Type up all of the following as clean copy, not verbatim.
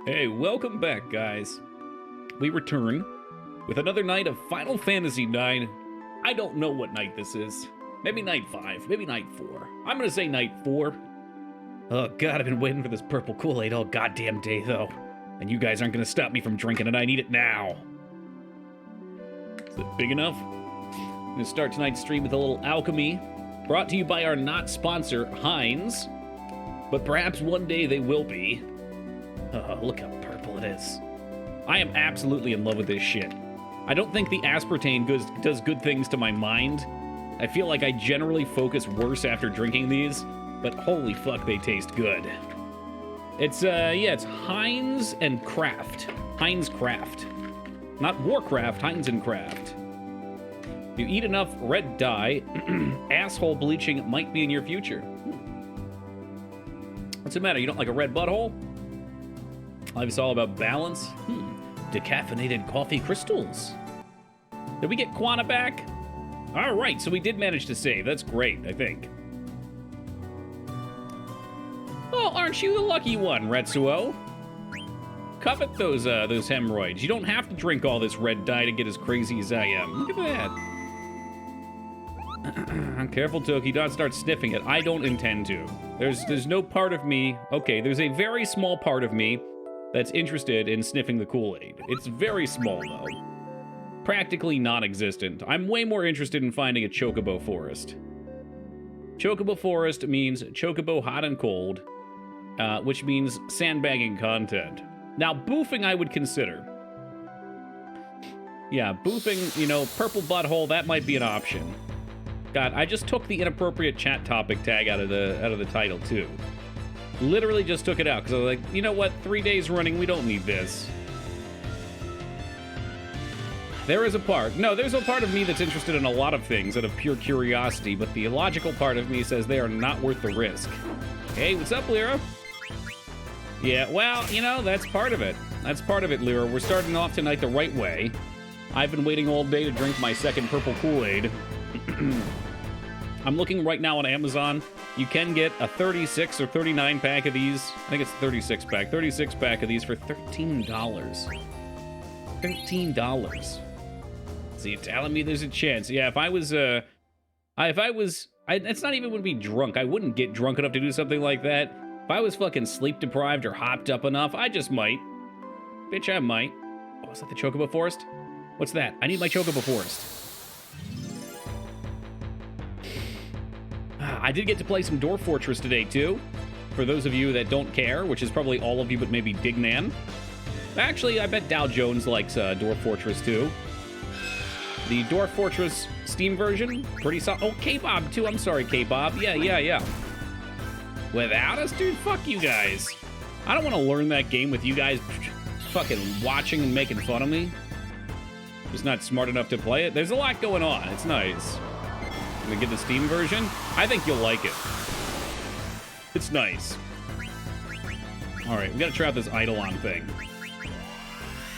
Hey, welcome back, guys. We return with another night of Final Fantasy IX. I don't know what night this is. Maybe night 5, maybe night 4. I'm gonna say night 4. Oh god, I've been waiting for this purple Kool-Aid all goddamn day, though. And you guys aren't gonna stop me from drinking it, I need it now. Is it big enough? I'm gonna start tonight's stream with a little alchemy, brought to you by our not sponsor, Heinz. But perhaps one day they will be. Oh, look how purple it is. I am absolutely in love with this shit. I don't think the aspartame does good things to my mind. I feel like I generally focus worse after drinking these, but holy fuck, they taste good. It's, it's Heinz and Kraft. Heinz Kraft. Not Warcraft, Heinz and Kraft. If you eat enough red dye, asshole bleaching might be in your future. What's the matter, you don't like a red butthole? Life's all about balance. Decaffeinated coffee crystals. Did we get Quana back? All right, so we did manage to save. That's great, I think. Oh, aren't you the lucky one, Retsuo? Covet those hemorrhoids. You don't have to drink all this red dye to get as crazy as I am. Look at that. Careful, Toki, don't start sniffing it. I don't intend to. There's no part of me. Okay, there's a very small part of me that's interested in sniffing the Kool-Aid. It's very small, though. Practically non-existent. I'm way more interested in finding a Chocobo Forest. Chocobo Forest means Chocobo hot and cold, which means sandbagging content. Now, boofing I would consider. Yeah, boofing, you know, purple butthole, that might be an option. God, I just took the inappropriate chat topic tag out of the title, too. Literally just took it out, because I was like, you know what, 3 days running, we don't need this. There's a part of me that's interested in a lot of things out of pure curiosity, but the illogical part of me says they are not worth the risk. Hey, what's up, Lyra? Yeah, well, you know, that's part of it. That's part of it, Lyra. We're starting off tonight the right way. I've been waiting all day to drink my second purple Kool-Aid. I'm looking right now on Amazon. You can get a 36 or 39 pack of these. I think it's 36 pack. 36 pack of these for $13. $13. So you're telling me there's a chance? Yeah, if I was, it's not even would be drunk. I wouldn't get drunk enough to do something like that. If I was fucking sleep deprived or hopped up enough, I just might. Bitch, I might. Oh, is that the Chocobo Forest? What's that? I need my Chocobo Forest. I did get to play some Dwarf Fortress today, too. For those of you that don't care, which is probably all of you but maybe Dignan. Actually, I bet Dow Jones likes Dwarf Fortress, too. The Dwarf Fortress Steam version, pretty solid. Oh, K-Bob, too. I'm sorry, K-Bob. Yeah. Without us, dude? Fuck you guys. I don't want to learn that game with you guys fucking watching and making fun of me. Just not smart enough to play it. There's a lot going on. It's nice. I'm gonna get the Steam version. I think you'll like it. It's nice. All right, we gotta try out this Eidolon thing.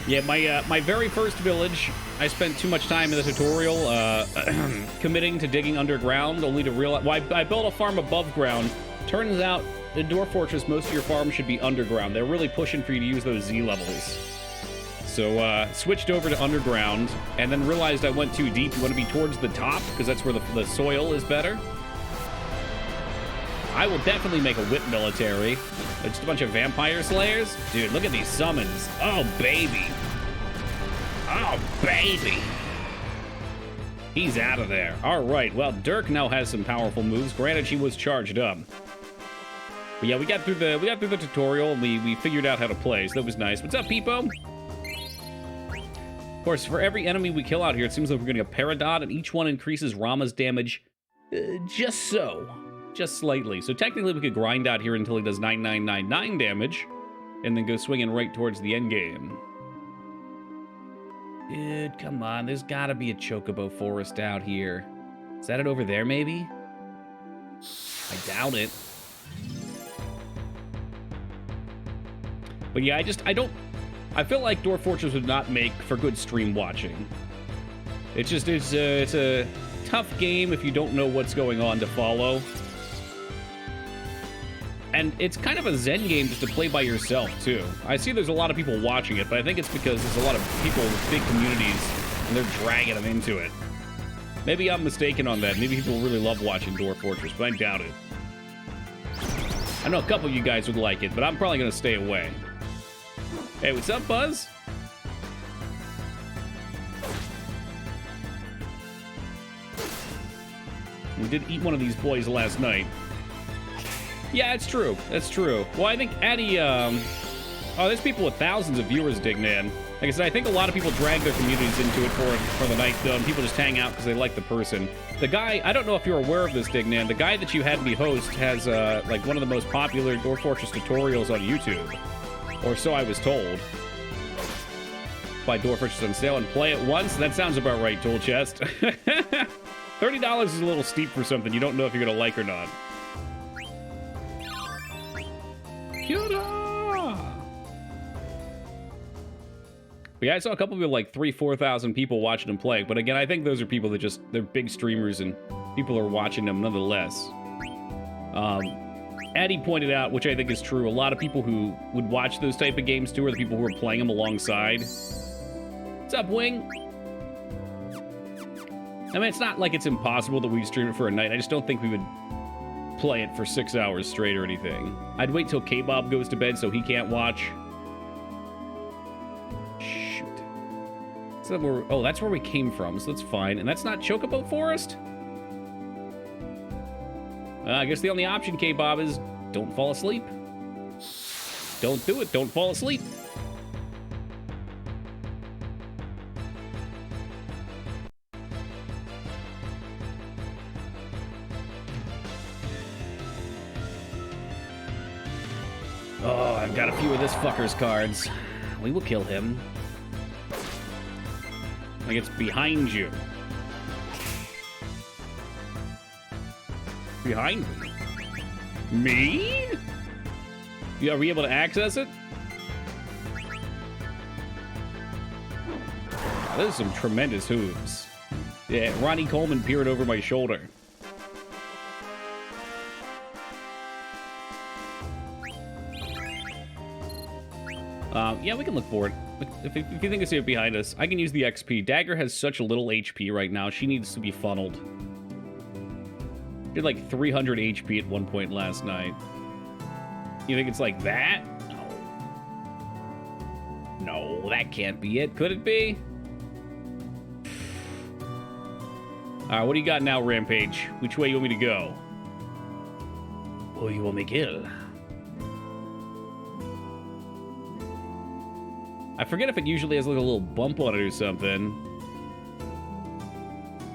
Yeah, my very first village, I spent too much time in the tutorial committing to digging underground, only to realize... Well, I built a farm above ground. Turns out, in Dwarf Fortress, most of your farm should be underground. They're really pushing for you to use those Z levels. So, switched over to underground, and then realized I went too deep. You want to be towards the top, because that's where the soil is better. I will definitely make a whip military. Just a bunch of vampire slayers. Dude, look at these summons. Oh, baby. Oh, baby. He's out of there. All right, well, Dirk now has some powerful moves. Granted, she was charged up. But yeah, we got through the tutorial, and we figured out how to play, so that was nice. What's up, Peepo? Of course, for every enemy we kill out here, it seems like we're getting a Peridot, and each one increases Rama's damage just slightly. So technically, we could grind out here until he does 9999 damage, and then go swinging right towards the end game. Dude, come on. There's gotta be a Chocobo Forest out here. Is that it over there, maybe? I doubt it. But yeah, I feel like Dwarf Fortress would not make for good stream watching. It's a tough game if you don't know what's going on to follow. And And it's kind of a zen game just to play by yourself, too. I see there's a lot of people watching it, but I think it's because there's a lot of people with big communities, and they're dragging them into it. Maybe I'm mistaken on that. Maybe people really love watching Dwarf Fortress, but I doubt it. I know a couple of you guys would like it, but I'm probably going to stay away. Hey, what's up, Buzz? We did eat one of these boys last night. Yeah, it's true. That's true. Well, I think Addy, oh, there's people with thousands of viewers, Dignan. Like I said, I think a lot of people drag their communities into it for the night, though, and people just hang out because they like the person. The guy, I don't know if you're aware of this, Dignan, the guy that you had me host has, like, one of the most popular Dwarf Fortress tutorials on YouTube. Or so I was told. Buy Dwarf Fortress on sale and play it once? That sounds about right, Tool Chest. $30 is a little steep for something you don't know if you're gonna like or not. But yeah, I saw a couple of like 4,000 people watching him play. But again, I think those are people that just, they're big streamers and people are watching them nonetheless. Addy pointed out, which I think is true, a lot of people who would watch those type of games too are the people who are playing them alongside. What's up, Wing? I mean, it's not like it's impossible that we'd stream it for a night. I just don't think we would play it for 6 hours straight or anything. I'd wait till K-Bob goes to bed so he can't watch. Shoot. So we're, oh, that's where we came from, so that's fine. And that's not Chocobo Forest? I guess the only option, K-Bob, is don't fall asleep. Don't do it. Don't fall asleep. Oh, I've got a few of this fucker's cards. We will kill him. Like it's behind you. Behind me? Me? Yeah, are we able to access it? Wow, those are some tremendous hooves. Yeah, Ronnie Coleman peered over my shoulder. Yeah, we can look for it. If you think it's here behind us, I can use the XP. Dagger has such little HP right now. She needs to be funneled. Did like 300 HP at one point last night. You think it's like that? No. No, that can't be it. Could it be? Alright, what do you got now, Rampage? Which way you want me to go? Who you want me to kill? I forget if it usually has like a little bump on it or something.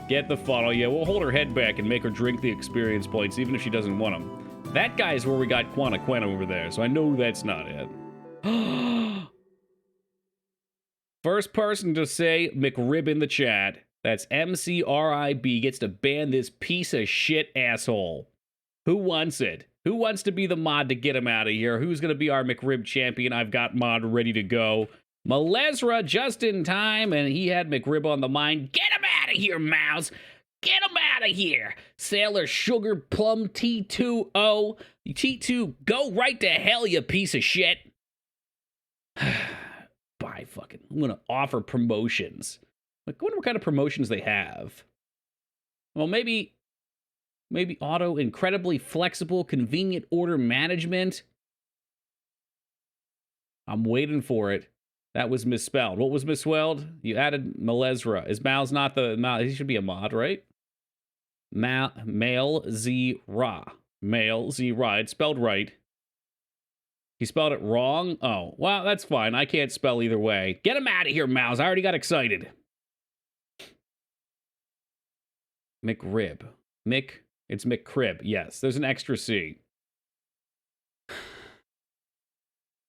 Get the funnel. Yeah, we'll hold her head back and make her drink the experience points, even if she doesn't want them. That guy's where we got Quanta over there, so I know that's not it. First person to say McRib in the chat. That's MCRIB gets to ban this piece of shit asshole. Who wants it? Who wants to be the mod to get him out of here? Who's going to be our McRib champion? I've got mod ready to go. Malezra just in time, and he had McRib on the mind. Get him out of here, Mouse! Get him out of here! Sailor Sugar Plum T2O. T2, go right to hell, you piece of shit! Bye, fucking. I'm gonna offer promotions. Like, I wonder what kind of promotions they have. Well, maybe auto, incredibly flexible, convenient order management. I'm waiting for it. That was misspelled. What was misspelled? You added Malezra. Is Mal's not the... Mal, he should be a mod, right? Male Z Ra. Male Z Ra. It's spelled right. He spelled it wrong? Oh, well, that's fine. I can't spell either way. Get him out of here, Mouse. I already got excited. McRib. It's McCrib. Yes, there's an extra C.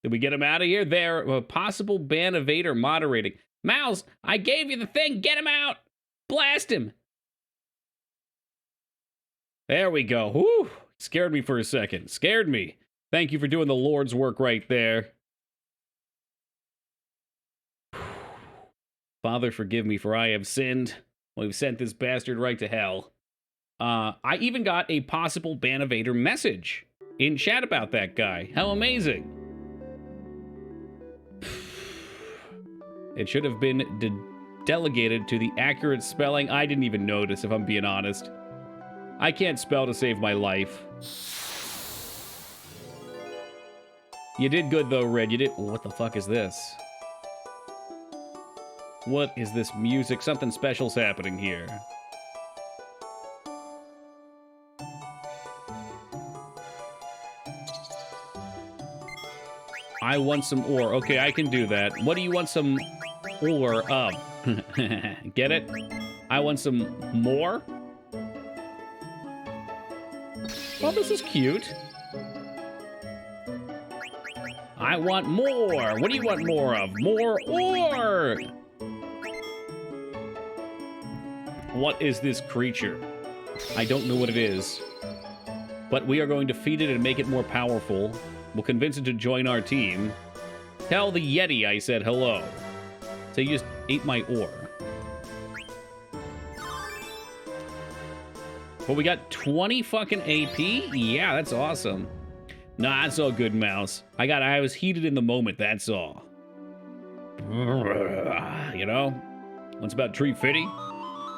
Did we get him out of here? There, a possible ban of Vader moderating. Mouse, I gave you the thing. Get him out. Blast him. There we go. Whew. Scared me for a second. Scared me. Thank you for doing the Lord's work right there. Father, forgive me, for I have sinned. We've sent this bastard right to hell. I even got a possible ban of Vader message in chat about that guy. How amazing. It should have been delegated to the accurate spelling. I didn't even notice, if I'm being honest. I can't spell to save my life. You did good, though, Red. You did... What the fuck is this? What is this music? Something special's happening here. I want some ore. Okay, I can do that. What do you want some ore of? Get it? I want some more? Oh, this is cute. I want more. What do you want more of? More ore! What is this creature? I don't know what it is. But we are going to feed it and make it more powerful. We'll convince it to join our team. Tell the Yeti I said hello. So you just ate my ore. But we got 20 fucking AP? Yeah, that's awesome. Nah, that's all good, Mouse. I was heated in the moment, that's all. You know? It's about Tree Fitty.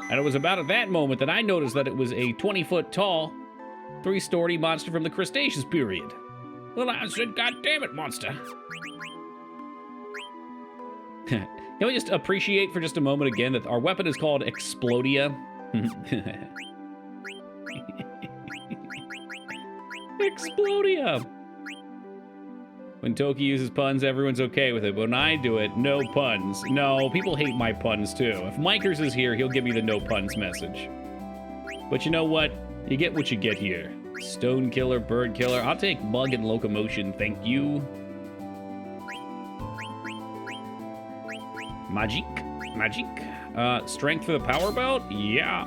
And it was about at that moment that I noticed that it was a 20-foot tall, 3-story monster from the Cretaceous period. Well, I said, God damn it, monster. Can we just appreciate for just a moment again that our weapon is called Explodia? Explodia! When Toki uses puns, everyone's okay with it, but when I do it, no puns. No, people hate my puns too. If Mikers is here, he'll give me the no puns message. But you know what? You get what you get here. Stone Killer, Bird Killer. I'll take Mug and Locomotion, thank you. Magic. Strength for the power belt? Yeah.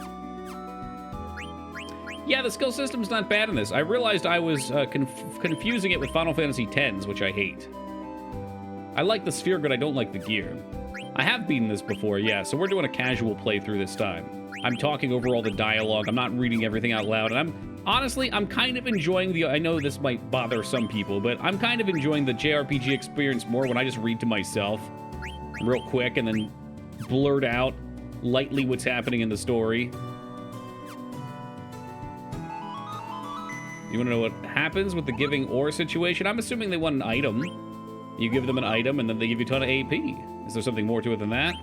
Yeah, the skill system's not bad in this. I realized I was confusing it with Final Fantasy X, which I hate. I like the sphere, but I don't like the gear. I have beaten this before, yeah, so we're doing a casual playthrough this time. I'm talking over all the dialogue. I'm not reading everything out loud, and honestly, I'm kind of enjoying the... I know this might bother some people, but I'm kind of enjoying the JRPG experience more when I just read to myself real quick and then blurt out lightly what's happening in the story. You want to know what happens with the giving ore situation? I'm assuming they want an item. You give them an item, and then they give you a ton of AP. Is there something more to it than that?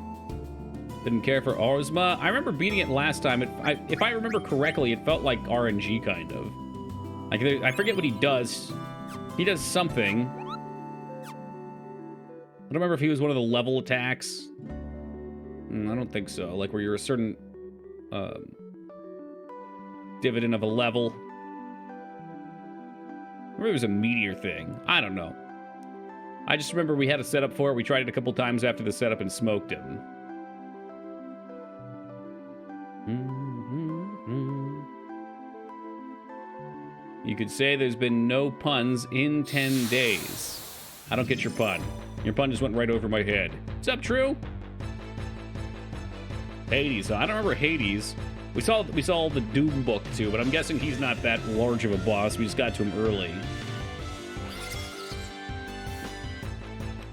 Didn't care for Ozma. I remember beating it last time. If I remember correctly, it felt like RNG, kind of. Like, I forget what he does. He does something. I don't remember if he was one of the level attacks. I don't think so. Like, where you're a certain dividend of a level. Maybe it was a meteor thing. I don't know. I just remember we had a setup for it. We tried it a couple times after the setup and smoked it. You could say there's been no puns in 10 days. I don't get your pun. Your pun just went right over my head. What's up, True? Hades. I don't remember Hades. We saw the Doom book too, but I'm guessing he's not that large of a boss. We just got to him early.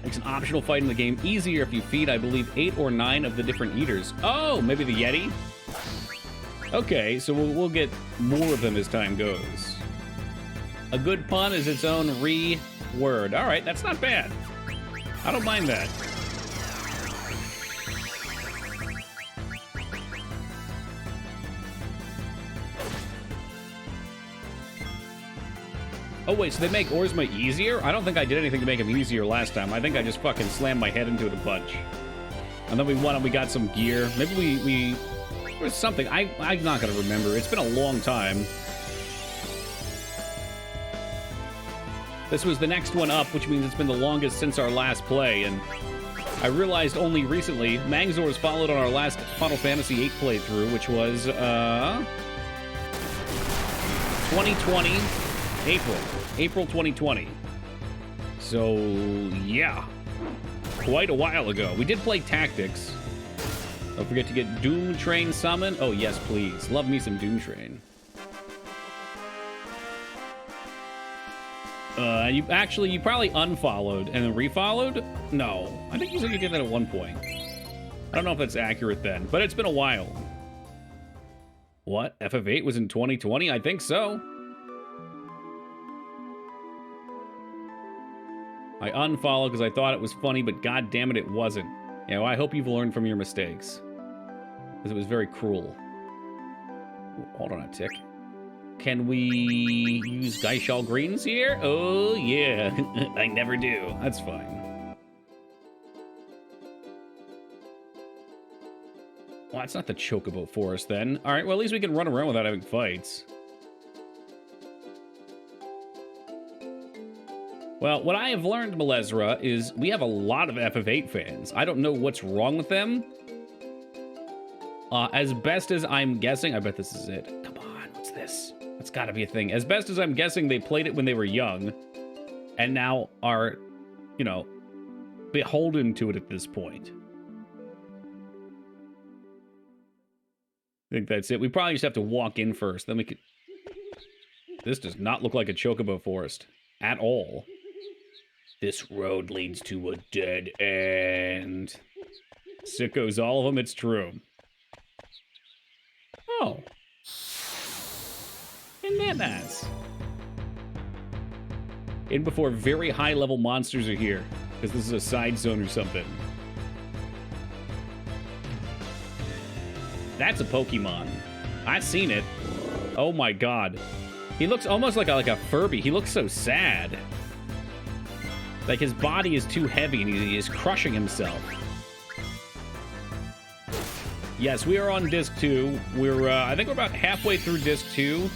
Makes an optional fight in the game easier if you feed, I believe, 8 or 9 of the different eaters. Oh, maybe the Yeti? Okay, so we'll get more of them as time goes. A good pun is its own re-word. All right, that's not bad. I don't mind that. Oh, wait, so they make Ozma easier? I don't think I did anything to make him easier last time. I think I just fucking slammed my head into it a bunch. And then we won and we got some gear. Maybe we there was something. I'm not going to remember. It's been a long time. This was the next one up, which means it's been the longest since our last play. And I realized only recently, Mangzor's followed on our last Final Fantasy VIII playthrough, which was 2020, April 2020. So, yeah. Quite a while ago. We did play Tactics. Don't forget to get Doom Train summoned. Oh, yes, please. Love me some Doom Train. You probably unfollowed and then refollowed? No. I think you said you did that at one point. I don't know if that's accurate then, but it's been a while. What? FF8 was in 2020? I think so. I unfollowed because I thought it was funny, but god damn it, it wasn't. Yeah, well, I hope you've learned from your mistakes. Because it was very cruel. Ooh, hold on a tick. Can we use Gysahl Greens here? Oh, yeah. I never do. That's fine. Well, it's not the Chocobo Forest, then. All right, well, at least we can run around without having fights. Well, what I have learned, Malezra, is we have a lot of FF8 fans. I don't know what's wrong with them. As best as I'm guessing, I bet this is it. Come on, what's this? That's gotta be a thing. As best as I'm guessing, they played it when they were young, and now are, you know, beholden to it at this point. I think that's it. We probably just have to walk in first. Then we could... This does not look like a Chocobo Forest at all. This road leads to a dead end. Sickos, all of them, it's true. Oh. Isn't that nice? In before very high-level monsters are here, because this is a side zone or something. That's a Pokemon. I've seen it. Oh my god. He looks almost like a Furby. He looks so sad. Like his body is too heavy and he is crushing himself. Yes, we are on Disc 2. I think we're about halfway through Disc 2.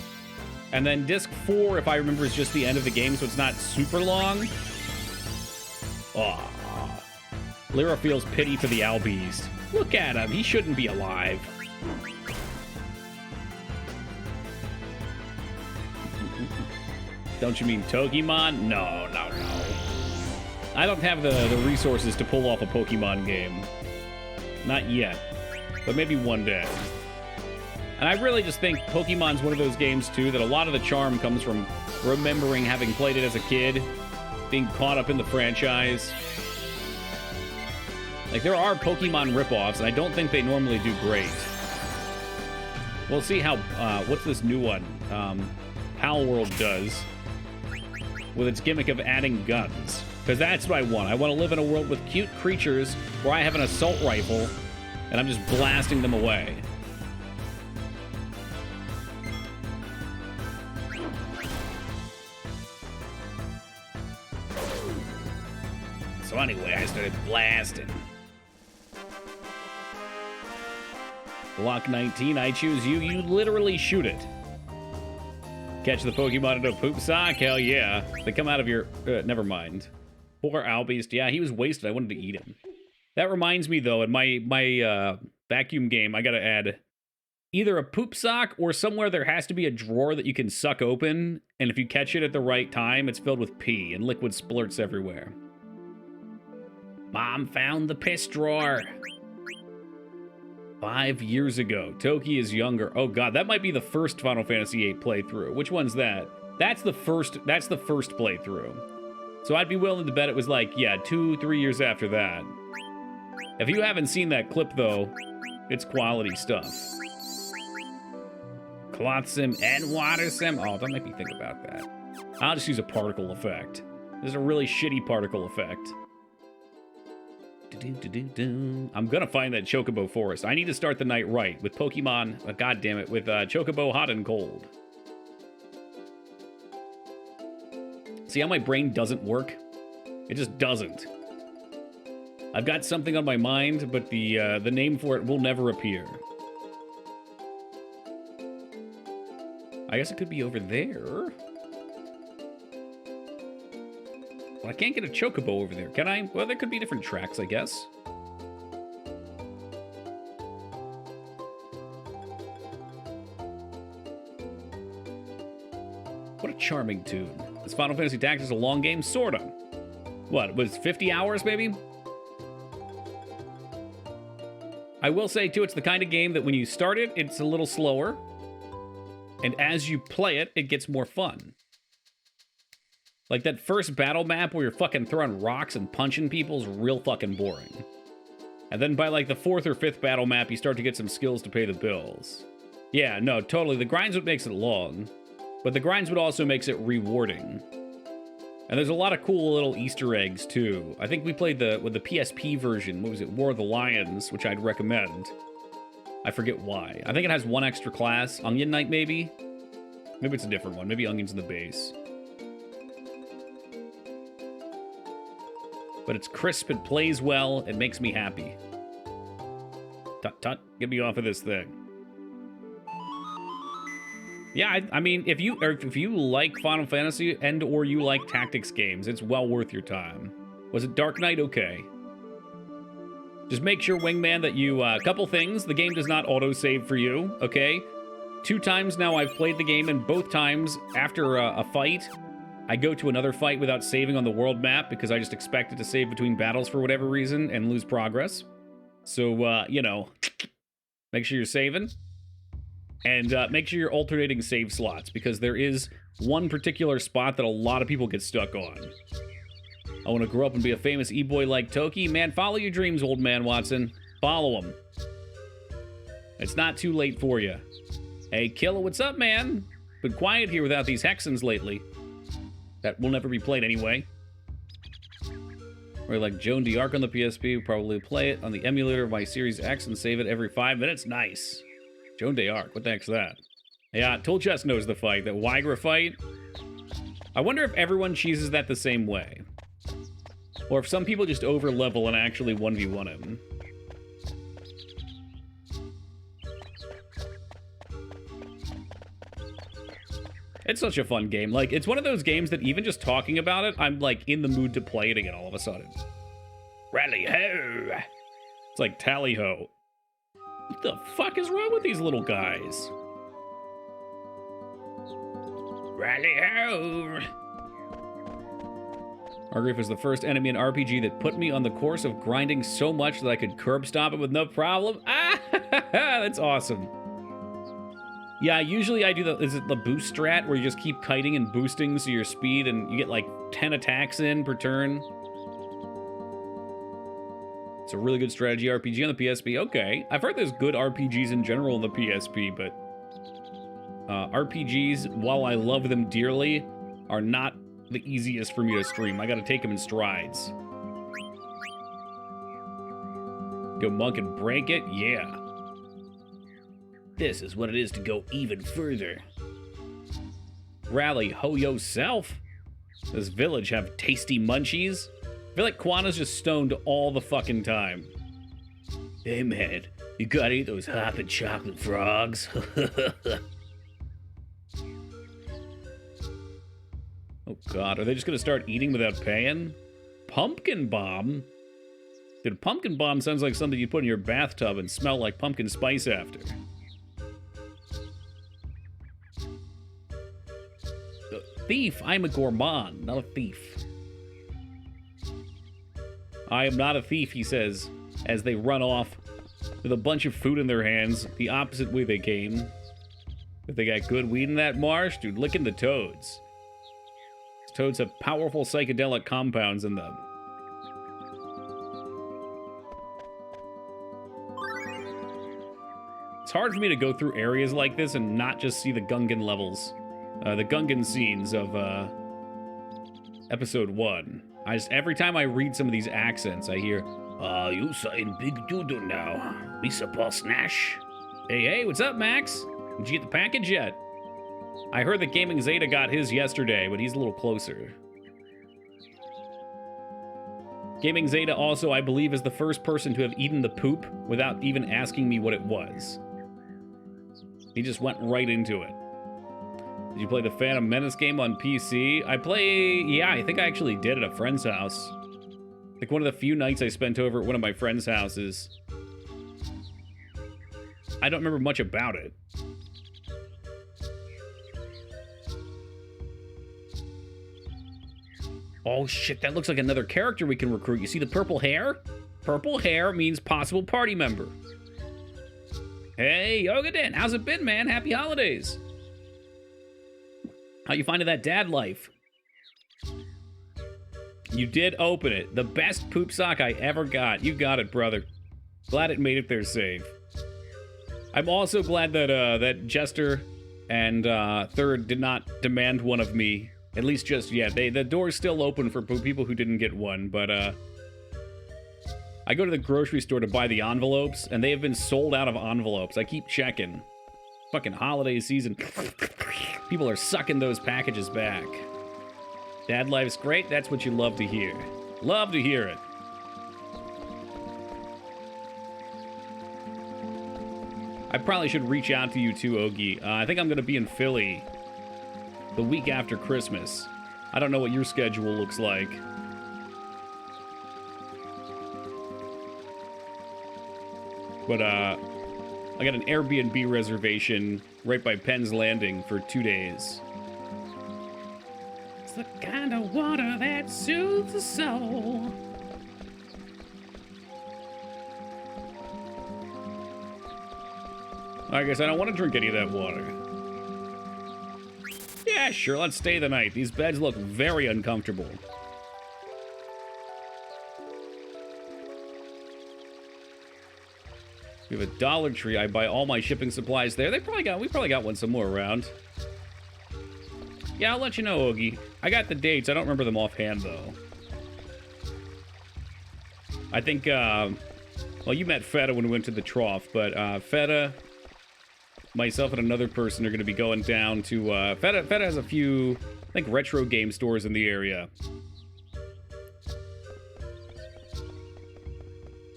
And then Disc 4, if I remember, is just the end of the game, so it's not super long. Aw. Lyra feels pity for the Albees. Look at him. He shouldn't be alive. Don't you mean Tokemon? No. I don't have the resources to pull off a Pokemon game. Not yet. But maybe one day. And I really just think Pokemon's one of those games, too, that a lot of the charm comes from remembering having played it as a kid, being caught up in the franchise. Like, there are Pokemon ripoffs, and I don't think they normally do great. We'll see how, what's this new one? Palworld does. With its gimmick of adding guns. Because that's what I want. I want to live in a world with cute creatures where I have an assault rifle, and I'm just blasting them away. So anyway, I started blasting. Block 19, I choose you. You literally shoot it. Catch the Pokemon into a poop sock? Hell yeah. They come out of your... never mind. Poor Albeast. Yeah, he was wasted. I wanted to eat him. That reminds me, though, in my vacuum game, I gotta add either a poop sock or somewhere there has to be a drawer that you can suck open, and if you catch it at the right time, it's filled with pee, and liquid splurts everywhere. Mom found the piss drawer. 5 years ago. Toki is younger. Oh god, that might be the first Final Fantasy VIII playthrough. Which one's that? That's the first playthrough. So I'd be willing to bet it was like, yeah, 2-3 years after that. If you haven't seen that clip, though, it's quality stuff. Cloth sim and water sim? Oh, don't make me think about that. I'll just use a particle effect. This is a really shitty particle effect. I'm gonna find that Chocobo Forest. I need to start the night right with Pokemon, god damn it, with Chocobo Hot and Cold. See how my brain doesn't work? It just doesn't. I've got something on my mind, but the name for it will never appear. I guess it could be over there. Well, I can't get a Chocobo over there, can I? Well, there could be different tracks, I guess. What a charming tune. Is Final Fantasy Tactics a long game? Sorta. What, was 50 hours, maybe? I will say, too, it's the kind of game that when you start it, it's a little slower. And as you play it, it gets more fun. Like, that first battle map where you're fucking throwing rocks and punching people is real fucking boring. And then by, like, the 4th or 5th battle map, you start to get some skills to pay the bills. Yeah, no, totally. The grind's what makes it long. But the grind's what also makes it rewarding. And there's a lot of cool little Easter eggs, too. I think we played with the PSP version, what was it, War of the Lions, which I'd recommend. I forget why. I think it has one extra class. Onion Knight, maybe? Maybe it's a different one. Maybe Onion's in the base. But it's crisp, it plays well, it makes me happy. Tut tut, get me off of this thing. Yeah, I mean, if you like Final Fantasy and or you like tactics games, it's well worth your time. Was it Dark Knight? Okay. Just make sure, Wingman, that you, couple things. The game does not autosave for you, okay? 2 times now I've played the game, and both times after a fight, I go to another fight without saving on the world map because I just expect it to save between battles for whatever reason and lose progress. So, you know, make sure you're saving. And make sure you're alternating save slots, because there is one particular spot that a lot of people get stuck on. I want to grow up and be a famous e-boy like Toki. Man, follow your dreams, old man Watson. Follow them. It's not too late for you. Hey, Killa, what's up, man? Been quiet here without these Hexens lately. That will never be played anyway. Or like Joan d'Arc on the PSP, we'll probably play it on the emulator of my Series X and save it every 5 minutes. Nice. Joan d'Arc, what the heck's that? Yeah, Toolchest knows the fight, that Wygra fight. I wonder if everyone cheeses that the same way. Or if some people just over-level and actually 1v1 him. It's such a fun game. Like, it's one of those games that even just talking about it, I'm, like, in the mood to play it again all of a sudden. Rally-ho! It's like Tally-ho. What the fuck is wrong with these little guys? Rally-ho! Argreif was the first enemy in RPG that put me on the course of grinding so much that I could curb stomp it with no problem. Ah, that's awesome. Yeah, usually I do is it the boost strat where you just keep kiting and boosting so your speed and you get like 10 attacks in per turn. It's a really good strategy RPG on the PSP. Okay, I've heard there's good RPGs in general on the PSP, but RPGs, while I love them dearly, are not the easiest for me to stream. I gotta take them in strides. Go monk and break it? Yeah. This is what it is to go even further. Rally ho yourself. Does Village have tasty munchies? I feel like Quana's just stoned all the fucking time. Hey man, you gotta eat those hoppin' chocolate frogs. Oh god, are they just gonna start eating without paying? Pumpkin bomb? Dude, pumpkin bomb sounds like something you put in your bathtub and smell like pumpkin spice after. Thief, I'm a gourmand, not a thief. I am not a thief, he says, as they run off with a bunch of food in their hands, the opposite way they came. If they got good weed in that marsh, dude, look in the toads. These toads have powerful psychedelic compounds in them. It's hard for me to go through areas like this and not just see the Gungan levels. The Gungan scenes of episode 1. Every time I read some of these accents, I hear, you in big doodle now, Misa Paul Snash. Hey, what's up, Max? Did you get the package yet? I heard that Gaming Zeta got his yesterday, but he's a little closer. Gaming Zeta also, I believe, is the first person to have eaten the poop without even asking me what it was. He just went right into it. Did you play the Phantom Menace game on PC? Yeah, I think I actually did at a friend's house. Like one of the few nights I spent over at one of my friend's houses. I don't remember much about it. Oh shit, that looks like another character we can recruit. You see the purple hair? Purple hair means possible party member. Hey, Yogaden, how's it been, man? Happy holidays. How you finding that dad life? You did open it. The best poop sock I ever got. You got it, brother. Glad it made it there safe. I'm also glad that that Jester and Third did not demand one of me, at least just yet. The door's still open for people who didn't get one, but I go to the grocery store to buy the envelopes, and they have been sold out of envelopes. I keep checking. Fucking holiday season. People are sucking those packages back. Dad life's great. That's what you love to hear. Love to hear it. I probably should reach out to you too, Ogie. I think I'm going to be in Philly the week after Christmas. I don't know what your schedule looks like. But I got an Airbnb reservation right by Penn's Landing for 2 days. It's the kind of water that soothes the soul. I guess I don't want to drink any of that water. Yeah, sure, let's stay the night. These beds look very uncomfortable. We have a Dollar Tree. I buy all my shipping supplies there. We probably got one somewhere around. Yeah, I'll let you know, Ogie. I got the dates. I don't remember them offhand, though. I think, well, you met Feta when we went to the trough, but Feta, myself, and another person are going to be going down to, Feta has a few, I think, retro game stores in the area.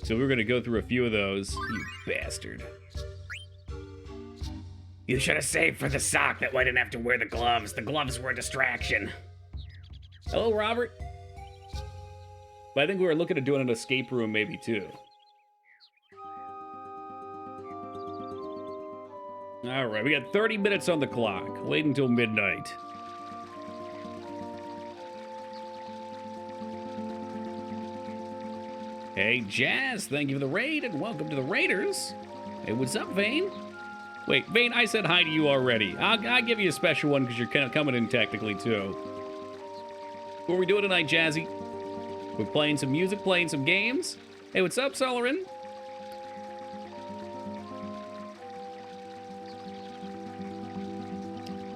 So we're going to go through a few of those. You bastard. You should have saved for the sock. That way I didn't have to wear the gloves. The gloves were a distraction. Hello, Robert. But I think we were looking at doing an escape room maybe, too. All right, we got 30 minutes on the clock. Wait until midnight. Hey, Jazz, thank you for the raid, and welcome to the Raiders. Hey, what's up, Vane? Wait, Vane, I said hi to you already. I'll give you a special one because you're kind of coming in technically, too. What are we doing tonight, Jazzy? We're playing some music, playing some games. Hey, what's up, Solarin?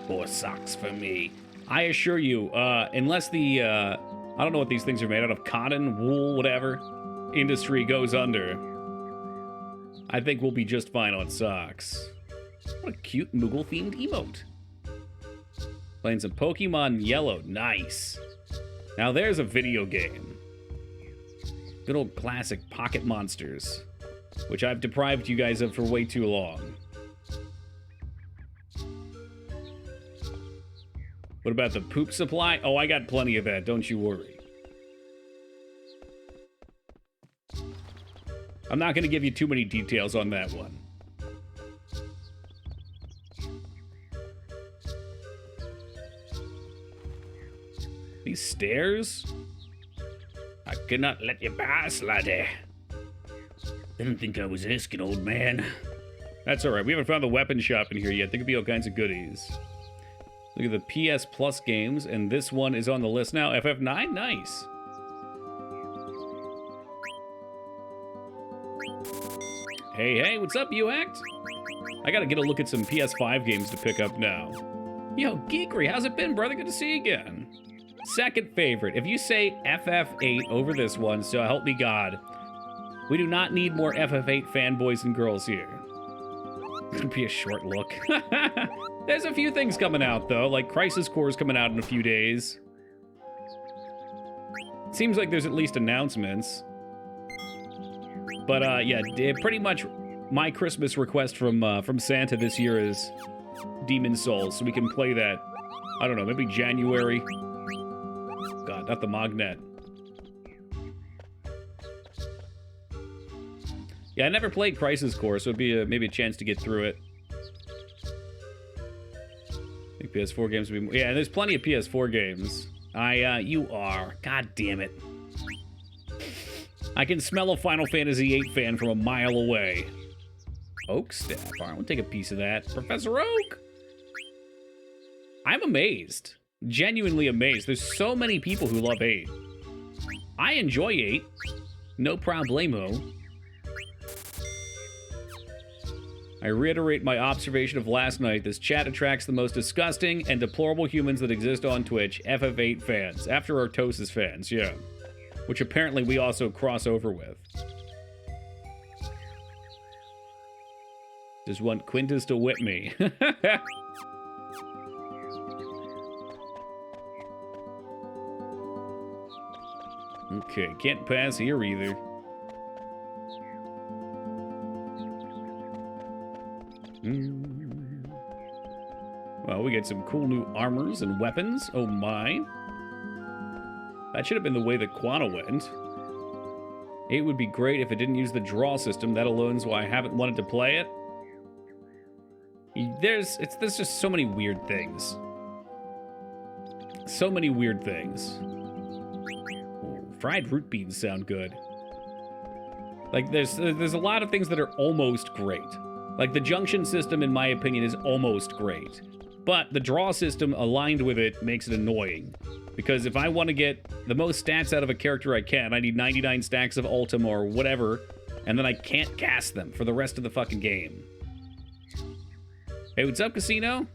More socks for me. I assure you, unless the, I don't know what these things are made out of, cotton, wool, whatever, industry goes under, I think we'll be just fine on socks. What a cute Moogle-themed emote. Playing some Pokemon Yellow. Nice. Now there's a video game. Good old classic Pocket Monsters, which I've deprived you guys of for way too long. What about the poop supply? Oh, I got plenty of that, don't you worry. I'm not going to give you too many details on that one. These stairs? I cannot let you pass, laddie. Didn't think I was asking, old man. That's alright, we haven't found the weapon shop in here yet. There could be all kinds of goodies. Look at the PS Plus games, and this one is on the list now. FF9? Nice. Hey, what's up, UAct? I gotta get a look at some PS5 games to pick up now. Yo, Geekry, how's it been, brother? Good to see you again. Second favorite. If you say FF8 over this one, so help me God, we do not need more FF8 fanboys and girls here. Could be a short look. There's a few things coming out, though, like Crisis Core is coming out in a few days. Seems like there's at least announcements. But, yeah, pretty much my Christmas request from Santa this year is Demon's Souls, so we can play that, I don't know, maybe January. God, not the Mognet. Yeah, I never played Crisis Core, so it'd be maybe a chance to get through it. I think PS4 games would be... Yeah, there's plenty of PS4 games. You are. God damn it. I can smell a Final Fantasy VIII fan from a mile away. Oak staff. All right, we'll take a piece of that. Professor Oak! I'm amazed. Genuinely amazed. There's so many people who love 8. I enjoy 8. No problemo. I reiterate my observation of last night. This chat attracts the most disgusting and deplorable humans that exist on Twitch. FF8 fans. After Artosis fans, yeah. Which apparently we also cross over with. Just want Quintus to whip me. Okay, can't pass here either. Well, we get some cool new armors and weapons. Oh my. That should have been the way that Quana went. 8 would be great if it didn't use the draw system. That alone is why I haven't wanted to play it. There's just so many weird things. So many weird things. Ooh, fried root beans sound good. Like, there's a lot of things that are almost great. Like, the junction system, in my opinion, is almost great. But the draw system aligned with it makes it annoying. Because if I want to get the most stats out of a character I can, I need 99 stacks of Ultim or whatever, and then I can't cast them for the rest of the fucking game. Hey, what's up, Casino?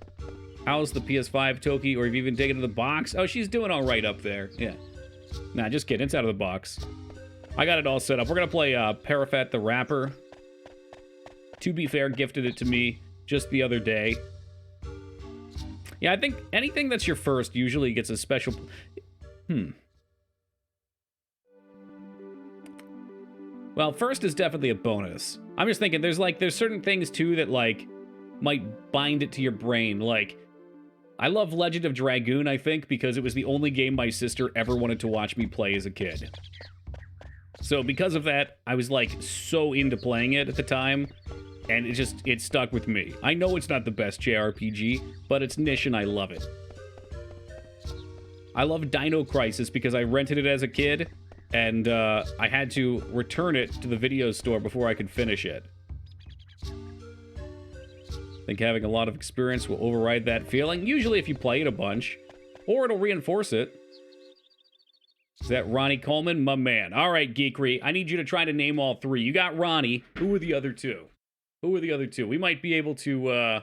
How's the PS5, Toki, or have you even taken it to the box? Oh, she's doing all right up there. Yeah. Nah, just kidding. It's out of the box. I got it all set up. We're going to play Parafat the Rapper. To be fair, gifted it to me just the other day. Yeah, I think anything that's your first usually gets a special... Well, first is definitely a bonus. I'm just thinking, there's certain things, too, that, like, might bind it to your brain. Like, I love Legend of Dragoon, I think, because it was the only game my sister ever wanted to watch me play as a kid. So because of that, I was, like, so into playing it at the time, and it stuck with me. I know it's not the best JRPG, but it's niche and I love it. I love Dino Crisis because I rented it as a kid, and I had to return it to the video store before I could finish it. I think having a lot of experience will override that feeling, usually if you play it a bunch, or it'll reinforce it. Is that Ronnie Coleman? My man. All right, Geekery, I need you to try to name all 3. You got Ronnie. Who are the other 2? Who are the other 2? We might be able to, we'll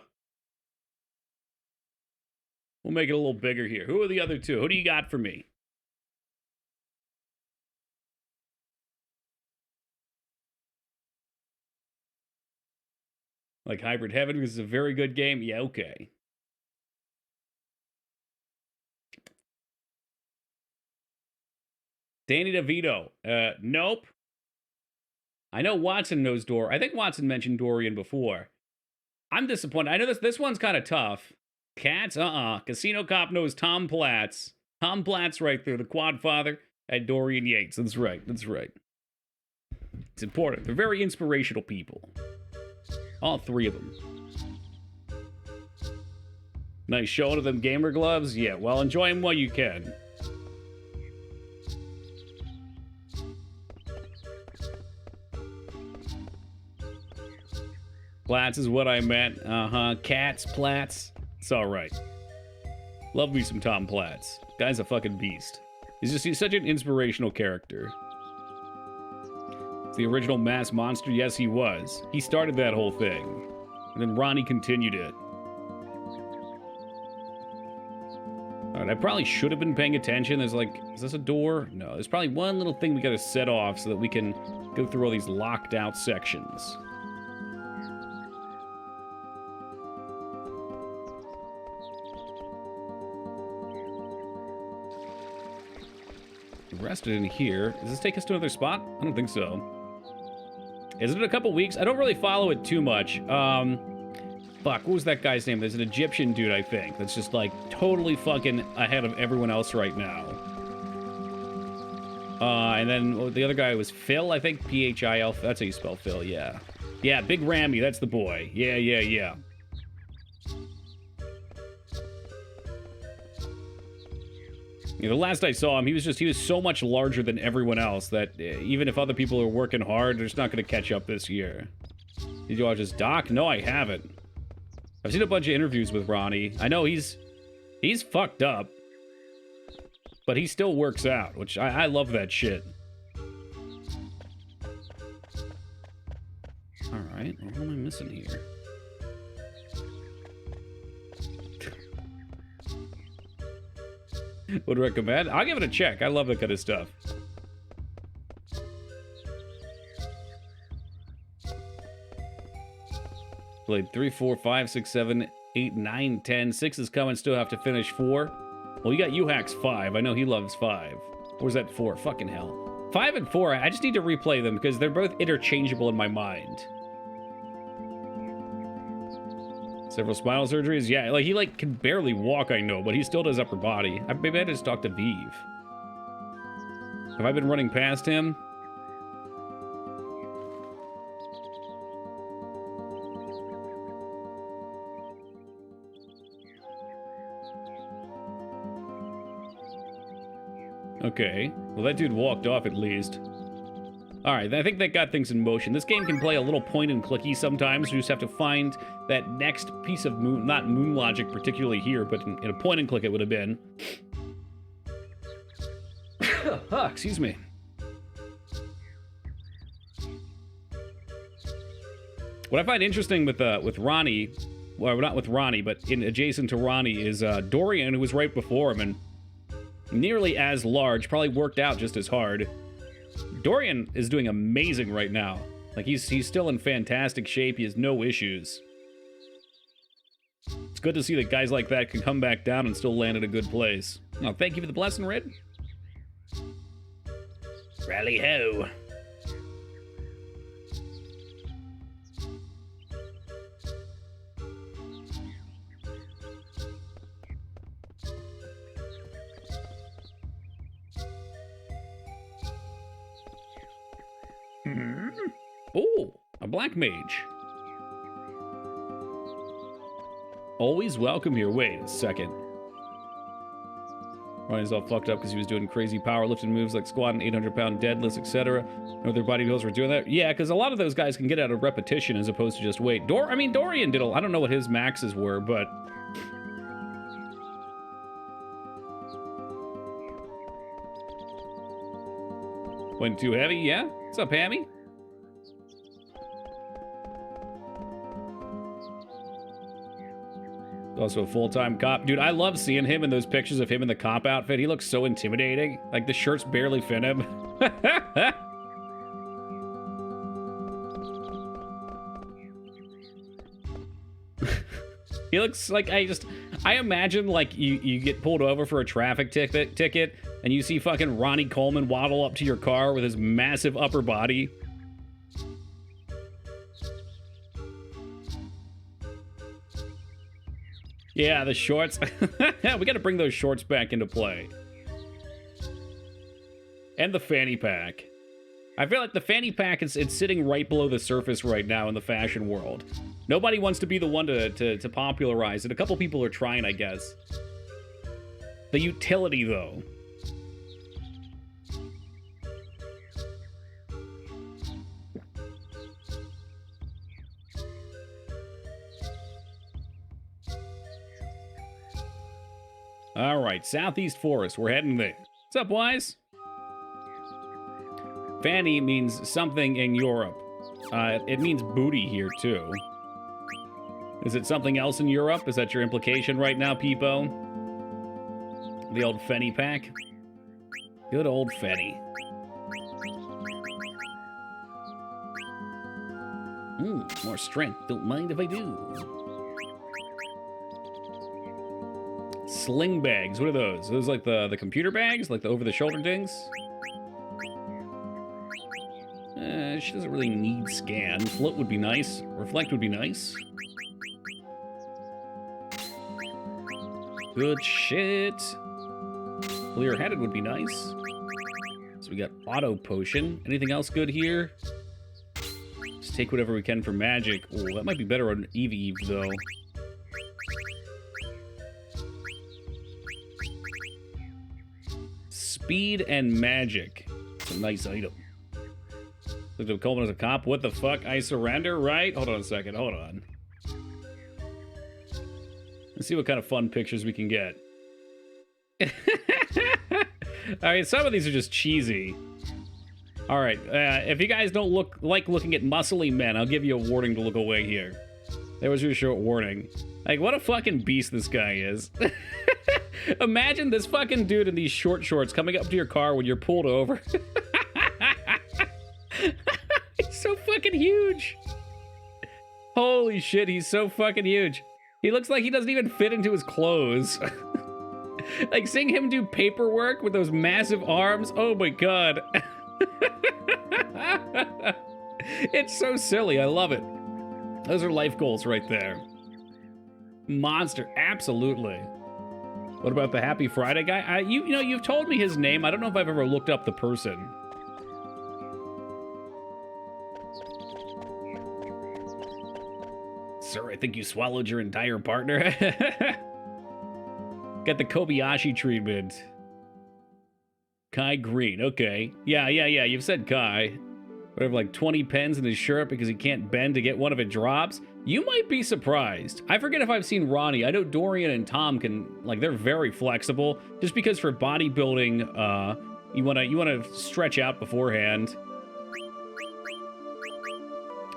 make it a little bigger here. Who are the other 2? Who do you got for me? Like Hybrid Heaven, because it's a very good game? Yeah, okay. Danny DeVito. Nope. I know Watson knows Dor. I think Watson mentioned Dorian before. I'm disappointed. I know this one's kind of tough. Cats? Casino Cop knows Tom Platz. Tom Platz right there, the Quadfather, and Dorian Yates. That's right. That's right. It's important. They're very inspirational people. All 3 of them. Nice showing of them gamer gloves. Yeah, well, enjoy them while you can. Platz is what I meant. Cats, Platz. It's alright. Love me some Tom Platz. Guy's a fucking beast. He's such an inspirational character. It's the original mass monster. Yes, he was. He started that whole thing. And then Ronnie continued it. Alright, I probably should have been paying attention. There's like, is this a door? No, there's probably one little thing we gotta set off so that we can go through all these locked out sections. Rested in here. Does this take us to another spot? I don't think so. Is it a couple weeks? I don't really follow it too much. Fuck, what was that guy's name? There's an Egyptian dude, I think, that's just, like, totally fucking ahead of everyone else right now. And then the other guy was Phil, I think. P-H-I-L. That's how you spell Phil, yeah. Yeah, Big Rammy, that's the boy. Yeah, yeah, yeah. You know, the last I saw him, he was so much larger than everyone else that even if other people are working hard, they're just not going to catch up this year. Did you watch his doc? No, I haven't. I've seen a bunch of interviews with Ronnie. I know he's fucked up, but he still works out, which I love that shit. All right, what am I missing here? Would recommend? I'll give it a check. I love that kind of stuff. Played 3, 4, 5, 6, 7, 8, 9, 10. 6 is coming. Still have to finish 4. Well, you got Uhax 5. I know he loves 5. Or is that 4? Fucking hell. 5 and 4, I just need to replay them because they're both interchangeable in my mind. Several spinal surgeries? Yeah, like he can barely walk, I know, but he still does upper body. Maybe I just talked to Vive. Have I been running past him? Okay, well that dude walked off at least. Alright, I think that got things in motion. This game can play a little point and clicky sometimes. You just have to find that next piece of moon, not moon logic particularly here, but in a point and click it would have been. Excuse me. What I find interesting with Ronnie, well, not with Ronnie, but adjacent to Ronnie, is Dorian, who was right before him, and nearly as large, probably worked out just as hard. Dorian is doing amazing right now. Like, he's still in fantastic shape. He has no issues. It's good to see that guys like that can come back down and still land in a good place. Oh, thank you for the blessing, Red. Rally ho. Oh, a black mage. Always welcome here. Wait a second. Ronnie's all fucked up because he was doing crazy powerlifting moves like squatting 800-pound deadlifts, etc. No other bodybuilders were doing that. Yeah, because a lot of those guys can get out of repetition as opposed to just weight. Dorian did I don't know what his maxes were, but... Went too heavy, yeah? What's up, Hammy? Also a full-time cop. Dude, I love seeing him in those pictures of him in the cop outfit. He looks so intimidating. Like, the shirts barely fit him. He looks like, I imagine, like, you get pulled over for a traffic ticket, and you see fucking Ronnie Coleman waddle up to your car with his massive upper body. Yeah, the shorts. We gotta bring those shorts back into play. And the fanny pack. I feel like the fanny pack it's sitting right below the surface right now in the fashion world. Nobody wants to be the one to popularize it. A couple people are trying, I guess. The utility, though. All right, Southeast Forest. We're heading there. What's up, Wise? Fanny means something in Europe. It means booty here, too. Is it something else in Europe? Is that your implication right now, Peepo? The old fanny pack? Good old fanny. More strength. Don't mind if I do. Sling bags. What are those? Are those like the computer bags? Like the over-the-shoulder things? She doesn't really need scan. Float would be nice. Reflect would be nice. Good shit. Clear-headed would be nice. So we got auto potion. Anything else good here? Just take whatever we can for magic. Oh, that might be better on Eve, though. Speed and magic. It's a nice item. Looked up Coleman as a cop. What the fuck? I surrender, right? Hold on a second. Hold on. Let's see what kind of fun pictures we can get. I mean, some of these are just cheesy. All right, if you guys don't like looking at muscly men, I'll give you a warning to look away here. There was your short warning. Like, what a fucking beast this guy is. Imagine this fucking dude in these short shorts coming up to your car when you're pulled over. He's so fucking huge. Holy shit, he's so fucking huge. He looks like he doesn't even fit into his clothes. Like, seeing him do paperwork with those massive arms, oh my god. It's so silly, I love it. Those are life goals right there. Monster, absolutely. What about the Happy Friday guy? You know, you've told me his name. I don't know if I've ever looked up the person. Sir, I think you swallowed your entire partner. Got the Kobayashi treatment. Kai Green, okay. Yeah, you've said Kai. Whatever, like 20 pens in his shirt because he can't bend to get one if it drops. You might be surprised. I forget if I've seen Ronnie. I know Dorian and Tom can, like, they're very flexible. Just because for bodybuilding, you wanna stretch out beforehand.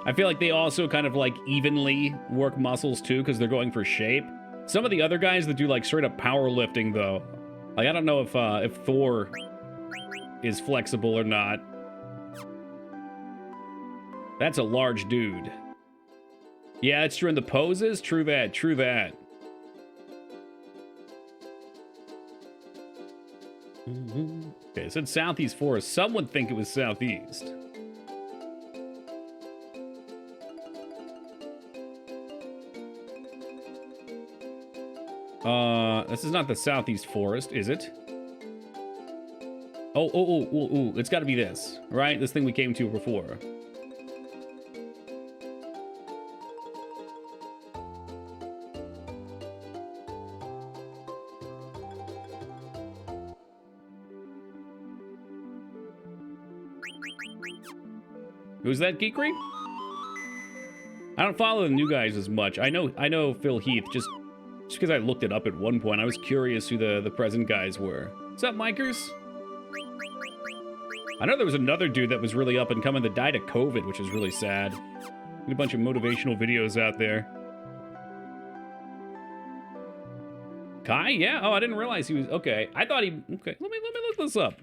I feel like they also kind of like evenly work muscles too because they're going for shape. Some of the other guys that do like straight up powerlifting though, like I don't know if Thor is flexible or not. That's a large dude. Yeah, it's true in the poses. True that. True that. Okay, it said Southeast Forest. Some would think it was Southeast. This is not the Southeast Forest, is it? Oh, it's got to be this, right? This thing we came to before. Who's that, Geekry? I don't follow the new guys as much. I know Phil Heath just because I looked it up at one point. I was curious who the present guys were. What's up, Mikers? I know there was another dude that was really up and coming that died of COVID, which is really sad. A bunch of motivational videos out there. Kai? Yeah. Oh, I didn't realize he was. Okay. I thought he. Okay. Let me look this up.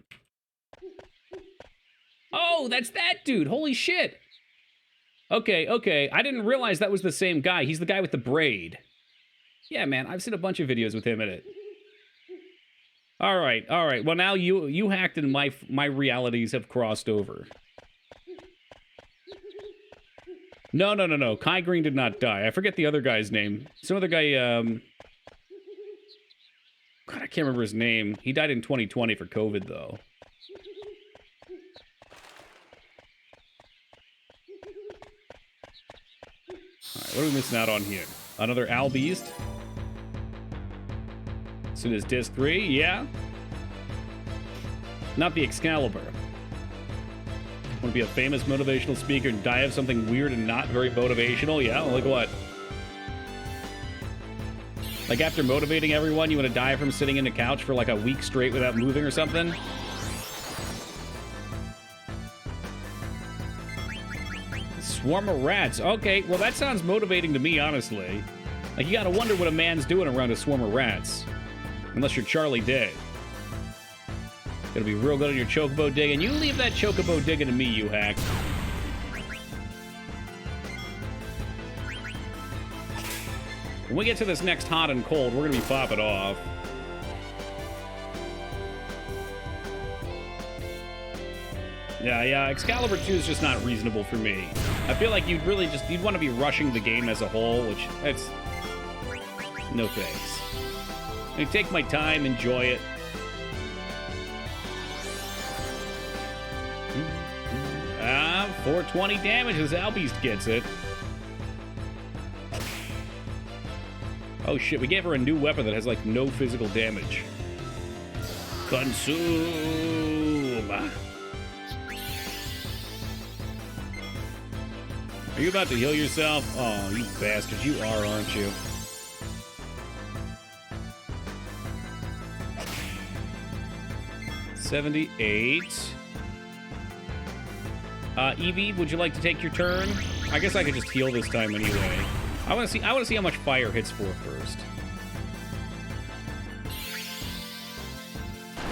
Oh, that's that dude. Holy shit. Okay. I didn't realize that was the same guy. He's the guy with the braid. Yeah, man. I've seen a bunch of videos with him in it. All right. Well, now you hacked and my realities have crossed over. No. Kai Green did not die. I forget the other guy's name. Some other guy, God, I can't remember his name. He died in 2020 for COVID, though. All right, what are we missing out on here? Another Al Beast? As soon as Disc 3, yeah. Not the Excalibur. Want to be a famous motivational speaker and die of something weird and not very motivational? Yeah, like what? Like after motivating everyone, you want to die from sitting in the couch for like a week straight without moving or something? Swarm of rats. Okay, well that sounds motivating to me, honestly. Like you gotta wonder what a man's doing around a swarm of rats. Unless you're Charlie Day. Gonna be real good on your chocobo digging. You leave that chocobo digging to me, you hack. When we get to this next hot and cold, we're gonna be popping off. Yeah, Excalibur 2 is just not reasonable for me. I feel like you'd want to be rushing the game as a whole, which, that's... No thanks. I take my time, enjoy it. 420 damage as Albeast gets it. Oh shit, we gave her a new weapon that has like no physical damage. Consume! Are you about to heal yourself? Oh, you bastard, you are, aren't you? $78. Eevee, would you like to take your turn? I guess I could just heal this time anyway. I want to see how much fire hits for first.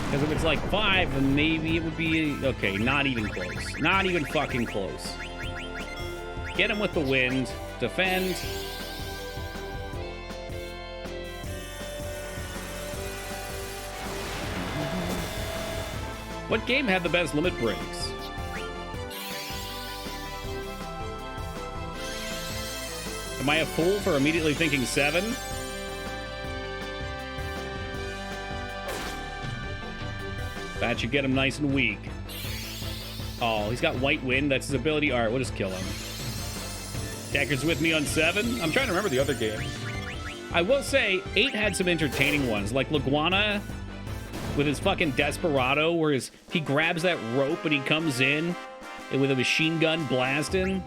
Because if it's like 5, then maybe it would be... Okay, not even close. Not even fucking close. Get him with the wind. Defend. What game had the best limit breaks? Am I a fool for immediately thinking 7? That should get him nice and weak. Oh, he's got White Wind. That's his ability. All right, we'll just kill him. Decker's with me on 7. I'm trying to remember the other game. I will say, 8 had some entertaining ones, like Leguana with his fucking Desperado, where he grabs that rope and he comes in with a machine gun blasting.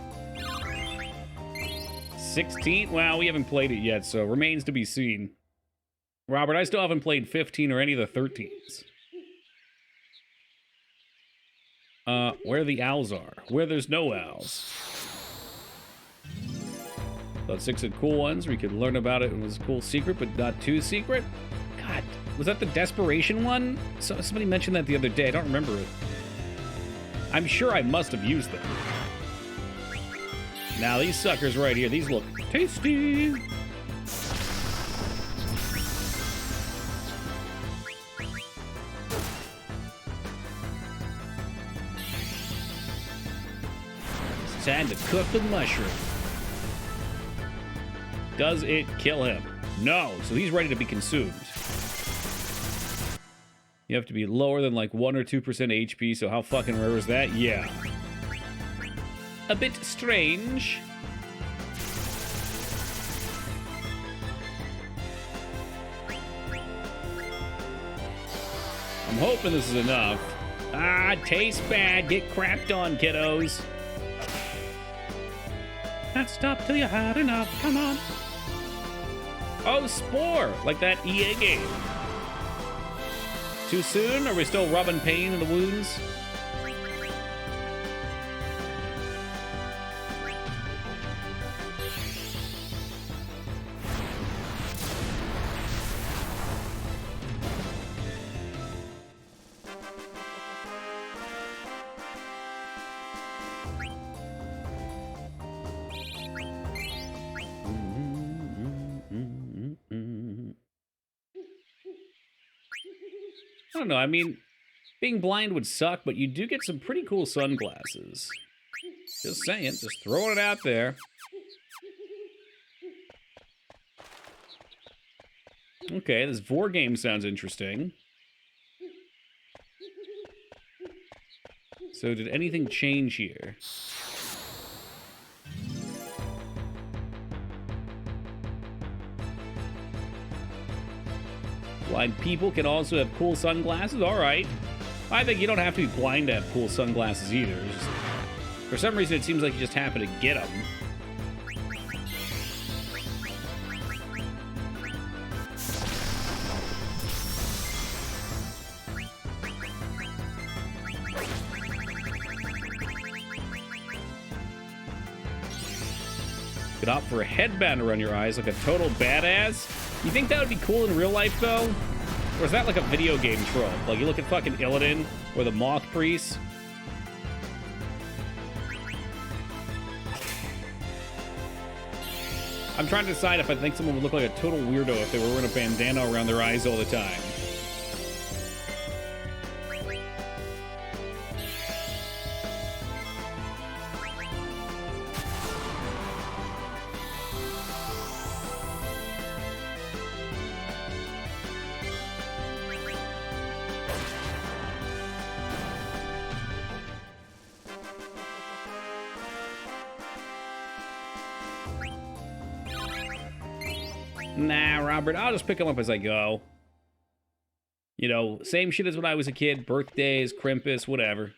16? Well, we haven't played it yet, so remains to be seen. Robert, I still haven't played 15 or any of the 13s. Where the owls are. Where there's no owls. Thought 6 had cool ones. We could learn about it. It was a cool secret, but not too secret. God, was that the Desperation one? Somebody mentioned that the other day. I don't remember it. I'm sure I must have used them. Now, these suckers right here, these look tasty. It's time to cook the mushroom. Does it kill him? No, so he's ready to be consumed. You have to be lower than like 1 or 2% HP, so how fucking rare is that? Yeah. A bit strange. I'm hoping this is enough. Ah, tastes bad. Get crapped on, kiddos. Can't stop till you had enough. Come on. Oh, Spore, like that EA game. Too soon? Are we still rubbing pain in the wounds? I don't know, I mean, being blind would suck, but you do get some pretty cool sunglasses. Just saying, just throwing it out there. Okay, this Vor game sounds interesting. So did anything change here? Blind people can also have cool sunglasses? All right. I think you don't have to be blind to have cool sunglasses either. Just, for some reason, it seems like you just happen to get them. Could opt for a headband around your eyes like a total badass. You think that would be cool in real life, though? Or is that like a video game trope? Like, you look at fucking Illidan or the Moth Priest. I'm trying to decide if I think someone would look like a total weirdo if they were wearing a bandana around their eyes all the time. Nah, Robert, I'll just pick them up as I go. You know, same shit as when I was a kid. Birthdays, Krampus, whatever.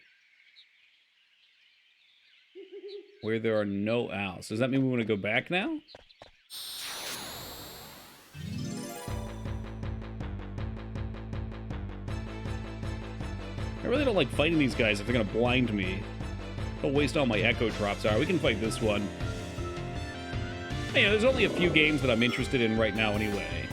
Where there are no owls. Does that mean we want to go back now? I really don't like fighting these guys if they're going to blind me. I'll waste all my echo drops. All right, we can fight this one. Hey, there's only a few games that I'm interested in right now anyway.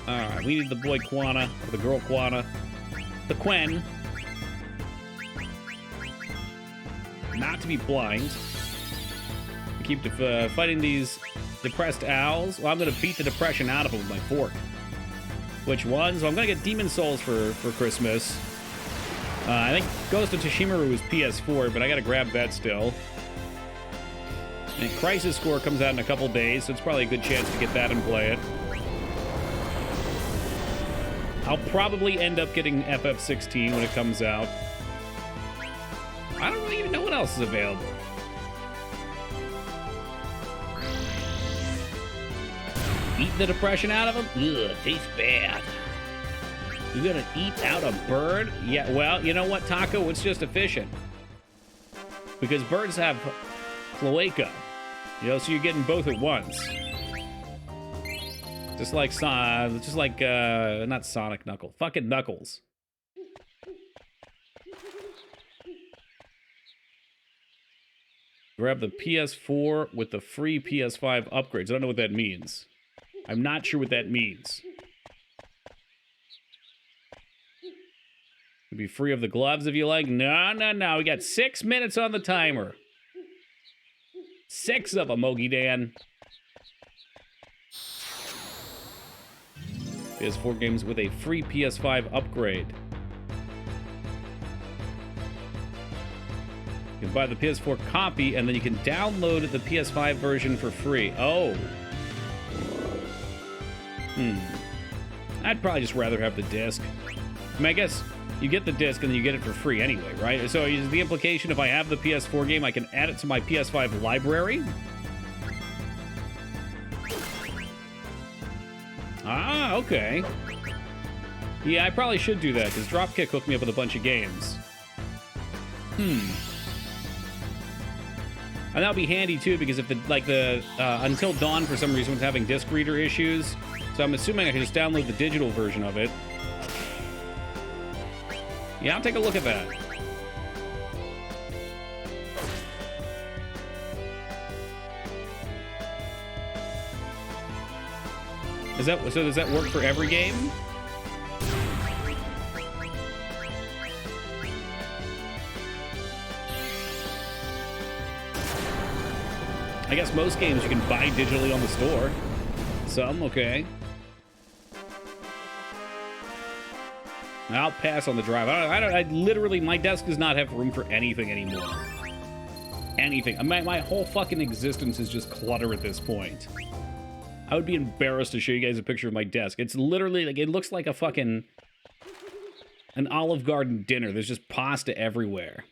Alright, we need the boy Quana, or the girl Quana. The Quen. Not to be blind. Keep fighting these depressed owls. Well, I'm going to beat the depression out of them with my fork. Which ones? Well, I'm going to get Demon Souls for Christmas. I think Ghost of Tsushima was PS4, but I got to grab that still. And Crisis Core comes out in a couple days, so it's probably a good chance to get that and play it. I'll probably end up getting FF16 when it comes out. I don't really even know what else is available. Eat the depression out of them? Ugh, tastes bad. You're gonna eat out a bird? Yeah, well, you know what, Taco? It's just efficient. Because birds have cloaca. You know, so you're getting both at once. Just like not Sonic Knuckles. Fucking Knuckles. Grab the PS4 with the free PS5 upgrades. I don't know what that means. I'm not sure what that means. You'll be free of the gloves if you like. No, no, no. We got 6 minutes on the timer. 6 of them, Mogi Dan. PS4 games with a free PS5 upgrade. You can buy the PS4 copy, and then you can download the PS5 version for free. Oh. I'd probably just rather have the disc. I mean, I guess you get the disc and then you get it for free anyway, right? So is the implication if I have the PS4 game, I can add it to my PS5 library? Ah, okay. Yeah, I probably should do that, because Dropkick hooked me up with a bunch of games. And that'll be handy, too, because if the Until Dawn, for some reason, was having disc reader issues, so I'm assuming I can just download the digital version of it. Yeah, I'll take a look at that. So does that work for every game? I guess most games you can buy digitally on the store. Some, okay. I'll pass on the drive. I literally, my desk does not have room for anything anymore. Anything. My whole fucking existence is just clutter at this point. I would be embarrassed to show you guys a picture of my desk. It's literally, like, it looks like a fucking... an Olive Garden dinner. There's just pasta everywhere.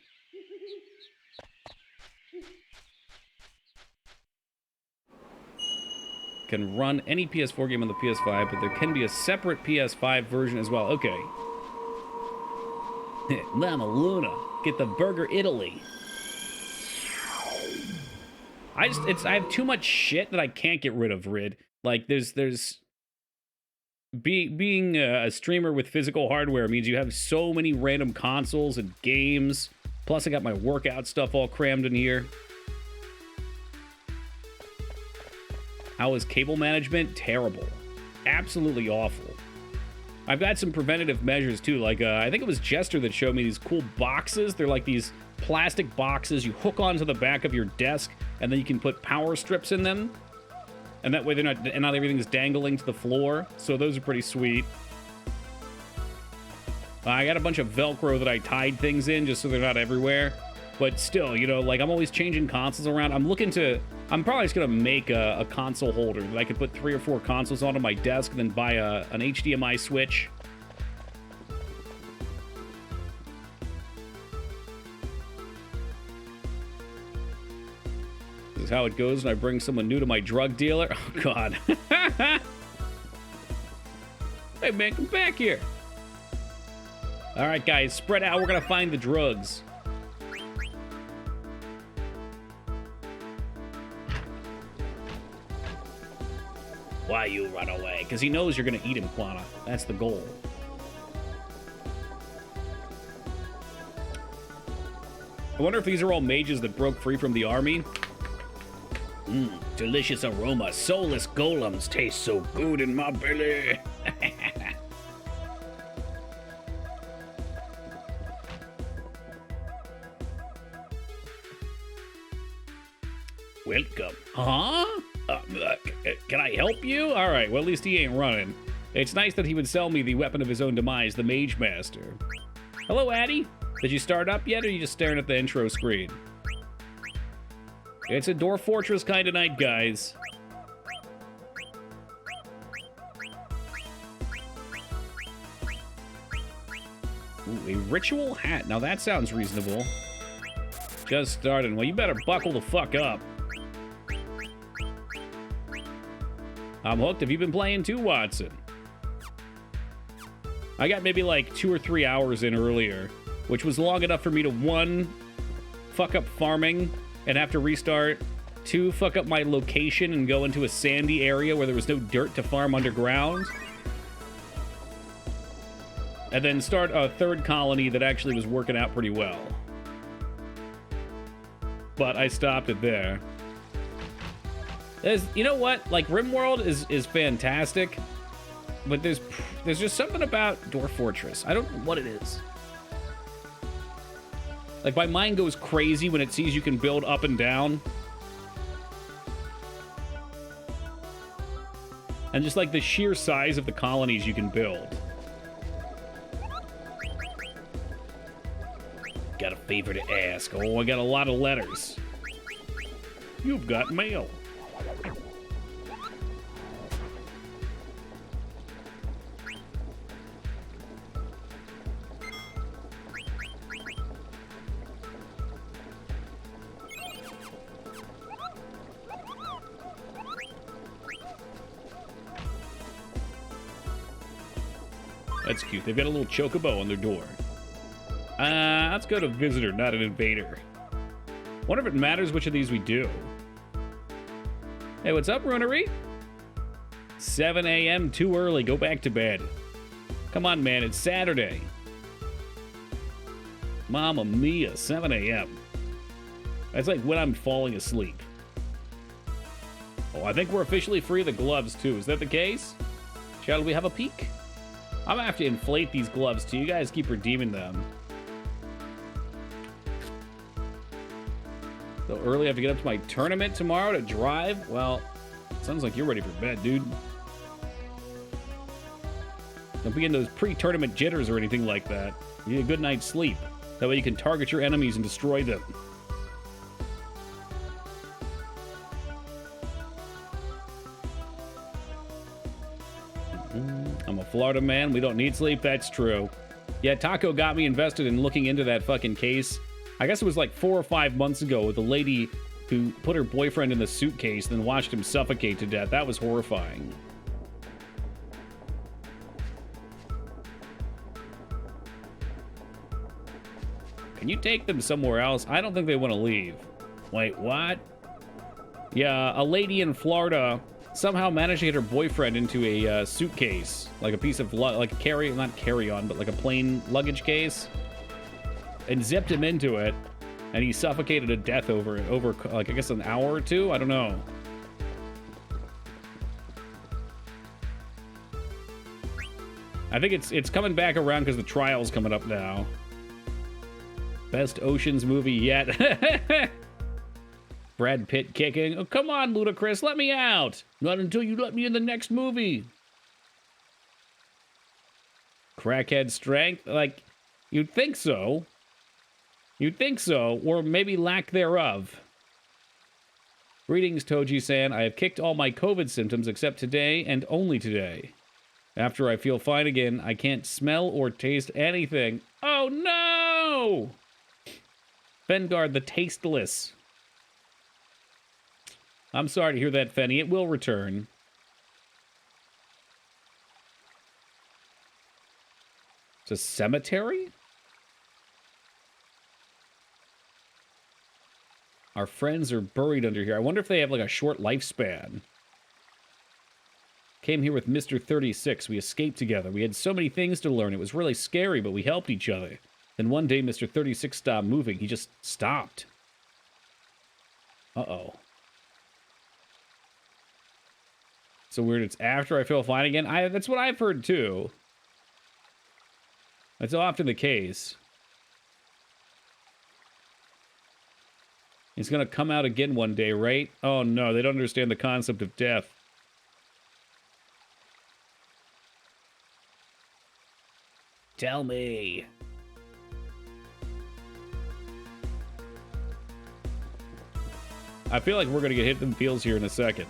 Can run any PS4 game on the PS5, but there can be a separate PS5 version as well. Okay. Mama Luna, get the Burger Italy. I have too much shit that I can't get rid of, Rid. Like, being a streamer with physical hardware means you have so many random consoles and games. Plus, I got my workout stuff all crammed in here. How is cable management? Terrible. Absolutely awful. I've got some preventative measures, too. Like, I think it was Jester that showed me these cool boxes. They're like these plastic boxes you hook onto the back of your desk, and then you can put power strips in them. And that way not everything's dangling to the floor. So those are pretty sweet. I got a bunch of Velcro that I tied things in just so they're not everywhere. But still, you know, like, I'm always changing consoles around. I'm probably just going to make a console holder that I could put 3 or 4 consoles onto my desk and then buy an HDMI switch. This is how it goes when I bring someone new to my drug dealer. Oh, God. Hey, man, come back here. All right, guys, spread out. We're going to find the drugs. Why you run away? Because he knows you're going to eat him, Quana. That's the goal. I wonder if these are all mages that broke free from the army. Delicious aroma. Soulless golems taste so good in my belly. Welcome. Huh? Can I help you? All right, well, at least he ain't running. It's nice that he would sell me the weapon of his own demise, the Mage Master. Hello, Addy. Did you start up yet, or are you just staring at the intro screen? It's a Dwarf Fortress kind of night, guys. Ooh, a ritual hat. Now that sounds reasonable. Just starting. Well, you better buckle the fuck up. I'm hooked. Have you been playing too, Watson? I got maybe like 2 or 3 hours in earlier, which was long enough for me to, 1, fuck up farming and have to restart, 2, fuck up my location and go into a sandy area where there was no dirt to farm underground, and then start a 3rd colony that actually was working out pretty well. But I stopped it there. You know what? Like, RimWorld is fantastic, but there's just something about Dwarf Fortress. I don't know what it is. Like, my mind goes crazy when it sees you can build up and down. And just, like, the sheer size of the colonies you can build. Got a favor to ask. Oh, I got a lot of letters. You've got mail. That's cute. They've got a little chocobo on their door. Let's go to visitor, not an invader. Wonder if it matters which of these we do. Hey, what's up, Runery? 7 a.m. too early. Go back to bed. Come on, man. It's Saturday. Mamma mia, 7 a.m. That's like when I'm falling asleep. Oh, I think we're officially free of the gloves, too. Is that the case? Shall we have a peek? I'm gonna have to inflate these gloves, too. You guys keep redeeming them. So early, I have to get up to my tournament tomorrow to drive? Well, sounds like you're ready for bed, dude. Don't be getting those pre-tournament jitters or anything like that. You need a good night's sleep. That way you can target your enemies and destroy them. I'm a Florida man. We don't need sleep. That's true. Yeah, Taco got me invested in looking into that fucking case. I guess it was like 4 or 5 months ago with a lady who put her boyfriend in the suitcase and then watched him suffocate to death. That was horrifying. Can you take them somewhere else? I don't think they want to leave. Wait, what? Yeah, a lady in Florida somehow managed to get her boyfriend into a suitcase, like a piece of like a not carry-on, but like a plain luggage case, and zipped him into it, and he suffocated to death over like I guess an hour or 2. I don't know. I think it's coming back around because the trial's coming up now. Best Oceans movie yet. Brad Pitt kicking. Oh, come on, Ludacris, let me out. Not until you let me in the next movie. Crackhead strength? Like, you'd think so. You'd think so, or maybe lack thereof. Greetings, Toji-san. I have kicked all my COVID symptoms except today and only today. After I feel fine again, I can't smell or taste anything. Oh, no! Fengard the Tasteless. I'm sorry to hear that, Fenny. It will return. It's a cemetery? Our friends are buried under here. I wonder if they have like a short lifespan. Came here with Mr. 36. We escaped together. We had so many things to learn. It was really scary, but we helped each other. Then one day, Mr. 36 stopped moving. He just stopped. Uh-oh. So weird, it's after I feel fine again? That's what I've heard, too. That's often the case. He's gonna come out again one day, right? Oh no, they don't understand the concept of death. Tell me. I feel like we're gonna get hit in the feels here in a second.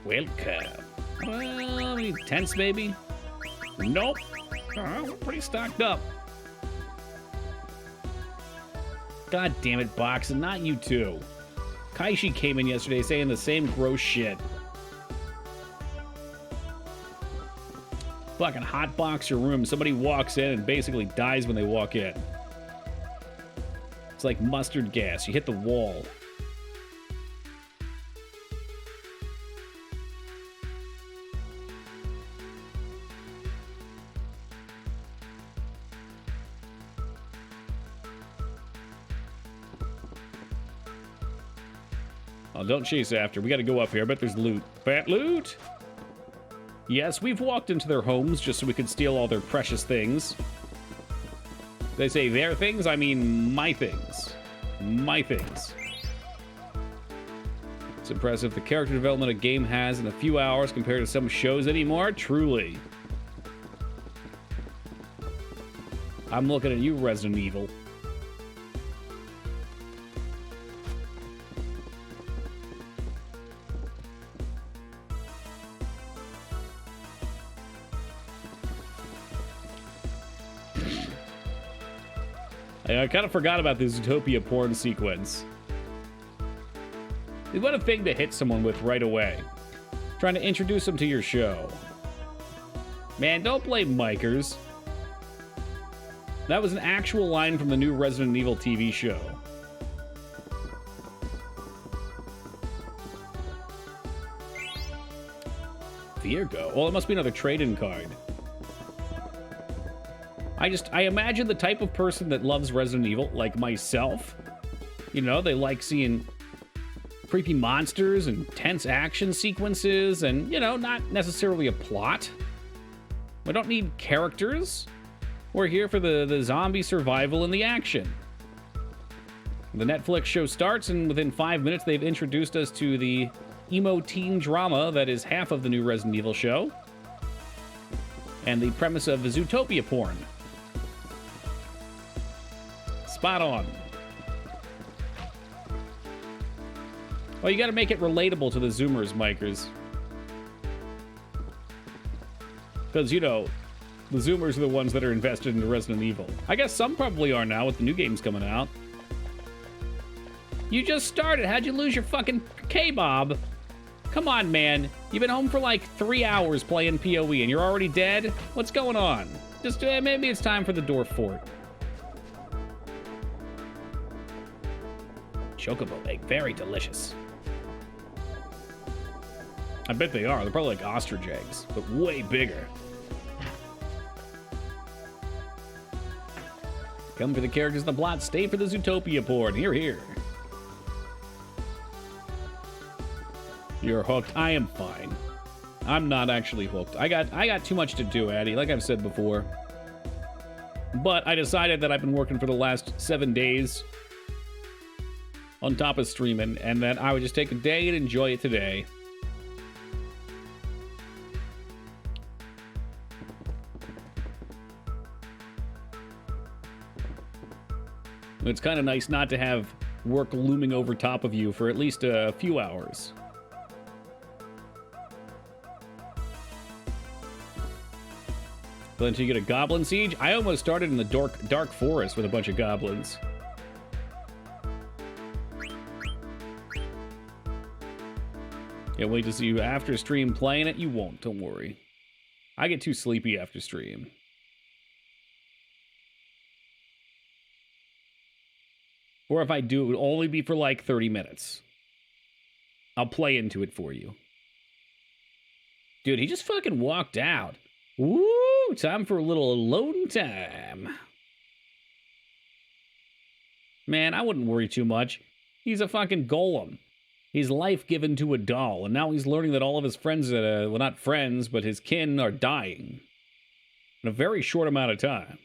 Welcome. Well, any tents, maybe? Nope. We're pretty stocked up. God damn it, Box, and not you too. Kaishi came in yesterday saying the same gross shit. Fucking hotbox your room. Somebody walks in and basically dies when they walk in. It's like mustard gas. You hit the wall. Oh, don't chase after. We gotta go up here. I bet there's loot. Fat loot? Yes, we've walked into their homes just so we could steal all their precious things. They say their things, I mean my things. My things. It's impressive the character development a game has in a few hours compared to some shows anymore. Truly. I'm looking at you, Resident Evil. I kind of forgot about the Zootopia porn sequence. What a thing to hit someone with right away. Trying to introduce them to your show. Man, don't blame Micers. That was an actual line from the new Resident Evil TV show. Virgo? Well, it must be another trade-in card. I imagine the type of person that loves Resident Evil, like myself. You know, they like seeing creepy monsters and tense action sequences and, you know, not necessarily a plot. We don't need characters. We're here for the zombie survival and the action. The Netflix show starts, and within 5 minutes, they've introduced us to the emo teen drama that is half of the new Resident Evil show. And the premise of the Zootopia porn. Spot on. Well, you gotta make it relatable to the Zoomers, Micers. Because, you know, the Zoomers are the ones that are invested in Resident Evil. I guess some probably are now with the new games coming out. You just started. How'd you lose your fucking K-Bob? Come on, man. You've been home for like 3 hours playing PoE and you're already dead? What's going on? Just maybe it's time for the Dwarf Fort. Chocobo egg, very delicious. I bet they are. They're probably like ostrich eggs, but way bigger. Come for the characters in the plot, stay for the Zootopia porn. Here, here. You're hooked. I am fine. I'm not actually hooked. I got too much to do, Addy, like I've said before. But I decided that I've been working for the last 7 days on top of streaming, and that I would just take a day and enjoy it today. It's kind of nice not to have work looming over top of you for at least a few hours. But until you get a goblin siege, I almost started in the dark forest with a bunch of goblins. Can't wait to see you after stream playing it. You won't, don't worry. I get too sleepy after stream. Or if I do, it would only be for like 30 minutes. I'll play into it for you. Dude, he just fucking walked out. Woo! Time for a little alone time. Man, I wouldn't worry too much. He's a fucking golem. He's life given to a doll, and now he's learning that all of his friends, well, not friends, but his kin are dying. In a very short amount of time.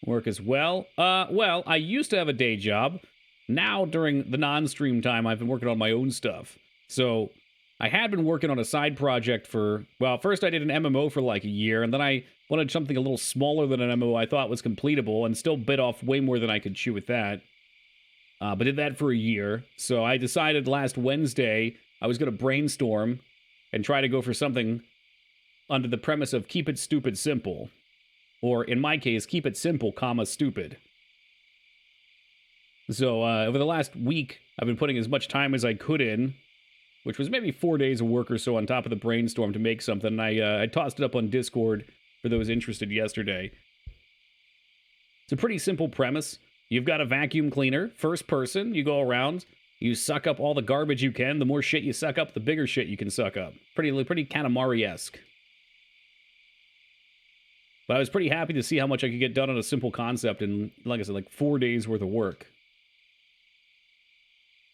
Work as well? Well, I used to have a day job. Now, during the non-stream time, I've been working on my own stuff. So, I had been working on a side project for, well, first I did an MMO for like a year, and then I wanted something a little smaller than an MMO I thought was completable, and still bit off way more than I could chew with that. But did that for a year. So I decided last Wednesday I was going to brainstorm and try to go for something under the premise of keep it stupid simple. Or in my case, keep it simple, comma, stupid. So over the last week, I've been putting as much time as I could in, which was maybe 4 days of work or so on top of the brainstorm to make something. I tossed it up on Discord for those interested yesterday. It's a pretty simple premise. You've got a vacuum cleaner, first person, you go around, you suck up all the garbage you can. The more shit you suck up, the bigger shit you can suck up. Pretty Katamari-esque. But I was pretty happy to see how much I could get done on a simple concept in, like I said, like 4 days worth of work.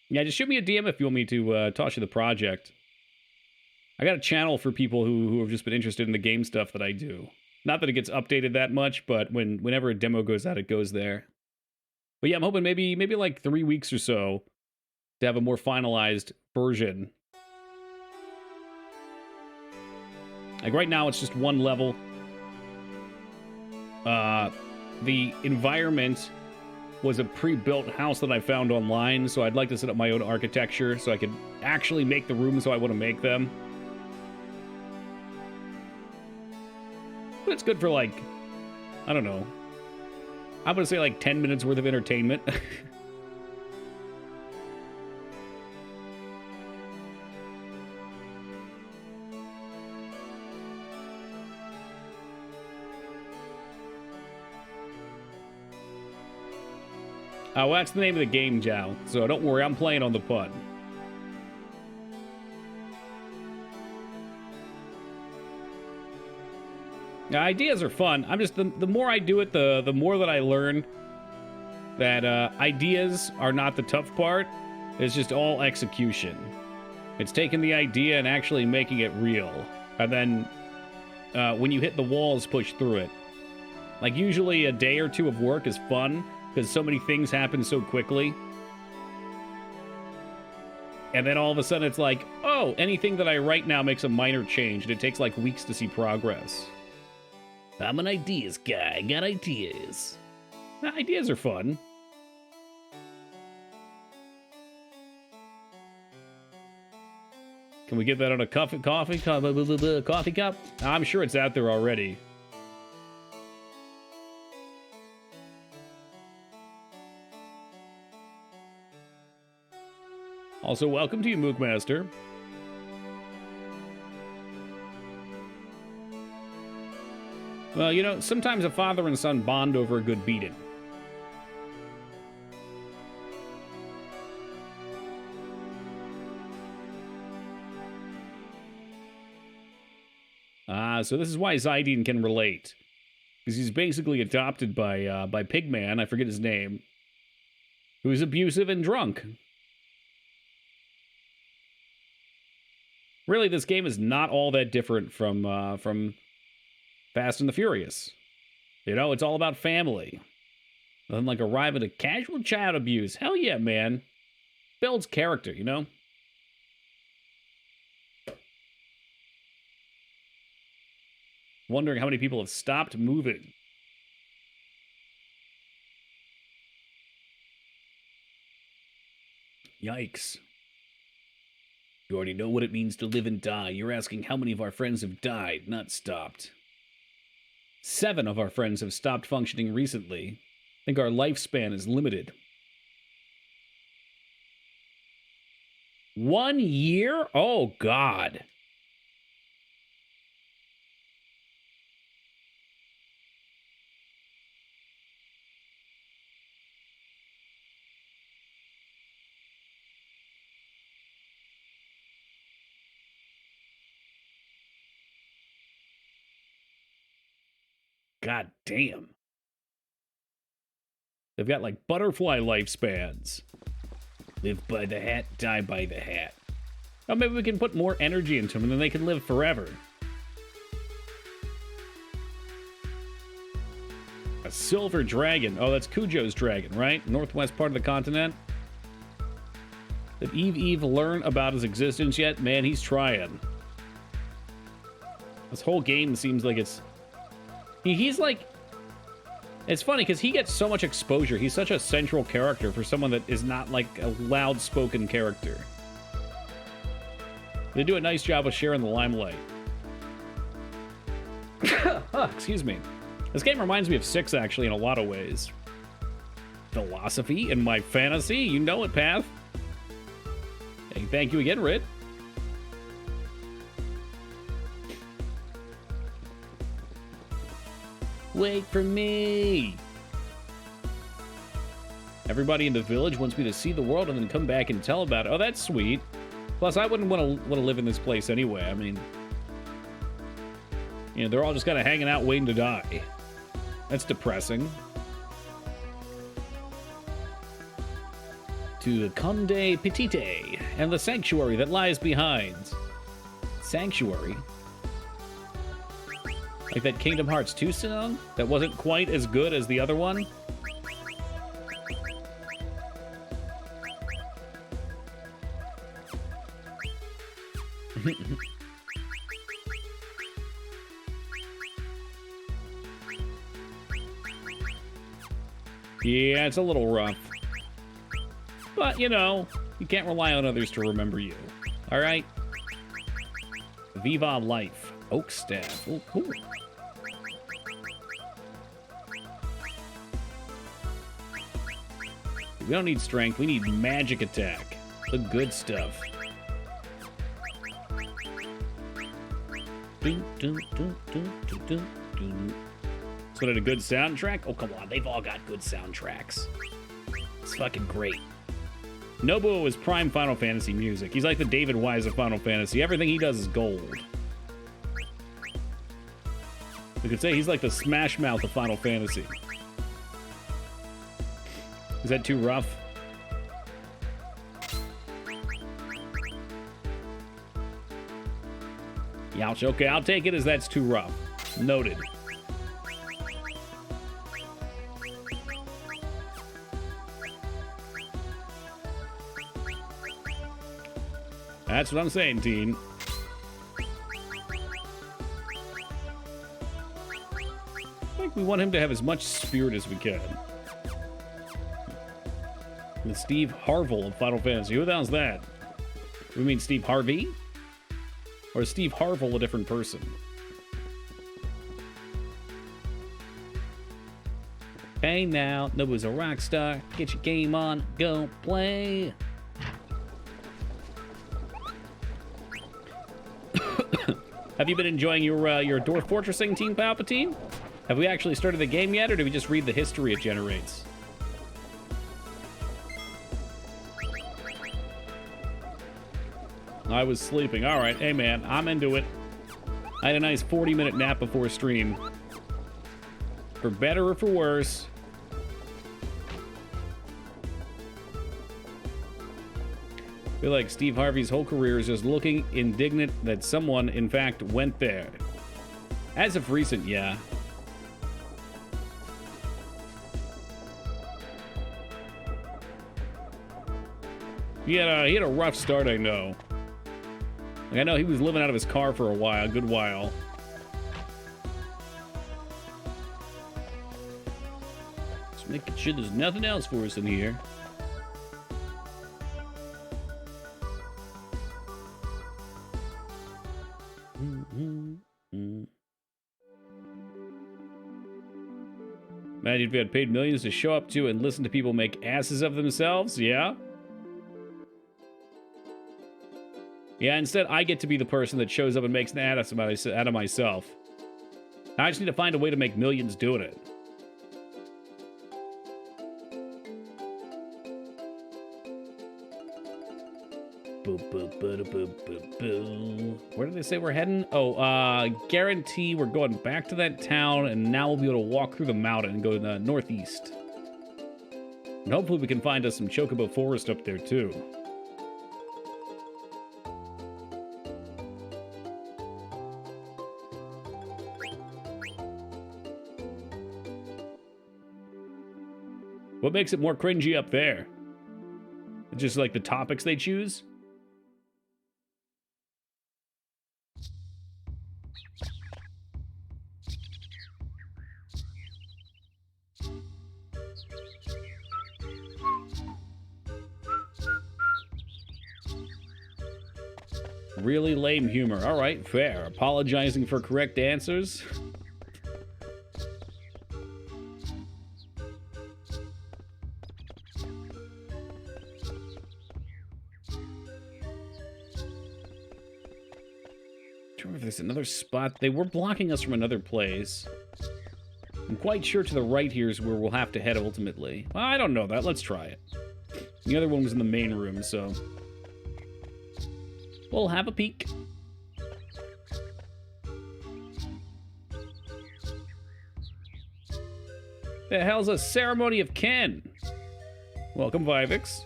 Yeah, just shoot me a DM if you want me to toss you the project. I got a channel for people who have just been interested in the game stuff that I do. Not that it gets updated that much, but whenever a demo goes out, it goes there. But yeah, I'm hoping maybe like 3 weeks or so to have a more finalized version. Like right now, it's just one level. The environment was a pre-built house that I found online, so I'd like to set up my own architecture so I could actually make the rooms how I want to make them. But it's good for like, I don't know. I'm gonna say like 10 minutes worth of entertainment. Oh, well, that's the name of the game, Jow. So don't worry, I'm playing on the pun. Now, ideas are fun. I'm just, the more I do it, the more that I learn that ideas are not the tough part. It's just all execution. It's taking the idea and actually making it real. And then when you hit the walls, push through it. Like usually a day or two of work is fun because so many things happen so quickly. And then all of a sudden it's like, oh, anything that I write now makes a minor change, and it takes like weeks to see progress. I'm an ideas guy. I got ideas. Ideas are fun. Can we get that on a coffee cup? I'm sure it's out there already. Also, welcome to you, Mookmaster. Well, you know, sometimes a father and son bond over a good beating. So this is why Zidane can relate. Because he's basically adopted by Pigman, I forget his name, who's abusive and drunk. Really, this game is not all that different from Fast and the Furious. You know, it's all about family. Nothing like arriving at casual child abuse. Hell yeah, man. Builds character, you know? Wondering how many people have stopped moving. Yikes. You already know what it means to live and die. You're asking how many of our friends have died, not stopped. 7 of our friends have stopped functioning recently. I think our lifespan is limited. 1 year? Oh, God. God damn. They've got like butterfly lifespans. Live by the hat, die by the hat. Oh, maybe we can put more energy into them and then they can live forever. A silver dragon. Oh, that's Cujo's dragon, right? Northwest part of the continent. Did Eve learn about his existence yet? Man, he's trying. This whole game seems like it's... He's like... It's funny because he gets so much exposure. He's such a central character for someone that is not like a loud-spoken character. They do a nice job of sharing the limelight. Oh, excuse me. This game reminds me of 6, actually, in a lot of ways. Philosophy in my fantasy? You know it, Path. Hey, thank you again, Rit. Wait for me. Everybody in the village wants me to see the world and then come back and tell about it. Oh, that's sweet. Plus, I wouldn't want to live in this place anyway. I mean, you know, they're all just kind of hanging out waiting to die. That's depressing. To the Conde Petite and the sanctuary that lies behind. Sanctuary? Like that Kingdom Hearts 2 song? That wasn't quite as good as the other one? Yeah, it's a little rough. But, you know, you can't rely on others to remember you. All right? Viva Life. Oak Staff. Oh, cool. We don't need strength. We need magic attack. The good stuff. So did a good soundtrack? Oh, come on. They've all got good soundtracks. It's fucking great. Nobuo is prime Final Fantasy music. He's like the David Wise of Final Fantasy. Everything he does is gold. You could say he's like the Smash Mouth of Final Fantasy. Is that too rough? Youch. Okay, I'll take it as that's too rough. Noted. That's what I'm saying, teen. I think we want him to have as much spirit as we can. And Steve Harville of Final Fantasy. Who the hell's that? We mean Steve Harvey? Or is Steve Harville a different person? Hey now, Nobu's a rock star. Get your game on, go play. Have you been enjoying your Dwarf Fortressing, Team Palpatine? Have we actually started the game yet, or do we just read the history it generates? I was sleeping. All right, hey man, I'm into it. I had a nice 40-minute nap before stream. For better or for worse. I feel like Steve Harvey's whole career is just looking indignant that someone, in fact, went there. As of recent, yeah. He had a rough start, I know. Like, I know he was living out of his car for a good while. Just making sure there's nothing else for us in here. Imagine if you had paid millions to show up to and listen to people make asses of themselves, yeah? Yeah, instead I get to be the person that shows up and makes an ass out of myself. I just need to find a way to make millions doing it. Where did they say we're heading? Oh, guarantee we're going back to that town, and now we'll be able to walk through the mountain and go to the northeast. And hopefully we can find us some Chocobo Forest up there, too. What makes it more cringy up there? Just like the topics they choose? Really lame humor. All right, fair. Apologizing for correct answers. There's another spot. They were blocking us from another place. I'm quite sure to the right here is where we'll have to head ultimately. Well, I don't know that. Let's try it. The other one was in the main room, so we'll have a peek. The hell's a ceremony of Ken? Welcome, Vivix.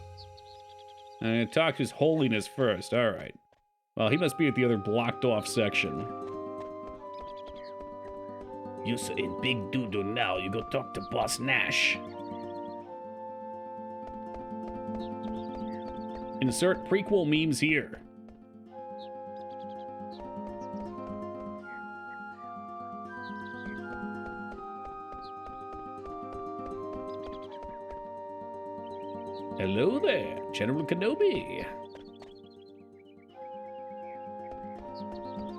I'm gonna talk to His Holiness first. All right. Well, he must be at the other blocked-off section. You in big doo-doo now. You go talk to Boss Nash. Insert prequel memes here. Hello there, General Kenobi.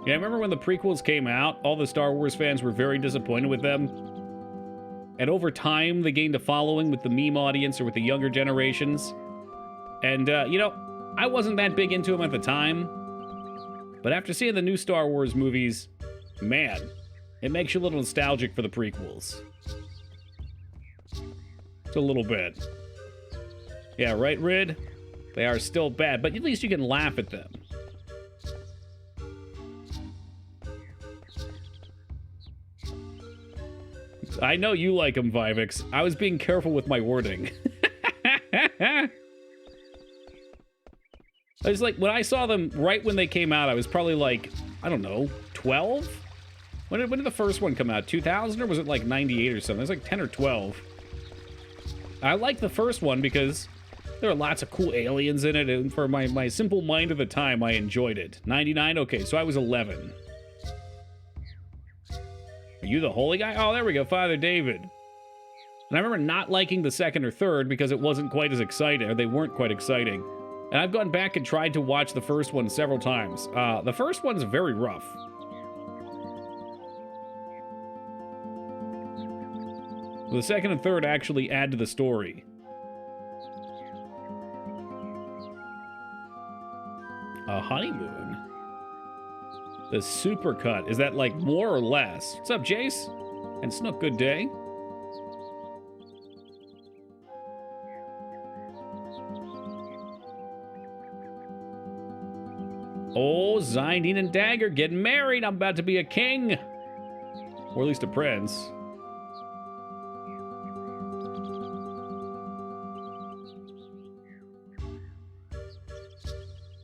Yeah, I remember when the prequels came out, all the Star Wars fans were very disappointed with them. And over time, they gained a following with the meme audience or with the younger generations. And, you know, I wasn't that big into them at the time. But after seeing the new Star Wars movies, man, it makes you a little nostalgic for the prequels. Just a little bit. Yeah, right, Rid? They are still bad, but at least you can laugh at them. I know you like them, Vivix. I was being careful with my wording. I was like, when I saw them right when they came out, I was probably like, I don't know, 12? When did the first one come out? 2000 or was it like 98 or something? It was like 10 or 12. I liked the first one because there were lots of cool aliens in it, and for my simple mind of the time, I enjoyed it. 99? Okay, so I was 11. Are you the holy guy? Oh, there we go, Father David. And I remember not liking the second or third because it wasn't quite as exciting, or they weren't quite exciting. And I've gone back and tried to watch the first one several times. The first one's very rough. The second and third actually add to the story. A honeymoon? The supercut. Is that like more or less? What's up, Jace? And Snook, good day. Oh, Zindine and Dagger getting married. I'm about to be a king. Or at least a prince.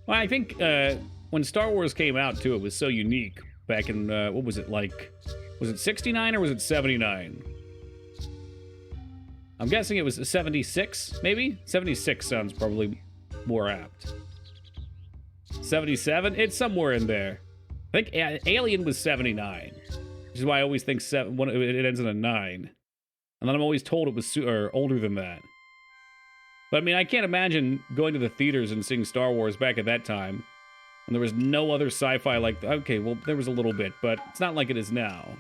Well, I think when Star Wars came out, too, it was so unique. Back in, what was it, like... Was it 69 or was it 79? I'm guessing it was 76, maybe? 76 sounds probably more apt. 77? It's somewhere in there. I think Alien was 79. Which is why I always think it ends in a 9. And then I'm always told it was older than that. But I mean, I can't imagine going to the theaters and seeing Star Wars back at that time. And there was no other sci-fi like... Okay, well, there was a little bit, but it's not like it is now.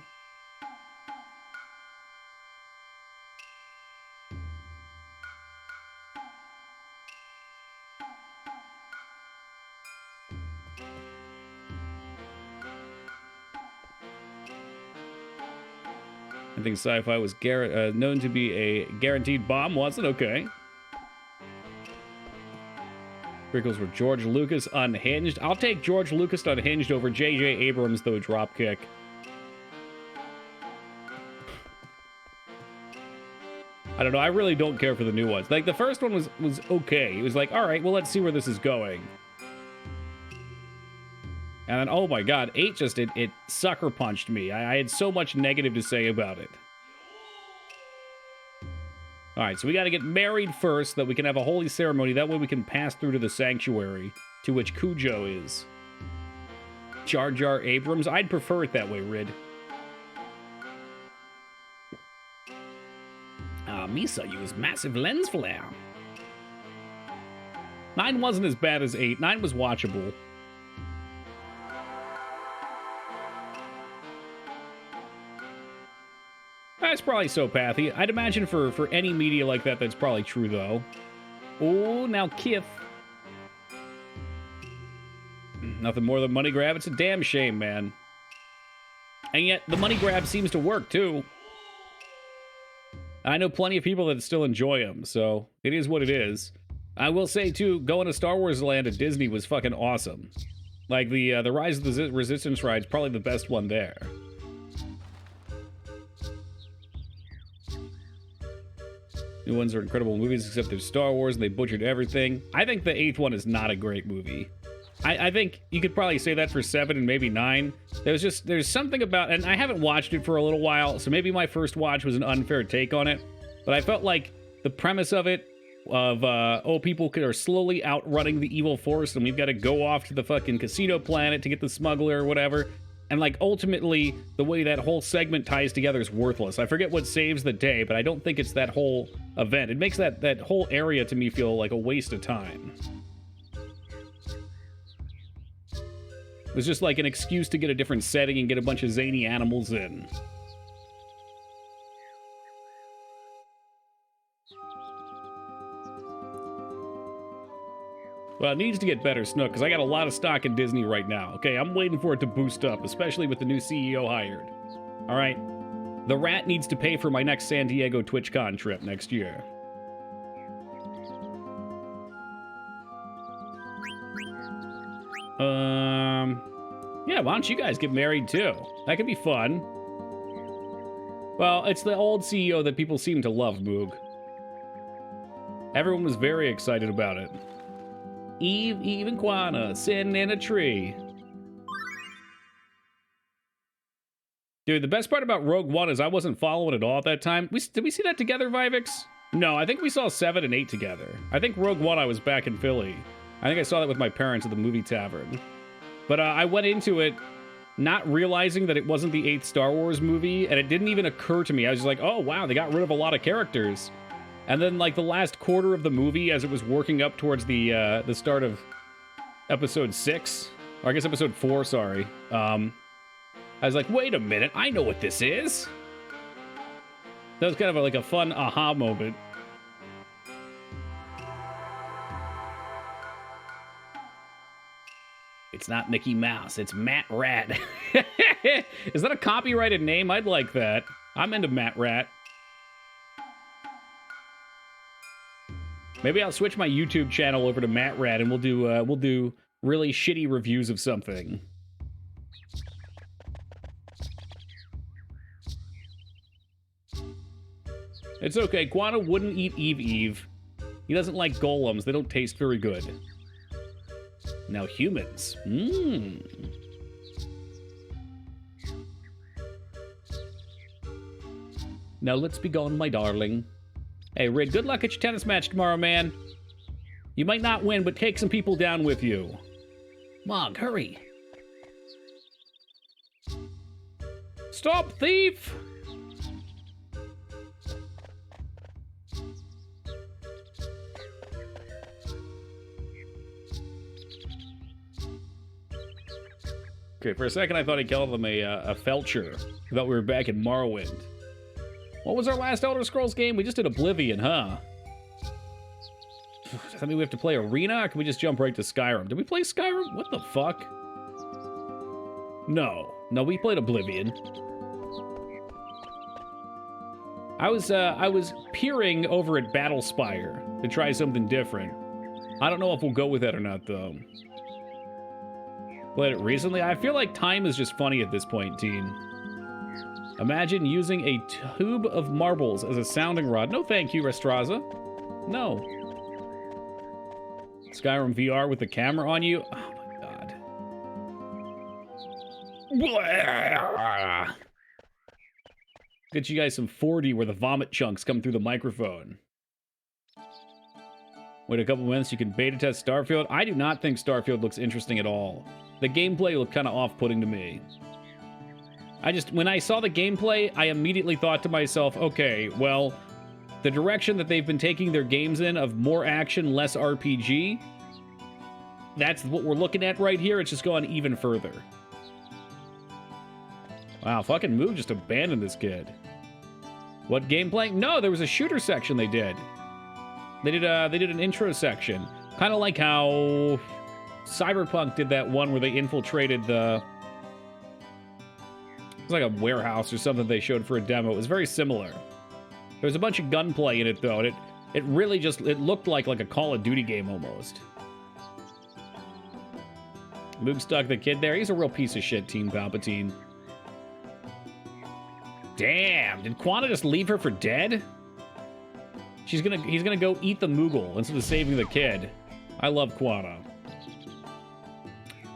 I think sci-fi was known to be a guaranteed bomb, wasn't it? Okay. Prequels were George Lucas Unhinged. I'll take George Lucas Unhinged over J.J. Abrams, though, Dropkick. I don't know. I really don't care for the new ones. Like, the first one was okay. It was like, all right, well, let's see where this is going. And then, oh my god, 8 just, it sucker punched me. I had so much negative to say about it. Alright, so we gotta get married first, so that we can have a holy ceremony. That way we can pass through to the sanctuary, to which Cujo is. Jar Jar Abrams? I'd prefer it that way, Rid. Misa used massive lens flare. 9 wasn't as bad as 8. 9 was watchable. That's probably Sopathy. I'd imagine for any media like that, that's probably true, though. Oh, now Kith. Nothing more than money grab. It's a damn shame, man. And yet, the money grab seems to work, too. I know plenty of people that still enjoy them, so it is what it is. I will say, too, going to Star Wars Land at Disney was fucking awesome. Like, the Rise of the Resistance ride's probably the best one there. New ones are incredible movies, except they're Star Wars and they butchered everything. I think the 8th one is not a great movie. I think you could probably say that for 7 and maybe 9. There's something about, and I haven't watched it for a little while, so maybe my first watch was an unfair take on it, but I felt like the premise of it, oh, people are slowly outrunning the evil force, and we've got to go off to the fucking casino planet to get the smuggler or whatever. And, like, ultimately, the way that whole segment ties together is worthless. I forget what saves the day, but I don't think it's that whole event. It makes that whole area, to me, feel like a waste of time. It was just like an excuse to get a different setting and get a bunch of zany animals in. Well, it needs to get better, Snook, because I got a lot of stock in Disney right now. Okay, I'm waiting for it to boost up, especially with the new CEO hired. All right, the rat needs to pay for my next San Diego TwitchCon trip next year. Yeah, why don't you guys get married too? That could be fun. Well, it's the old CEO that people seem to love, Moog. Everyone was very excited about it. Eve, and Quana sitting in a tree. Dude, the best part about Rogue One is I wasn't following it all at that time. Did we see that together, Vivix? No, I think we saw 7 and 8 together. I think Rogue One I was back in Philly. I think I saw that with my parents at the movie tavern. But I went into it not realizing that it wasn't the 8th Star Wars movie, and it didn't even occur to me. I was just like, oh, wow, they got rid of a lot of characters. And then, like, the last quarter of the movie, as it was working up towards the start of episode 6, or I guess episode 4, sorry, I was like, wait a minute, I know what this is. That was kind of like a fun aha moment. It's not Mickey Mouse, it's Matt Rat. Is that a copyrighted name? I'd like that. I'm into Matt Rat. Maybe I'll switch my YouTube channel over to Matt Rat and we'll do really shitty reviews of something. It's okay, Quana wouldn't eat Eve. He doesn't like golems, they don't taste very good. Now humans. Now let's be gone, my darling. Hey, Rid, good luck at your tennis match tomorrow, man. You might not win, but take some people down with you. Mog, hurry. Stop, thief! Okay, for a second I thought he called them a Felcher. I thought we were back in Morrowind. What was our last Elder Scrolls game? We just did Oblivion, huh? Does that mean we have to play Arena, or can we just jump right to Skyrim? Did we play Skyrim? What the fuck? No, we played Oblivion. I was peering over at Battlespire to try something different. I don't know if we'll go with that or not, though. Played it recently. I feel like time is just funny at this point, teen. Imagine using a tube of marbles as a sounding rod. No thank you, Restraza. No. Skyrim VR with the camera on you? Oh my god. Get you guys some 4D where the vomit chunks come through the microphone. Wait a couple minutes, you can beta test Starfield. I do not think Starfield looks interesting at all. The gameplay looked kind of off-putting to me. When I saw the gameplay, I immediately thought to myself, okay, well, the direction that they've been taking their games in of more action, less RPG, that's what we're looking at right here. It's just going even further. Wow, fucking Moog just abandoned this kid. What gameplay? No, there was a shooter section they did. They did an intro section. Kind of like how Cyberpunk did that one where they infiltrated the... It was like a warehouse or something they showed for a demo. It was very similar. There was a bunch of gunplay in it, though, and it really just... It looked like a Call of Duty game, almost. Moog stuck the kid there. He's a real piece of shit, Team Palpatine. Damn, did Quanta just leave her for dead? He's gonna go eat the Moogle instead of saving the kid. I love Quanta.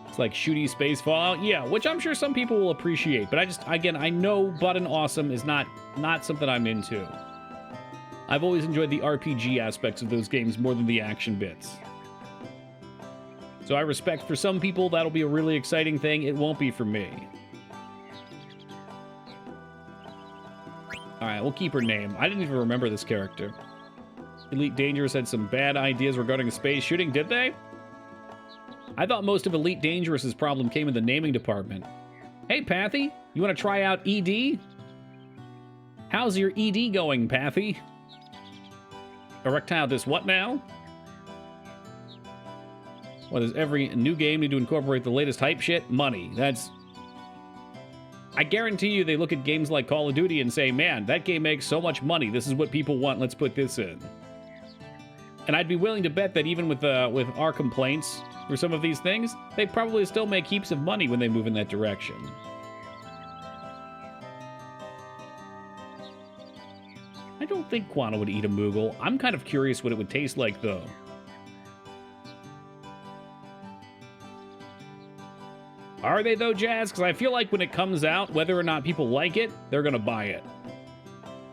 It's like shooty space Fallout. Yeah, which I'm sure some people will appreciate, but I know Button Awesome is not something I'm into. I've always enjoyed the RPG aspects of those games more than the action bits. So I respect for some people that'll be a really exciting thing. It won't be for me. Alright, we'll keep her name. I didn't even remember this character. Elite Dangerous had some bad ideas regarding space shooting, did they? I thought most of Elite Dangerous's problem came in the naming department. Hey, Pathy, you want to try out ED? How's your ED going, Pathy? Erectile this what now? What, does every new game need to incorporate the latest hype shit? Money. That's... I guarantee you they look at games like Call of Duty and say, man, that game makes so much money. This is what people want. Let's put this in. And I'd be willing to bet that even with our complaints for some of these things, they probably still make heaps of money when they move in that direction. I don't think Quanta would eat a Moogle. I'm kind of curious what it would taste like, though. Are they, though, Jazz? Because I feel like when it comes out, whether or not people like it, they're going to buy it.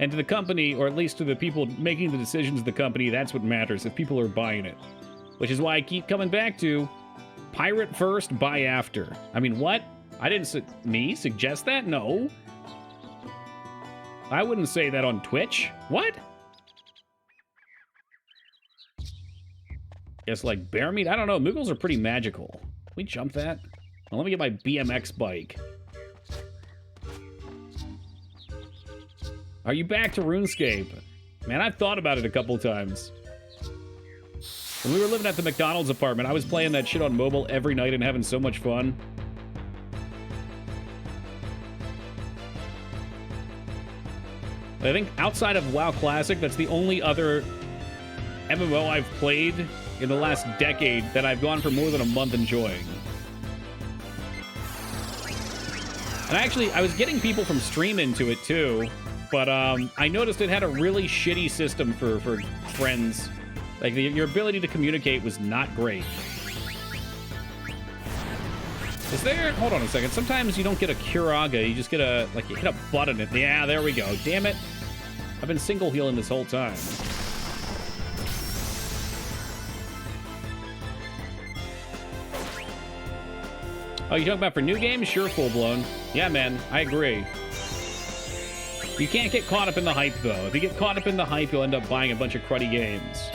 And to the company, or at least to the people making the decisions of the company, that's what matters, if people are buying it. Which is why I keep coming back to pirate first, buy after. I mean, what? I didn't suggest that? No. I wouldn't say that on Twitch. What? Guess like bear meat? I don't know. Moogles are pretty magical. Can we jump that? Well, let me get my BMX bike. Are you back to RuneScape? Man, I've thought about it a couple times. When we were living at the McDonald's apartment, I was playing that shit on mobile every night and having so much fun. I think outside of WoW Classic, that's the only other MMO I've played in the last decade that I've gone for more than a month enjoying. And actually, I was getting people from stream into it too, but I noticed it had a really shitty system for friends. Like, your ability to communicate was not great. Is there... Hold on a second. Sometimes you don't get a Curaga, you just get a... Like, you hit a button. Yeah, there we go. Damn it. I've been single healing this whole time. Oh, you talking about for new games? Sure, full-blown. Yeah, man, I agree. You can't get caught up in the hype, though. If you get caught up in the hype, you'll end up buying a bunch of cruddy games.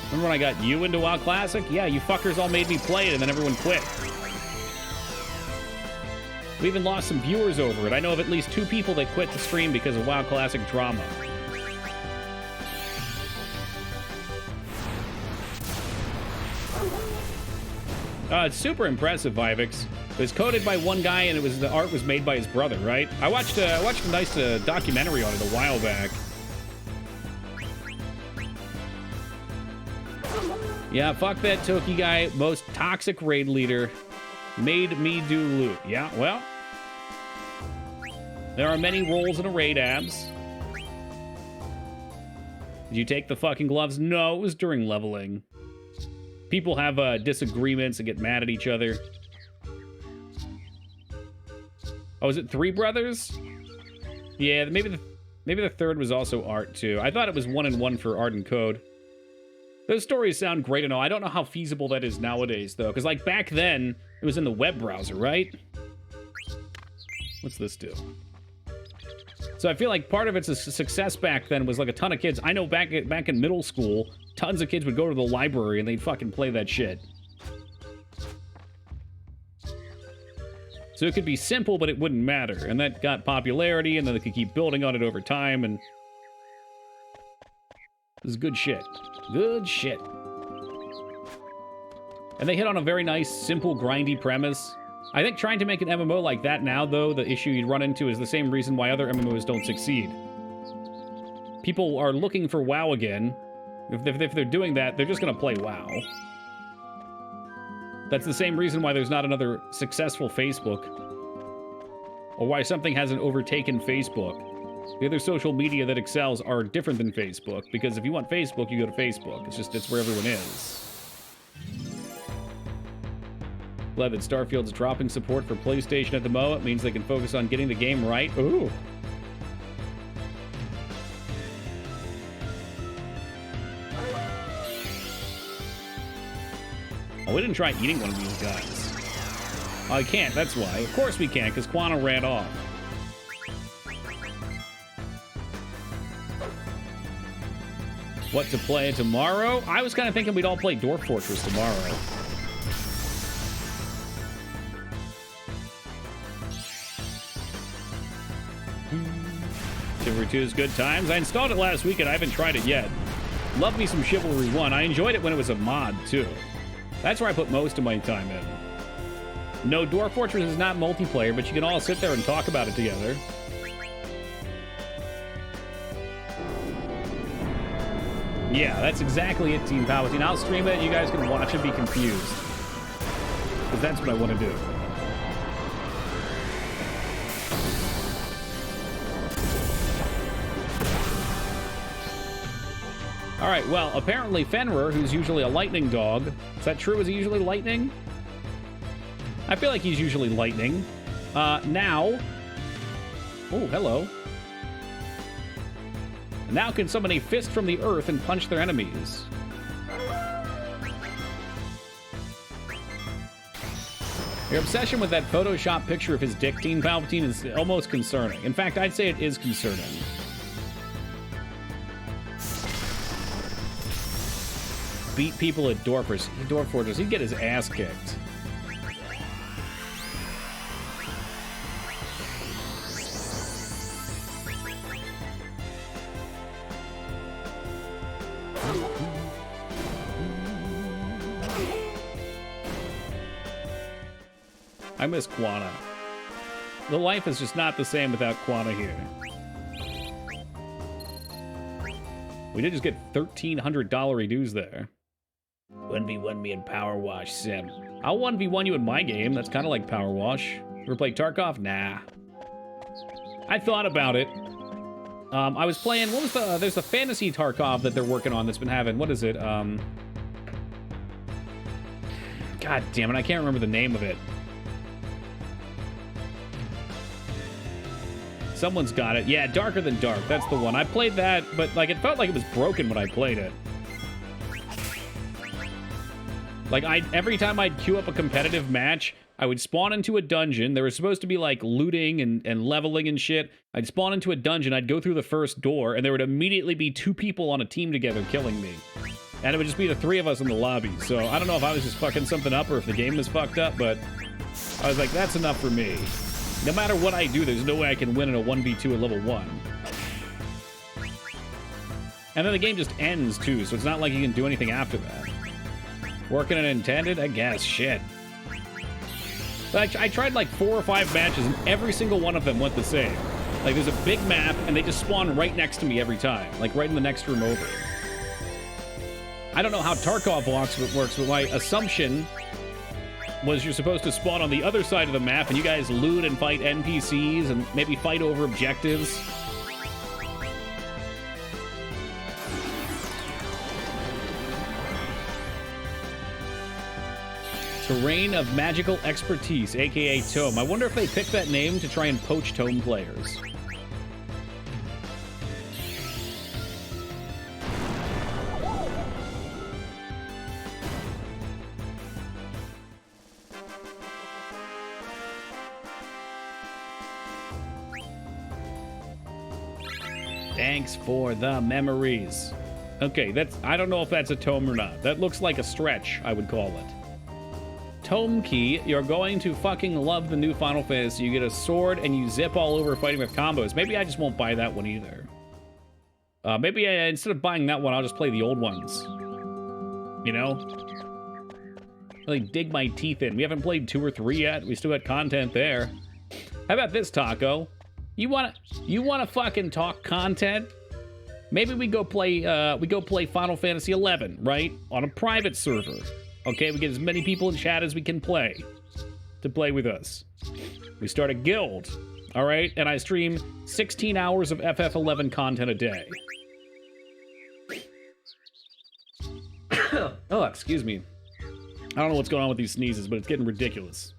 Remember when I got you into WoW Classic? Yeah, you fuckers all made me play it, and then everyone quit. We even lost some viewers over it. I know of at least 2 people that quit the stream because of WoW Classic drama. It's super impressive, Vivix. It was coded by one guy, and the art was made by his brother, right? I watched a nice documentary on it a while back. Yeah, fuck that Toki guy. Most toxic raid leader. Made me do loot. Yeah, well. There are many roles in a raid, Abs. Did you take the fucking gloves? No, it was during leveling. People have disagreements and get mad at each other. Oh, is it 3 brothers? Yeah, maybe the third was also Art, too. I thought it was 1 and 1 for Art and Code. Those stories sound great and all. I don't know how feasible that is nowadays, though. Because, like, back then, it was in the web browser, right? What's this do? So I feel like part of its success back then was, like, a ton of kids. I know back in middle school, tons of kids would go to the library and they'd fucking play that shit. So it could be simple, but it wouldn't matter. And that got popularity, and then they could keep building on it over time, and... This is good shit. Good shit. And they hit on a very nice, simple, grindy premise. I think trying to make an MMO like that now, though, the issue you'd run into is the same reason why other MMOs don't succeed. People are looking for WoW again. If they're doing that, they're just gonna play WoW. That's the same reason why there's not another successful Facebook. Or why something hasn't overtaken Facebook. The other social media that excels are different than Facebook, because if you want Facebook, you go to Facebook. It's where everyone is. Glad that Starfield's dropping support for PlayStation at the moment. It means they can focus on getting the game right. Ooh. Oh, we didn't try eating one of these guys. Oh, I can't, that's why. Of course we can't, because Quana ran off. What to play tomorrow? I was kind of thinking we'd all play Dwarf Fortress tomorrow. Chivalry 2 is good times. I installed it last week and I haven't tried it yet. Love me some Chivalry 1. I enjoyed it when it was a mod, too. That's where I put most of my time in. No, Dwarf Fortress is not multiplayer, but you can all sit there and talk about it together. Yeah, that's exactly it, Team Palpatine. I'll stream it, you guys can watch and be confused. Because that's what I want to do. Alright, well, apparently Fenrir, who's usually a lightning dog... Is that true? Is he usually lightning? I feel like he's usually lightning. Now... Oh, hello. Now can summon a fist from the earth and punch their enemies. Your obsession with that Photoshop picture of his dick, Team Palpatine, is almost concerning. In fact, I'd say it is concerning. Beat people at Dwarf Fortress. He'd get his ass kicked. I miss Quana. The life is just not the same without Quana here. We did just get $1,300 dues there. 1v1 me in Power Wash Sim. I'll 1v1 you in my game. That's kind of like Power Wash. Ever play Tarkov? Nah. I thought about it. I was playing, what was there's a fantasy Tarkov that they're working on that's been having, what is it? God damn it, I can't remember the name of it. Someone's got it. Yeah, Darker Than Dark. That's the one. I played that, but like it felt like it was broken when I played it. Like every time I'd queue up a competitive match, I would spawn into a dungeon. There was supposed to be like looting and leveling and shit. I'd spawn into a dungeon. I'd go through the first door, and there would immediately be 2 people on a team together killing me. And it would just be the 3 of us in the lobby. So I don't know if I was just fucking something up or if the game was fucked up, but I was like, that's enough for me. No matter what I do, there's no way I can win in a 1v2 at level 1. And then the game just ends, too, so it's not like you can do anything after that. Working it intended? I guess. Shit. But I tried like 4 or 5 matches, and every single one of them went the same. Like, there's a big map, and they just spawn right next to me every time. Like, right in the next room over. I don't know how Tarkov works, but my assumption was you're supposed to spawn on the other side of the map and you guys loot and fight NPCs and maybe fight over objectives. Terrain of Magical Expertise, aka Tome. I wonder if they picked that name to try and poach Tome players. Thanks for the memories. Okay, I don't know if that's a tome or not. That looks like a stretch, I would call it. Tome key, you're going to fucking love the new Final Fantasy. You get a sword and you zip all over fighting with combos. Maybe I just won't buy that one either. Maybe instead of buying that one, I'll just play the old ones. You know? Really dig my teeth in. We haven't played 2 or 3 yet. We still got content there. How about this, Taco? You wanna fucking talk content? Maybe we go play Final Fantasy 11, right? On a private server. Okay, we get as many people in chat as we can play to play with us. We start a guild, all right? And I stream 16 hours of FF11 content a day. Oh, excuse me. I don't know what's going on with these sneezes, but it's getting ridiculous.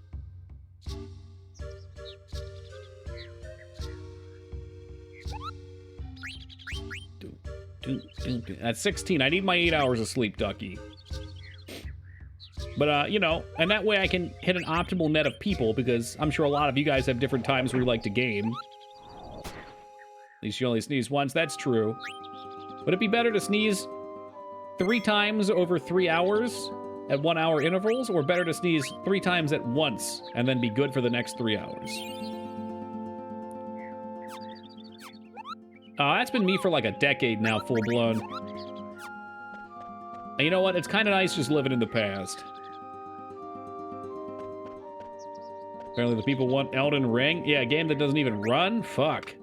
At 16, I need my 8 hours of sleep, Ducky. But, you know, and that way I can hit an optimal net of people, because I'm sure a lot of you guys have different times where you like to game. At least you only sneeze once, that's true. Would it be better to sneeze 3 times over 3 hours at 1 hour intervals, or better to sneeze 3 times at once and then be good for the next 3 hours? That's been me for like a decade now, full blown. And you know what? It's kind of nice just living in the past. Apparently the people want Elden Ring. Yeah, a game that doesn't even run? Fuck.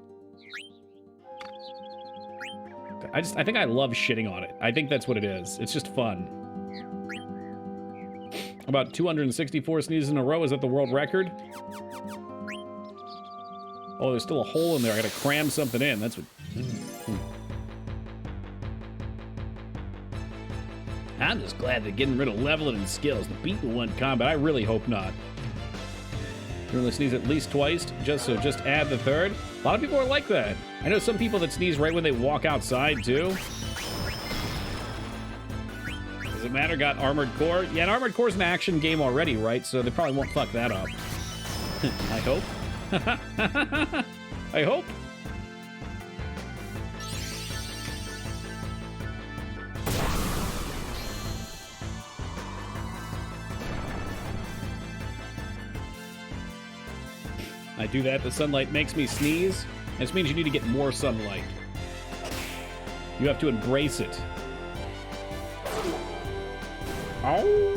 I think I love shitting on it. I think that's what it is. It's just fun. About 264 sneezes in a row. Is that the world record? Oh, there's still a hole in there. I gotta cram something in. That's what... I'm just glad they're getting rid of leveling and skills. The people want combat. I really hope not. You only sneeze at least twice, just add the third. A lot of people are like that. I know some people that sneeze right when they walk outside, too. Does it matter? Got Armored Core? Yeah, and Armored Core's an action game already, right? So they probably won't fuck that up. I hope. I hope. I do that, the sunlight makes me sneeze. This means you need to get more sunlight. You have to embrace it. Oh.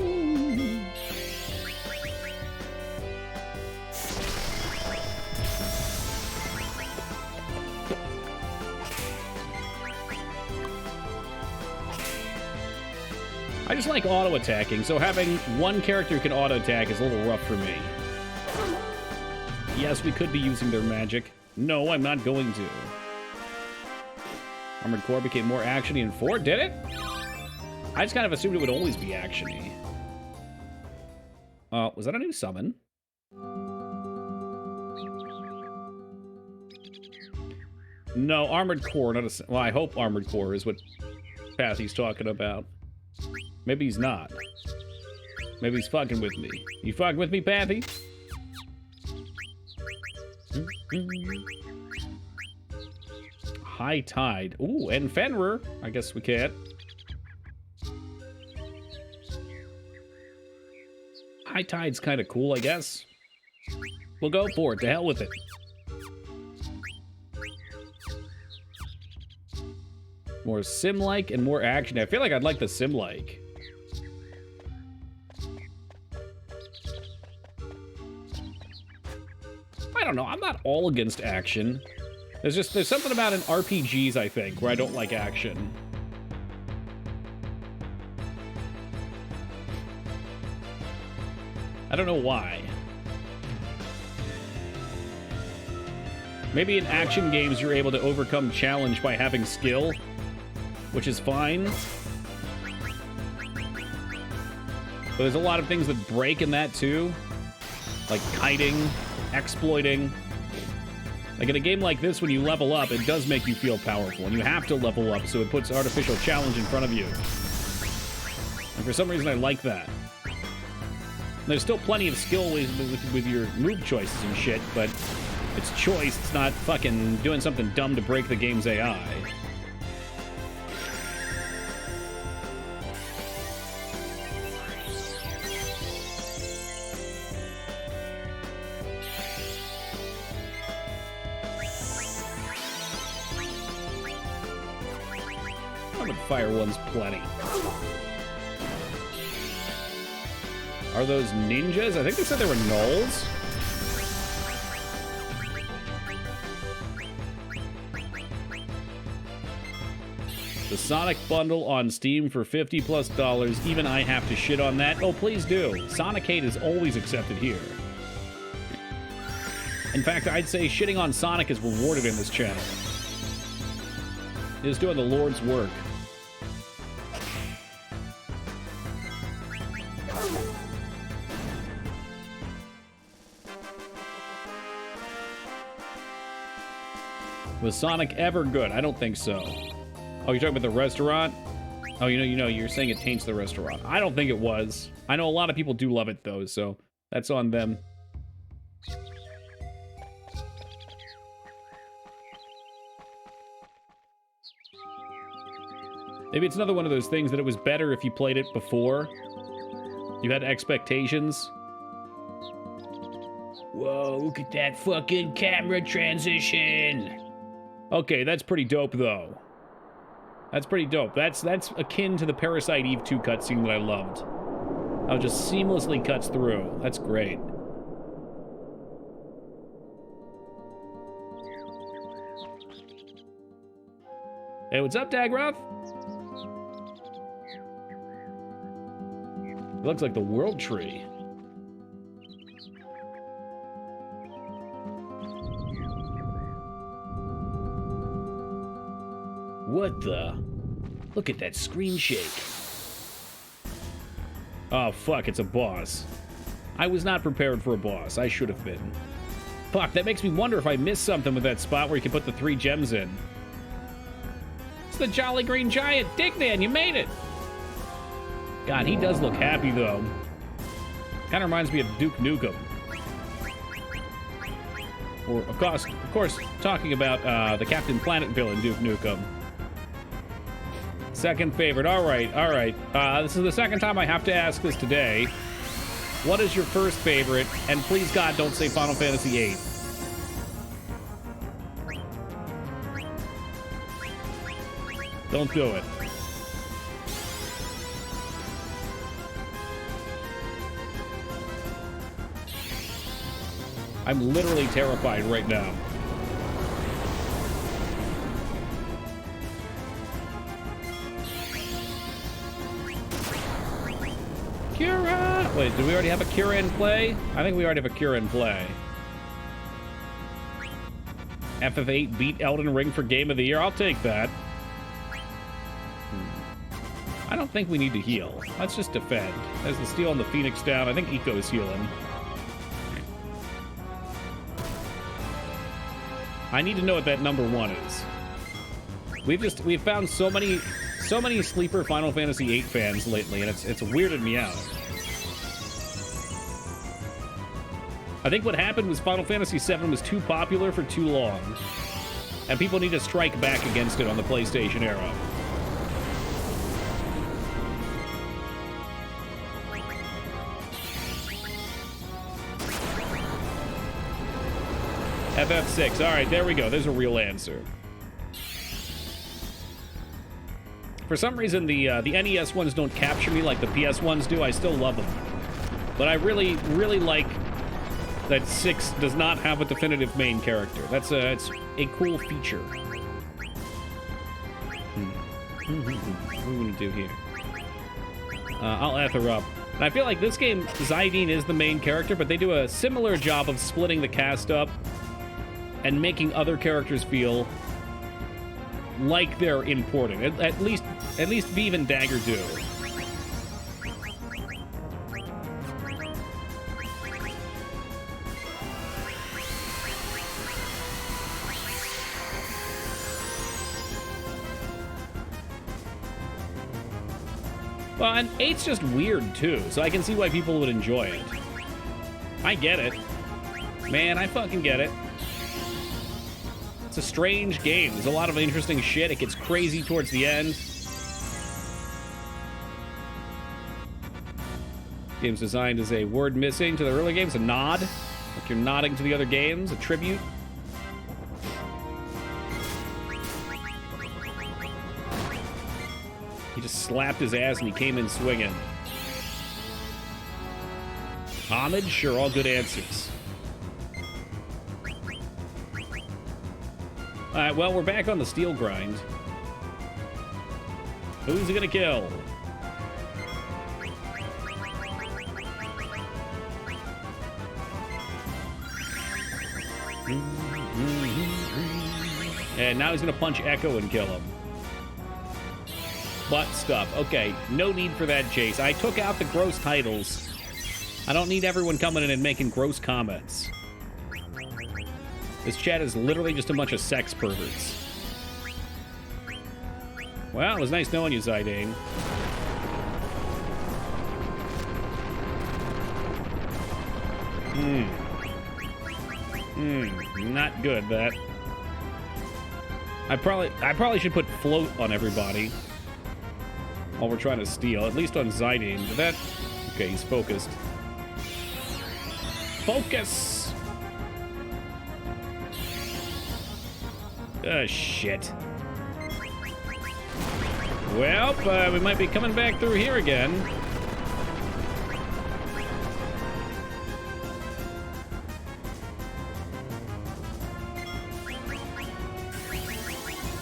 I just like auto-attacking, so having one character who can auto-attack is a little rough for me. Yes, we could be using their magic. No, I'm not going to. Armored Core became more actiony in 4, did it? I just kind of assumed it would always be actiony. Was that a new summon? No, Armored Core, not a... Well, I hope Armored Core is what Pathy's talking about. Maybe he's not. Maybe he's fucking with me. You fucking with me, Pathy? High Tide. Ooh, and Fenrir. I guess we can't. High Tide's kind of cool, I guess. We'll go for it. To hell with it. More sim-like and more action. I feel like I'd like the sim-like. I don't know. I'm not all against action. There's something about in RPGs, I think, where I don't like action. I don't know why. Maybe in action games you're able to overcome challenge by having skill, which is fine. But there's a lot of things that break in that too. Like kiting, exploiting. Like in a game like this, when you level up, it does make you feel powerful. And you have to level up, so it puts artificial challenge in front of you. And for some reason, I like that. There's still plenty of skill with your move choices and shit, but it's choice. It's not fucking doing something dumb to break the game's AI. Rapid fire one's plenty. Are those ninjas? I think they said they were gnolls. The Sonic bundle on Steam for $50+. Even I have to shit on that. Oh, please do. Sonic hate is always accepted here. In fact, I'd say shitting on Sonic is rewarded in this channel. It is doing the Lord's work. Was Sonic ever good? I don't think so. Oh, you're talking about the restaurant? Oh, you're saying it taints the restaurant. I don't think it was. I know a lot of people do love it, though, so that's on them. Maybe it's another one of those things that it was better if you played it before. You had expectations. Whoa, look at that fucking camera transition. Okay, that's pretty dope, though. That's pretty dope. That's akin to the Parasite Eve 2 cutscene that I loved. How it just seamlessly cuts through. That's great. Hey, what's up, Dagroth? It looks like the World Tree. What the? Look at that screen shake. Oh, fuck, it's a boss. I was not prepared for a boss. I should have been. Fuck, that makes me wonder if I missed something with that spot where you can put the 3 gems in. It's the Jolly Green Giant. Dignan, you made it! God, he does look happy, though. Kind of reminds me of Duke Nukem. Or, of course, talking about the Captain Planet villain, Duke Nukem. Second favorite. All right. This is the second time I have to ask this today. What is your first favorite? And please, God, don't say Final Fantasy VIII. Don't do it. I'm literally terrified right now. Kira! Wait, do we already have a Kira in play? I think we already have a Kira in play. FF8 beat Elden Ring for Game of the Year. I'll take that. I don't think we need to heal. Let's just defend. There's the steal and the Phoenix down. I think Eco is healing. I need to know what that number 1 is. We've found so many sleeper Final Fantasy VIII fans lately, and it's weirded me out. I think what happened was Final Fantasy VII was too popular for too long, and people need to strike back against it on the PlayStation era. FF6. All right, there we go. There's a real answer. For some reason, the NES ones don't capture me like the PS ones do. I still love them. But I really, really like that 6 does not have a definitive main character. It's a cool feature. What are we going to do here? I'll Aether up. And I feel like this game, Zidane is the main character, but they do a similar job of splitting the cast up and making other characters feel like they're important. At least Vive and Dagger do. Well, and 8's just weird, too, so I can see why people would enjoy it. I get it. Man, I fucking get it. It's a strange game. There's a lot of interesting shit. It gets crazy towards the end. Game's designed as a word missing to the earlier games, a nod. Like you're nodding to the other games, a tribute. He just slapped his ass and he came in swinging. Homage? Sure, all good answers. Alright, well, we're back on the steel grind. Who's he gonna kill? And now he's gonna punch Echo and kill him. Butt stuff. Okay, no need for that, Chase. I took out the gross titles. I don't need everyone coming in and making gross comments. This chat is literally just a bunch of sex perverts. Well, it was nice knowing you, Zidane. Not good, that. I probably should put float on everybody while we're trying to steal, at least on Zidane. But that... Okay, he's focused. Focus! Shit. Well, we might be coming back through here again.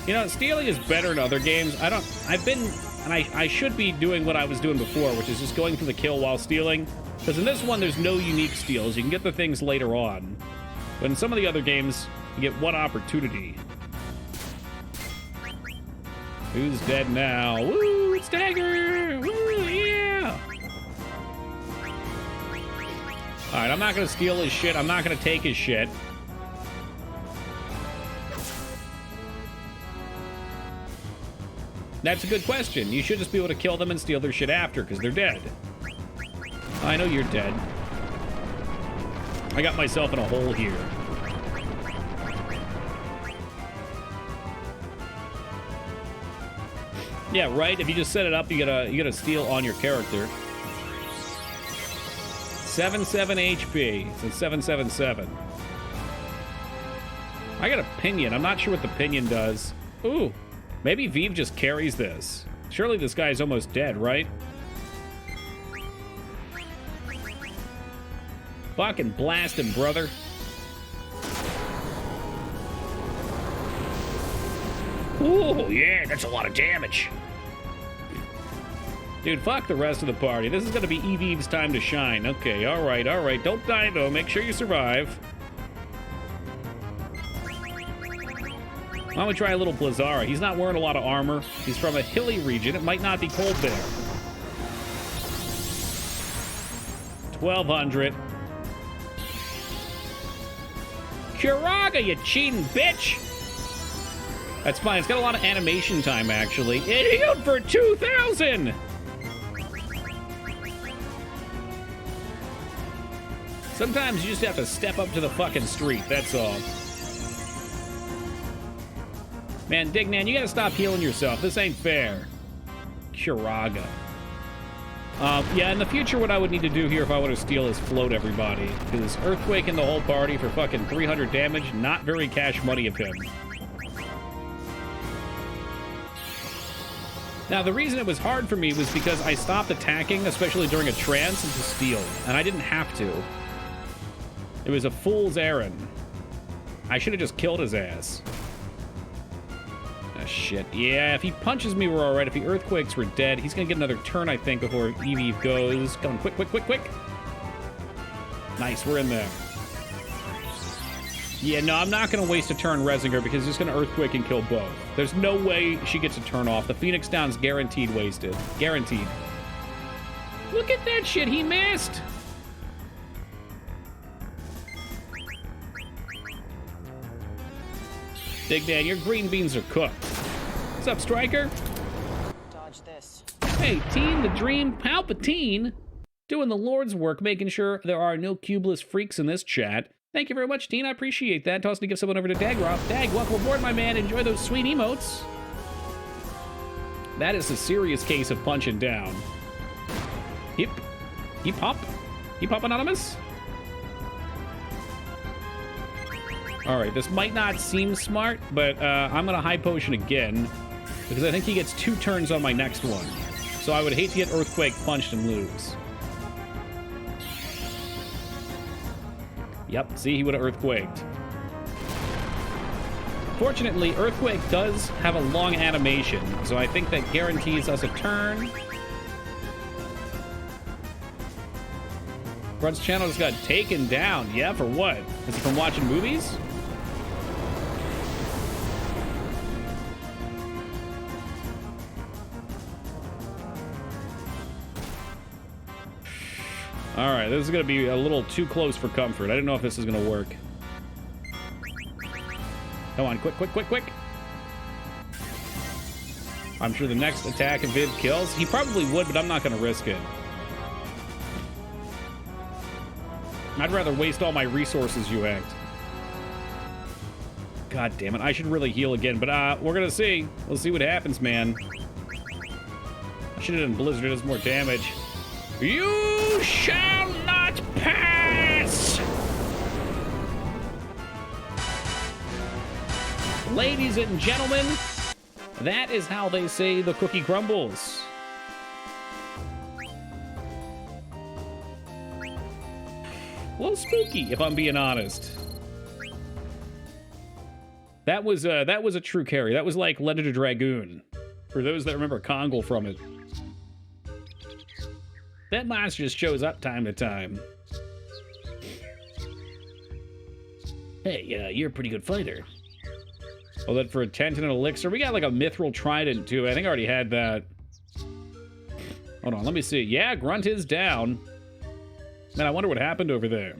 You know, stealing is better in other games. I should be doing what I was doing before, which is just going for the kill while stealing. Because in this one, there's no unique steals. You can get the things later on. But in some of the other games, you get one opportunity. Who's dead now? Woo, it's Dagger! Woo, yeah! Alright, I'm not gonna steal his shit. I'm not gonna take his shit. That's a good question. You should just be able to kill them and steal their shit after, because they're dead. I know you're dead. I got myself in a hole here. Yeah, right? If you just set it up, you gotta steal on your character. 77 HP. So 777. I got a pinion. I'm not sure what the pinion does. Ooh. Maybe Vive just carries this. Surely this guy's almost dead, right? Fucking blast him, brother. Ooh, yeah, that's a lot of damage. Dude, fuck the rest of the party. This is gonna be Evive's time to shine. Okay, alright, alright. Don't die, though. Make sure you survive. Why don't we try a little Blizzara? He's not wearing a lot of armor. He's from a hilly region. It might not be cold there. 1200. Curaga, you cheating bitch! That's fine. It's got a lot of animation time, actually. It healed for 2,000! Sometimes you just have to step up to the fucking street, that's all. Man, Dignan, you gotta stop healing yourself. This ain't fair. Curaga. Yeah, in the future, what I would need to do here if I want to steal is float everybody. Because Earthquake in the whole party for fucking 300 damage, not very cash money of him. Now, the reason it was hard for me was because I stopped attacking, especially during a trance, and to steal. And I didn't have to. It was a fool's errand. I should have just killed his ass. shit. Yeah, if he punches me, we're all right. If he earthquakes, we're dead. He's gonna get another turn, I think, before Eevee goes. Come on, quick, quick, quick, quick. Nice, we're in there. Yeah, no, I'm not gonna waste a turn Resinger because he's gonna earthquake and kill both. There's no way she gets a turn off. The Phoenix Down's guaranteed wasted. Guaranteed. Look at that shit, he missed! Big Dan, your green beans are cooked. What's up, Striker? Dodge this. Hey, Teen the Dream Palpatine. Doing the Lord's work, making sure there are no cubeless freaks in this chat. Thank you very much, Teen. I appreciate that. Tossing to give someone over to Dagroff. Dag, welcome aboard, my man. Enjoy those sweet emotes. That is a serious case of punching down. Hip. Hip hop. Hip hop anonymous. Alright, this might not seem smart, but I'm gonna high potion again, because I think he gets 2 turns on my next one. So I would hate to get Earthquake punched and lose. Yep, see, he would have Earthquaked. Fortunately, Earthquake does have a long animation, so I think that guarantees us a turn. Grunt's channel just got taken down. Yeah, for what? Is it from watching movies? All right, this is going to be a little too close for comfort. I don't know if this is going to work. Come on, quick, quick, quick, quick. I'm sure the next attack of Viv kills. He probably would, but I'm not going to risk it. I'd rather waste all my resources, you act. God damn it, I should really heal again, but we're going to see. We'll see what happens, man. I should have done Blizzard, it does more damage. You shall not pass! Ladies and gentlemen, that is how they say the cookie crumbles. A little spooky, if I'm being honest. That was a true carry. That was like Legend of Dragoon. For those that remember Kongol from it. That monster just shows up time to time. Hey, you're a pretty good fighter. Well, then for a tent and an elixir, we got like a mithril trident too. I think I already had that. Hold on, let me see. Yeah, Grunt is down. Man, I wonder what happened over there.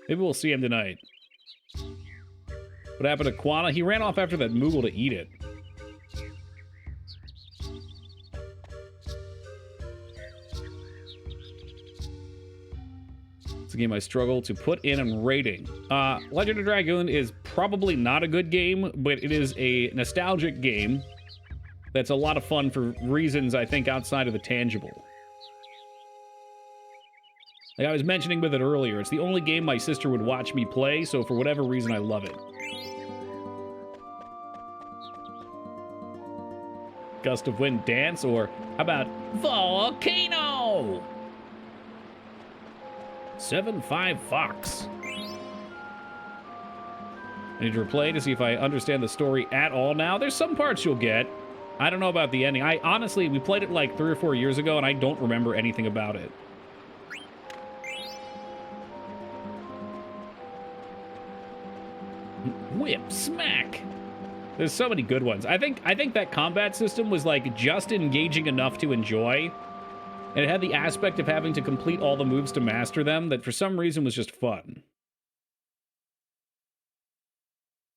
Maybe we'll see him tonight. What happened to Quana? He ran off after that Moogle to eat it. It's a game I struggle to put in and rating. Legend of Dragoon is probably not a good game, but it is a nostalgic game that's a lot of fun for reasons, I think, outside of the tangible. Like I was mentioning with it earlier, it's the only game my sister would watch me play, so for whatever reason, I love it. Gust of Wind Dance, or how about Volcano? 7-5 Fox. I need to replay to see if I understand the story at all now. There's some parts you'll get. I don't know about the ending. Honestly, we played it like 3 or 4 years ago, and I don't remember anything about it. Whip, smack. There's so many good ones. I think that combat system was like just engaging enough to enjoy. And it had the aspect of having to complete all the moves to master them that for some reason was just fun.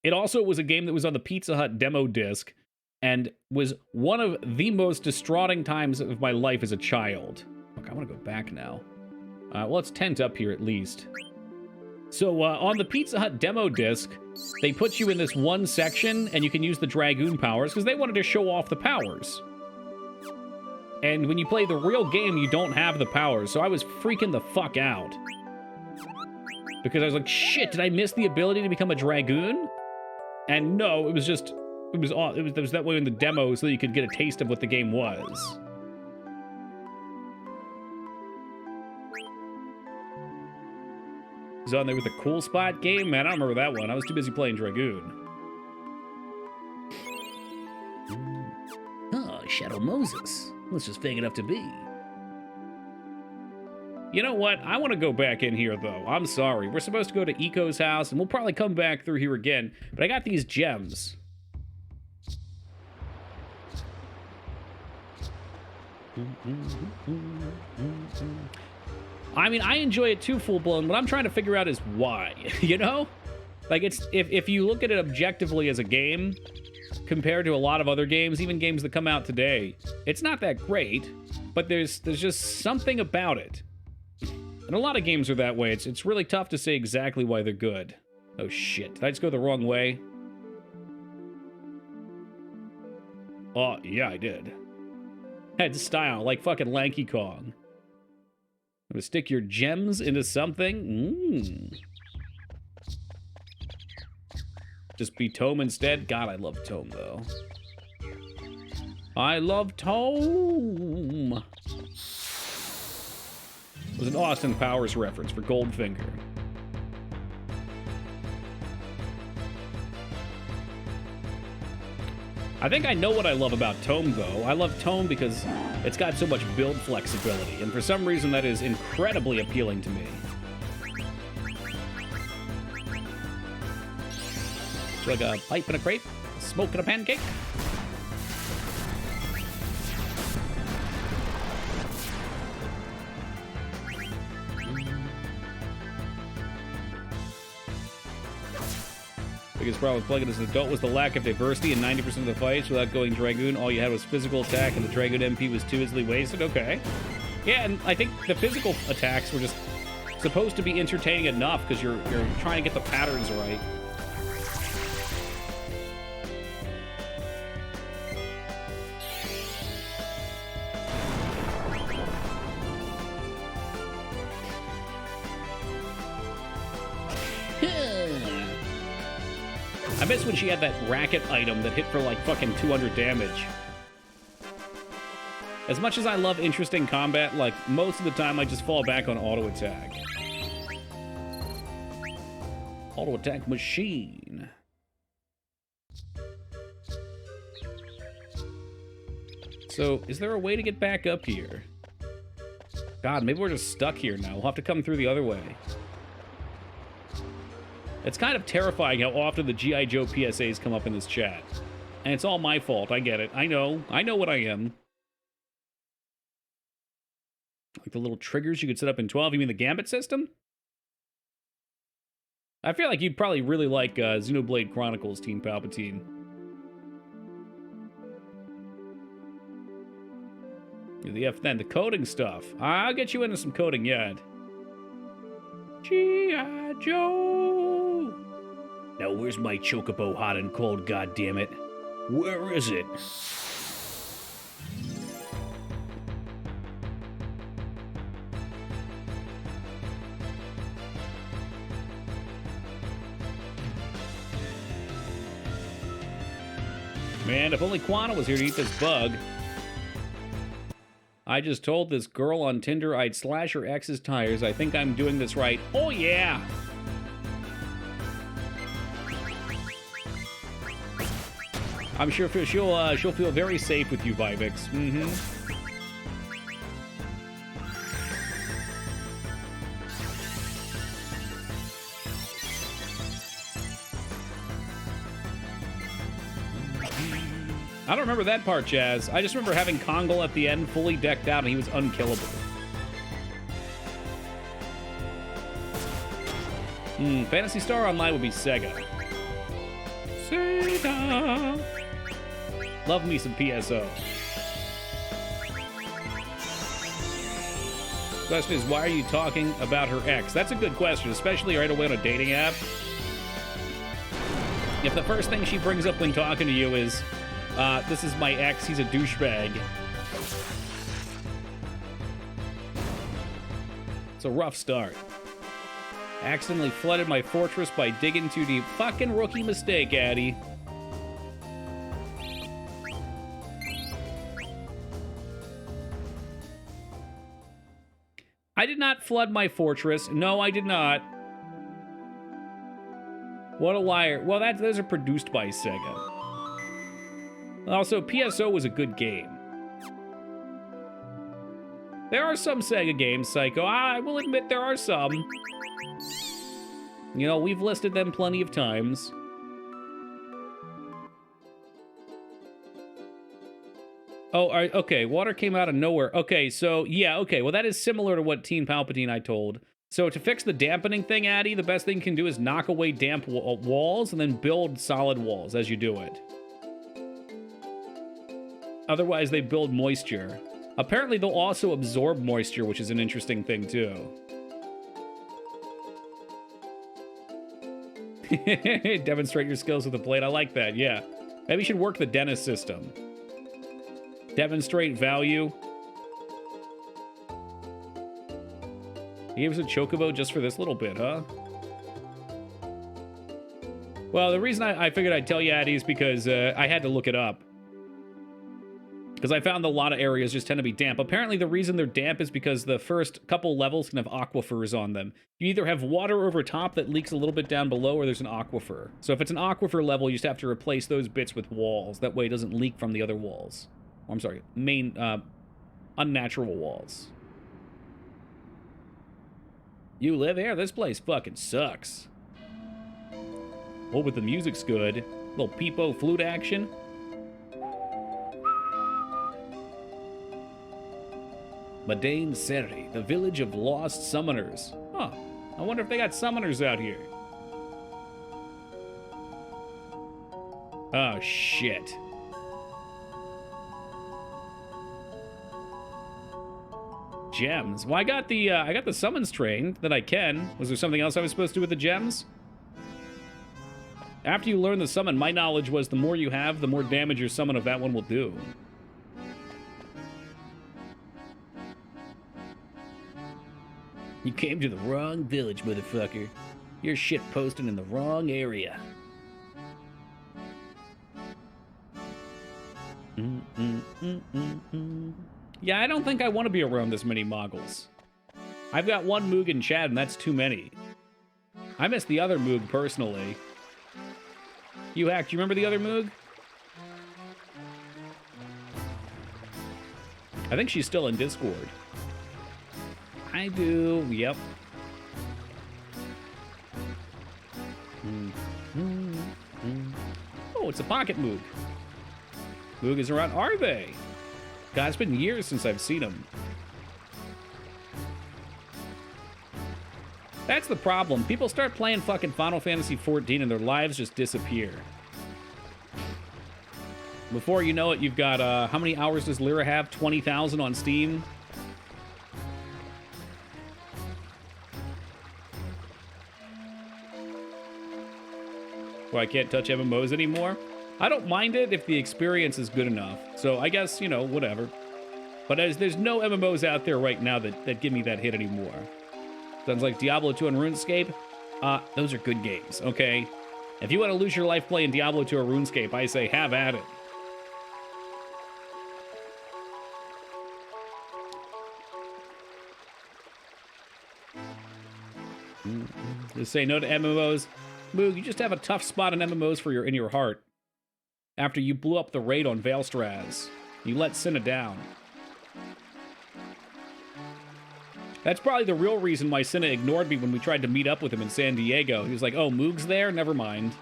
It also was a game that was on the Pizza Hut demo disc and was one of the most distraughting times of my life as a child. Okay, I want to go back now. Well, let's tent up here at least. So on the Pizza Hut demo disc, they put you in this one section and you can use the Dragoon powers because they wanted to show off the powers. And when you play the real game, you don't have the powers. So I was freaking the fuck out. Because I was like, shit, did I miss the ability to become a Dragoon? And no, it was just, it was that way in the demo so that you could get a taste of what the game was. He's on there with the Cool Spot game? Man, I don't remember that one. I was too busy playing Dragoon. Oh, Moses. Let's just fake enough to be. You know what? I want to go back in here, though. I'm sorry. We're supposed to go to Eco's house, and we'll probably come back through here again. But I got these gems. I mean, I enjoy it too, full-blown. What I'm trying to figure out is why, you know? Like, it's if you look at it objectively as a game, compared to a lot of other games, even games that come out today, it's not that great, but there's just something about it. And a lot of games are that way. It's really tough to say exactly why they're good. Oh, shit. Did I just go the wrong way? Oh, yeah, I did. Head style, like fucking Lanky Kong. I'm gonna stick your gems into something? Just be Tome instead? God, I love Tome, though. I love Tome! It was an Austin Powers reference for Goldfinger. I think I know what I love about Tome, though. I love Tome because it's got so much build flexibility, and for some reason that is incredibly appealing to me. It's like a pipe in a crepe, smoke in a pancake. Biggest problem with playing it as an adult was the lack of diversity in 90% of the fights. Without going Dragoon, all you had was physical attack, and the Dragoon MP was too easily wasted. Okay. Yeah, and I think the physical attacks were just supposed to be entertaining enough because you're trying to get the patterns right. I miss when she had that racket item that hit for like fucking 200 damage. As much as I love interesting combat, like most of the time I just fall back on auto attack. Auto attack machine. So, is there a way to get back up here? God, maybe we're just stuck here now. We'll have to come through the other way. It's kind of terrifying how often the G.I. Joe PSAs come up in this chat. And it's all my fault, I get it. I know what I am. Like the little triggers you could set up in 12, you mean the Gambit system? I feel like you'd probably really like Xenoblade Chronicles, Team Palpatine. The F then, the coding stuff. I'll get you into some coding yet. G.I. Joe! Now where's my chocobo hot and cold, goddammit? Where is it? Man, if only Quana was here to eat this bug. I just told this girl on Tinder I'd slash her ex's tires. I think I'm doing this right. Oh, yeah! I'm sure she'll feel very safe with you, Vivix. Mm-hmm. I don't remember that part, Jazz. I just remember having Kongal at the end fully decked out and he was unkillable. Phantasy Star Online would be Sega. Sega! Love me some PSO. Question is, why are you talking about her ex? That's a good question, especially right away on a dating app. If the first thing she brings up when talking to you is, this is my ex, he's a douchebag. It's a rough start. Accidentally flooded my fortress by digging too deep. Fucking rookie mistake, Addy. I did not flood my fortress. No, I did not. What a liar. Well, those are produced by Sega. Also, PSO was a good game. There are some Sega games, Psycho. I will admit there are some. You know, we've listed them plenty of times. Oh, okay, water came out of nowhere. Okay, so, yeah, okay, well, that is similar to what Teen Palpatine I told. So to fix the dampening thing, Addy, the best thing you can do is knock away damp walls and then build solid walls as you do it. Otherwise, they build moisture. Apparently, they'll also absorb moisture, which is an interesting thing, too. Demonstrate your skills with the blade. I like that, yeah. Maybe you should work the dentist system. Demonstrate value. He gave us a chocobo just for this little bit, huh? Well, the reason I figured I'd tell you, Addy, is because I had to look it up. Because I found a lot of areas just tend to be damp. Apparently, the reason they're damp is because the first couple levels can have aquifers on them. You either have water over top that leaks a little bit down below, or there's an aquifer. So if it's an aquifer level, you just have to replace those bits with walls. That way it doesn't leak from the other walls. Oh, I'm sorry, unnatural walls. You live here? This place fucking sucks. Oh, but the music's good. Little peepo flute action. Madain Seri, the village of lost summoners. Huh. I wonder if they got summoners out here. Oh, shit. Gems. Well, I got the summons train that I can. Was there something else I was supposed to do with the gems? After you learn the summon, my knowledge was the more you have, the more damage your summon of that one will do. You came to the wrong village, motherfucker. You're shit posting in the wrong area. Yeah, I don't think I want to be around this many Moggles. I've got one Moog in chat, and that's too many. I miss the other Moog, personally. You Hack, do you remember the other Moog? I think she's still in Discord. I do, yep. Oh, it's a pocket Moog. Moog is around. Are they? God, it's been years since I've seen them. That's the problem. People start playing fucking Final Fantasy XIV and their lives just disappear. Before you know it, you've got, how many hours does Lyra have? 20,000 on Steam? Well, I can't touch MMOs anymore? I don't mind it if the experience is good enough. So I guess, you know, whatever. But there's no MMOs out there right now that give me that hit anymore. Sounds like Diablo 2 and RuneScape. Those are good games, okay? If you want to lose your life playing Diablo 2 or RuneScape, I say have at it. Just say no to MMOs. Moog, you just have a tough spot in MMOs in your heart. After you blew up the raid on Veilstraz, you let Cinna down. That's probably the real reason why Cinna ignored me when we tried to meet up with him in San Diego. He was like, oh, Moog's there? Never mind.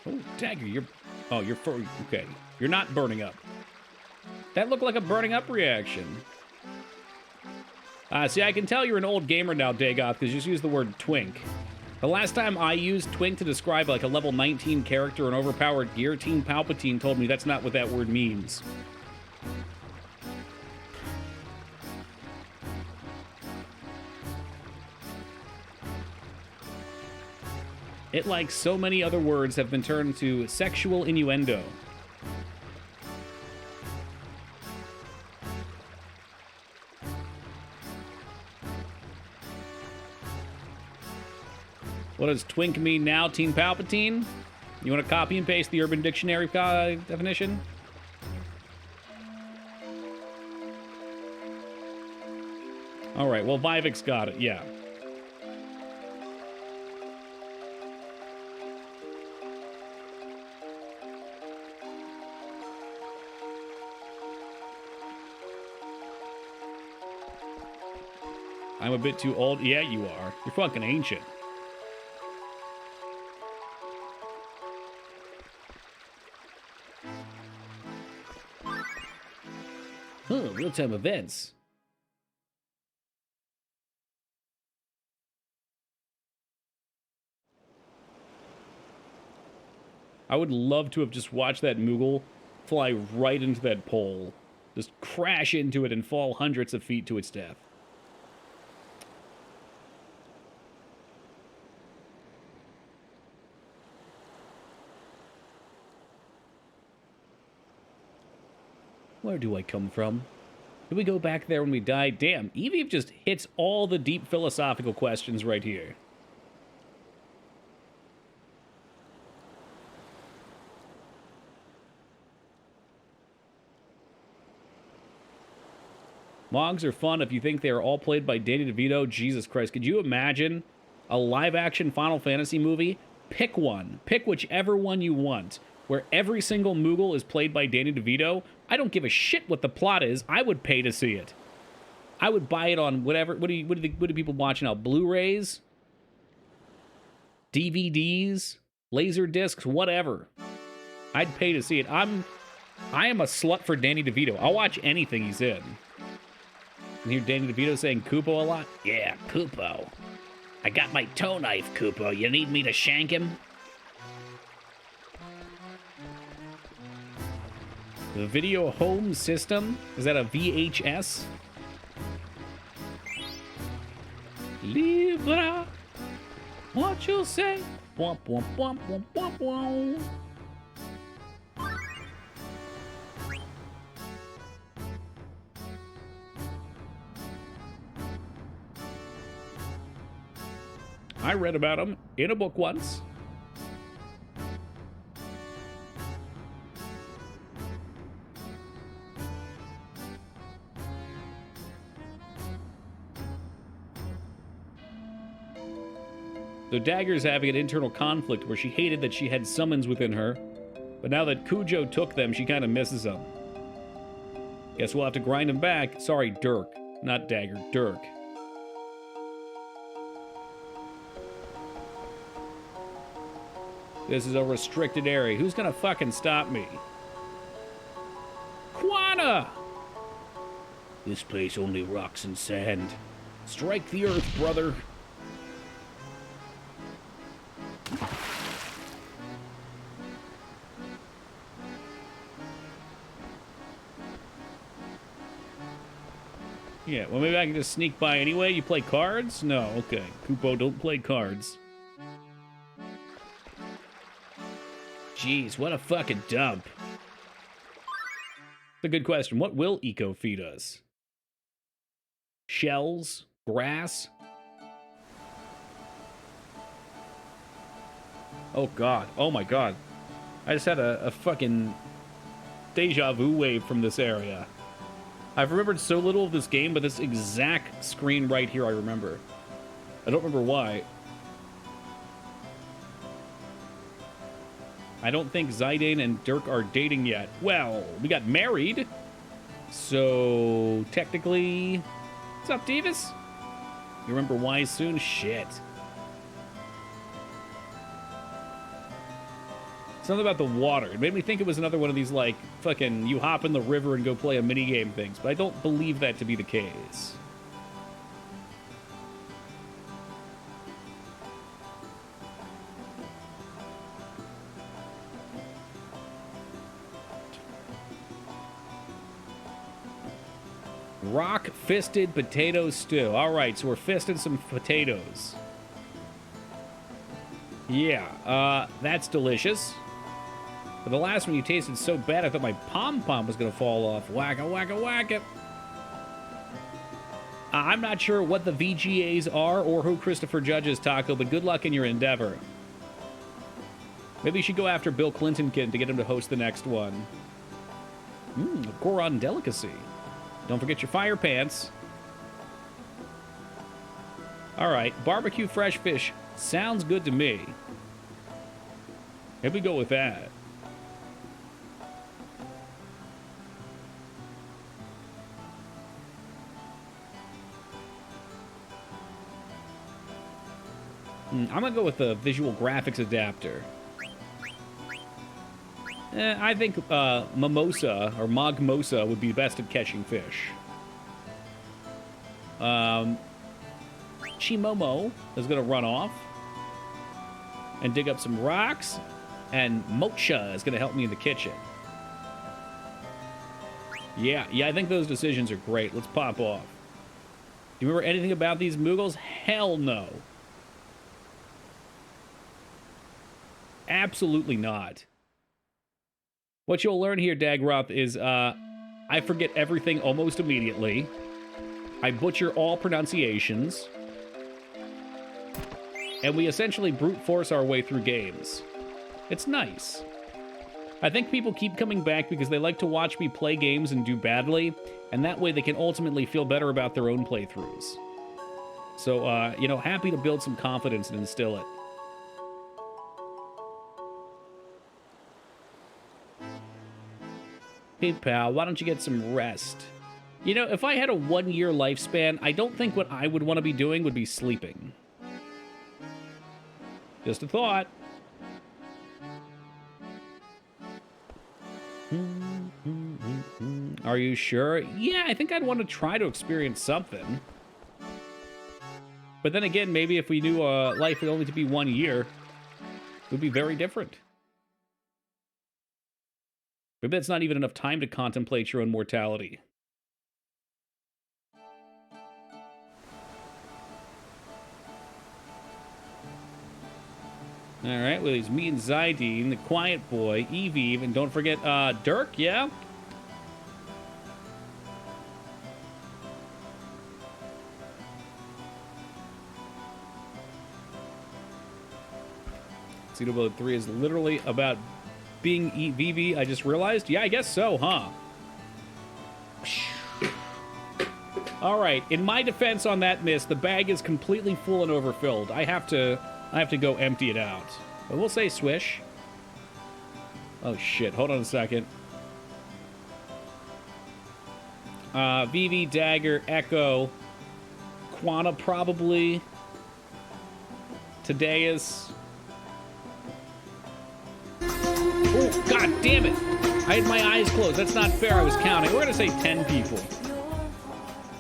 Oh, Dagger, you're okay. You're not burning up. That looked like a burning up reaction. See, I can tell you're an old gamer now, Dagoth, because you just used the word twink. The last time I used twink to describe like a level 19 character and overpowered gear, Teen Palpatine told me that's not what that word means. It, like so many other words, have been turned to sexual innuendo. What does twink mean now, Teen Palpatine? You want to copy and paste the Urban Dictionary definition? All right, well, Vivek's got it, yeah. I'm a bit too old. Yeah, you are. You're fucking ancient. Huh, real-time events. I would love to have just watched that Moogle fly right into that pole. Just crash into it and fall hundreds of feet to its death. Where do I come from? Did we go back there when we died? Damn, Eevee just hits all the deep philosophical questions right here. Mogs are fun if you think they are all played by Danny DeVito. Jesus Christ, could you imagine a live-action Final Fantasy movie? Pick one. Pick whichever one you want, where every single Moogle is played by Danny DeVito. I don't give a shit what the plot is. I would pay to see it. I would buy it on whatever. What do people watch now? Blu-rays? DVDs? Laser discs? Whatever. I'd pay to see it. I am a slut for Danny DeVito. I'll watch anything he's in. You hear Danny DeVito saying Koopo a lot? Yeah, Koopo. I got my toe knife, Koopo. You need me to shank him? The video home system? Is that a VHS? Libra. What you say? Womp, womp, womp, womp, womp, womp. I read about him in a book once. So Dagger's having an internal conflict where she hated that she had summons within her, but now that Cujo took them, she kind of misses them. Guess we'll have to grind him back. Sorry, Dirk. Not Dagger, Dirk. This is a restricted area. Who's gonna fucking stop me? Quana! This place only rocks and sand. Strike the earth, brother. Yeah, well, maybe I can just sneak by anyway. You play cards? No, okay. Koopo, don't play cards. Jeez, what a fucking dump. It's a good question. What will Eco feed us? Shells? Grass? Oh, God. Oh, my God. I just had a fucking deja vu wave from this area. I've remembered so little of this game, but this exact screen right here I remember. I don't remember why. I don't think Zidane and Dirk are dating yet. Well, we got married. So, technically... What's up, Davis? You remember why soon? Shit. Something about the water. It made me think it was another one of these, like, fucking you hop in the river and go play a minigame things. But I don't believe that to be the case. Rock-fisted potato stew. All right, so we're fisting some potatoes. Yeah, that's delicious. But the last one you tasted so bad, I thought my pom-pom was going to fall off. Wacka, wacka, wacka. I'm not sure what the VGAs are or who Christopher Judge's Taco, but good luck in your endeavor. Maybe you should go after Bill Clinton Kid to get him to host the next one. A Goron delicacy. Don't forget your fire pants. All right, barbecue fresh fish. Sounds good to me. Here we go with that. I'm gonna go with the visual graphics adapter. I think Mimosa or Mogmosa would be best at catching fish. Chimomo is gonna run off and dig up some rocks, and Mocha is gonna help me in the kitchen. Yeah, I think those decisions are great. Let's pop off. Do you remember anything about these Moogles? Hell no. Absolutely not. What you'll learn here, Dagroth, is I forget everything almost immediately. I butcher all pronunciations. And we essentially brute force our way through games. It's nice. I think people keep coming back because they like to watch me play games and do badly, and that way they can ultimately feel better about their own playthroughs. So, you know, happy to build some confidence and instill it. Hey, pal, why don't you get some rest? You know, if I had a 1-year lifespan, I don't think what I would want to be doing would be sleeping. Just a thought. Are you sure? Yeah, I think I'd want to try to experience something. But then again, maybe if we knew life would only to be 1 year, it would be very different. Maybe that's not even enough time to contemplate your own mortality. All right, well, it's me and Zydine, the quiet boy, Eve, and don't forget Dirk, yeah? Xenoblade 3 is literally about being VV, I just realized? Yeah, I guess so, huh? All right, in my defense on that miss, the bag is completely full and overfilled. I have to go empty it out. But we'll say swish. Oh, shit. Hold on a second. VV, Dagger, Echo, Quana probably. Tadeus. Oh, god damn it. I had my eyes closed. That's not fair. I was counting. We're going to say 10 people.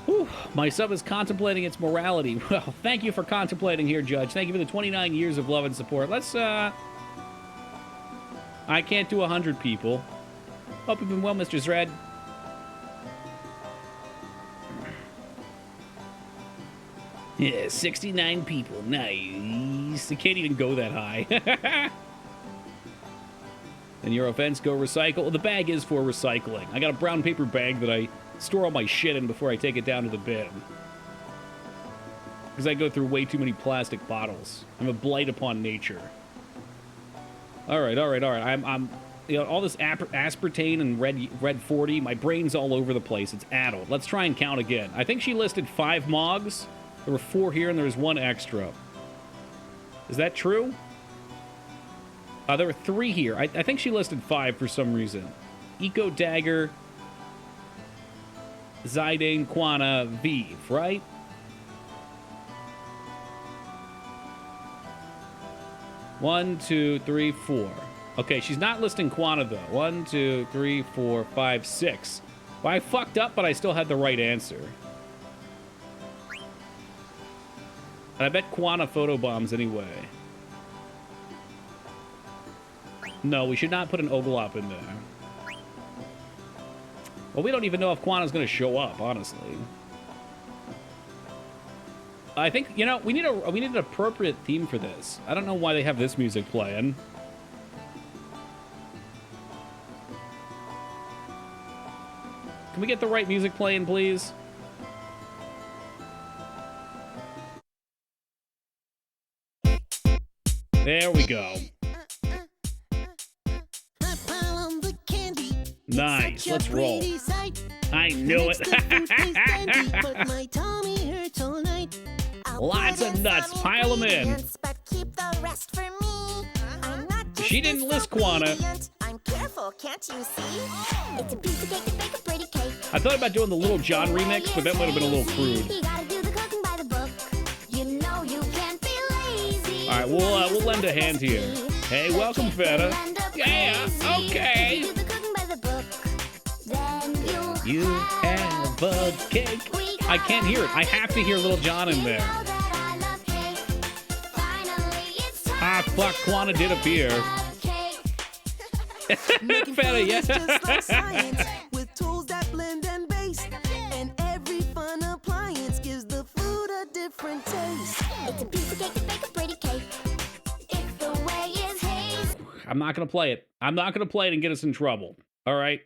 Whew. My sub is contemplating its morality. Well, thank you for contemplating here, Judge. Thank you for the 29 years of love and support. Let's, I can't do 100 people. Hope you've been well, Mr. Zred. Yeah, 69 people. Nice. I can't even go that high. In your offense, go recycle. Well, the bag is for recycling. I got a brown paper bag that I store all my shit in before I take it down to the bin. Because I go through way too many plastic bottles. I'm a blight upon nature. All right. I'm you know, all this aspartame and red 40, my brain's all over the place. It's addled. Let's try and count again. I think she listed 5 Mogs. There were 4 here, and there was 1 extra. Is that true? There were 3 here. I think she listed 5 for some reason. Eco Dagger, Zidane, Quana, Vive, right? One, 2, 3, 4. Okay, she's not listing Quana, though. 1, 2, 3, 4, 5, 6. Well, I fucked up, but I still had the right answer. And I bet Quana photobombs anyway. No, we should not put an Oglop in there. Well, we don't even know if Quana's going to show up, honestly. I think, you know, we need an appropriate theme for this. I don't know why they have this music playing. Can we get the right music playing, please? There we go. Nice, let's roll. I knew it. Lots of nuts, pile them in. She didn't list Quana. I thought about doing the Little John remix, but that would have been a little crude. right, we'll lend a hand here. Hey, welcome, Feta. Yeah, okay. You have a cake. I can't hear it. I have to hear Little John in there. Ah, fuck, Quana did appear. Feta, yeah. With tools that blend and base, and every fun appliance gives the food a different taste. It's a piece of cake to bake a pretty cake. If the way is haze. I'm not going to play it. I'm not going to play it and get us in trouble. All right?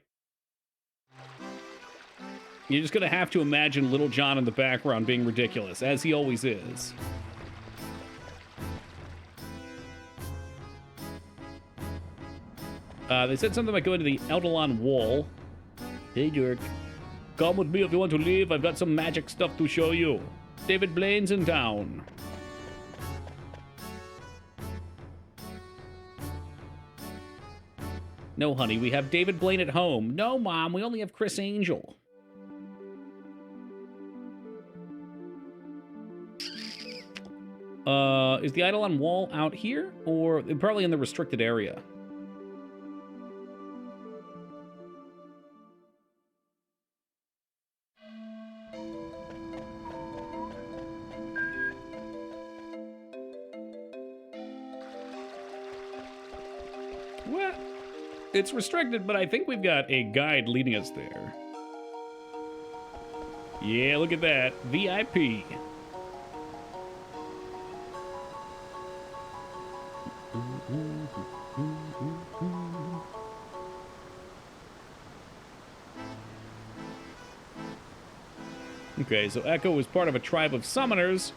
You're just going to have to imagine Little John in the background being ridiculous, as he always is. They said something about going to the Eldalon Wall. Hey, Dirk. Come with me if you want to leave. I've got some magic stuff to show you. David Blaine's in town. No, honey, we have David Blaine at home. No, Mom, we only have Chris Angel. Is the Eidolon Wall out here? Or probably in the restricted area? Well, it's restricted, but I think we've got a guide leading us there. Yeah, look at that. VIP. Okay, so Echo is part of a tribe of summoners.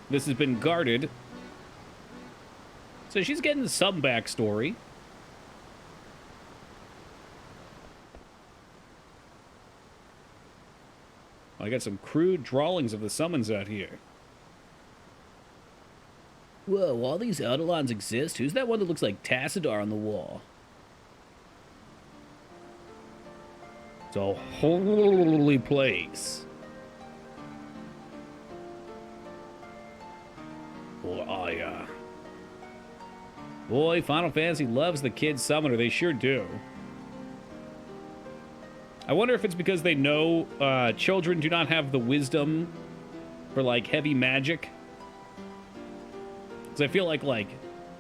This has been guarded. So she's getting some backstory. I got some crude drawings of the summons out here. Whoa, all these Eidolons exist? Who's that one that looks like Tassadar on the wall? It's a holy place. Boy, Final Fantasy loves the kid summoner. They sure do. I wonder if it's because they know children do not have the wisdom for, like, heavy magic. Because I feel like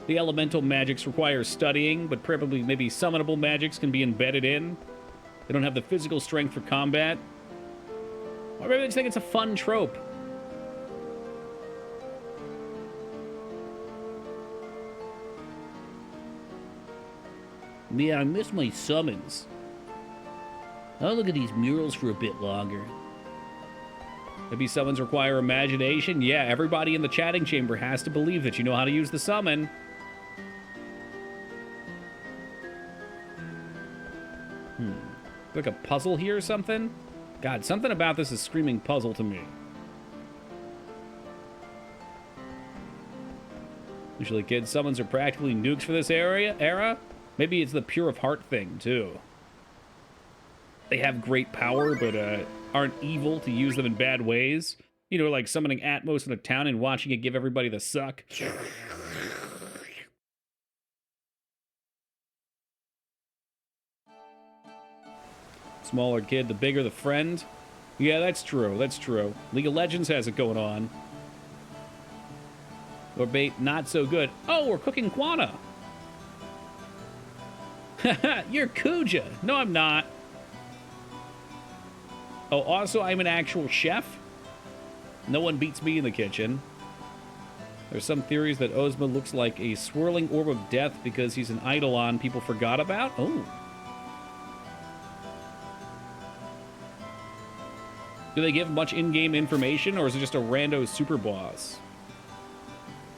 the elemental magics require studying, but probably maybe summonable magics can be embedded in. They don't have the physical strength for combat. Or maybe they just think it's a fun trope. Yeah, I miss my summons. I'll look at these murals for a bit longer. Maybe summons require imagination? Yeah, everybody in the chatting chamber has to believe that you know how to use the summon. Like a puzzle here or something? God, something about this is screaming puzzle to me. Usually kid summons are practically nukes for this era. Maybe it's the pure of heart thing, too. They have great power, but aren't evil to use them in bad ways. You know, like summoning Atmos in a town and watching it give everybody the suck. Smaller kid, the bigger the friend. Yeah, that's true. That's true. League of Legends has it going on. Or bait, not so good. Oh, we're cooking Quana. You're Kuja. No, I'm not. Oh, also, I'm an actual chef. No one beats me in the kitchen. There's some theories that Ozma looks like a swirling orb of death because he's an Eidolon people forgot about. Oh. Do they give much in-game information, or is it just a rando super boss?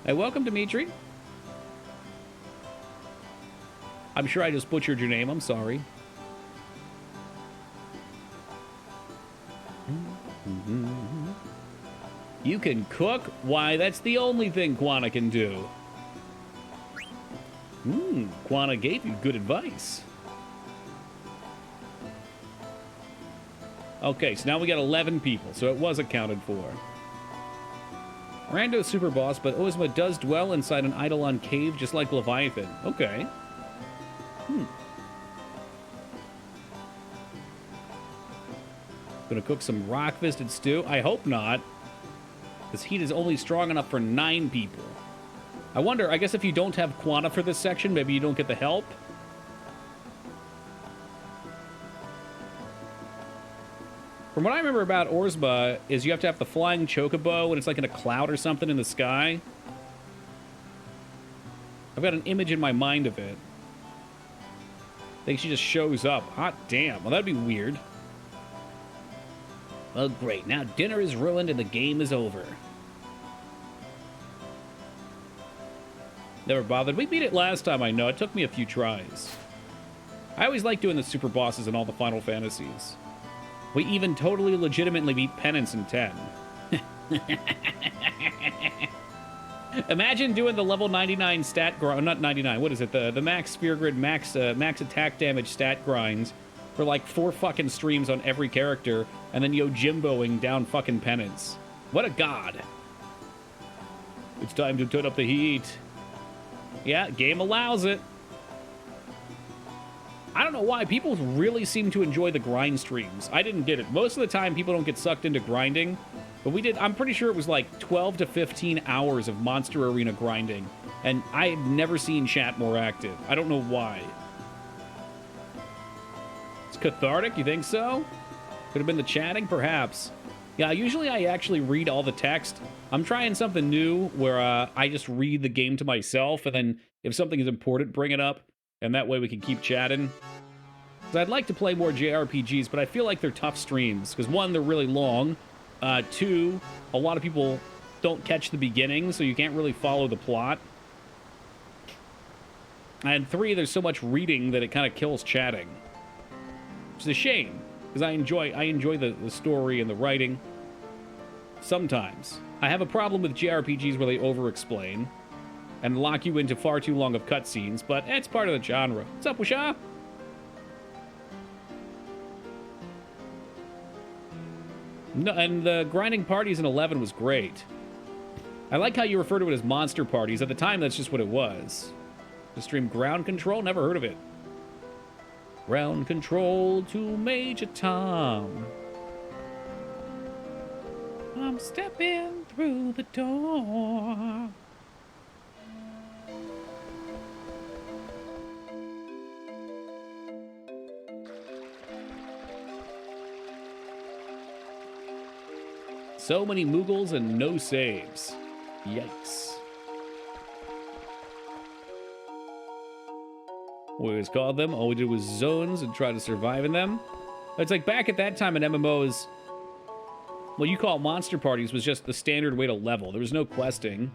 Hey, welcome, Dimitri. I'm sure I just butchered your name. I'm sorry. You can cook? Why, that's the only thing Quana can do. Quana gave you good advice. Okay, so now we got 11 people, so it was accounted for. Rando super boss, but Ozma does dwell inside an Eidolon cave just like Leviathan. Okay. Gonna cook some rock-fisted stew? I hope not. This heat is only strong enough for 9 people. I wonder, I guess if you don't have Quanta for this section, maybe you don't get the help? From what I remember about Orzba is you have to have the flying chocobo and it's like in a cloud or something in the sky. I've got an image in my mind of it. I think she just shows up. Hot damn. Well, that'd be weird. Well, great. Now dinner is ruined and the game is over. Never bothered. We beat it last time, I know. It took me a few tries. I always like doing the super bosses in all the Final Fantasies. We even totally legitimately beat Penance in 10. Imagine doing the level 99 stat grind, not 99, what is it? The max sphere grid, max attack damage stat grinds for like 4 fucking streams on every character, and then Yojimboing down fucking Penance. What a god. It's time to turn up the heat. Yeah, game allows it. I don't know why. People really seem to enjoy the grind streams. I didn't get it. Most of the time, people don't get sucked into grinding. But we did. I'm pretty sure it was like 12 to 15 hours of Monster Arena grinding. And I had never seen chat more active. I don't know why. It's cathartic? You think so? Could have been the chatting? Perhaps. Yeah, usually I actually read all the text. I'm trying something new where I just read the game to myself. And then if something is important, bring it up. And that way we can keep chatting. So I'd like to play more JRPGs, but I feel like they're tough streams. Because 1, they're really long. 2, a lot of people don't catch the beginning, so you can't really follow the plot. And 3, there's so much reading that it kind of kills chatting. Which is a shame, because I enjoy the story and the writing. Sometimes. I have a problem with JRPGs where they over-explain and lock you into far too long of cutscenes, but it's part of the genre. What's up, Wisha? No, and the grinding parties in 11 was great. I like how you refer to it as monster parties. At the time, that's just what it was. The stream Ground Control? Never heard of it. Ground Control to Major Tom. I'm stepping through the door. So many Moogles and no saves. Yikes. We always called them. All we did was zones and try to survive in them. It's like back at that time in MMOs, what you call monster parties was just the standard way to level. There was no questing.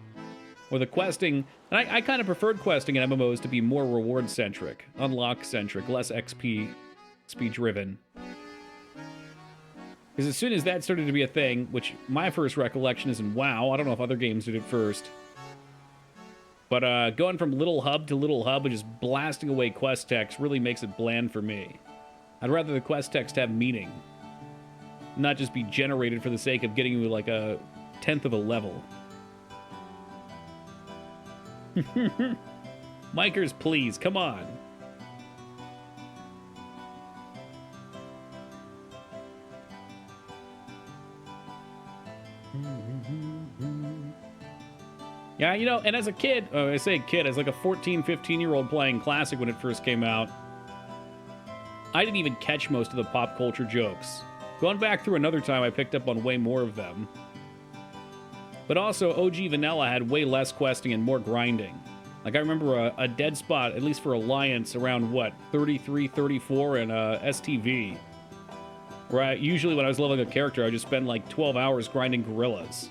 Or the questing, and I kind of preferred questing in MMOs to be more reward-centric, unlock-centric, less XP driven. Because as soon as that started to be a thing, which my first recollection is in WoW, I don't know if other games did it first, but going from little hub to little hub and just blasting away quest text really makes it bland for me. I'd rather the quest text have meaning, not just be generated for the sake of getting you like a 10th of a level. Mikers, please, come on. Yeah, you know, and as a kid, I say kid, as like a 14, 15-year-old playing Classic when it first came out, I didn't even catch most of the pop culture jokes. Going back through another time, I picked up on way more of them. But also, OG Vanilla had way less questing and more grinding. Like, I remember a dead spot, at least for Alliance, around, what, 33, 34 in STV. Where usually when I was leveling a character, I just spend like 12 hours grinding gorillas.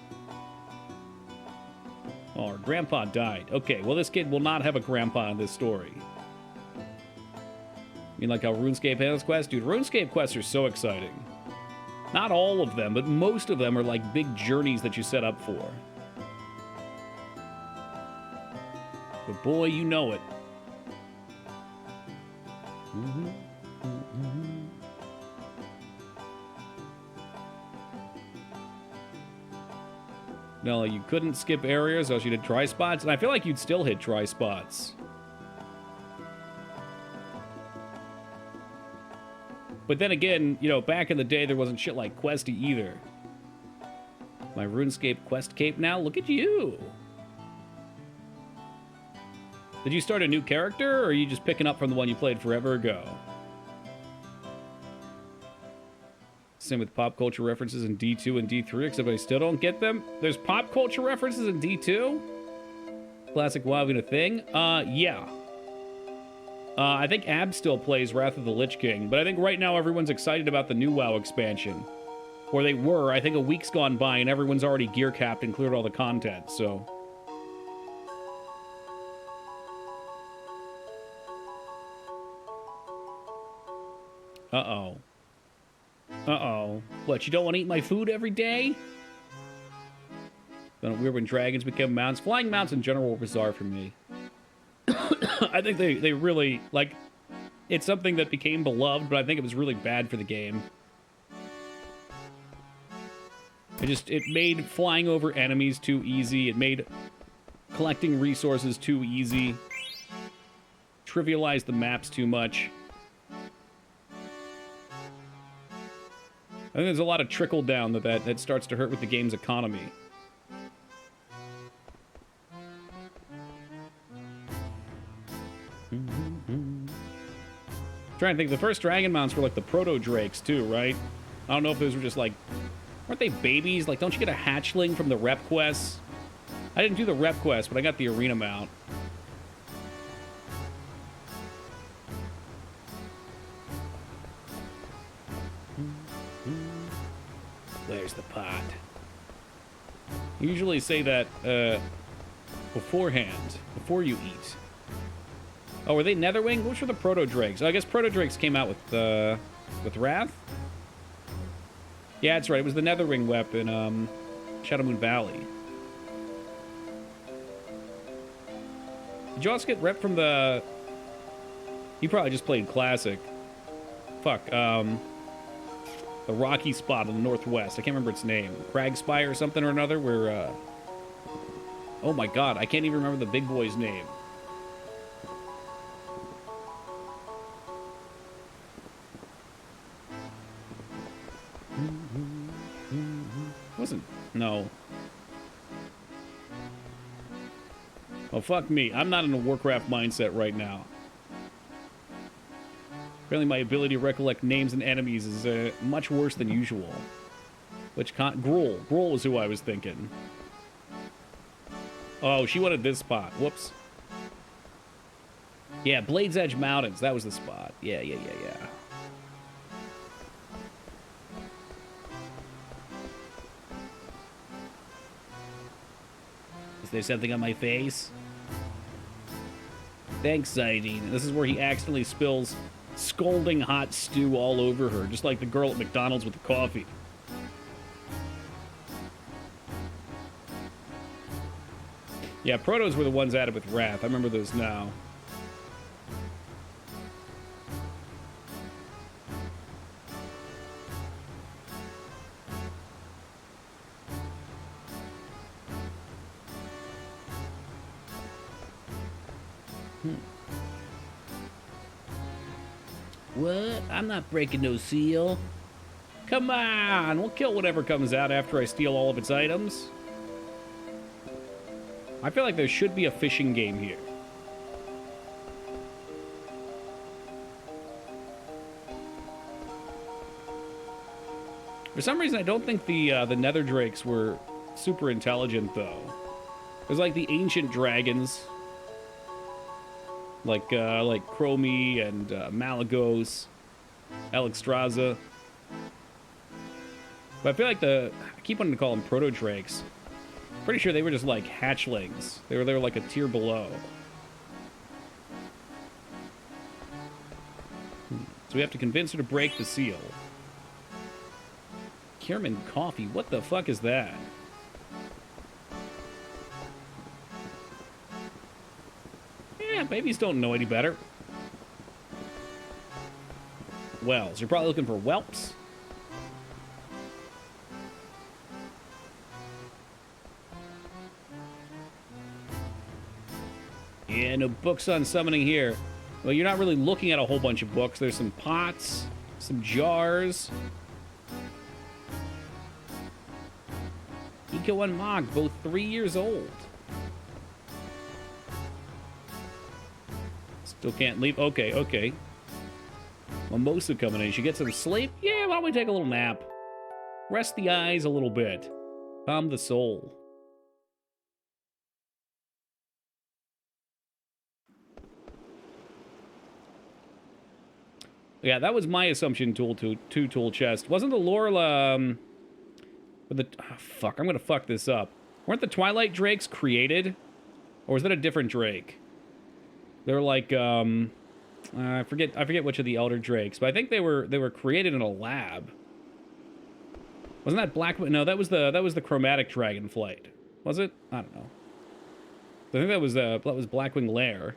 Oh, our grandpa died. Okay, well, this kid will not have a grandpa in this story. You mean like how RuneScape has quests? Dude, RuneScape quests are so exciting. Not all of them, but most of them are like big journeys that you set up for. But boy, you know it. No, you couldn't skip areas, else you'd hit dry spots, and I feel like you'd still hit dry spots. But then again, you know, back in the day, there wasn't shit like Questy either. My RuneScape Quest cape now? Look at you! Did you start a new character, or are you just picking up from the one you played forever ago? Same with pop culture references in D2 and D3, except I still don't get them. There's pop culture references in D2? Classic WoW being a thing? Yeah. I think Ab still plays Wrath of the Lich King, but I think right now everyone's excited about the new WoW expansion. Or they were. I think a week's gone by and everyone's already gear capped and cleared all the content, so... Uh-oh. Uh-oh. What, you don't want to eat my food every day? Then weird when dragons become mounts. Flying mounts in general were bizarre for me. I think they really, like, it's something that became beloved, but I think it was really bad for the game. It made flying over enemies too easy. It made collecting resources too easy. Trivialized the maps too much. I think there's a lot of trickle down that starts to hurt with the game's economy. Trying to think, the first dragon mounts were like the proto drakes too, right? I don't know if those were just like, weren't they babies? Like, don't you get a hatchling from the rep quests? I didn't do the rep quest, but I got the arena mount. Where's the pot? Usually say that beforehand, before you eat. Oh, were they Netherwing? Which were the Proto-Drakes? Oh, I guess Proto-Drakes came out with Wrath? Yeah, that's right. It was the Netherwing weapon, Shadowmoon Valley. Did you also get rep from the... You probably just played Classic. Fuck, the rocky spot in the northwest. I can't remember its name. Cragspire or something or another, where, oh my god, I can't even remember the big boy's name. Wasn't... No. Oh, fuck me. I'm not in a Warcraft mindset right now. Apparently my ability to recollect names and enemies is much worse than usual. Which can't... Gruul. Gruul is who I was thinking. Oh, she wanted this spot. Whoops. Yeah, Blade's Edge Mountains. That was the spot. Yeah. Is there something on my face? Thanks, Zidine. This is where he accidentally spills scalding hot stew all over her, just like the girl at McDonald's with the coffee. Yeah, Protos were the ones added with Wrath. I remember those now. What? I'm not breaking no seal. Come on, we'll kill whatever comes out after I steal all of its items. I feel like there should be a fishing game here. For some reason, I don't think the Nether Drakes were super intelligent, though. There's like the ancient dragons, like Chromie and Malagos, Alexstrasza. But I feel like I keep wanting to call them Proto-Drakes. Pretty sure they were just like hatchlings. They were like a tier below. So we have to convince her to break the seal. Kierman Coffee, what the fuck is that? Yeah, babies don't know any better. Wells, you're probably looking for whelps. Yeah, no books on summoning here. Well, you're not really looking at a whole bunch of books. There's some pots, some jars. Eco and Mog, both 3 years old. Still can't leave. Okay, okay. Mimosa coming in. She gets some sleep? Yeah, why don't we take a little nap? Rest the eyes a little bit. Calm the soul. Yeah, that was my assumption, two-tool chest. Wasn't the Lorla, with the... Oh, fuck, I'm gonna fuck this up. Weren't the Twilight Drakes created? Or was that a different Drake? They're like, I forget which of the Elder Drakes, but I think they were created in a lab. Wasn't that Black... No, that was the Chromatic Dragonflight. Was it? I don't know. I think that was Blackwing Lair.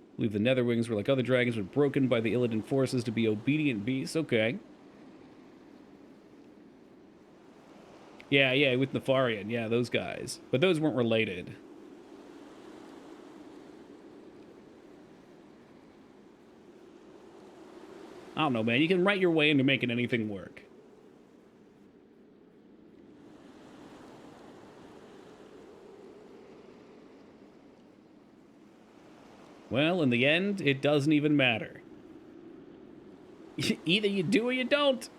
I believe the Netherwings were like other dragons, but broken by the Illidan forces to be obedient beasts. Okay. Yeah, with Nefarian. Yeah, those guys. But those weren't related. I don't know, man. You can write your way into making anything work. Well, in the end, it doesn't even matter. Either you do or you don't.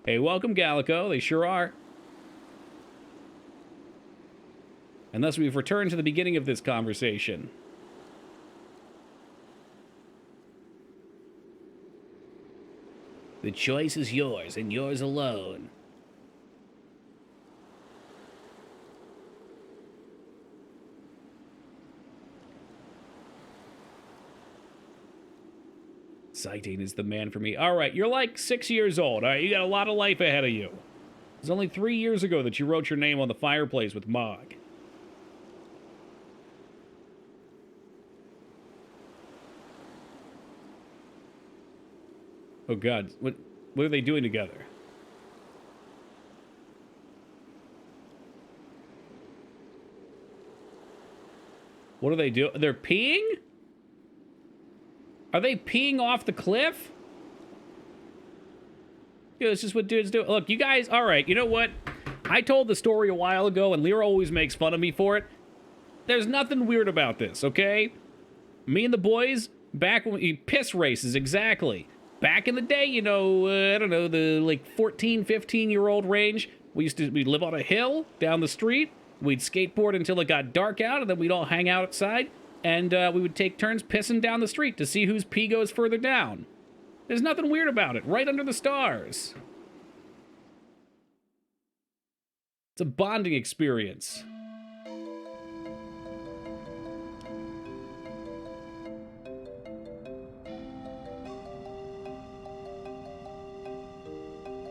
Hey, welcome, Gallico. They sure are. And thus we've returned to the beginning of this conversation. The choice is yours, and yours alone. Citing is the man for me. All right, you're like 6 years old. All right, you got a lot of life ahead of you. It was only 3 years ago that you wrote your name on the fireplace with Mog. Oh God, what are they doing together? What do they do? They're peeing? Are they peeing off the cliff? Yeah, it's just what dudes do. Look, you guys, all right, you know what? I told the story a while ago, and Lyra always makes fun of me for it. There's nothing weird about this, okay? Me and the boys, back when we... Piss races, exactly. Back in the day, you know, I don't know, the, like, 14, 15-year-old range, we'd live on a hill down the street. We'd skateboard until it got dark out, and then we'd all hang out outside. And we would take turns pissing down the street to see whose pee goes further down. There's nothing weird about it. Right under the stars. It's a bonding experience.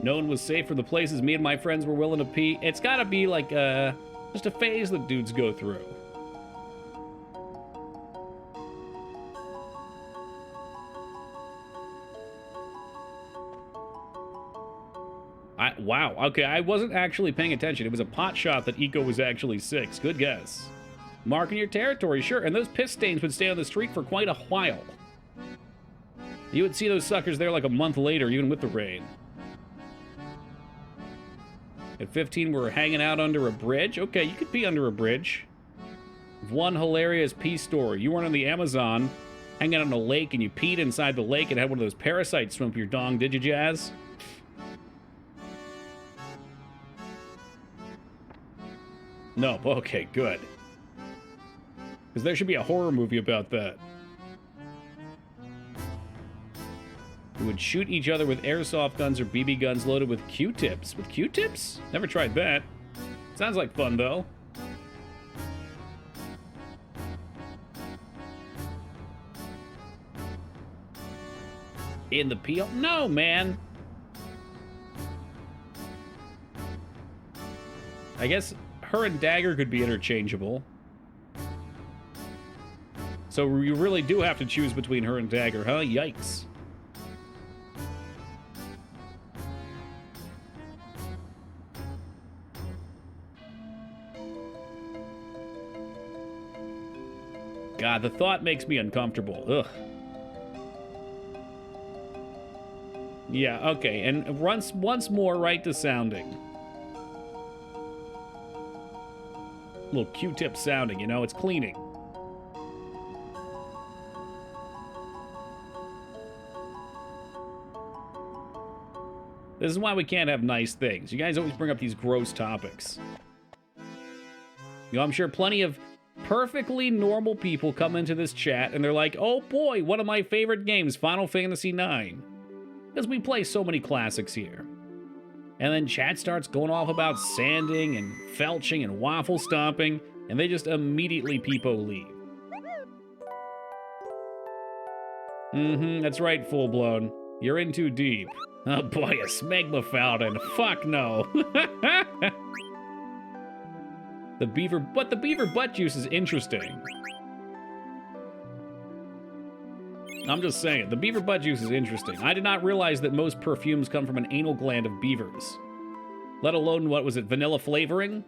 No one was safe from the places me and my friends were willing to pee. It's gotta be like just a phase that dudes go through. Wow, okay, I wasn't actually paying attention. It was a pot shot that Eco was actually 6. Good guess. Marking your territory, sure, and those piss stains would stay on the street for quite a while. You would see those suckers there like a month later, even with the rain. At 15, we were hanging out under a bridge. Okay, you could pee under a bridge. One hilarious pee story. You weren't on the Amazon, hanging out on a lake, and you peed inside the lake and had one of those parasites swim up your dong, did you, Jazz? No, okay, good. Because there should be a horror movie about that. We would shoot each other with airsoft guns or BB guns loaded with Q-tips. With Q-tips? Never tried that. Sounds like fun, though. In the peel? No, man. I guess her and Dagger could be interchangeable. So you really do have to choose between her and Dagger, huh? Yikes. God, the thought makes me uncomfortable. Ugh. Yeah, okay, and once more right to sounding. Little Q-tip sounding, you know, it's cleaning. This is why we can't have nice things. You guys always bring up these gross topics. You know, I'm sure plenty of perfectly normal people come into this chat and they're like, oh boy, one of my favorite games, Final Fantasy IX. Because we play so many classics here. And then chat starts going off about sanding and felching and waffle stomping, and they just immediately peepo leave. That's right, full blown. You're in too deep. Oh boy, a smegma fountain. Fuck no. The beaver butt juice is interesting. I'm just saying, the beaver butt juice is interesting. I did not realize that most perfumes come from an anal gland of beavers. Let alone, what was it, vanilla flavoring?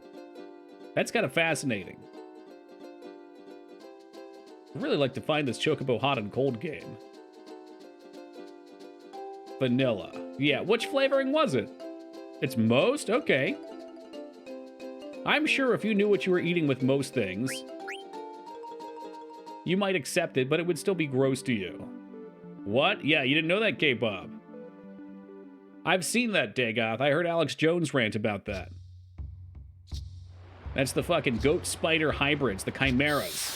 That's kind of fascinating. I'd really like to find this Chocobo Hot and Cold game. Vanilla. Yeah, which flavoring was it? It's most? Okay. I'm sure if you knew what you were eating with most things, you might accept it, but it would still be gross to you. What? Yeah, you didn't know that, K-Bob. I've seen that, Dagoth. I heard Alex Jones rant about that. That's the fucking goat spider hybrids, the chimeras.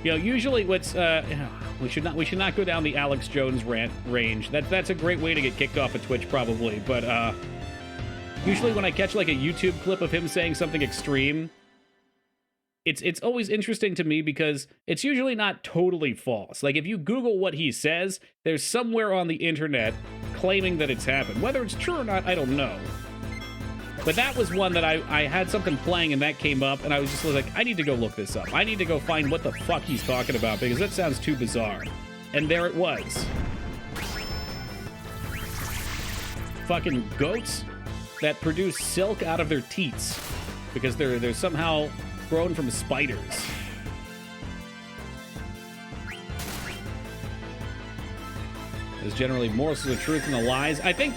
You know, usually what's we should not go down the Alex Jones rant range. That's a great way to get kicked off of Twitch probably, but usually when I catch like a YouTube clip of him saying something extreme, it's always interesting to me because it's usually not totally false. Like if you Google what he says, there's somewhere on the internet claiming that it's happened. Whether it's true or not, I don't know. But that was one that I had something playing and that came up and I was just like, I need to go look this up. I need to go find what the fuck he's talking about because that sounds too bizarre. And there it was. Fucking goats that produce silk out of their teats because they're somehow grown from spiders. There's generally morsels of truth in the lies. I think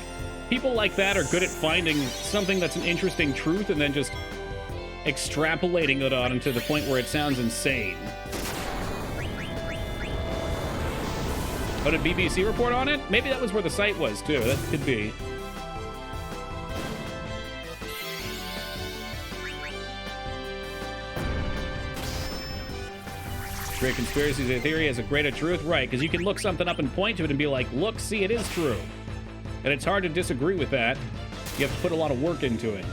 people like that are good at finding something that's an interesting truth and then just extrapolating it on to the point where it sounds insane. Oh, did BBC report on it? Maybe that was where the site was, too. That could be. Great conspiracy theory has a greater truth. Right, because you can look something up and point to it and be like, look, see, it is true. And it's hard to disagree with that. You have to put a lot of work into it.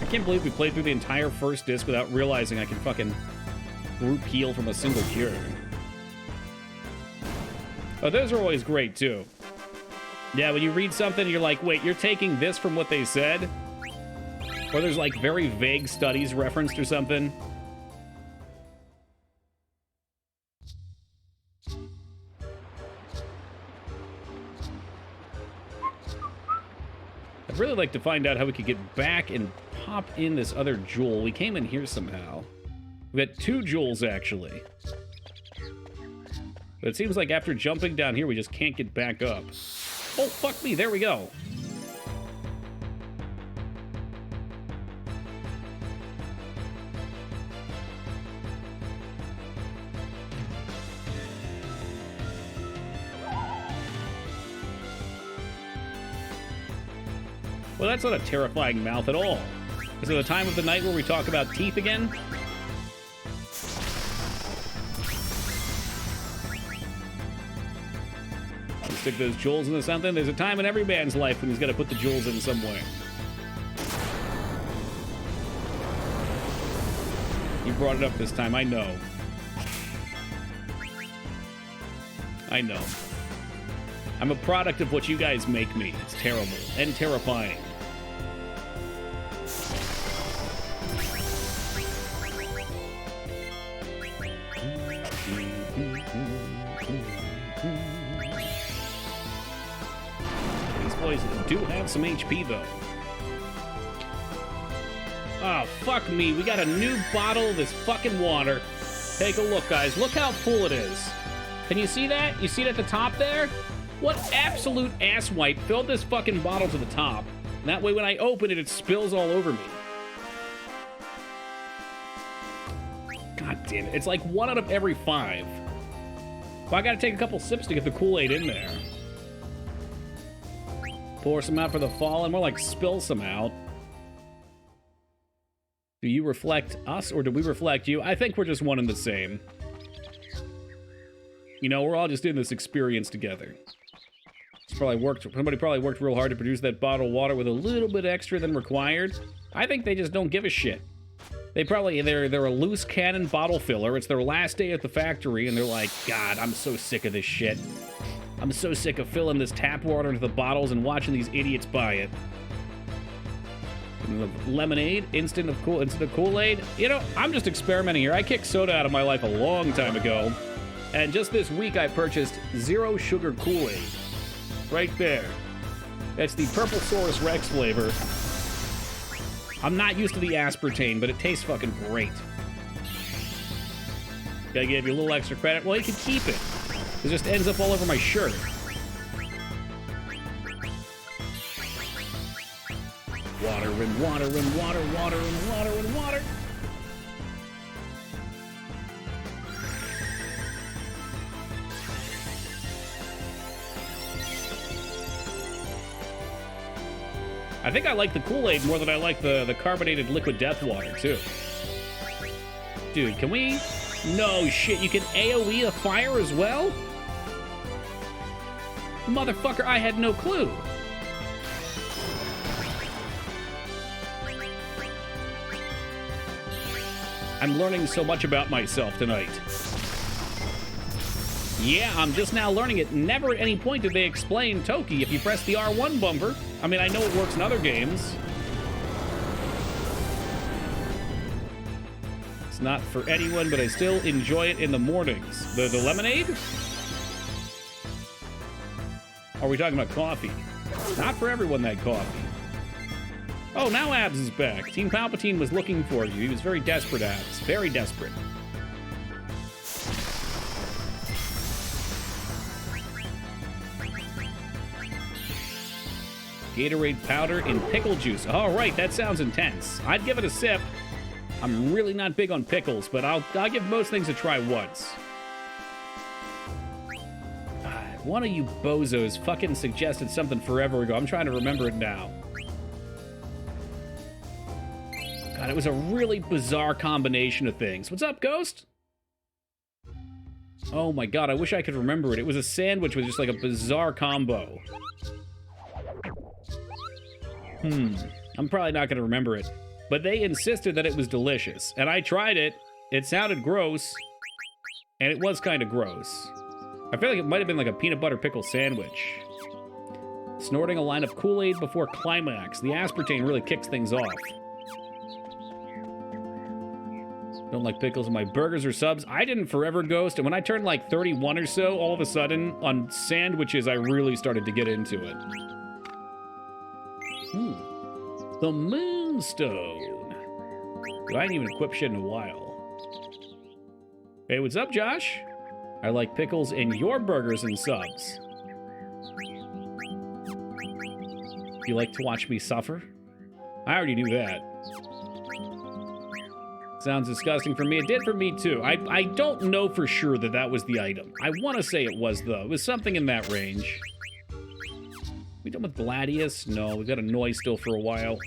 I can't believe we played through the entire first disc without realizing I can fucking group heal from a single cure. Oh, those are always great, too. Yeah, when you read something, you're like, wait, you're taking this from what they said? Or there's like very vague studies referenced or something. I'd really like to find out how we could get back and pop in this other jewel. We came in here somehow. We've got 2 jewels, actually. But it seems like after jumping down here, we just can't get back up. Oh, fuck me, there we go. Well, that's not a terrifying mouth at all. Is it the time of the night where we talk about teeth again? Stick those jewels into something. There's a time in every man's life when he's got to put the jewels in some way. You brought it up this time, I know. I know. I'm a product of what you guys make me. It's terrible and terrifying. boys do have some HP, though. Oh, fuck me. We got a new bottle of this fucking water. Take a look, guys. Look how full it is. Can you see that? You see it at the top there? What absolute asswipe filled this fucking bottle to the top? And that way when I open it, it spills all over me. God damn it. It's like 1 out of every 5. Well, I gotta take a couple sips to get the Kool-Aid in there. Pour some out for the fallen. More like spill some out. Do you reflect us or do we reflect you? I think we're just one and the same. You know, we're all just in this experience together. Somebody probably worked real hard to produce that bottle of water with a little bit extra than required. I think they just don't give a shit. They're a loose cannon bottle filler. It's their last day at the factory, and they're like, God, I'm so sick of this shit. I'm so sick of filling this tap water into the bottles and watching these idiots buy it. Lemonade, instant of Kool-Aid. You know, I'm just experimenting here. I kicked soda out of my life a long time ago, and just this week I purchased zero sugar Kool-Aid. Right there. That's the Purple Saurus Rex flavor. I'm not used to the aspartame, but it tastes fucking great. Gotta give you a little extra credit. Well, you can keep it. It just ends up all over my shirt. Water and water and water, water and water and water. I think I like the Kool-Aid more than I like the carbonated liquid death water, too. Dude, can we... No shit, you can AoE the fire as well? Motherfucker, I had no clue. I'm learning so much about myself tonight. Yeah, I'm just now learning it. Never at any point did they explain Toki if you press the R1 bumper. I mean, I know it works in other games. It's not for anyone, but I still enjoy it in the mornings. The lemonade? Are we talking about coffee? Not for everyone, that coffee. Oh, now Abs is back. Team Palpatine was looking for you. He was very desperate, Abs. Very desperate. Gatorade powder in pickle juice. All right, that sounds intense. I'd give it a sip. I'm really not big on pickles, but I'll give most things a try once. One of you bozos fucking suggested something forever ago. I'm trying to remember it now. God, it was a really bizarre combination of things. What's up, Ghost? Oh my God, I wish I could remember it. It was a sandwich with just like a bizarre combo. I'm probably not going to remember it. But they insisted that it was delicious. And I tried it. It sounded gross. And it was kind of gross. I feel like it might have been like a peanut butter pickle sandwich. Snorting a line of Kool-Aid before climax. The aspartame really kicks things off. Don't like pickles in my burgers or subs. I didn't forever, Ghost. And when I turned like 31 or so, all of a sudden, on sandwiches, I really started to get into it. The Moonstone. I ain't even equipped shit in a while. Hey, what's up, Josh? I like pickles in your burgers and subs. You like to watch me suffer? I already knew that. Sounds disgusting for me. It did for me, too. I don't know for sure that that was the item. I want to say it was, though. It was something in that range. We done with Gladius? No, we've got a noise still for a while.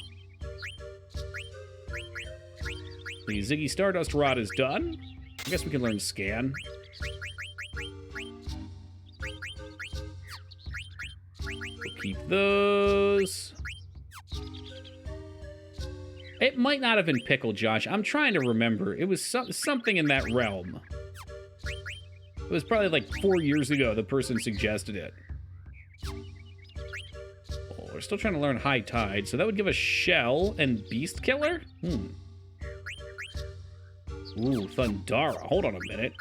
The Ziggy Stardust Rod is done. I guess we can learn Scan. We'll keep those. It might not have been Pickle, Josh. I'm trying to remember. It was something in that realm. It was probably like 4 years ago the person suggested it. Oh, we're still trying to learn High Tide, so that would give us Shell and Beast Killer? Ooh, Thundara. Hold on a minute.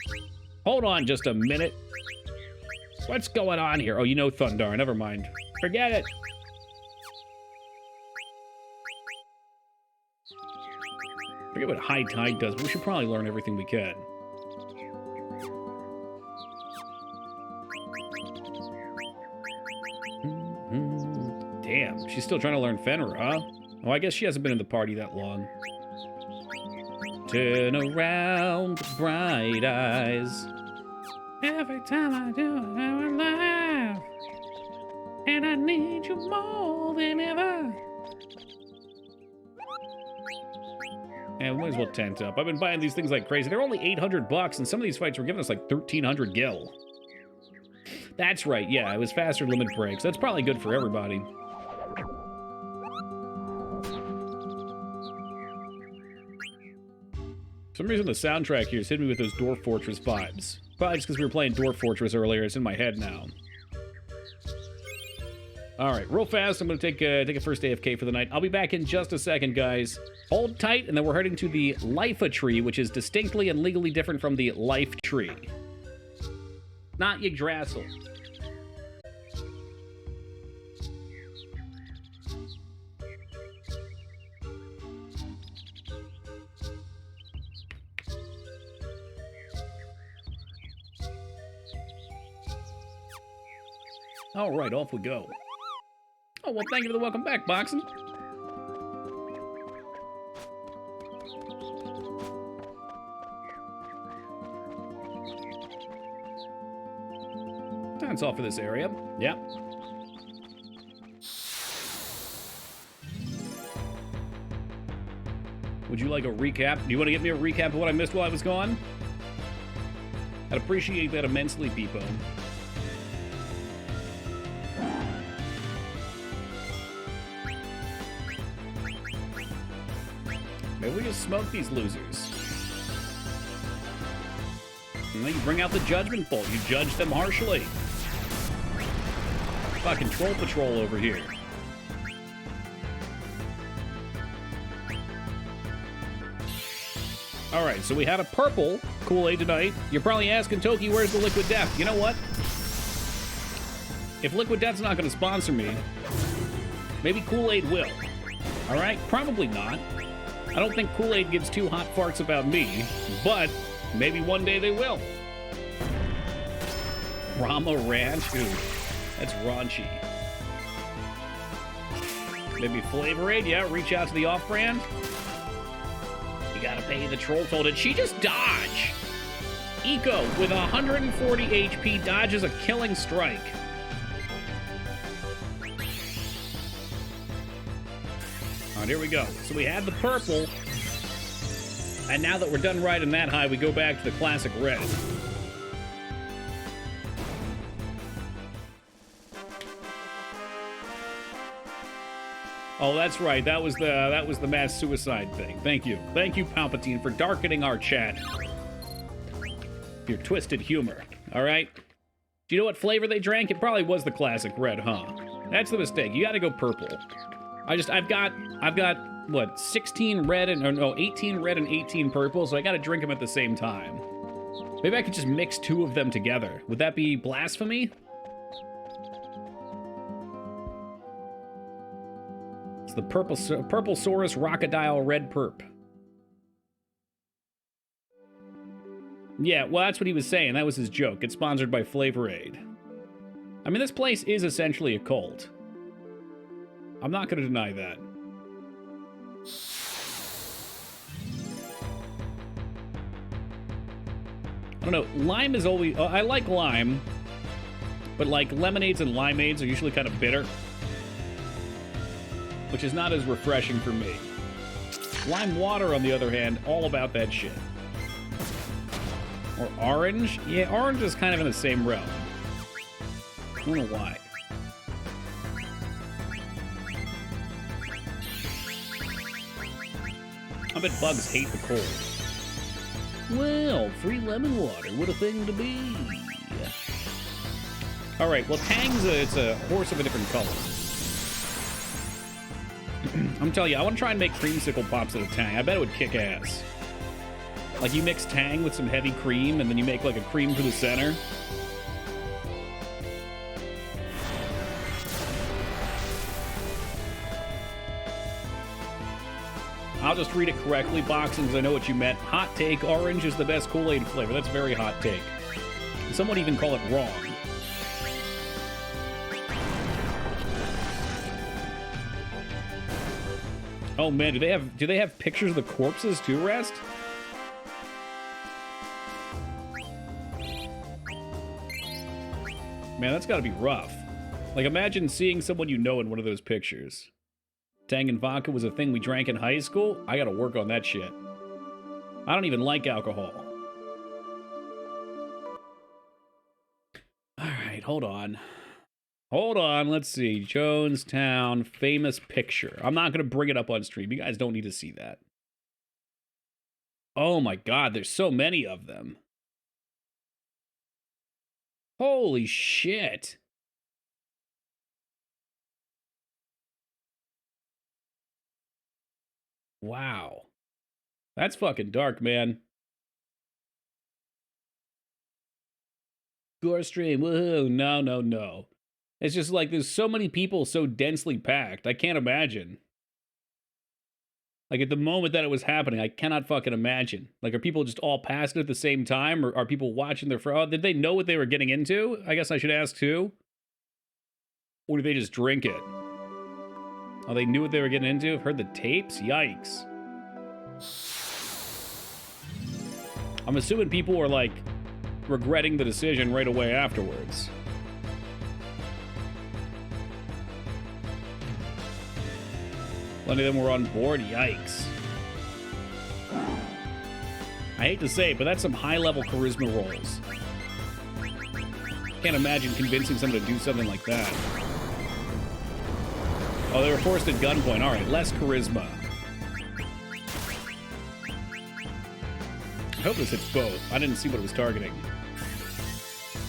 Hold on just a minute. What's going on here? Oh, you know Thundara. Never mind. Forget it. forget what High Tide does, but we should probably learn everything we can. Damn, she's still trying to learn Fenrir, huh? Oh, I guess she hasn't been in the party that long. Turn around, bright eyes. Every time I do it, I laugh. And I need you more than ever. And we might as well tent up. I've been buying these things like crazy. They're only $800, and some of these fights were giving us like 1,300 gil. That's right, yeah, it was faster limit breaks. That's probably good for everybody. For some reason, the soundtrack here is hitting me with those Dwarf Fortress vibes. Probably just because we were playing Dwarf Fortress earlier. It's in my head now. All right, real fast, I'm going to take a first AFK for the night. I'll be back in just a second, guys. Hold tight, and then we're heading to the Life tree, which is distinctly and legally different from the Life tree. Not Yggdrasil. All right, off we go. Oh, well, thank you for the welcome back, Boxing. That's all for this area. Yeah. Would you like a recap? Do you want to get me a recap of what I missed while I was gone? I'd appreciate that immensely, Peepo. Maybe we just smoke these losers. And then you bring out the Judgment Bolt. You judge them harshly. Fucking Troll Patrol over here. Alright, so we had a purple Kool-Aid tonight. You're probably asking, Toki, where's the Liquid Death? You know what? If Liquid Death's not going to sponsor me, maybe Kool-Aid will. Alright? Probably not. I don't think Kool-Aid gives two hot farts about me, but maybe one day they will. Rama Ranch? Ooh, that's raunchy. Maybe Flavor Aid? Yeah, reach out to the off-brand. You gotta pay the troll toll. Did she just dodge? Eco with 140 HP dodges a killing strike. All right, here we go. So we had the purple, and now that we're done riding that high, we go back to the classic red. Oh, that's right. That was the mass suicide thing. Thank you, Palpatine, for darkening our chat. Your twisted humor. All right. Do you know what flavor they drank? It probably was the classic red, huh? That's the mistake. You got to go purple. I've got what, 16 red and, or no, 18 red and 18 purple, so I gotta drink them at the same time. Maybe I could just mix two of them together. Would that be blasphemy? It's the Purple Saurus Crocodile Red Perp. Yeah, well, that's what he was saying. That was his joke. It's sponsored by Flavor Aid. I mean, this place is essentially a cult. I'm not going to deny that. I don't know. Lime is always... I like lime, but like lemonades and limeades are usually kind of bitter, which is not as refreshing for me. Lime water, on the other hand, all about that shit. Or orange? Yeah, orange is kind of in the same realm. I don't know why. I bet bugs hate the cold. Well, free lemon water, what a thing to be. All right, well, Tang's it's a horse of a different color. I'm telling you, I want to try and make creamsicle pops out of Tang. I bet it would kick ass. Like, you mix Tang with some heavy cream, and then you make, like, a cream for the center. I'll just read it correctly, Boxing, because I know what you meant. Hot take, orange is the best Kool-Aid flavor. That's a very hot take. Some would even call it wrong. Oh man, do they have pictures of the corpses too, Rest? Man, that's gotta be rough. Like, imagine seeing someone you know in one of those pictures. Tang and vodka was a thing we drank in high school? I gotta work on that shit. I don't even like alcohol. Alright, hold on. Hold on, let's see. Jonestown famous picture. I'm not gonna bring it up on stream. You guys don't need to see that. Oh my god, there's so many of them. Holy shit. Wow. That's fucking dark, man. Gore stream, woohoo. No, no, no. It's just like there's so many people so densely packed. I can't imagine. Like at the moment that it was happening, I cannot fucking imagine. Like, are people just all past it at the same time? Or are people watching their fraud? Did they know what they were getting into? I guess I should ask too. Or did they just drink it? Oh, they knew what they were getting into? Heard the tapes? Yikes. I'm assuming people were like regretting the decision right away afterwards. Plenty of them were on board. Yikes. I hate to say it, but that's some high-level charisma rolls. Can't imagine convincing someone to do something like that. Oh, they were forced at gunpoint. All right, less charisma. I hope this hits both. I didn't see what it was targeting.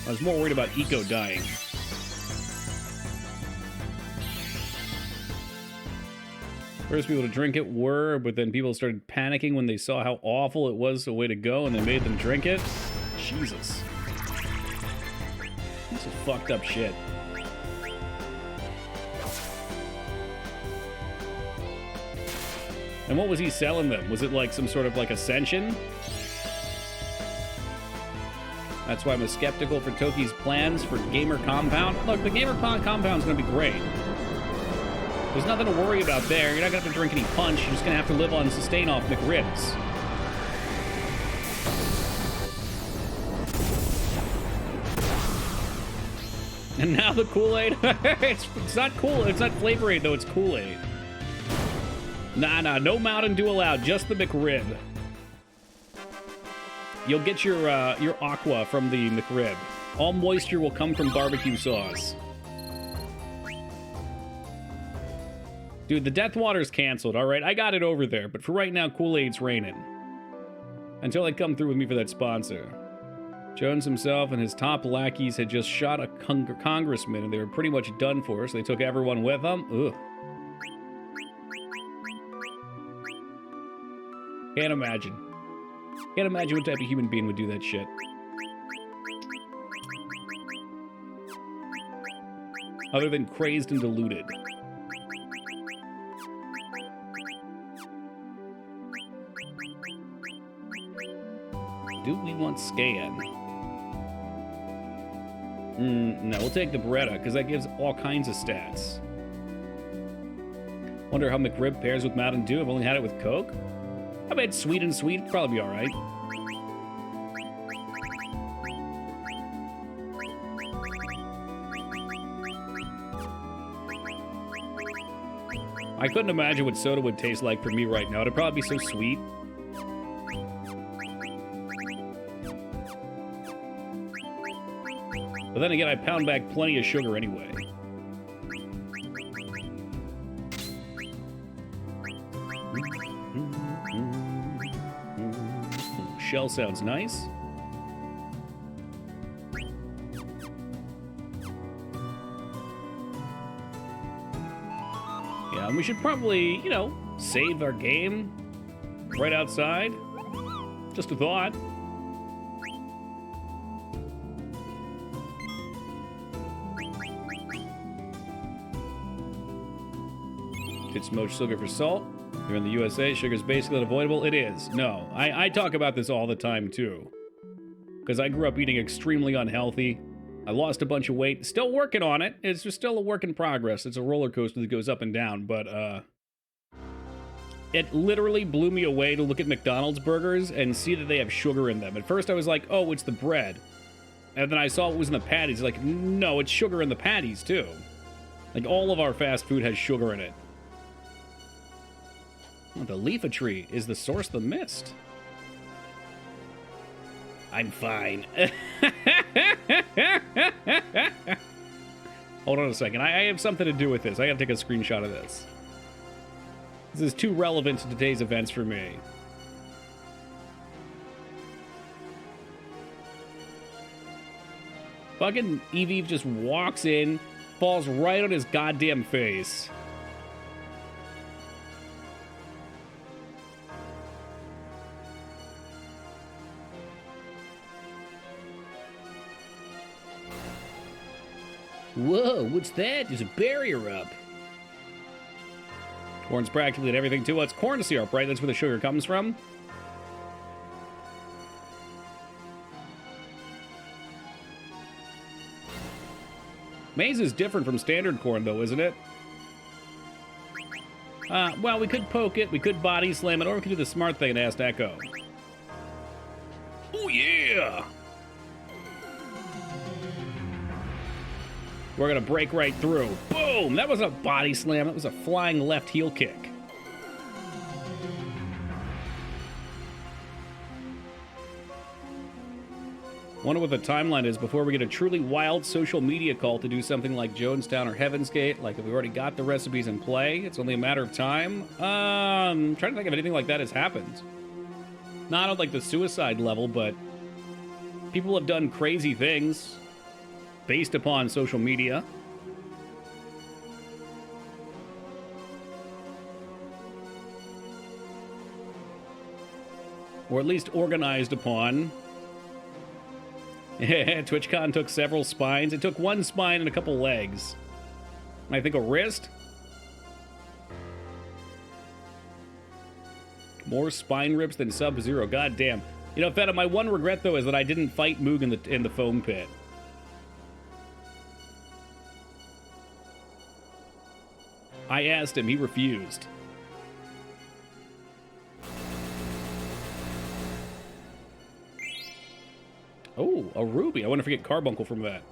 I was more worried about Eco dying. First people to drink it were, but then people started panicking when they saw how awful it was a way to go, and they made them drink it. Jesus. This is fucked up shit. And what was he selling them? Was it like some sort of like ascension? That's why I'm skeptical for Toki's plans for Gamer Compound. Look, the Gamer Compound's gonna be great. There's nothing to worry about there. You're not gonna have to drink any punch. You're just gonna have to live on sustain off McRibs. And now the Kool-Aid. it's not cool. It's not Flavor Aid though. It's Kool-Aid. Nah, no Mountain Dew allowed. Just the McRib. You'll get your aqua from the McRib. All moisture will come from barbecue sauce. Dude, the Death Water's canceled, alright? I got it over there, but for right now, Kool-Aid's raining. Until they come through with me for that sponsor. Jones himself and his top lackeys had just shot a congressman, and they were pretty much done for, so they took everyone with them. Ugh. Can't imagine. Can't imagine what type of human being would do that shit. Other than crazed and deluded. Do we want scan? No, we'll take the Beretta, because that gives all kinds of stats. Wonder how McRib pairs with Mountain Dew. I've only had it with Coke. I bet sweet and sweet would probably be alright. I couldn't imagine what soda would taste like for me right now. It'd probably be so sweet. But then again, I pound back plenty of sugar anyway. Shell sounds nice. Yeah, and we should probably, you know, save our game right outside. Just a thought. Did smoked sugar for salt. You're in the USA, sugar's basically unavoidable. It is. No, I talk about this all the time, too. Because I grew up eating extremely unhealthy. I lost a bunch of weight. Still working on it. It's just still a work in progress. It's a roller coaster that goes up and down, but, it literally blew me away to look at McDonald's burgers and see that they have sugar in them. At first I was like, oh, it's the bread. And then I saw what was in the patties. Like, no, it's sugar in the patties, too. Like, all of our fast food has sugar in it. Oh, the leafy tree is the source of the mist. I'm fine. Hold on a second. I have something to do with this. I gotta take a screenshot of this. This is too relevant to today's events for me. Fucking Eevee just walks in, falls right on his goddamn face. Whoa, what's that? There's a barrier up. Corn's practically at everything, too. Well, it's corn syrup, right? That's where the sugar comes from. Maize is different from standard corn, though, isn't it? Well, we could poke it, we could body slam it, or we could do the smart thing and ask Echo. Oh, yeah! We're gonna break right through. Boom! That wasn't a body slam, that was a flying left heel kick. Wonder what the timeline is before we get a truly wild social media call to do something like Jonestown or Heaven's Gate. Like, if we already got the recipes in play, it's only a matter of time. I'm trying to think if anything like that has happened. Not on, like, the suicide level, but people have done crazy things based upon social media. Or at least organized upon. TwitchCon took several spines. It took one spine and a couple legs. I think a wrist. More spine rips than Sub-Zero. God damn. You know, Feta, my one regret, though, is that I didn't fight Moog in the foam pit. I asked him, he refused. Oh, a ruby. I want to forget Carbuncle from that.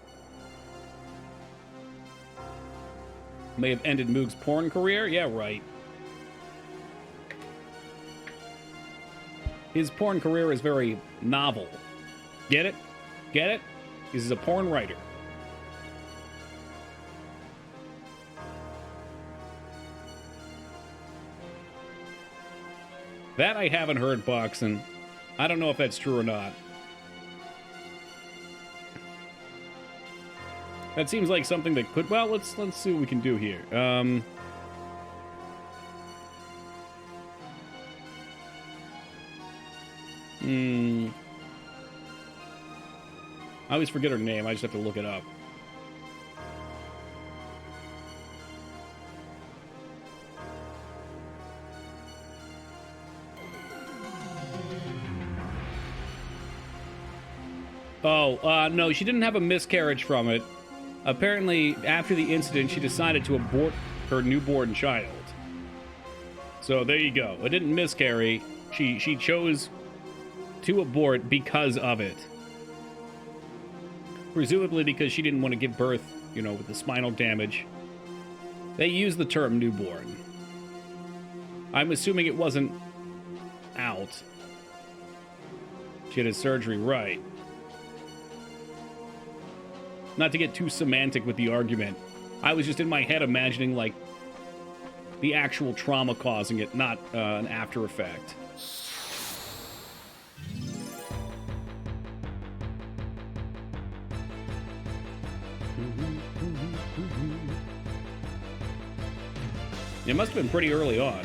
May have ended Moog's porn career? Yeah, right. His porn career is very novel. Get it? Get it? He's a porn writer. That I haven't heard, Boxen. I don't know if that's true or not. That seems like something that could... Well, let's see what we can do here. I always forget her name. I just have to look it up. Oh, no, she didn't have a miscarriage from it. Apparently, after the incident, she decided to abort her newborn child. So there you go. It didn't miscarry. She chose to abort because of it. Presumably because she didn't want to give birth, you know, with the spinal damage. They use the term newborn. I'm assuming it wasn't out. She had his surgery right. Not to get too semantic with the argument. I was just in my head imagining, like, the actual trauma causing it, not an after effect. It must have been pretty early on.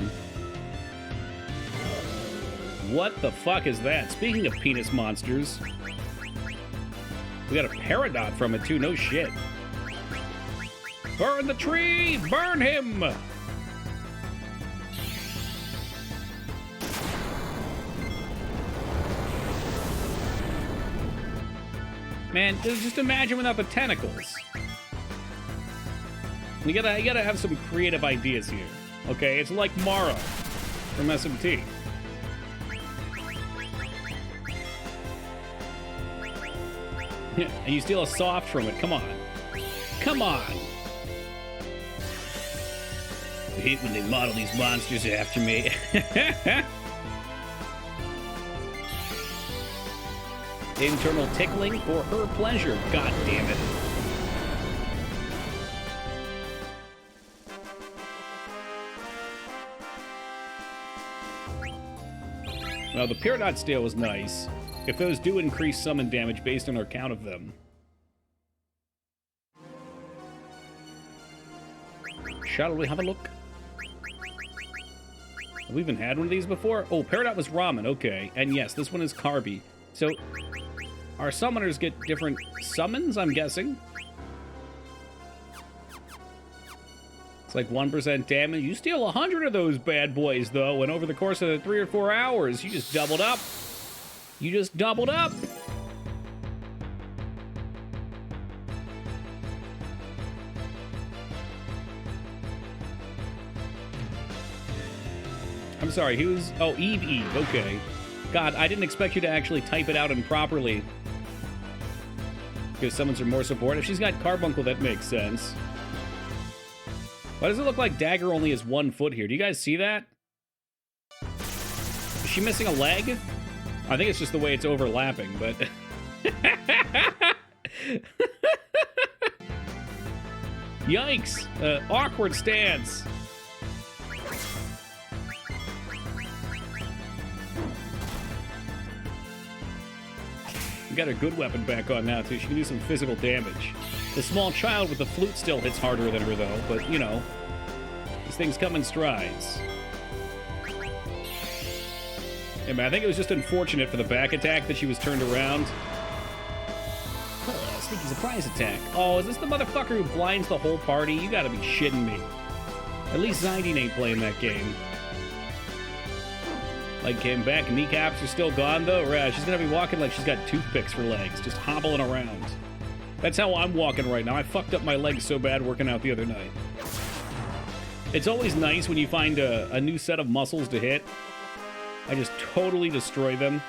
What the fuck is that? Speaking of penis monsters, we got a Peridot from it too, no shit. Burn the tree! Burn him! Man, just imagine without the tentacles. You gotta have some creative ideas here. Okay, it's like Mara from SMT. And you steal a soft from it. Come on. Come on. I hate when they model these monsters after me. Internal tickling for her pleasure. God damn it. Well, the Peridot Steel was nice. If those do increase summon damage based on our count of them. Shall we have a look? Have we even had one of these before? Oh, Peridot was ramen, okay. And yes, this one is Carby. So, our summoners get different summons, I'm guessing. It's like 1% damage. You steal 100 of those bad boys, though, and over the course of the 3 or 4 hours, you just doubled up. You just doubled up. I'm sorry, who's... Oh, Eve, okay. God, I didn't expect you to actually type it out improperly. Because summons are more support. If she's got Carbuncle, that makes sense. Why does it look like Dagger only has 1 foot here? Do you guys see that? Is she missing a leg? I think it's just the way it's overlapping, but... Yikes! Awkward stance. Got her good weapon back on now, too. She can do some physical damage. The small child with the flute still hits harder than her, though. But, you know, these things come in strides. Yeah, man, I think it was just unfortunate for the back attack that she was turned around. Sneaky surprise attack. Oh, is this the motherfucker who blinds the whole party? You gotta be shitting me. At least Zidane ain't playing that game. Leg came back, kneecaps are still gone, though. She's gonna be walking like she's got toothpicks for legs, just hobbling around. That's how I'm walking right now. I fucked up my legs so bad working out the other night. It's always nice when you find a new set of muscles to hit. I just totally destroy them.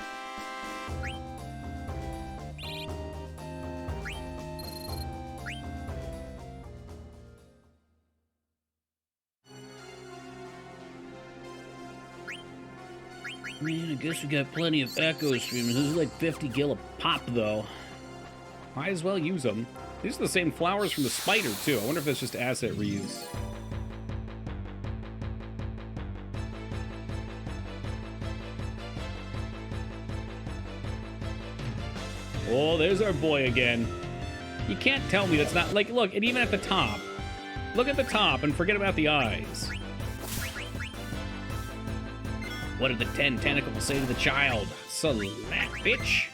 Man, I guess we got plenty of Echo streamers. This is like 50 gil a pop, though. Might as well use them. These are the same flowers from the spider, too. I wonder if that's just asset reuse. Oh, there's our boy again. You can't tell me that's not... Like, look, and even at the top. Look at the top and forget about the eyes. What did the 10 tentacles say to the child? Slap, bitch.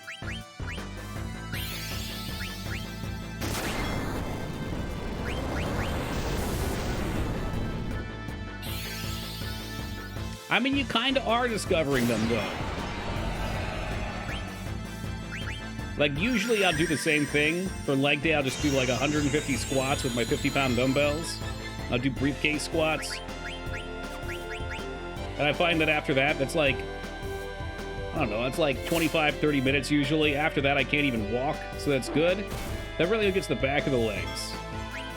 I mean, you kind of are discovering them, though. Like, usually I'll do the same thing. For leg day, I'll just do like 150 squats with my 50-pound dumbbells. I'll do briefcase squats. And I find that after that, that's like, I don't know, it's like 25, 30 minutes usually. After that, I can't even walk, so that's good. That really gets the back of the legs.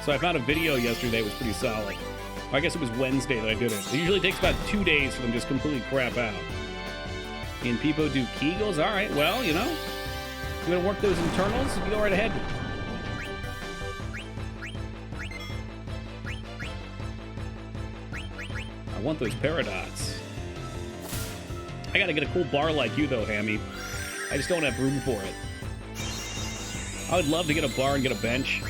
So I found a video yesterday that was pretty solid. I guess it was Wednesday that I did it. It usually takes about 2 days for them to just completely crap out. And people do Kegels? All right, well, you know, you want to work those internals? You can go right ahead. I want those Peridots. I gotta get a cool bar like you, though, Hammy. I just don't have room for it. I would love to get a bar and get a bench.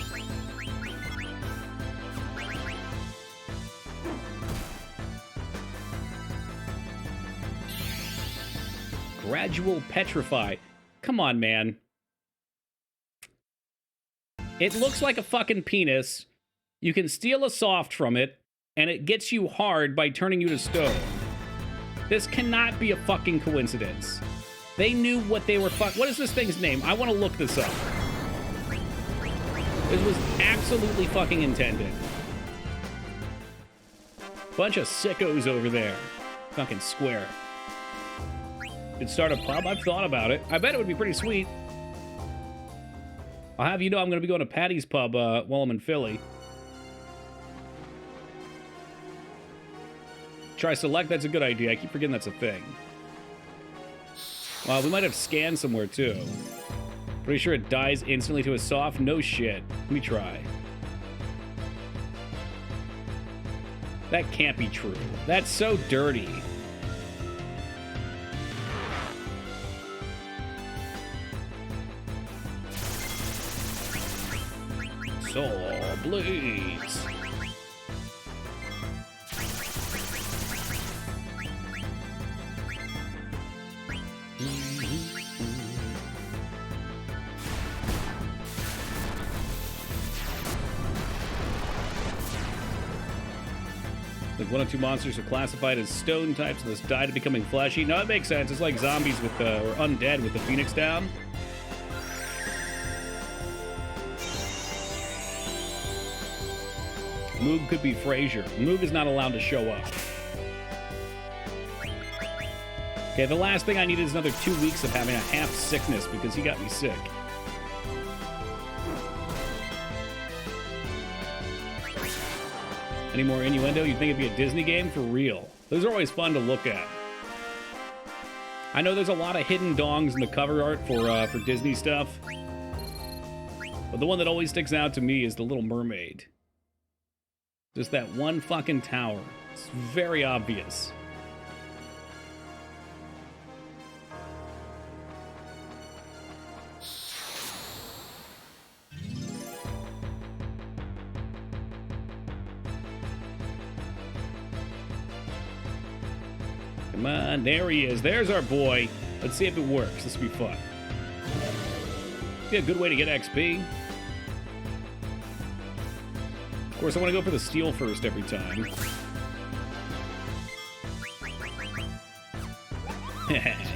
Gradual Petrify. Come on, man. It looks like a fucking penis. You can steal a soft from it, and it gets you hard by turning you to stone. This cannot be a fucking coincidence. They knew what they were What is this thing's name? I want to look this up. This was absolutely fucking intended. Bunch of sickos over there. Fucking square. Could start a pub? I've thought about it. I bet it would be pretty sweet. I'll have you know I'm going to be going to Patty's Pub while I'm in Philly. Try select, that's a good idea. I keep forgetting that's a thing. Well, we might have scanned somewhere too. Pretty sure it dies instantly to a soft. No shit. Let me try. That can't be true. That's so dirty. Saw blades. Like one or two monsters are classified as stone types and thus die to becoming fleshy. No, that makes sense. It's like zombies with or undead with the Phoenix down. Moog could be Frasier. Moog is not allowed to show up. Okay, the last thing I need is another 2 weeks of having a half sickness because he got me sick. Any more innuendo? You'd think it'd be a Disney game? For real. Those are always fun to look at. I know there's a lot of hidden dongs in the cover art for Disney stuff. But the one that always sticks out to me is the Little Mermaid. Just that one fucking tower. It's very obvious. Come on, there he is. There's our boy. Let's see if it works. This will be fun. Be a good way to get XP. Of course, I want to go for the steal first every time.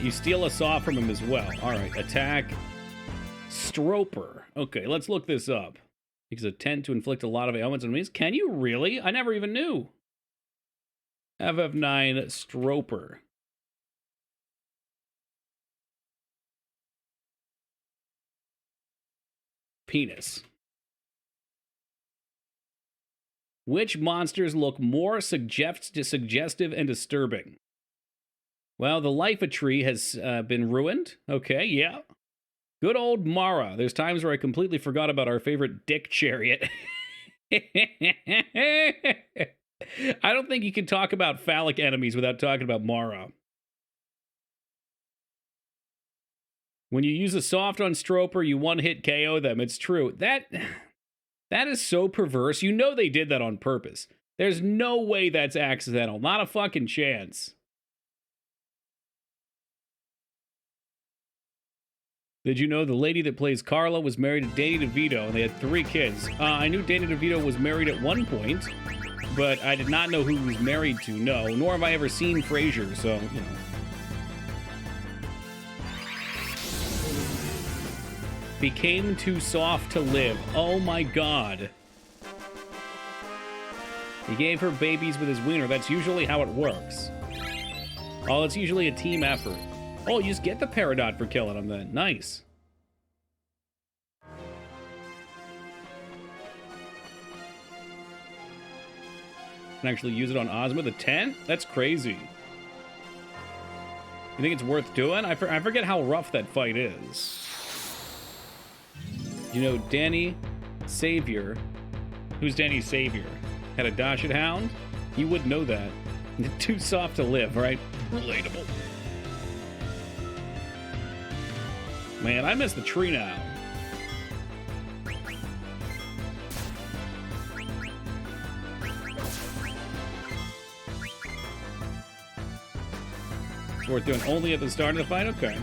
You steal a saw from him as well. All right, attack. Stroper. Okay, let's look this up. Because a tend to inflict a lot of ailments on enemies. Can you really? I never even knew. FF9 Stroper. Penis. Which monsters look more suggestive and disturbing? Well, the Life-a-Tree has been ruined. Okay, yeah. Good old Mara. There's times where I completely forgot about our favorite Dick Chariot. I don't think you can talk about phallic enemies without talking about Mara. When you use a soft on Stroper, you one-hit KO them. It's true. That is so perverse. You know they did that on purpose. There's no way that's accidental. Not a fucking chance. Did you know the lady that plays Carla was married to Danny DeVito and they had 3 kids? I knew Danny DeVito was married at one point, but I did not know who he was married to, no. Nor have I ever seen Frasier, so, you know. Became too soft to live. Oh my god. He gave her babies with his wiener. That's usually how it works. Oh, it's usually a team effort. Oh, you just get the Peridot for killing him then. Nice. Can actually use it on Ozma the 10? That's crazy. You think it's worth doing? I forget how rough that fight is. You know, Danny Savior. Who's Danny Savior? Had a Dachshund Hound? You would know that. Too soft to live, right? Relatable. Man, I miss the tree now. It's worth doing only at the start of the fight? Okay.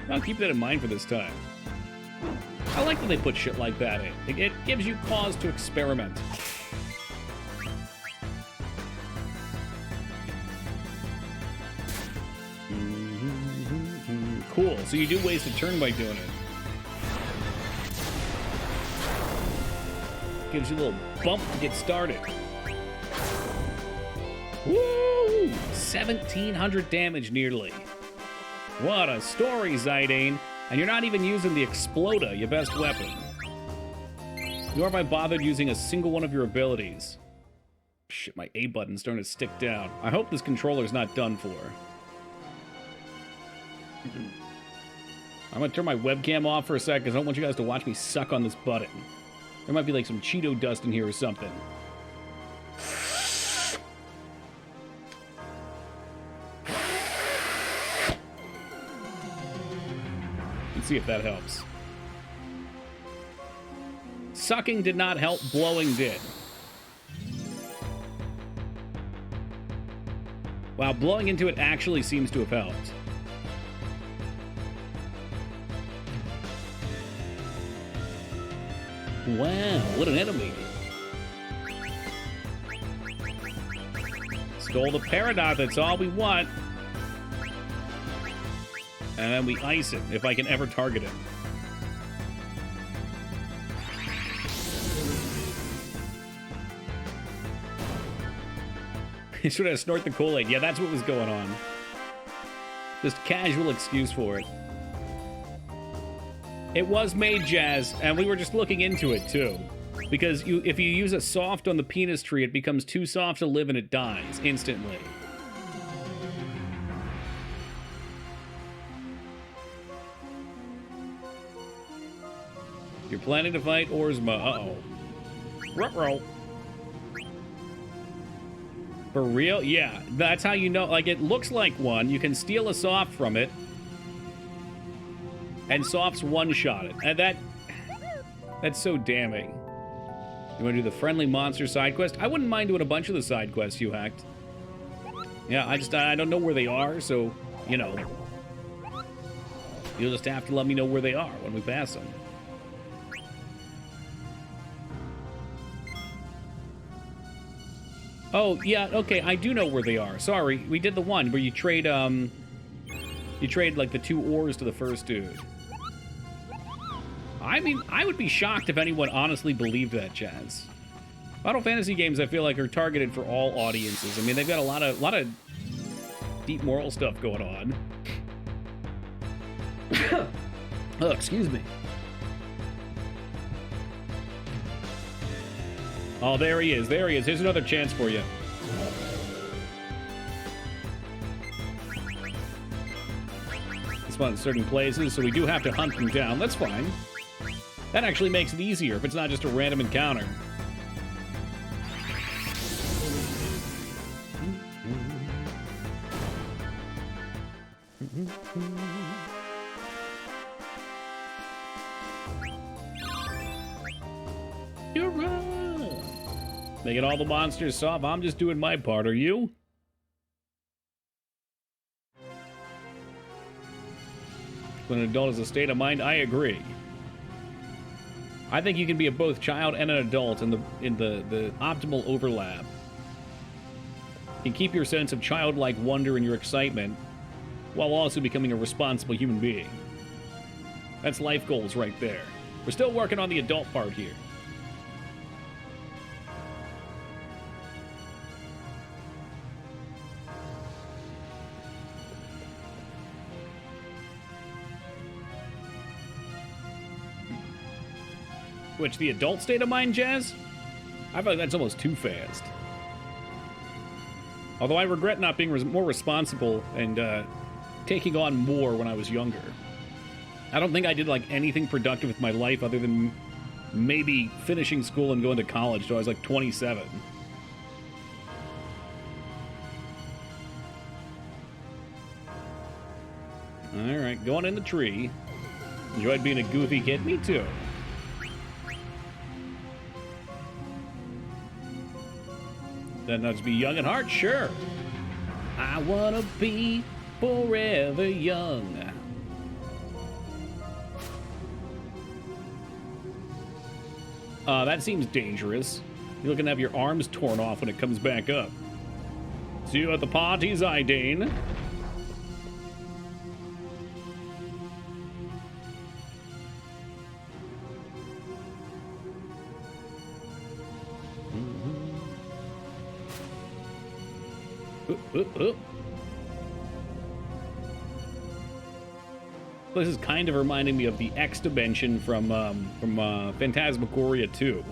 I'll keep that in mind for this time. I like that they put shit like that in. It gives you cause to experiment. Cool, so you do waste a turn by doing it. Gives you a little bump to get started. Woo! 1,700 damage nearly. What a story, Zidane. And you're not even using the Exploda, your best weapon. Nor have I bothered using a single one of your abilities. Shit, my A button's starting to stick down. I hope this controller's not done for. I'm gonna turn my webcam off for a sec because I don't want you guys to watch me suck on this button. There might be like some Cheeto dust in here or something. Let's see if that helps. Sucking did not help, blowing did. Wow, blowing into it actually seems to have helped. Wow, what an enemy. Stole the Peridot, that's all we want. And then we ice him, if I can ever target him. He should have snort the Kool-Aid. Yeah, that's what was going on. Just casual excuse for it. It was made, Jazz, and we were just looking into it, too. Because if you use a soft on the penis tree, it becomes too soft to live and it dies instantly. You're planning to fight Orzma. Uh-oh. Ruh-roh. For real? Yeah, that's how you know. Like, it looks like one. You can steal a soft from it. And softs one-shot it. And that's so damning. You want to do the friendly monster side quest? I wouldn't mind doing a bunch of the side quests you hacked. Yeah, I don't know where they are, so, you know. You'll just have to let me know where they are when we pass them. Oh, yeah, okay, I do know where they are. Sorry, we did the one where you trade, like, the 2 ores to the first dude. I mean, I would be shocked if anyone honestly believed that, Jazz. Final Fantasy games, I feel like, are targeted for all audiences. I mean, they've got a lot of deep moral stuff going on. Oh, excuse me. Oh, there he is. There he is. Here's another chance for you. It's fun in certain places, so we do have to hunt them down. That's fine. That actually makes it easier if it's not just a random encounter. You're right. Making all the monsters soft. I'm just doing my part. Are you? When an adult is a state of mind, I agree. I think you can be a both child and an adult in the optimal overlap. You can keep your sense of childlike wonder and your excitement while also becoming a responsible human being. That's life goals right there. We're still working on the adult part here. Which, the adult state of mind, Jazz? I feel like that's almost too fast. Although I regret not being more responsible and taking on more when I was younger. I don't think I did like anything productive with my life other than maybe finishing school and going to college till I was like 27. Alright, going in the tree. Enjoyed being a goofy kid? Me too. Then let's be young at heart, sure. I wanna be forever young. That seems dangerous. You're looking to have your arms torn off when it comes back up. See you at the party, Zidane. This is kind of reminding me of the X dimension from Phantasmagoria 2.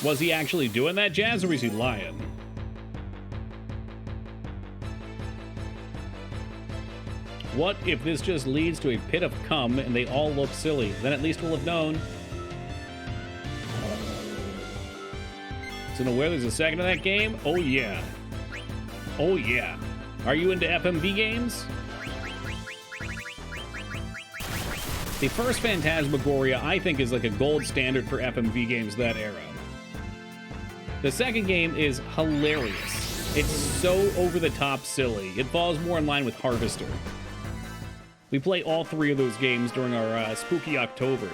Was he actually doing that, Jazz, or was he lying? What if this just leads to a pit of cum and they all look silly? Then at least we'll have known. So know where there's a second of that game? Oh yeah. Oh yeah. Are you into FMV games? The first Phantasmagoria, I think, is like a gold standard for FMV games that era. The second game is hilarious. It's so over-the-top silly. It falls more in line with Harvester. We play all three of those games during our Spooky October.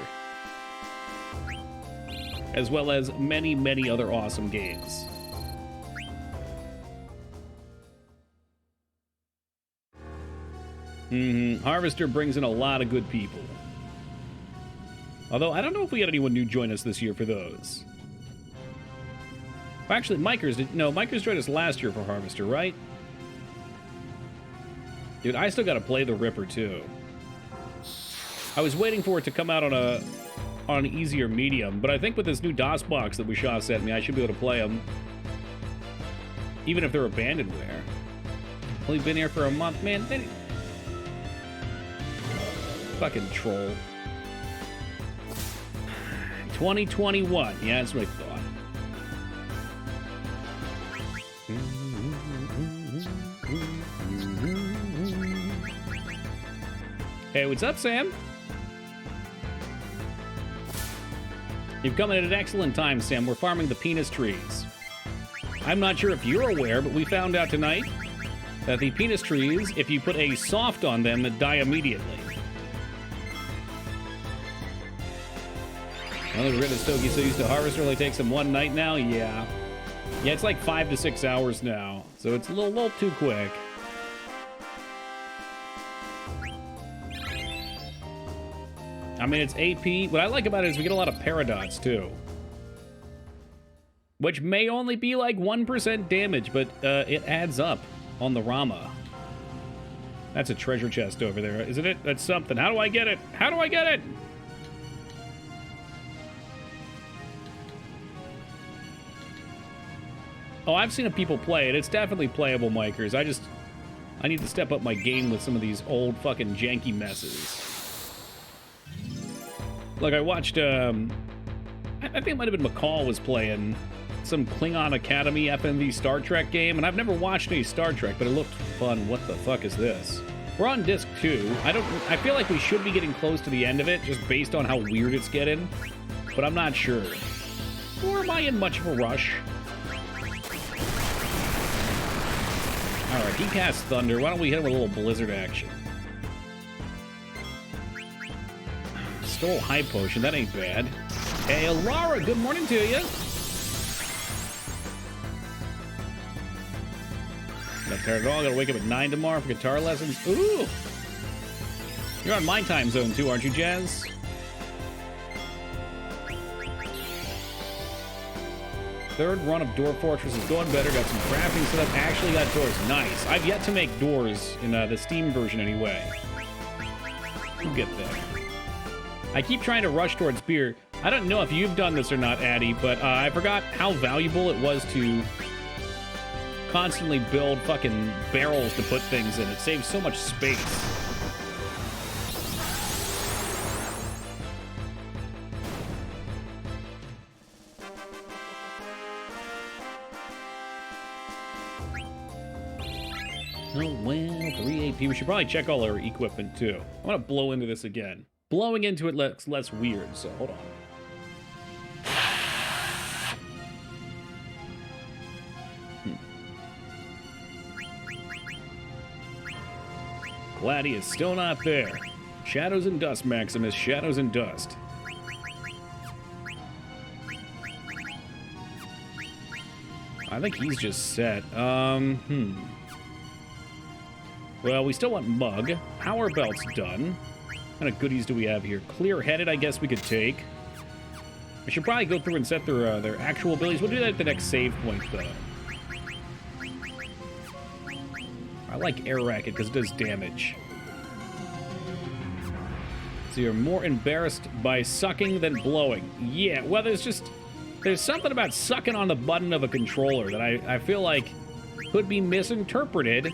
As well as many, many other awesome games. Harvester brings in a lot of good people. Although, I don't know if we had anyone new join us this year for those. Well, actually, Micers joined us last year for Harvester, right? Dude, I still gotta play the Ripper, too. I was waiting for it to come out on an easier medium, but I think with this new DOS box that Wishaw sent me, I should be able to play them. Even if they're abandonware. Only been here for a month, man. Fucking troll. 2021. Yeah, that's what I thought. Hey, what's up, Sam? You've come at an excellent time, Sam. We're farming the penis trees. I'm not sure if you're aware, but we found out tonight that the penis trees, if you put a soft on them, die immediately. Well, the Rita Stogie so used to Harvester only takes them one night now? Yeah. Yeah, it's like 5 to 6 hours now, so it's a little too quick. I mean, it's AP. What I like about it is we get a lot of paradots, too. Which may only be like 1% damage, but it adds up on the Rama. That's a treasure chest over there, isn't it? That's something. How do I get it? How do I get it? Oh, I've seen people play it. It's definitely playable, Micers. I need to step up my game with some of these old fucking janky messes. Like, I watched, I think it might have been McCall was playing some Klingon Academy FMV Star Trek game, and I've never watched any Star Trek, but it looked fun. What the fuck is this? We're on disc 2. I feel like we should be getting close to the end of it, just based on how weird it's getting, but I'm not sure. Or am I in much of a rush? Alright, he casts Thunder. Why don't we hit him with a little Blizzard action? Stole High Potion. That ain't bad. Hey, Laura, good morning to you. Not tired at all. Gotta wake up at 9 tomorrow for guitar lessons. Ooh! You're on my time zone too, aren't you, Jazz? Third run of Door Fortress is going better. Got some crafting set up. Actually got doors. Nice. I've yet to make doors in the Steam version anyway. We'll get there. I keep trying to rush towards beer. I don't know if you've done this or not, Addy, but I forgot how valuable it was to constantly build fucking barrels to put things in. It saves so much space. Oh, well, 3 AP. We should probably check all our equipment, too. I want to blow into this again. Blowing into it looks less weird, so hold on. Glad he is still not there. Shadows and Dust, Maximus. Shadows and Dust. I think he's just set. Well, we still want Mug. Power Belt's done. What kind of goodies do we have here? Clear-headed, I guess we could take. I should probably go through and set their actual abilities. We'll do that at the next save point, though. I like Air Racket because it does damage. So you're more embarrassed by sucking than blowing. Yeah, well, there's something about sucking on the button of a controller that I feel like could be misinterpreted.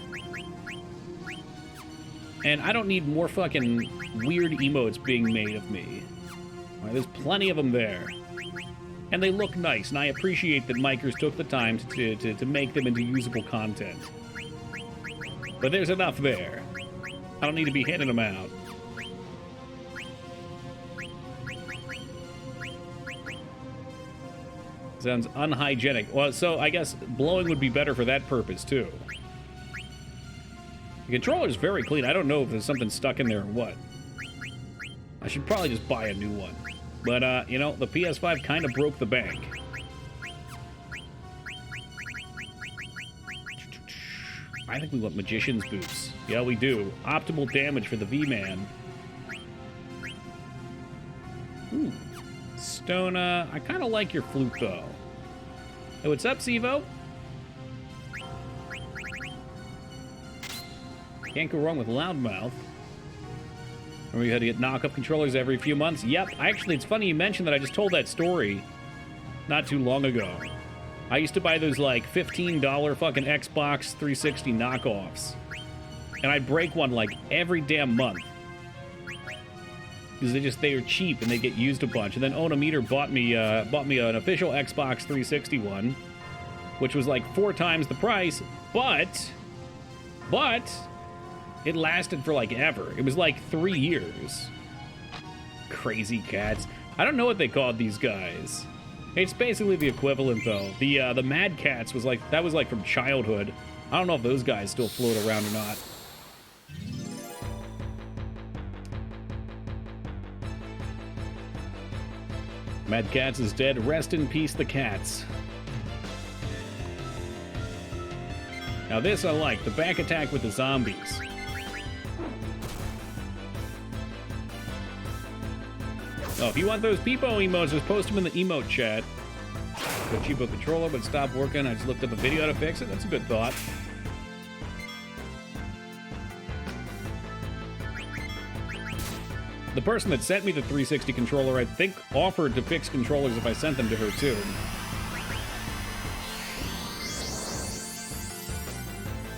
And I don't need more fucking weird emotes being made of me. All right, there's plenty of them there. And they look nice, and I appreciate that Micers took the time to make them into usable content. But there's enough there. I don't need to be handing them out. Sounds unhygienic. Well, so I guess blowing would be better for that purpose, too. The controller's very clean. I don't know if there's something stuck in there or what. I should probably just buy a new one. But, you know, the PS5 kind of broke the bank. I think we want Magician's Boots. Yeah, we do. Optimal damage for the V-Man. Ooh. Stona. I kind of like your flute, though. Hey, what's up, Sivo? Can't go wrong with Loudmouth. Or we had to get knock-up controllers every few months. Yep, actually, it's funny you mentioned that. I just told that story not too long ago. I used to buy those, like, $15 fucking Xbox 360 knockoffs. And I'd break one, like, every damn month. Because they are cheap and they get used a bunch. And then Onometer bought me an official Xbox 360 one, which was, like, 4 times the price, but... it lasted for, like, ever. It was, like, 3 years. Crazy cats. I don't know what they called these guys. It's basically the equivalent, though. The Mad Cats was, like, that was, like, from childhood. I don't know if those guys still float around or not. Mad Cats is dead. Rest in peace, the cats. Now this I like. The back attack with the zombies. Oh, if you want those Peepo emotes, just post them in the emote chat. The cheapo controller would stop working. I just looked up a video to fix it. That's a good thought. The person that sent me the 360 controller, I think, offered to fix controllers if I sent them to her, too.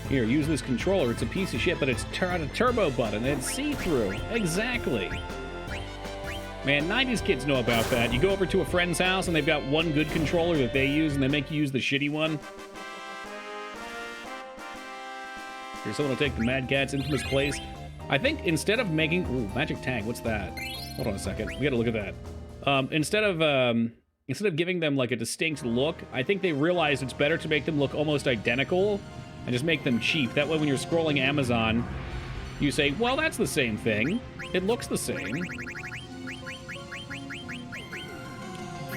Here, use this controller. It's a piece of shit, but it's a turbo button. It's see-through. Exactly. Man, 90s kids know about that. You go over to a friend's house, and they've got one good controller that they use, and they make you use the shitty one. Here, someone will take the Mad Cat's infamous place. I think instead of making... Ooh, Magic Tag, what's that? Hold on a second. We gotta look at that. Instead of giving them, like, a distinct look, I think they realized it's better to make them look almost identical and just make them cheap. That way, when you're scrolling Amazon, you say, well, that's the same thing. It looks the same.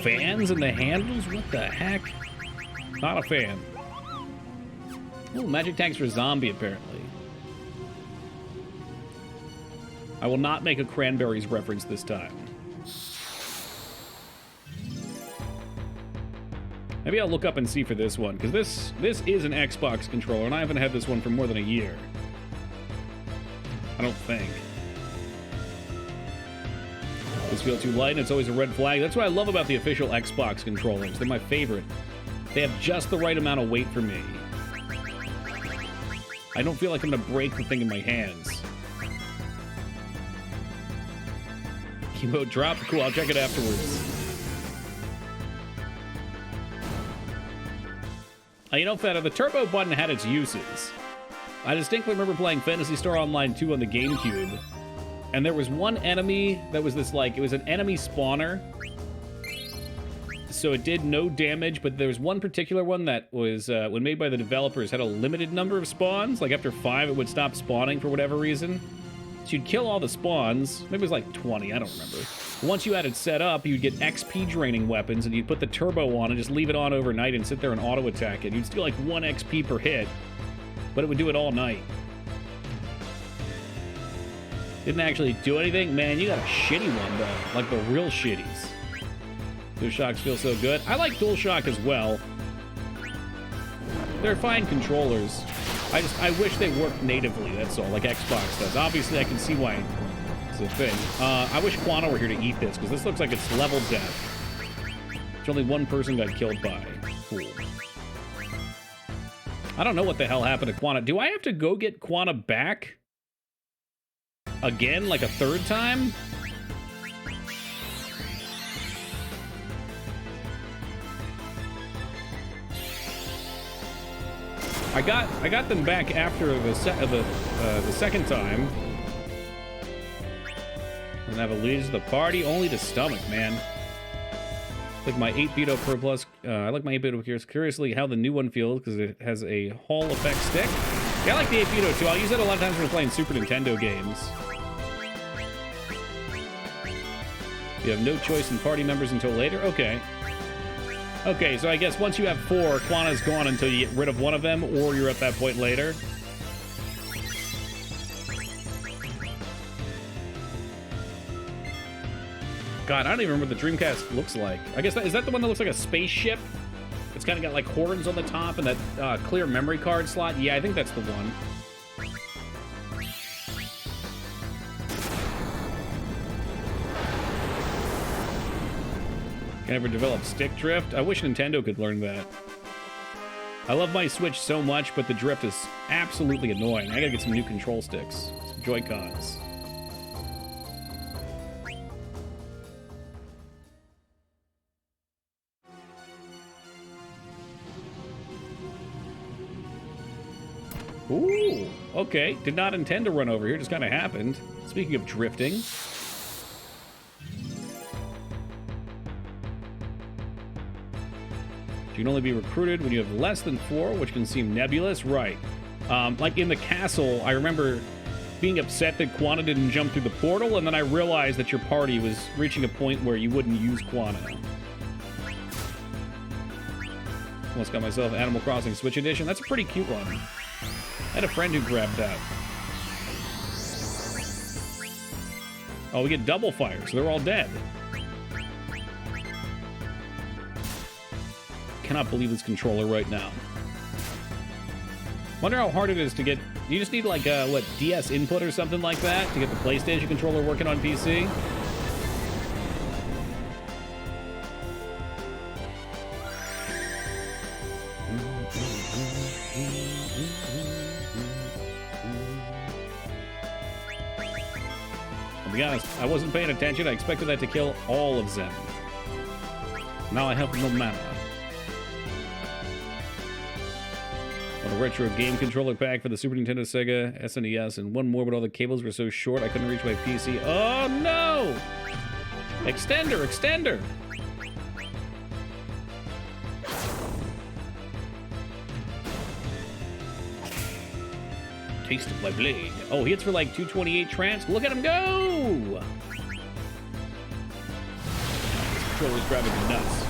Fans in the handles? What the heck? Not a fan. Ooh, Magic Tags for Zombie, apparently. I will not make a Cranberries reference this time. Maybe I'll look up and see for this one, because this is an Xbox controller, and I haven't had this one for more than a year. I don't think. This feels too light, and it's always a red flag. That's what I love about the official Xbox controllers. They're my favorite. They have just the right amount of weight for me. I don't feel like I'm going to break the thing in my hands. Emote drop? Cool, I'll check it afterwards. You know, Feta, the turbo button had its uses. I distinctly remember playing Phantasy Star Online 2 on the GameCube, and there was one enemy that was this, like, it was an enemy spawner. So it did no damage, but there was one particular one that was, when made by the developers, had a limited number of spawns. Like, after 5, it would stop spawning for whatever reason. So you'd kill all the spawns. Maybe it was like 20, I don't remember. Once you had it set up, you'd get XP draining weapons, and you'd put the turbo on and just leave it on overnight and sit there and auto-attack it. You'd steal like 1 XP per hit, but it would do it all night. Didn't actually do anything. Man, you got a shitty one, though. Like the real shitties. DualShocks feel so good. I like DualShock as well. They're fine controllers. I wish they worked natively, that's all, like Xbox does. Obviously, I can see why it's a thing. I wish Quana were here to eat this, because this looks like it's level death. Which only one person got killed by. Cool. I don't know what the hell happened to Quana. Do I have to go get Quana back? Again, like a third time? I got them back after the second time. And have allegiance to the party, only to stomach, man. Like my 8-bit Pro Plus. I like my 8-bit curiously how the new one feels because it has a Hall effect stick. Yeah, I like the 8-bit too. I'll use it a lot of times when we're playing Super Nintendo games. You have no choice in party members until later. Okay. Okay, so I guess once you have 4, Quana's gone until you get rid of one of them, or you're at that point later. God, I don't even remember what the Dreamcast looks like. I guess is that the one that looks like a spaceship? It's kind of got like horns on the top and that clear memory card slot. Yeah, I think that's the one. Can ever develop stick drift? I wish Nintendo could learn that. I love my Switch so much, but the drift is absolutely annoying. I gotta get some new control sticks, some Joy-Cons. Ooh, okay. Did not intend to run over here, just kind of happened. Speaking of drifting. You can only be recruited when you have less than 4, which can seem nebulous. Right. Like in the castle, I remember being upset that Quana didn't jump through the portal, and then I realized that your party was reaching a point where you wouldn't use Quana. Almost got myself Animal Crossing Switch Edition. That's a pretty cute one. I had a friend who grabbed that. Oh, we get double fire, so they're all dead. Cannot believe this controller right now. Wonder how hard it is to get. You just need like what, DS input or something like that to get the PlayStation controller working on PC. I'll be honest, I wasn't paying attention. I expected that to kill all of Zen. Now I have no mana. A retro game controller pack for the Super Nintendo, Sega, SNES, and one more, but all the cables were so short I couldn't reach my PC. Oh no! Extender, extender! Taste of my blade. Oh, he hits for like 228 trance. Look at him go! This controller's driving me nuts.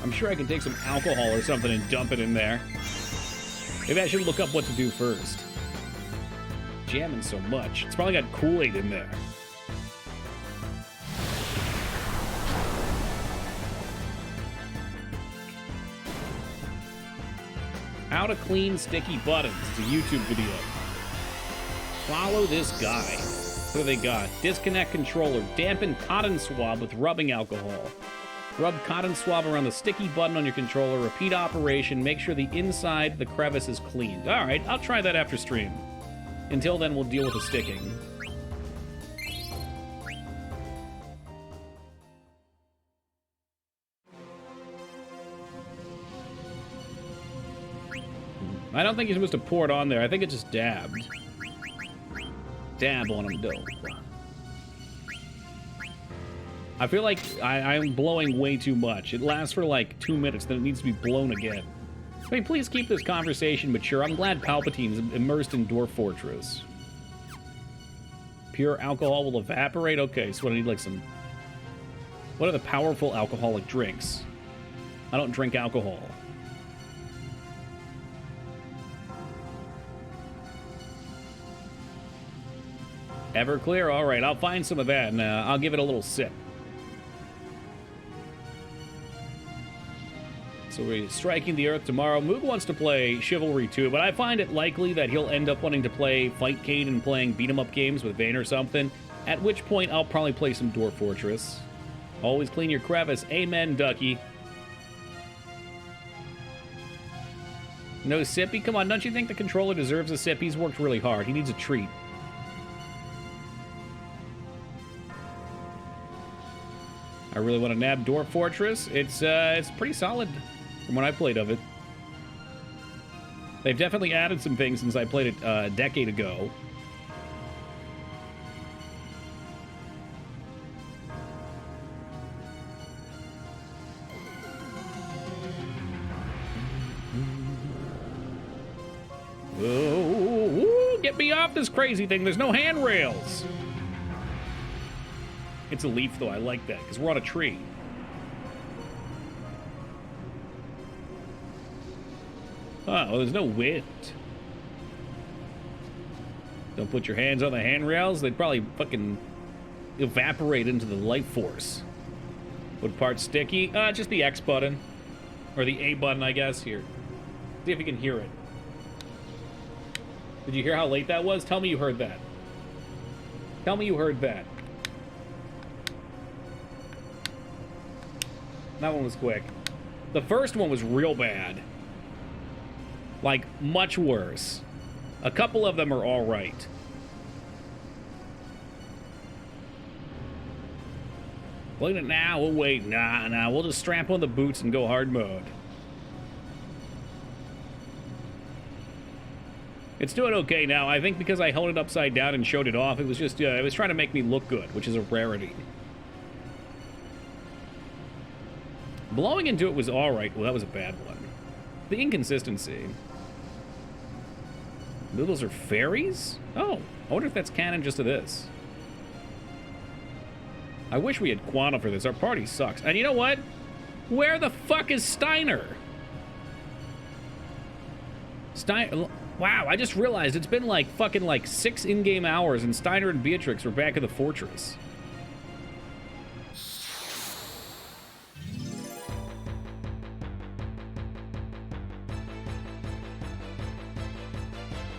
I'm sure I can take some alcohol or something and dump it in there. Maybe I should look up what to do first. Jamming so much. It's probably got Kool-Aid in there. How to clean sticky buttons. It's a YouTube video. Follow this guy. What do they got? Disconnect controller. Dampen cotton swab with rubbing alcohol. Rub cotton swab around the sticky button on your controller. Repeat operation. Make sure the inside the crevice is cleaned. All right, I'll try that after stream. Until then, we'll deal with the sticking. I don't think you're supposed to pour it on there. I think it just dabbed. Dab on him, though. I feel like I'm blowing way too much. It lasts for like 2 minutes, then it needs to be blown again. I mean, please keep this conversation mature. I'm glad Palpatine's immersed in Dwarf Fortress. Pure alcohol will evaporate? Okay, so I need like some... What are the powerful alcoholic drinks? I don't drink alcohol. Everclear? All right, I'll find some of that, and I'll give it a little sip. So we're striking the Earth tomorrow. Moog wants to play Chivalry 2, but I find it likely that he'll end up wanting to play Fightcade and playing beat-em-up games with Vayne or something, at which point I'll probably play some Dwarf Fortress. Always clean your crevice. Amen, Ducky. No Sippy? Come on, don't you think the controller deserves a sip? He's worked really hard. He needs a treat. I really want to nab Dwarf Fortress. It's pretty solid from what I played of it. They've definitely added some things since I played it a decade ago. Oh, get me off this crazy thing. There's no handrails. It's a leaf, though. I like that, because we're on a tree. Oh, there's no wind. Don't put your hands on the handrails. They'd probably fucking evaporate into the light force. What part's sticky? Just the X button. Or the A button, I guess. Here. See if you can hear it. Did you hear how late that was? Tell me you heard that. Tell me you heard that. That one was quick. The first one was real bad. Like, much worse. A couple of them are all right. Clean it now, we'll wait. Nah, we'll just strap on the boots and go hard mode. It's doing okay now. I think because I held it upside down and showed it off, it was just, it was trying to make me look good, which is a rarity. Blowing into it was alright. Well, that was a bad one. The inconsistency. Those are fairies? Oh, I wonder if that's canon just to this. I wish we had Quanta for this. Our party sucks. And you know what? Where the fuck is Steiner? Wow, I just realized it's been like fucking like 6 in-game hours and Steiner and Beatrix are back at the fortress.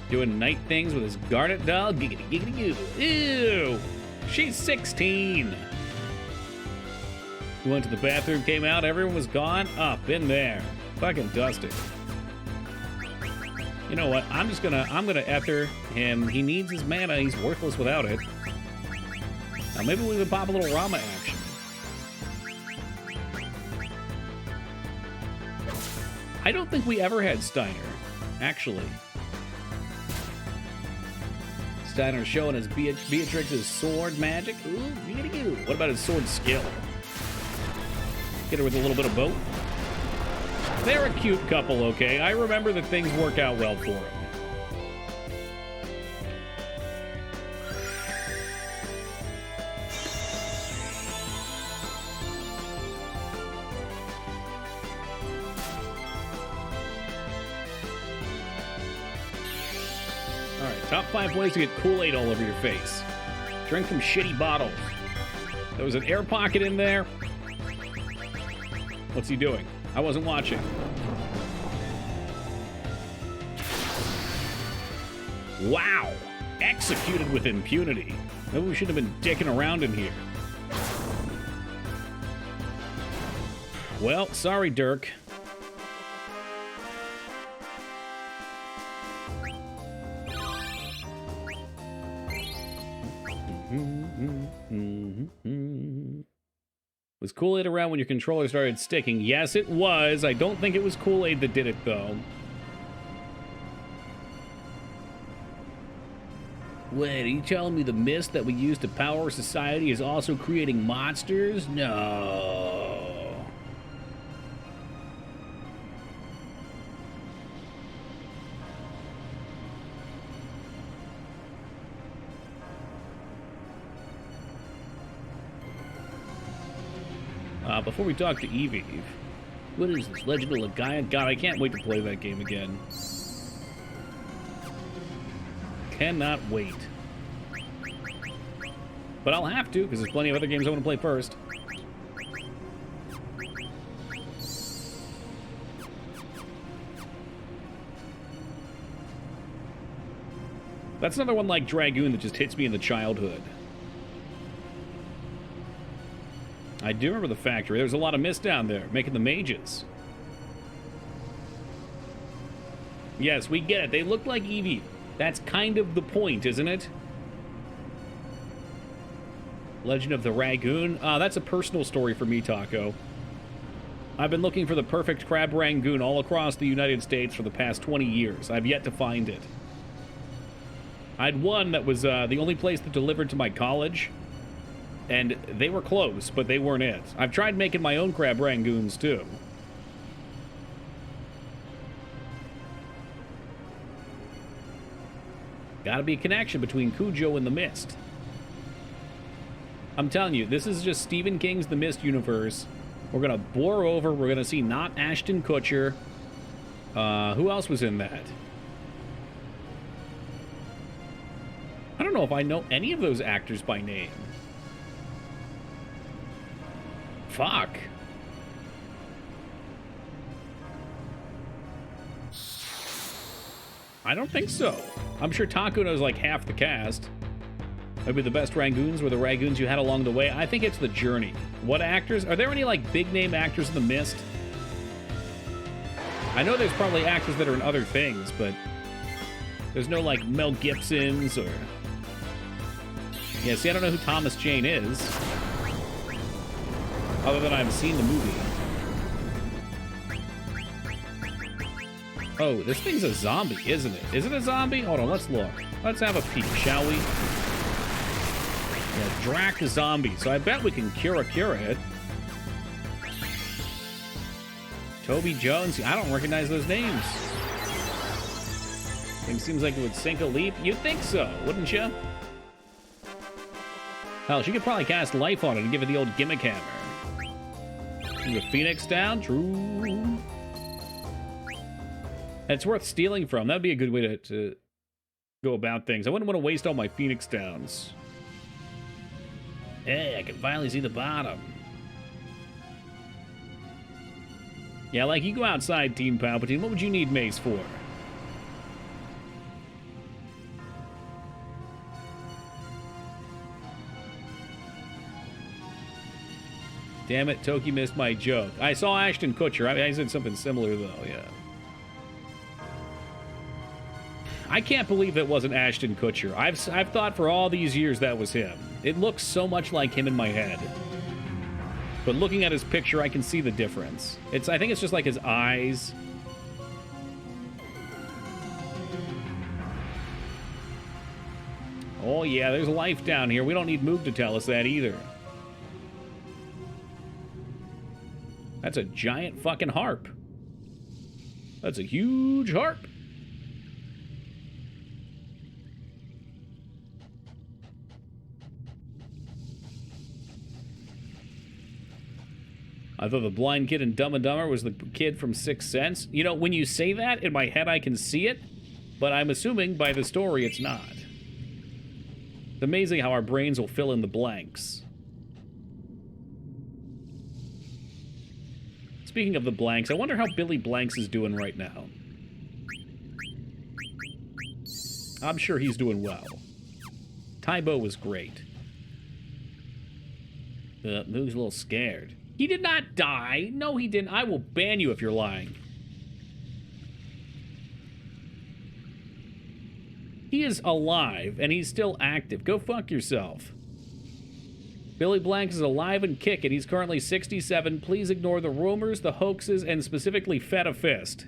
Doing night things with his Garnet doll. Giggity, giggity, goo. Ew. She's 16. We went to the bathroom, came out, everyone was gone. Up in there. Fucking dusted. You know what? I'm gonna ether him. He needs his mana. He's worthless without it. Now maybe we would pop a little Rama action. I don't think we ever had Steiner, actually. Steiner showing his Beatrix's sword magic. Ooh, giggity-goo. What about his sword skill? Get her with a little bit of both. They're a cute couple, okay? I remember that things work out well for them. Alright, top 5 ways to get Kool-Aid all over your face. Drink from shitty bottles. There was an air pocket in there. What's he doing? I wasn't watching. Wow! Executed with impunity. Maybe we shouldn't have been dicking around in here. Well, sorry, Dirk. Was Kool-Aid around when your controller started sticking? Yes, it was. I don't think it was Kool-Aid that did it, though. Wait, are you telling me the mist that we use to power society is also creating monsters? No. Before we talk to Eevee, what is this, Legend of Legaia? God, I can't wait to play that game again. Cannot wait. But I'll have to, because there's plenty of other games I want to play first. That's another one like Dragoon that just hits me in the childhood. I do remember the factory. There was a lot of mist down there, making the mages. Yes, we get it. They look like Eevee. That's kind of the point, isn't it? Legend of the Rangoon. That's a personal story for me, Taco. I've been looking for the perfect crab Rangoon all across the United States for the past 20 years. I've yet to find it. I had one that was the only place that delivered to my college, and they were close, but they weren't it. I've tried making my own crab Rangoons, too. Gotta be a connection between Cujo and the Mist. I'm telling you, this is just Stephen King's The Mist universe. We're gonna bore over. We're gonna see not Ashton Kutcher. Who else was in that? I don't know if I know any of those actors by name. Fuck. I don't think so. I'm sure Taco knows like half the cast. Maybe the best Rangoons were the Rangoons you had along the way. I think it's the journey. What actors? Are there any like big name actors in The Mist? I know there's probably actors that are in other things, but there's no like Mel Gibsons or... Yeah, see, I don't know who Thomas Jane is. Other than I've seen the movie. Oh, this thing's a zombie, isn't it? Is it a zombie? Hold on, let's look. Let's have a peek, shall we? Yeah, Drac zombie. So I bet we can cure it. Toby Jones. I don't recognize those names. Thing seems like it would sink a leap. You'd think so, wouldn't you? Hell, she could probably cast life on it and give it the old gimmick hammer. The Phoenix down, true. It's worth stealing from. That'd be a good way to go about things. I wouldn't want to waste all my Phoenix downs. Hey, I can finally see the bottom. Yeah, like you go outside, Team Palpatine. What would you need Mace for? Damn it, Toki missed my joke. I saw Ashton Kutcher. I said something similar, though, yeah. I can't believe it wasn't Ashton Kutcher. I've thought for all these years that was him. It looks so much like him in my head. But looking at his picture, I can see the difference. I think it's just like his eyes. Oh, yeah, there's life down here. We don't need Moog to tell us that either. That's a giant fucking harp. That's a huge harp. I thought the blind kid in Dumb and Dumber was the kid from Sixth Sense. You know, when you say that, in my head I can see it, but I'm assuming by the story it's not. It's amazing how our brains will fill in the blanks. Speaking of the blanks, I wonder how Billy Blanks is doing right now. I'm sure he's doing well. Tybo was great. Moog's a little scared. He did not die. No, he didn't. I will ban you if you're lying. He is alive, and he's still active. Go fuck yourself. Billy Blanks is alive and kicking. He's currently 67. Please ignore the rumors, the hoaxes, and specifically Feta Fist.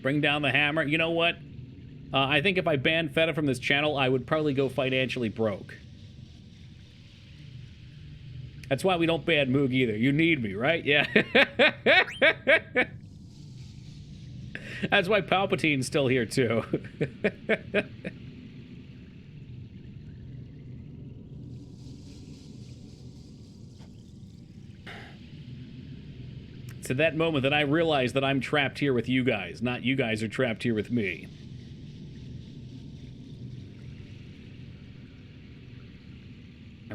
Bring down the hammer. You know what? I think if I banned Feta from this channel, I would probably go financially broke. That's why we don't ban Moog either. You need me, right? Yeah. That's why Palpatine's still here, too. It's at that moment that I realize that I'm trapped here with you guys, not you guys are trapped here with me.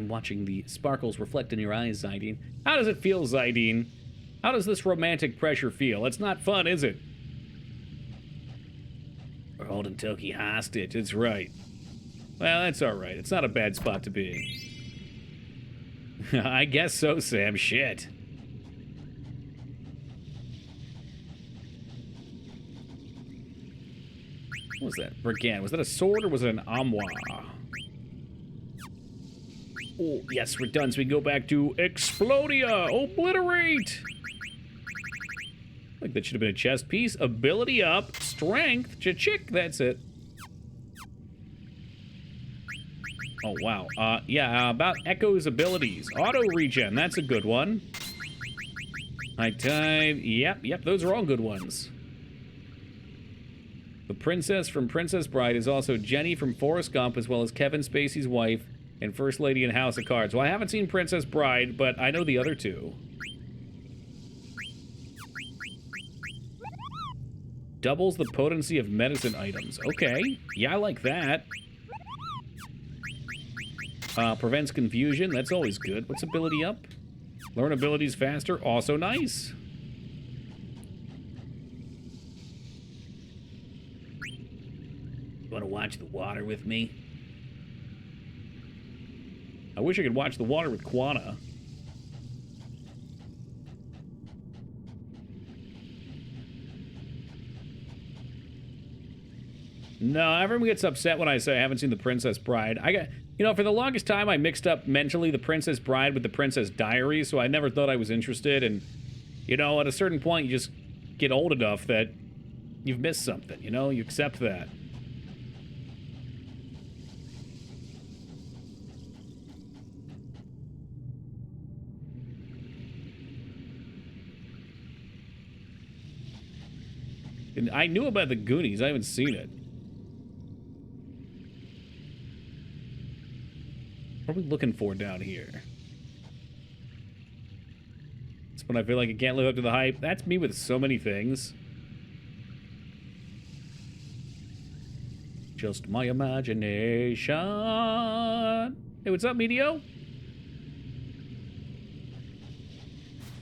I'm watching the sparkles reflect in your eyes, Zydine. How does it feel, Zydine? How does this romantic pressure feel? It's not fun, is it? We're holding Toki hostage, it's right. Well, that's alright. It's not a bad spot to be. I guess so, Sam. Shit. What was that? Brigand. Was that a sword or was it an armoire? Oh, yes, we're done. So we can go back to Explodia. Obliterate. Like that should have been a chest piece. Ability up. Strength. Chick. That's it. Oh, wow. Yeah, about Echo's abilities. Auto regen. That's a good one. High Tide. Yep. Those are all good ones. The princess from Princess Bride is also Jenny from Forrest Gump, as well as Kevin Spacey's wife and First Lady in House of Cards. Well, I haven't seen Princess Bride, but I know the other two. Doubles the potency of medicine items. Okay. Yeah, I like that. Prevents confusion. That's always good. What's ability up? Learn abilities faster. Also nice. Want to watch the water with me? I wish I could watch the water with Quana. No, everyone gets upset when I say I haven't seen The Princess Bride. For the longest time I mixed up mentally The Princess Bride with The Princess Diaries, so I never thought I was interested. And, at a certain point you just get old enough that you've missed something, You accept that. And I knew about the Goonies. I haven't seen it. What are we looking for down here? That's when I feel like I can't live up to the hype. That's me with so many things. Just my imagination. Hey, what's up, Medio?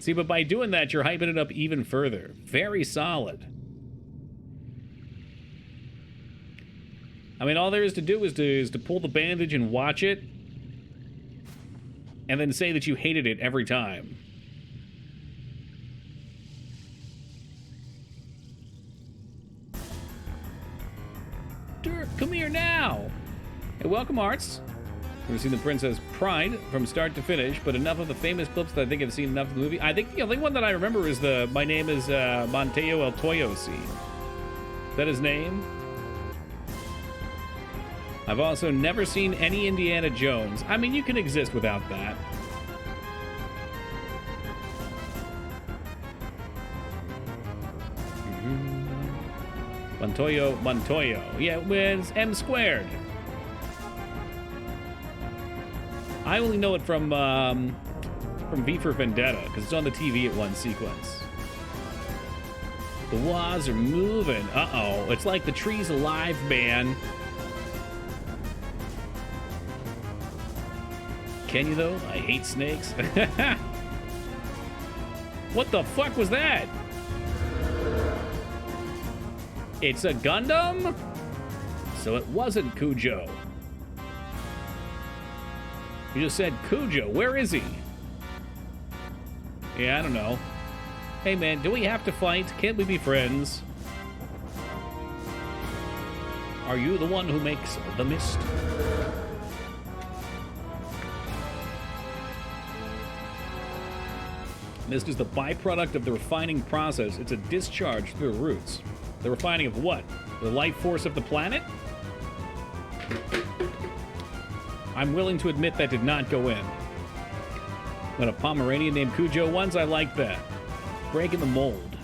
See, but by doing that, you're hyping it up even further. Very solid. I mean, all there is to do is to pull the bandage and watch it, and then say that you hated it every time. Dirk, come here now! Hey, welcome, Arts. We've seen The Princess Bride from start to finish, but enough of the famous clips that I think I've seen enough of the movie. I think the only one that I remember is the My Name is Montejo El Toyo scene. Is that his name? I've also never seen any Indiana Jones. I mean, you can exist without that. Montoyo. Yeah, with M squared. I only know it from V for Vendetta, because it's on the TV at one sequence. The walls are moving. Uh-oh. It's like the tree's alive, man. Can you, though? I hate snakes. What the fuck was that? It's a Gundam? So it wasn't Cujo. You just said Cujo. Where is he? Yeah, I don't know. Hey, man, do we have to fight? Can't we be friends? Are you the one who makes the mist? Mist is the byproduct of the refining process. It's a discharge through the roots. The refining of what? The life force of the planet? I'm willing to admit that did not go in. But a Pomeranian named Cujo once, I like that. Breaking the mold.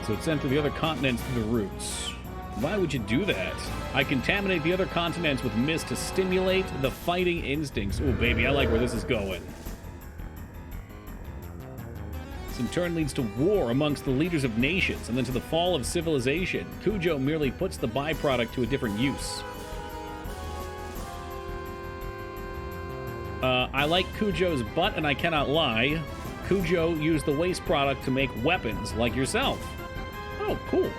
So it's sent to the other continents through the roots. Why would you do that? I contaminate the other continents with mist to stimulate the fighting instincts. Ooh, baby, I like where this is going. This in turn leads to war amongst the leaders of nations, and then to the fall of civilization. Cujo merely puts the byproduct to a different use. I like Cujo's butt, and I cannot lie. Cujo used the waste product to make weapons like yourself. Oh, cool.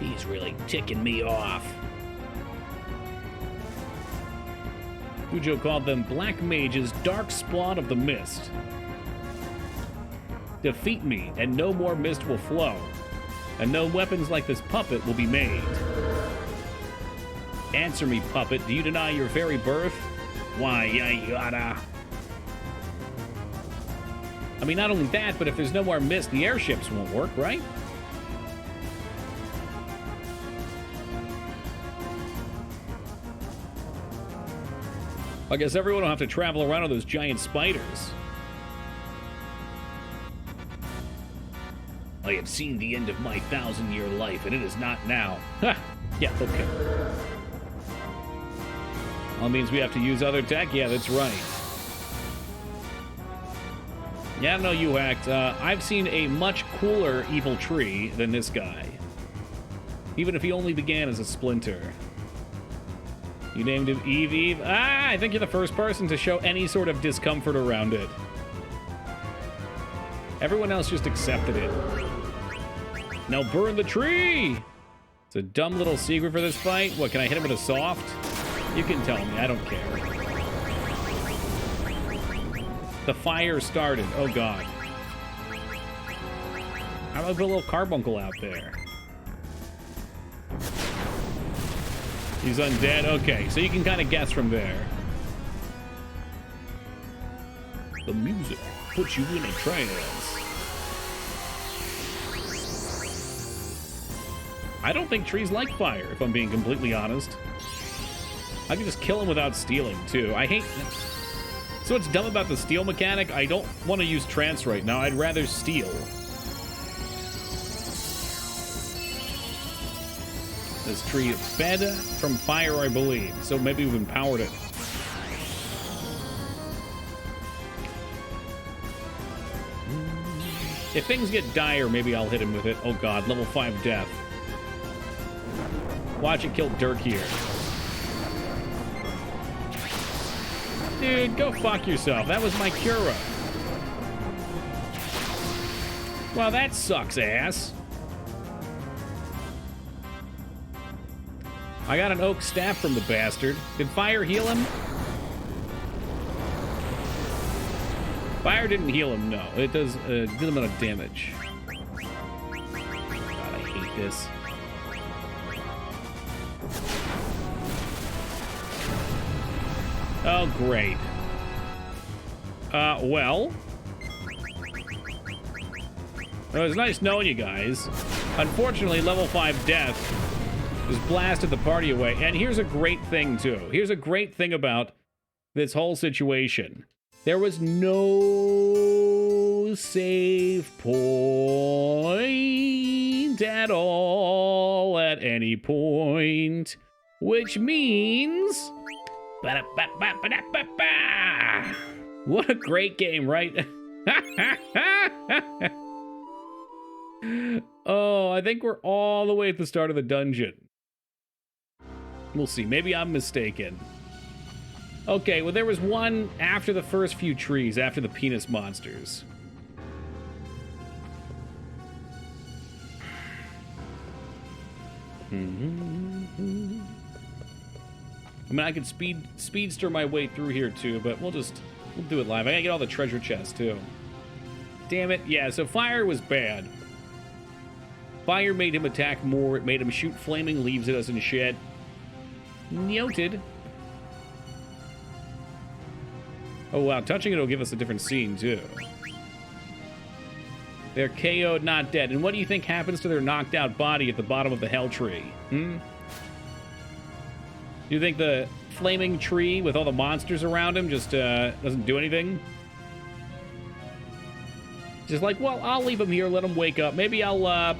He's really ticking me off. Cujo called them Black Mages, dark spawn of the mist. Defeat me, and no more mist will flow, and no weapons like this puppet will be made. Answer me, puppet. Do you deny your very birth? Why, yada. I mean, not only that, but if there's no more mist, the airships won't work, right? I guess everyone will have to travel around on those giant spiders. I have seen the end of my 1,000-year life, and it is not now. Ha! Yeah, okay. Well, that means we have to use other tech? Yeah, that's right. Yeah, no, you act. I've seen a much cooler evil tree than this guy. Even if he only began as a splinter. You named him Eve. Ah, I think you're the first person to show any sort of discomfort around it. Everyone else just accepted it. Now burn the tree! It's a dumb little secret for this fight. What, can I hit him with a soft? You can tell me, I don't care. The fire started. Oh, God. How about a little carbuncle out there? He's undead? Okay, so you can kind of guess from there. The music puts you in a trance. I don't think trees like fire, if I'm being completely honest. I can just kill them without stealing, too. I hate... So what's dumb about the steal mechanic? I don't want to use trance right now. I'd rather steal. This tree is fed from fire, I believe. So maybe we've empowered it. If things get dire, maybe I'll hit him with it. Oh god, level 5 death. Watch it kill Dirk here. Dude, go fuck yourself. That was my Cura. Well, that sucks ass. I got an oak staff from the bastard. Did fire heal him? Fire didn't heal him, no. It does a good amount of damage. God, I hate this. Oh, great. Well. It was nice knowing you guys. Unfortunately, level 5 death just blasted the party away. And here's a great thing, too. Here's a great thing about this whole situation. There was no save point at all at any point, which means... What a great game, right? Oh, I think we're all the way at the start of the dungeon. We'll see. Maybe I'm mistaken. Okay, well, there was one after the first few trees, after the penis monsters. I mean, I could speedster my way through here, too, but we'll do it live. I gotta get all the treasure chests, too. Damn it. Yeah, so fire was bad. Fire made him attack more. It made him shoot flaming leaves at us and shit. Noted. Oh, wow. Touching it will give us a different scene, too. They're KO'd, not dead. And what do you think happens to their knocked out body at the bottom of the hell tree? Do you think the flaming tree with all the monsters around him just doesn't do anything? Just like, well, I'll leave him here, let him wake up. Maybe I'll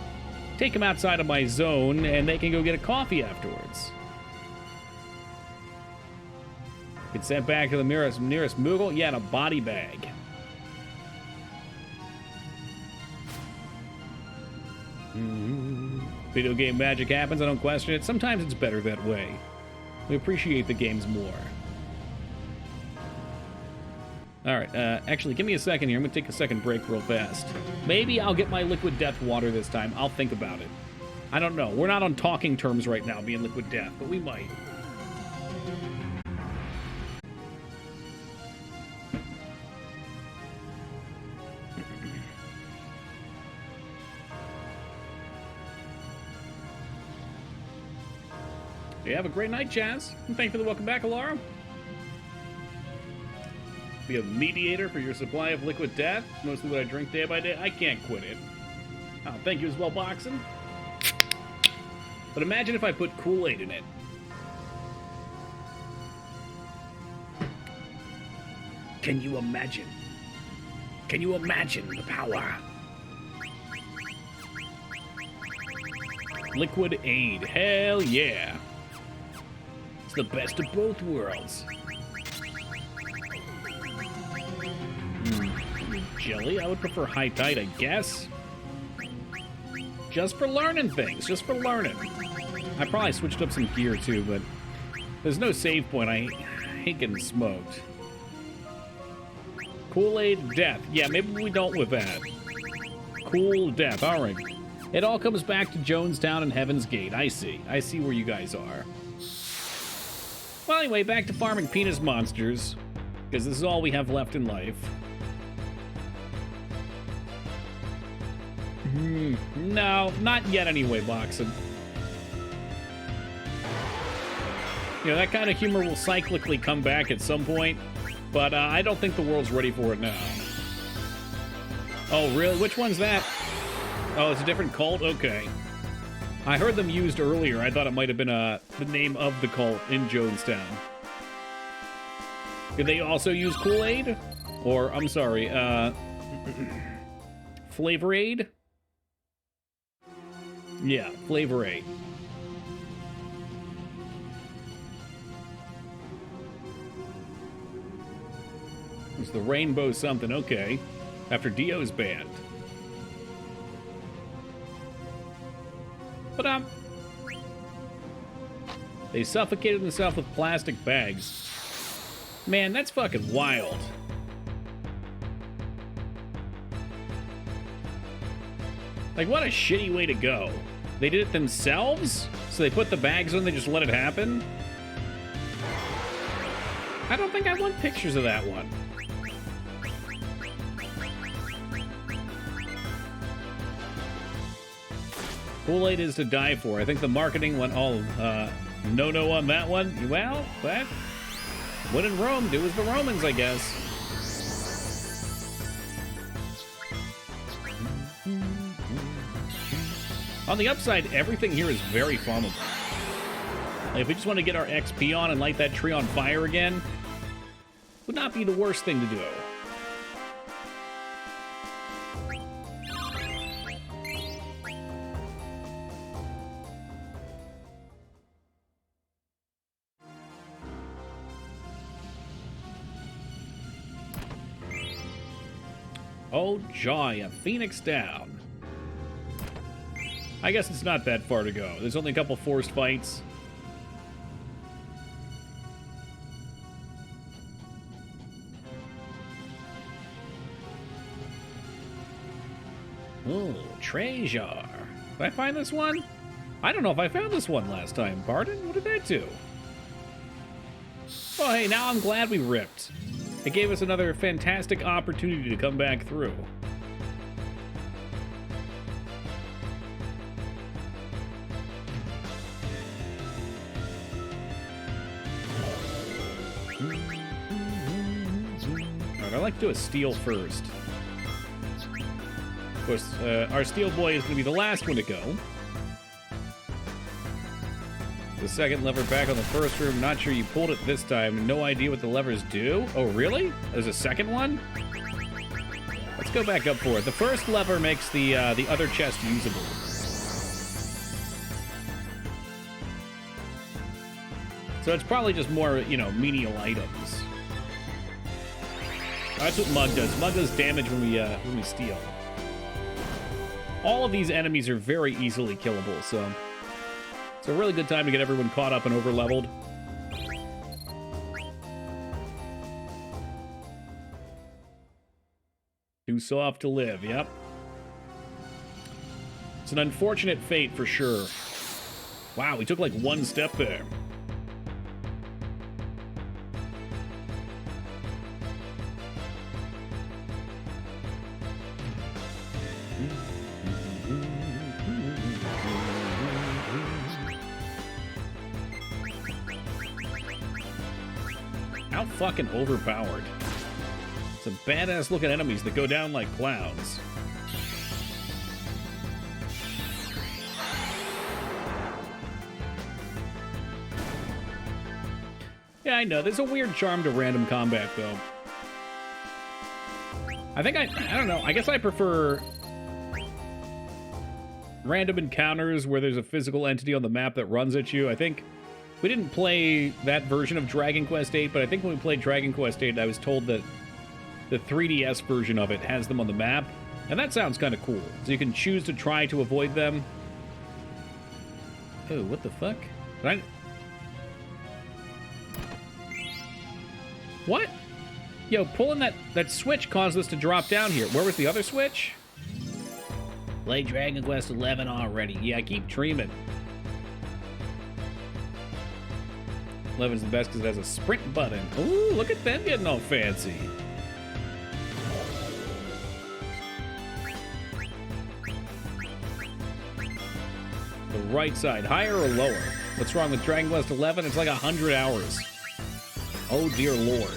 take him outside of my zone, and they can go get a coffee afterwards. Get sent back to the nearest Moogle? Yeah, in a body bag. Video game magic happens, I don't question it. Sometimes it's better that way. We appreciate the games more. All right, actually, give me a second here. I'm gonna take a second break real fast. Maybe I'll get my Liquid Death water this time. I'll think about it. I don't know. We're not on talking terms right now, me and Liquid Death, but we might. You have a great night, Chaz. And thank you for the welcome back, Alara. Be a mediator for your supply of Liquid Death. Mostly what I drink day by day. I can't quit it. Oh, thank you as well, Boxing. But imagine if I put Kool-Aid in it. Can you imagine? Can you imagine the power? Liquid Aid. Hell yeah. It's the best of both worlds. Jelly? I would prefer High Tide, I guess. Just for learning things. Just for learning. I probably switched up some gear too, but there's no save point. I hate getting smoked. Kool-Aid Death. Yeah, maybe we don't with that. Cool Death. All right. It all comes back to Jonestown and Heaven's Gate. I see. I see where you guys are. Well, anyway, back to farming penis monsters, because this is all we have left in life. No, not yet anyway, Boxen. You know, that kind of humor will cyclically come back at some point, but I don't think the world's ready for it now. Oh, really? Which one's that? Oh, it's a different cult? Okay. I heard them used earlier. I thought it might have been the name of the cult in Jonestown. Did they also use Kool-Aid? Or, I'm sorry, Flavor Aid? Yeah, Flavor Aid. It's the Rainbow something, okay. After Dio's banned. But they suffocated themselves with plastic bags. Man, that's fucking wild. Like, what a shitty way to go. They did it themselves? So they put the bags on, they just let it happen? I don't think I want pictures of that one. Kool-Aid is to die for. I think the marketing went all no on that one. Well, but when in Rome, do as the Romans, I guess. On the upside, everything here is very farmable. Like, if we just want to get our XP on and light that tree on fire again, would not be the worst thing to do. Oh, joy, a Phoenix down. I guess it's not that far to go. There's only a couple forced fights. Oh, treasure. Did I find this one? I don't know if I found this one last time. Pardon? What did that do? Oh, hey, now I'm glad we ripped. It gave us another fantastic opportunity to come back through. Alright, I like to do a steel first. Of course, our steel boy is going to be the last one to go. The second lever back on the first room. Not sure you pulled it this time. No idea what the levers do. Oh, really? There's a second one? Let's go back up for it. The first lever makes the other chest usable. So it's probably just more, you know, menial items. That's what Mug does. Mug does damage when we steal. All of these enemies are very easily killable, so it's a really good time to get everyone caught up and over-leveled. Too soft to live, yep. It's an unfortunate fate for sure. Wow, we took like one step there. How fucking overpowered. Some badass looking enemies that go down like clouds. Yeah, I know. There's a weird charm to random combat, though. I think I don't know. I guess I prefer random encounters where there's a physical entity on the map that runs at you. I think we didn't play that version of Dragon Quest VIII, but I think when we played Dragon Quest VIII, I was told that the 3DS version of it has them on the map, and that sounds kind of cool. So you can choose to try to avoid them. Oh, what the fuck? What? Yo, pulling that switch caused us to drop down here. Where was the other switch? Play Dragon Quest XI already. Yeah, I keep dreaming. 11's the best because it has a sprint button. Ooh, look at them getting all fancy. The right side, higher or lower? What's wrong with Dragon Quest XI? It's like 100 hours. Oh, dear Lord.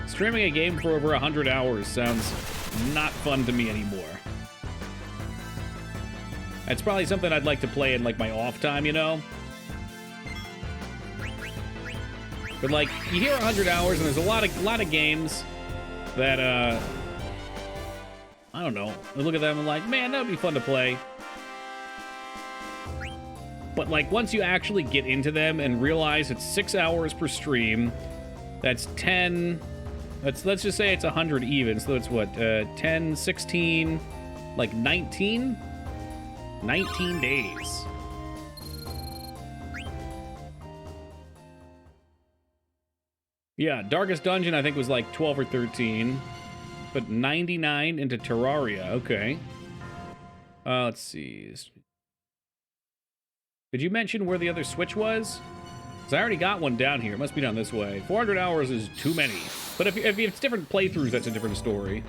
Streaming a game for over 100 hours sounds not fun to me anymore. It's probably something I'd like to play in, like, my off time, you know? But, like, you hear 100 hours, and there's a lot of games that, I don't know. I look at them and like, man, that would be fun to play. But, like, once you actually get into them and realize it's 6 hours per stream, that's 10... Let's just say it's 100 even, so that's what, 10, 16, like 19? 19 days. Yeah, Darkest Dungeon I think was like 12 or 13, but 99 into Terraria, okay. Let's see. Did you mention where the other switch was? Because I already got one down here. It must be down this way. 400 hours is too many. But if it's different playthroughs, that's a different story.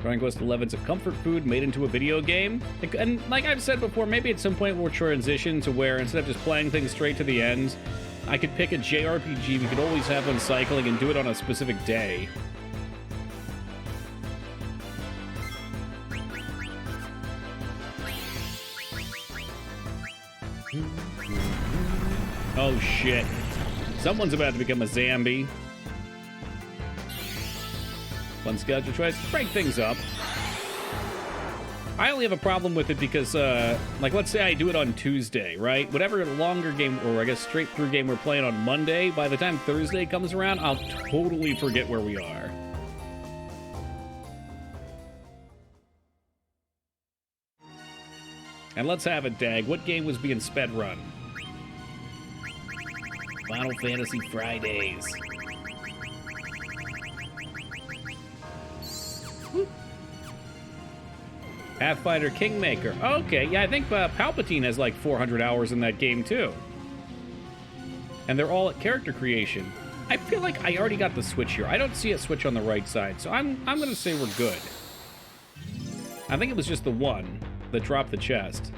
Dragon Quest XI's a comfort food made into a video game. And like I've said before, maybe at some point we'll transition to where instead of just playing things straight to the end, I could pick a JRPG we could always have on cycling and do it on a specific day. Oh shit. Someone's about to become a zombie. Fun schedule tries to break things up. I only have a problem with it because, like, let's say I do it on Tuesday, right? Whatever longer game, or I guess straight through game we're playing on Monday, by the time Thursday comes around, I'll totally forget where we are. And let's have it, Dag. What game was being sped run? Final Fantasy Fridays. Pathfinder Kingmaker. Okay, yeah, I think Palpatine has like 400 hours in that game too. And they're all at character creation. I feel like I already got the switch here. I don't see a switch on the right side, so I'm gonna say we're good. I think it was just the one that dropped the chest.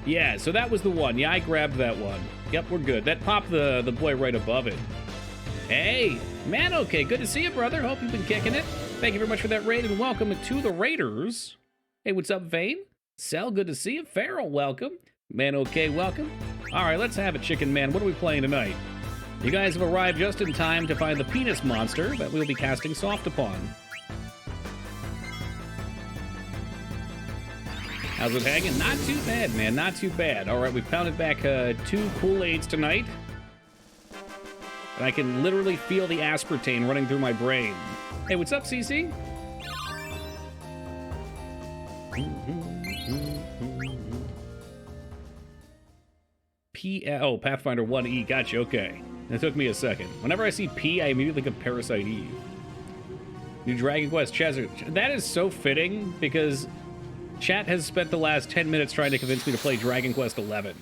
Yeah, so that was the one. Yeah, I grabbed that one. Yep, we're good. That popped the boy right above it. Hey, man, okay, good to see you, brother. Hope you've been kicking it. Thank you very much for that raid, and welcome to the Raiders. Hey, what's up, Vane? Cell, good to see you. Farrell, welcome. Man, okay, welcome. All right, let's have it, Chicken Man. What are we playing tonight? You guys have arrived just in time to find the penis monster that we'll be casting soft upon. How's it hanging? Not too bad, man. Not too bad. All right, we pounded back 2 Kool-Aids tonight. And I can literally feel the aspartame running through my brain. Hey, what's up, CC? P... Oh, Pathfinder 1E. Gotcha, okay. It took me a second. Whenever I see P, I immediately think of Parasite Eve. New Dragon Quest Chazzer. That is so fitting, because chat has spent the last 10 minutes trying to convince me to play Dragon Quest 11.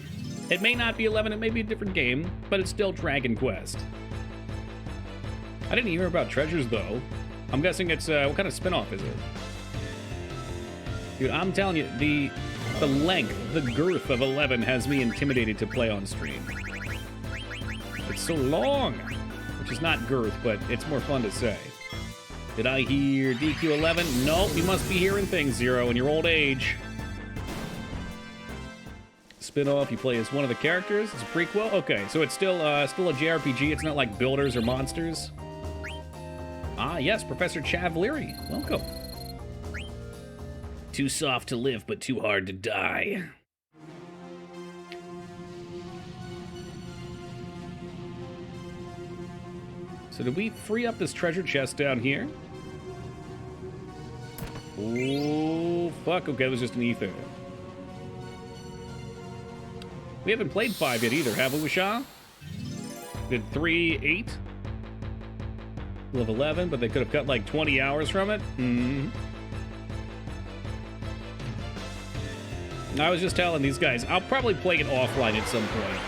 It may not be 11, it may be a different game, but it's still Dragon Quest. I didn't hear about Treasures, though. I'm guessing it's, what kind of spin-off is it? Dude, I'm telling you, the length, the girth of 11 has me intimidated to play on stream. It's so long, which is not girth, but it's more fun to say. Did I hear DQ11? Nope, you must be hearing things, Zero, in your old age. Spin-off, you play as one of the characters. It's a prequel? Okay, so it's still a JRPG. It's not like Builders or Monsters. Ah, yes, Professor Chavleary. Welcome. Too soft to live, but too hard to die. So did we free up this treasure chest down here? Oh, fuck. Okay, it was just an ether. We haven't played 5 yet either, have we, Wishaw? Did 3, 8? We'll have 11, but they could have cut like 20 hours from it. I was just telling these guys, I'll probably play it offline at some point.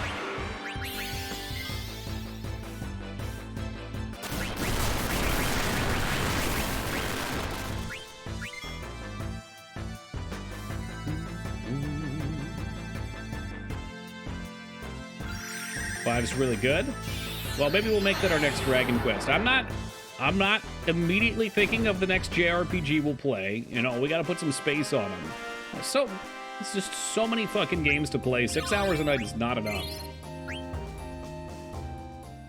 Five's really good. Well, maybe we'll make that our next Dragon Quest. I'm not immediately thinking of the next JRPG we'll play. You know, we gotta put some space on them. So, it's just so many fucking games to play. 6 hours a night is not enough.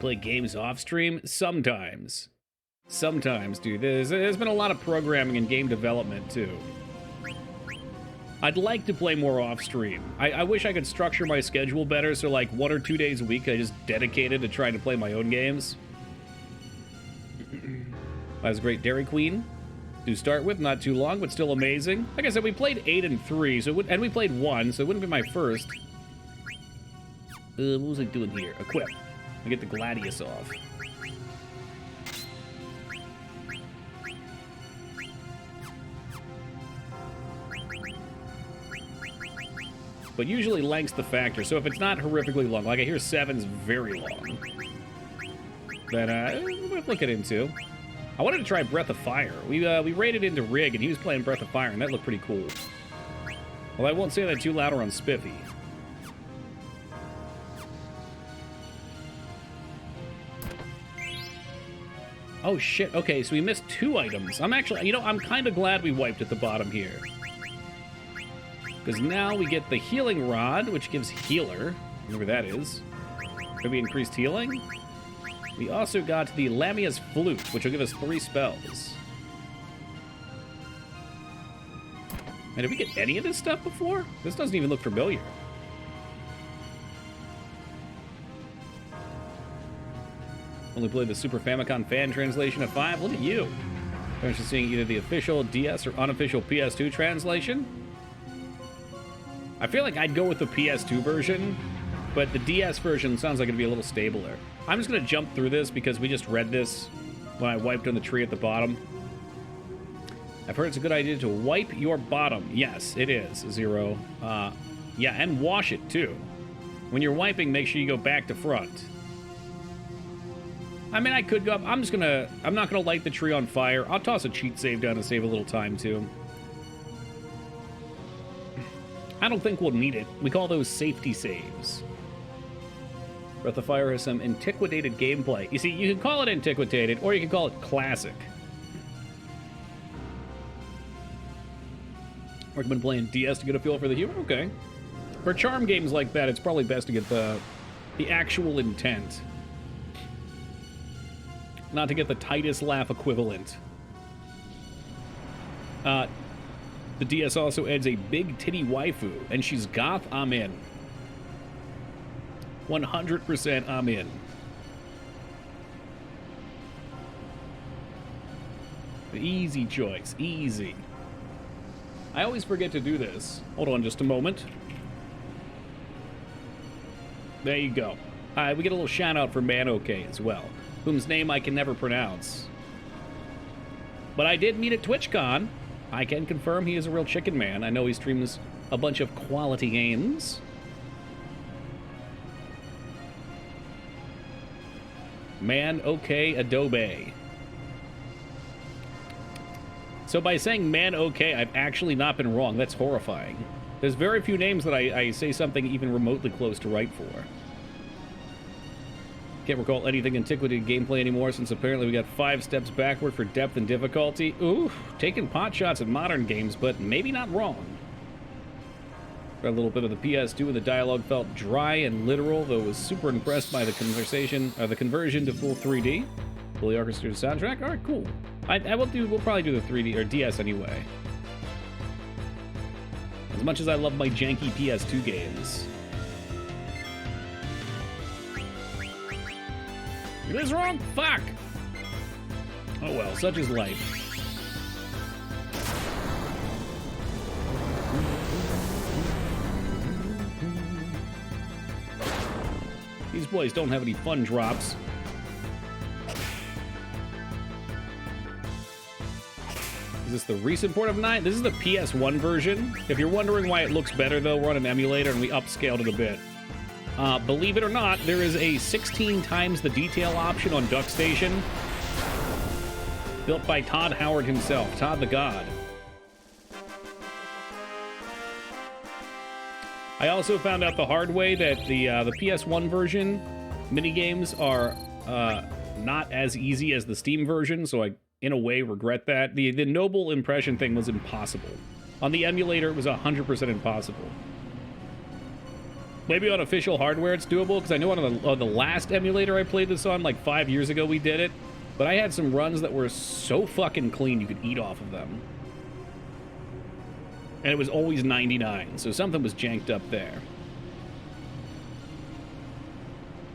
Play games off stream? Sometimes. Sometimes, dude. There's been a lot of programming and game development, too. I'd like to play more off stream. I wish I could structure my schedule better, so like 1 or 2 days a week I just dedicated to trying to play my own games. That was great. Dairy Queen to start with, not too long, but still amazing. Like I said, we played 8 and 3, so and we played 1, so it wouldn't be my first. What was I doing here? Equip. I get the Gladius off. But usually length's the factor, so if it's not horrifically long, like I hear 7's very long, then we'll look it into. I wanted to try Breath of Fire. We raided into Rig, and he was playing Breath of Fire, and that looked pretty cool. Well, I won't say that too loud or on Spiffy. Oh, shit. Okay, so we missed 2 items. I'm actually, you know, I'm kind of glad we wiped at the bottom here. Because now we get the Healing Rod, which gives Healer. Whatever that is. Maybe increased healing? We also got the Lamia's Flute, which will give us 3 spells. And did we get any of this stuff before? This doesn't even look familiar. Only played the Super Famicom fan translation of 5. Look at you. I'm interested in seeing either the official DS or unofficial PS2 translation. I feel like I'd go with the PS2 version, but the DS version sounds like it'd be a little stabler. I'm just going to jump through this because we just read this when I wiped on the tree at the bottom. I've heard it's a good idea to wipe your bottom. Yes, it is, Zero. Yeah, and wash it, too. When you're wiping, make sure you go back to front. I mean, I could go up. I'm not going to light the tree on fire. I'll toss a cheat save down to save a little time, too. I don't think we'll need it. We call those safety saves. Breath of Fire has some antiquated gameplay. You see, you can call it antiquated, or you can call it classic. Recommend playing DS to get a feel for the humor? Okay. For charm games like that, it's probably best to get the actual intent. Not to get the Titus laugh equivalent. The DS also adds a big titty waifu, and she's goth. I'm in. 100% I'm in. Easy choice, easy. I always forget to do this. Hold on just a moment. There you go. We get a little shout out for Man OK as well, whose name I can never pronounce. But I did meet at TwitchCon. I can confirm he is a real chicken man. I know he streams a bunch of quality games. Man OK Adobe. So by saying Man OK, I've actually not been wrong. That's horrifying. There's very few names that I say something even remotely close to right for. Can't recall anything Antiquity gameplay anymore since apparently we got 5 steps backward for depth and difficulty. Ooh, taking pot shots at modern games, but maybe not wrong. Got a little bit of the PS2 and the dialogue felt dry and literal, though was super impressed by the conversion to full 3D. Fully orchestrated soundtrack. All right, cool. We'll probably do the 3D or DS anyway. As much as I love my janky PS2 games. It is wrong? Fuck! Oh well, such is life. These boys don't have any fun drops. Is this the recent port of 9? This is the PS1 version. If you're wondering why it looks better, though, we're on an emulator and we upscaled it a bit. Believe it or not, there is a 16 times the detail option on DuckStation. Built by Todd Howard himself, Todd the God. I also found out the hard way that the PS1 version minigames are not as easy as the Steam version, so I, in a way, regret that. The noble impression thing was impossible. On the emulator, it was 100% impossible. Maybe on official hardware it's doable, because I know on the last emulator I played this on, like 5 years ago we did it, but I had some runs that were so fucking clean you could eat off of them. And it was always 99, so something was janked up there.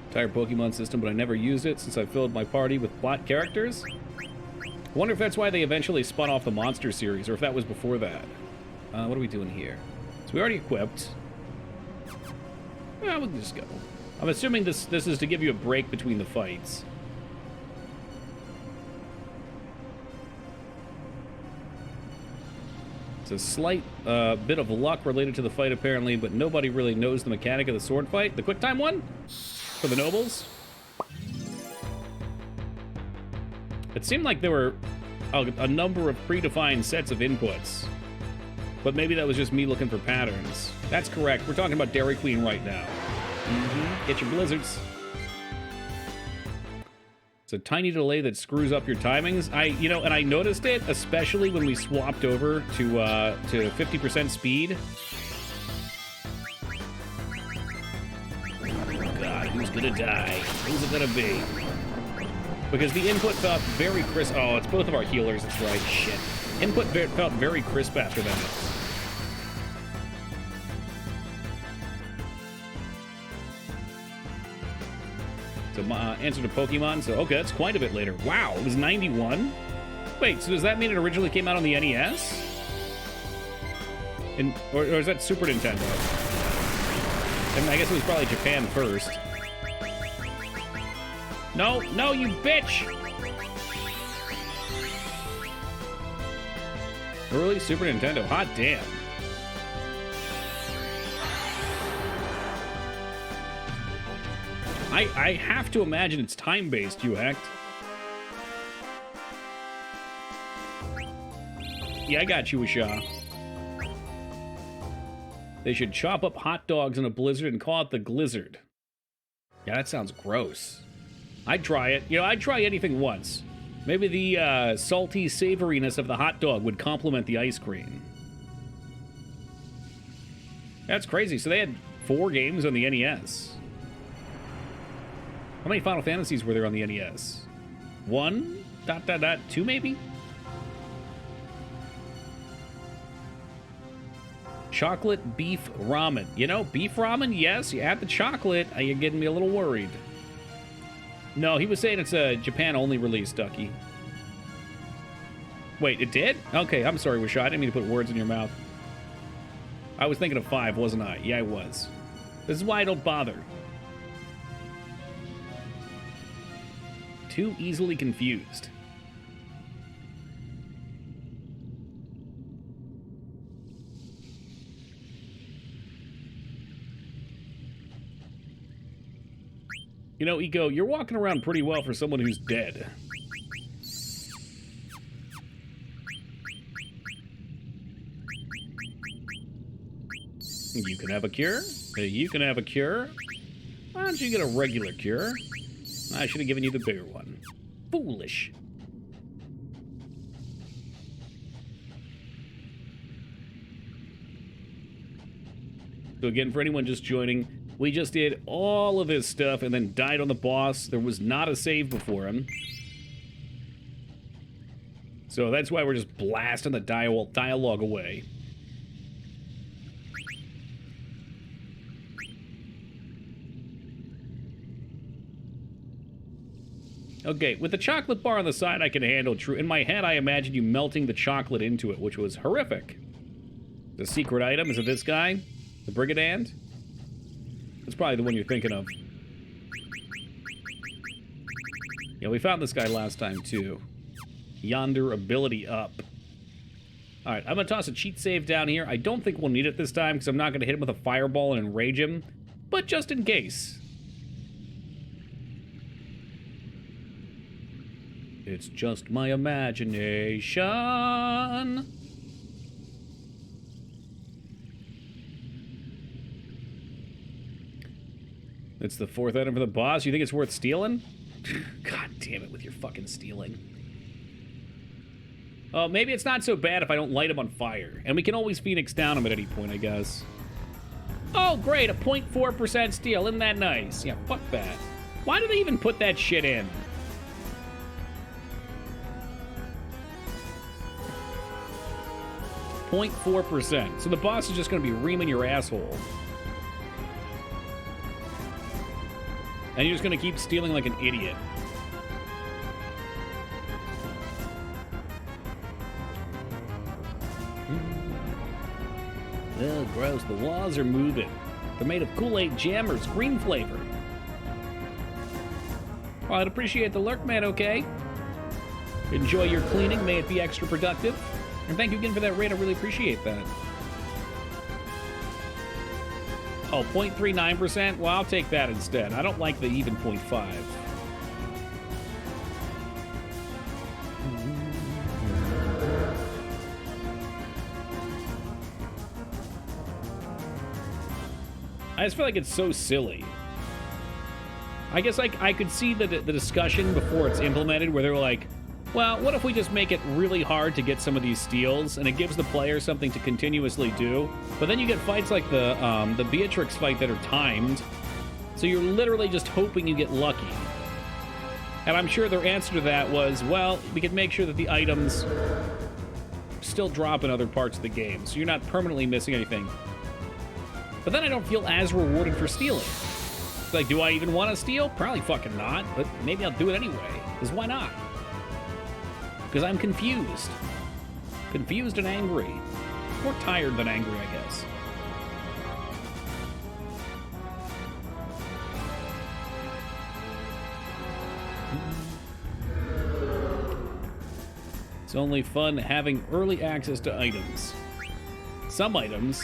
Entire Pokemon system, but I never used it since I filled my party with plot characters. I wonder if that's why they eventually spun off the Monster series, or if that was before that. What are we doing here? So we already equipped. Well, we'll just go. I'm assuming this is to give you a break between the fights. It's a slight bit of luck related to the fight, apparently, but nobody really knows the mechanic of the sword fight. The quick time one? For the nobles? It seemed like there were a number of predefined sets of inputs. But maybe that was just me looking for patterns. That's correct. We're talking about Dairy Queen right now. Get your blizzards. It's a tiny delay that screws up your timings. And I noticed it, especially when we swapped over to 50% speed. God, who's gonna die? Who's it gonna be? Because the input felt very crisp. Oh, it's both of our healers. That's right. Shit. Input felt very crisp after that. So answer to Pokemon. So okay, that's quite a bit later. Wow, it was 91. Wait, so does that mean it originally came out on the NES? Or is that Super Nintendo? I mean, I guess it was probably Japan first. No, no, you bitch! Early Super Nintendo, hot damn. I have to imagine it's time-based, you act. Yeah, I got you, Asha. They should chop up hot dogs in a blizzard and call it the Glizzard. Yeah, that sounds gross. I'd try it. You know, I'd try anything once. Maybe the salty savoriness of the hot dog would complement the ice cream. That's crazy. So they had 4 games on the NES. How many Final Fantasies were there on the NES? 1? ... 2 maybe? Chocolate beef ramen. You know, beef ramen, yes, you add the chocolate. You're getting me a little worried. No, he was saying it's a Japan-only release, Ducky. Wait, it did? Okay, I'm sorry, Wishad. I didn't mean to put words in your mouth. I was thinking of 5, wasn't I? Yeah, I was. This is why I don't bother. too easily confused. You know, Eco, you're walking around pretty well for someone who's dead. You can have a cure. You can have a cure. Why don't you get a regular cure? I should have given you the bigger one. Foolish. So again, for anyone just joining, we just did all of this stuff and then died on the boss. There was not a save before him. So that's why we're just blasting the dialogue away. Okay, with the chocolate bar on the side, I can handle. True. In my head, I imagined you melting the chocolate into it, which was horrific. The secret item, is it this guy? The Brigandant? That's probably the one you're thinking of. Yeah, we found this guy last time, too. Yonder ability up. Alright, I'm going to toss a cheat save down here. I don't think we'll need it this time, because I'm not going to hit him with a fireball and enrage him. But just in case. It's just my imagination. It's the fourth item for the boss. You think it's worth stealing? God damn it with your fucking stealing. Oh, maybe it's not so bad if I don't light him on fire. And we can always Phoenix down him at any point, I guess. Oh, great, a 0.4% steal. Isn't that nice? Yeah, fuck that. Why do they even put that shit in? .4%. So the boss is just going to be reaming your asshole. And you're just going to keep stealing like an idiot. Ugh, gross. The walls are moving. They're made of Kool-Aid jam or green flavor. Well, I'd appreciate the lurk, man, okay? Enjoy your cleaning. May it be extra productive. And thank you again for that raid. I really appreciate that. Oh, 0.39%? Well, I'll take that instead. I don't like the even 0.5. I just feel like it's so silly. I guess I could see the discussion before it's implemented where they were like, well, what if we just make it really hard to get some of these steals, and it gives the player something to continuously do? But then you get fights like the Beatrix fight that are timed, so you're literally just hoping you get lucky. And I'm sure their answer to that was, well, we could make sure that the items still drop in other parts of the game, so you're not permanently missing anything. But then I don't feel as rewarded for stealing. It's like, do I even want to steal? Probably fucking not, but maybe I'll do it anyway, because why not? Because I'm confused. Confused and angry. More tired than angry, I guess. It's only fun having early access to items. Some items.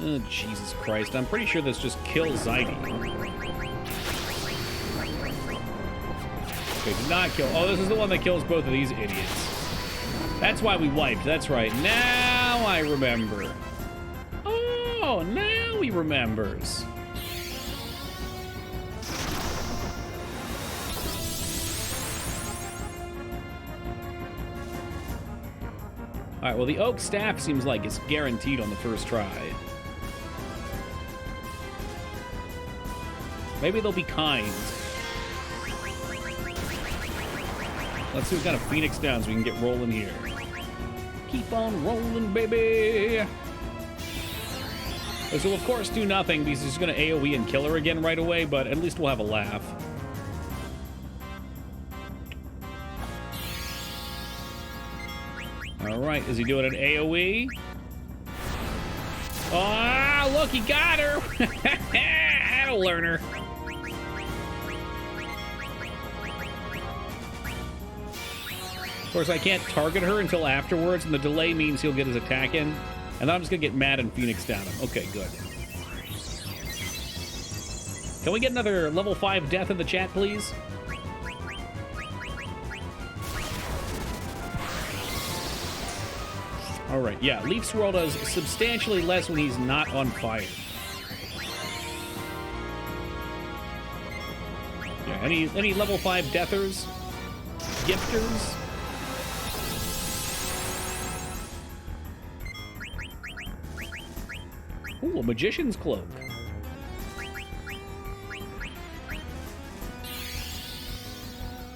Oh, Jesus Christ. I'm pretty sure this just kills Zaidi. Okay, did not kill. Oh, this is the one that kills both of these idiots. That's why we wiped. That's right. Now I remember. Oh, now he remembers. All right, well, the oak staff seems like it's guaranteed on the first try. Maybe they'll be kind. Let's see what kind of Phoenix downs we can get rolling here. Keep on rolling, baby. This will, of course, do nothing because he's going to AoE and kill her again right away, but at least we'll have a laugh. All right, is he doing an AoE? Oh, look, he got her. That'll learn her. Of course, I can't target her until afterwards, and the delay means he'll get his attack in. And then I'm just gonna get mad and Phoenix down him. Okay, good. Can we get another level 5 death in the chat, please? All right, yeah, Leaf Swirl does substantially less when he's not on fire. Yeah, any level 5 deathers? Gifters? Ooh, a Magician's Cloak.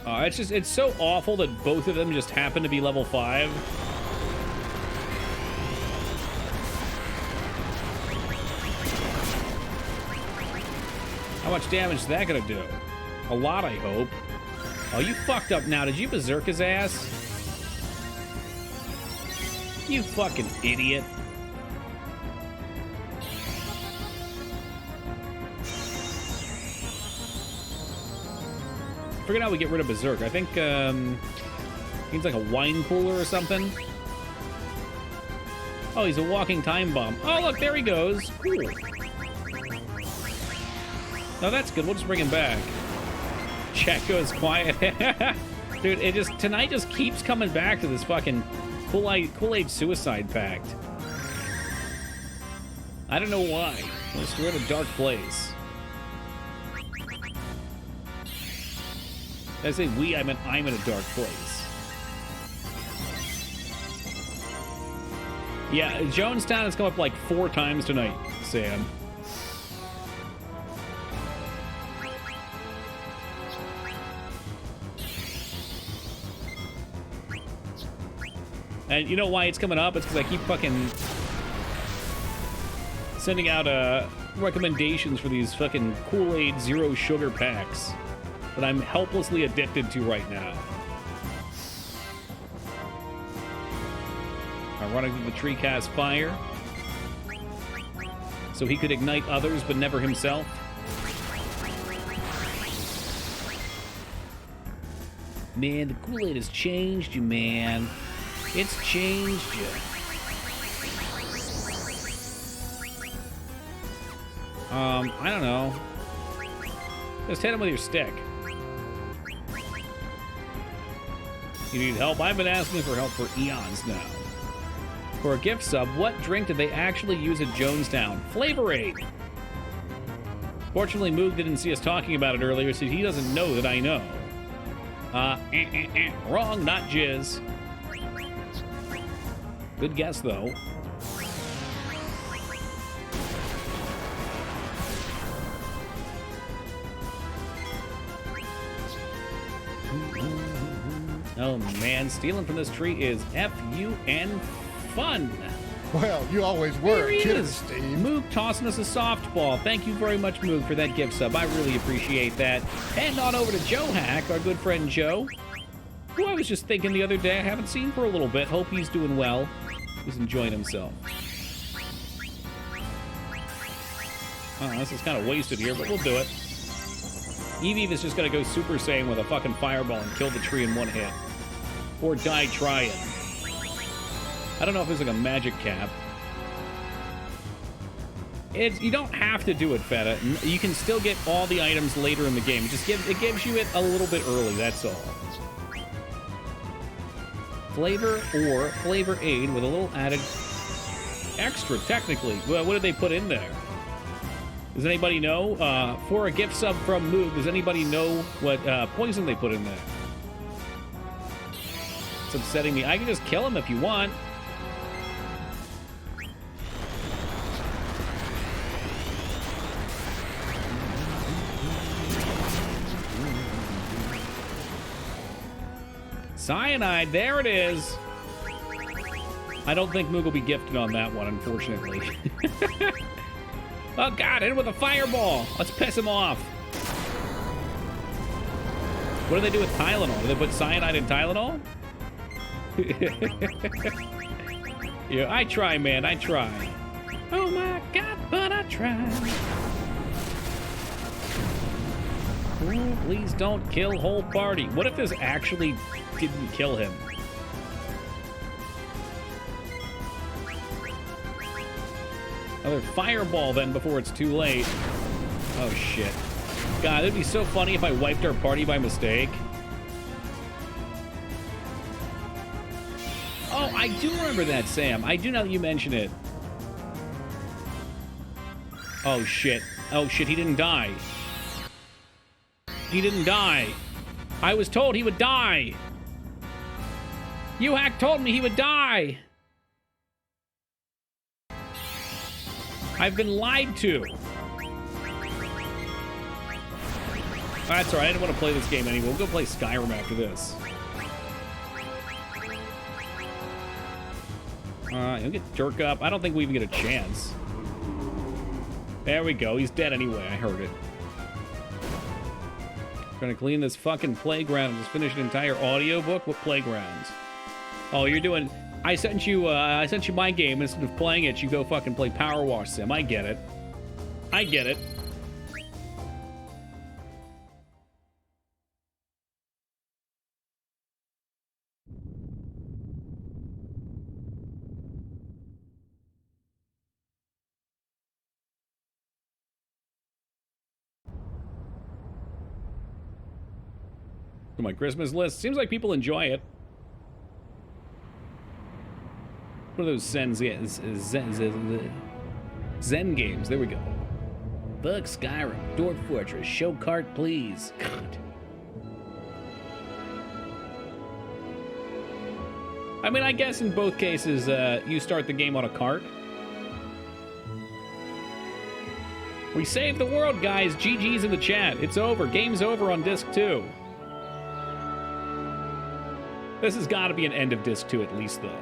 It's so awful that both of them just happen to be level 5. How much damage is that gonna do? A lot, I hope. Oh, you fucked up now. Did you berserk his ass? You fucking idiot. I forget how we get rid of Berserk. I think, he's like a wine cooler or something. Oh, he's a walking time bomb. Oh, look, there he goes. Cool. No, that's good. We'll just bring him back. Chat goes quiet. Dude, tonight just keeps coming back to this fucking Kool-Aid Suicide Pact. I don't know why. We're in a dark place. I say we, I meant I'm in a dark place. Yeah, Jonestown has come up like 4 times tonight, Sam. And you know why it's coming up? It's because I keep fucking sending out recommendations for these fucking Kool-Aid Zero Sugar packs that I'm helplessly addicted to right now. Ironically, the tree cast fire, so he could ignite others, but never himself. Man, the Kool-Aid has changed you, man. It's changed you. I don't know. Just hit him with your stick. You need help? I've been asking for help for eons now. For a gift sub, what drink did they actually use at Jonestown? Flavorade! Fortunately, Moog didn't see us talking about it earlier, so he doesn't know that I know. Wrong, not jizz. Good guess, though. Oh man, stealing from this tree is F-U-N fun. Well, you always were a kid, Steve. Moog tossing us a softball. Thank you very much, Moog, for that gift sub. I really appreciate that. And on over to Joe Hack, our good friend Joe, who I was just thinking the other day I haven't seen for a little bit. Hope he's doing well. He's enjoying himself. Oh, this is kind of wasted here, but we'll do it. Eevee is just going to go Super Saiyan with a fucking fireball and kill the tree in one hit. Or die trying. I don't know if there's like a magic cap. You don't have to do it, Feta. You can still get all the items later in the game. It gives you it a little bit early, that's all. Flavor or Flavor Aid with a little added extra, technically. Well, what did they put in there? Does anybody know? For a gift sub from Moog, does anybody know what poison they put in there? It's upsetting me. I can just kill him if you want. Cyanide, there it is. I don't think Moog will be gifted on that one, unfortunately. Oh god, hit him with a fireball. Let's piss him off. What do they do with Tylenol? Do they put cyanide in Tylenol? Yeah, I try, man, I try. Oh my god, but I try. Ooh, please don't kill whole party. What if this actually didn't kill him? Another fireball then before it's too late. Oh, shit. God, it'd be so funny if I wiped our party by mistake. Oh, I do remember that, Sam. I do know that you mentioned it. Oh, shit. Oh, shit, he didn't die. He didn't die. I was told he would die. You-Hack told me he would die. I've been lied to. That's all right. I didn't want to play this game anymore. We'll go play Skyrim after this. He'll get jerk up. I don't think we even get a chance. There we go. He's dead anyway. I heard it. Gonna clean this fucking playground and just finish an entire audiobook. What playgrounds? Oh, you're doing... I sent you my game. Instead of playing it, you go fucking play Power Wash Sim. I get it. I get it. To my Christmas list. Seems like people enjoy it. What are those Zen games? There we go. Fuck Skyrim. Dwarf Fortress. Show cart, please. God. I mean, I guess in both cases, you start the game on a cart. We saved the world, guys. GG's in the chat. It's over. Game's over on disc 2. This has got to be an end of disc 2 at least, though.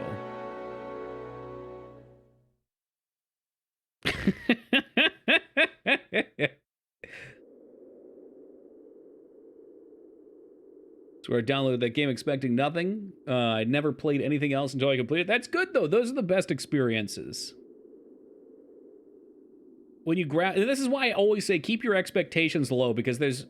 So I downloaded that game expecting nothing. I'd never played anything else until I completed it. That's good, though. Those are the best experiences. When you grab... This is why I always say keep your expectations low, because there's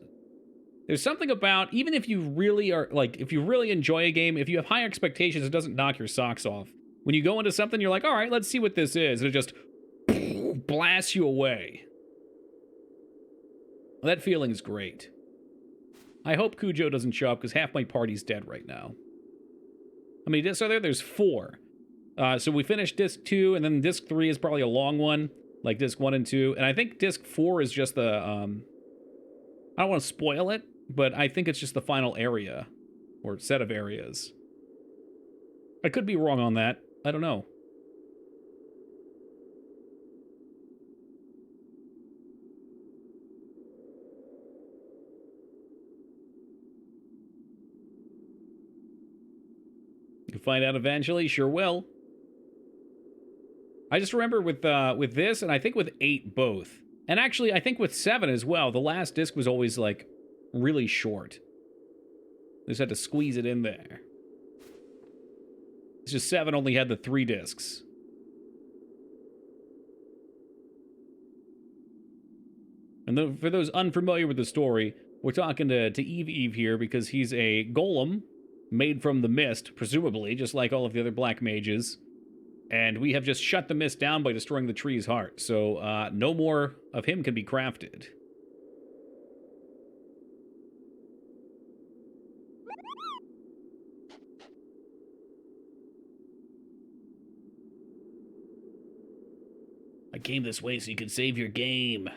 something about... Even if you really are... Like, if you really enjoy a game, if you have high expectations, it doesn't knock your socks off. When you go into something, you're like, all right, let's see what this is. And it just blasts you away. That feeling is great. I hope Cujo doesn't show up, because half my party's dead right now. How many discs are there? There's 4. So we finished disc 2, and then disc 3 is probably a long one, like disc 1 and 2. And I think disc 4 is just the, I don't want to spoil it, but I think it's just the final area, or set of areas. I could be wrong on that. I don't know. You'll find out eventually. Sure will. I just remember with this, and I think with 8 both. And actually, I think with 7 as well. The last disc was always, like, really short. They just had to squeeze it in there. It's just 7 only had the 3 discs. And for those unfamiliar with the story, we're talking to Eve here because he's a golem made from the mist, presumably, just like all of the other black mages. And we have just shut the mist down by destroying the tree's heart. So no more of him can be crafted. I came this way so you could save your game.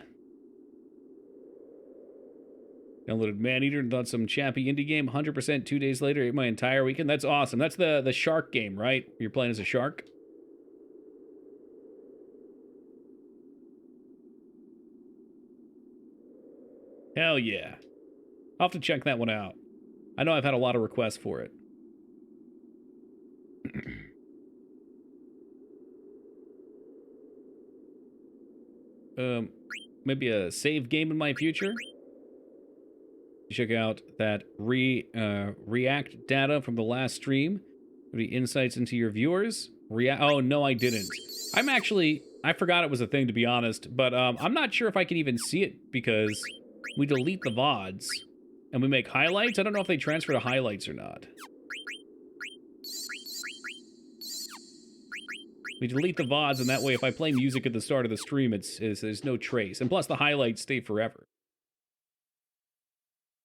Downloaded Maneater and thought some chappy indie game. 100% 2 days later, ate my entire weekend. That's awesome. That's the shark game, right? You're playing as a shark? Hell yeah. I'll have to check that one out. I know I've had a lot of requests for it. Maybe a save game in my future? Check out that React data from the last stream. Any insights into your viewers? Oh, no, I didn't. I forgot it was a thing, to be honest, but I'm not sure if I can even see it because we delete the VODs and we make highlights. I don't know if they transfer to highlights or not. We delete the VODs, and that way if I play music at the start of the stream, there's no trace. And plus the highlights stay forever.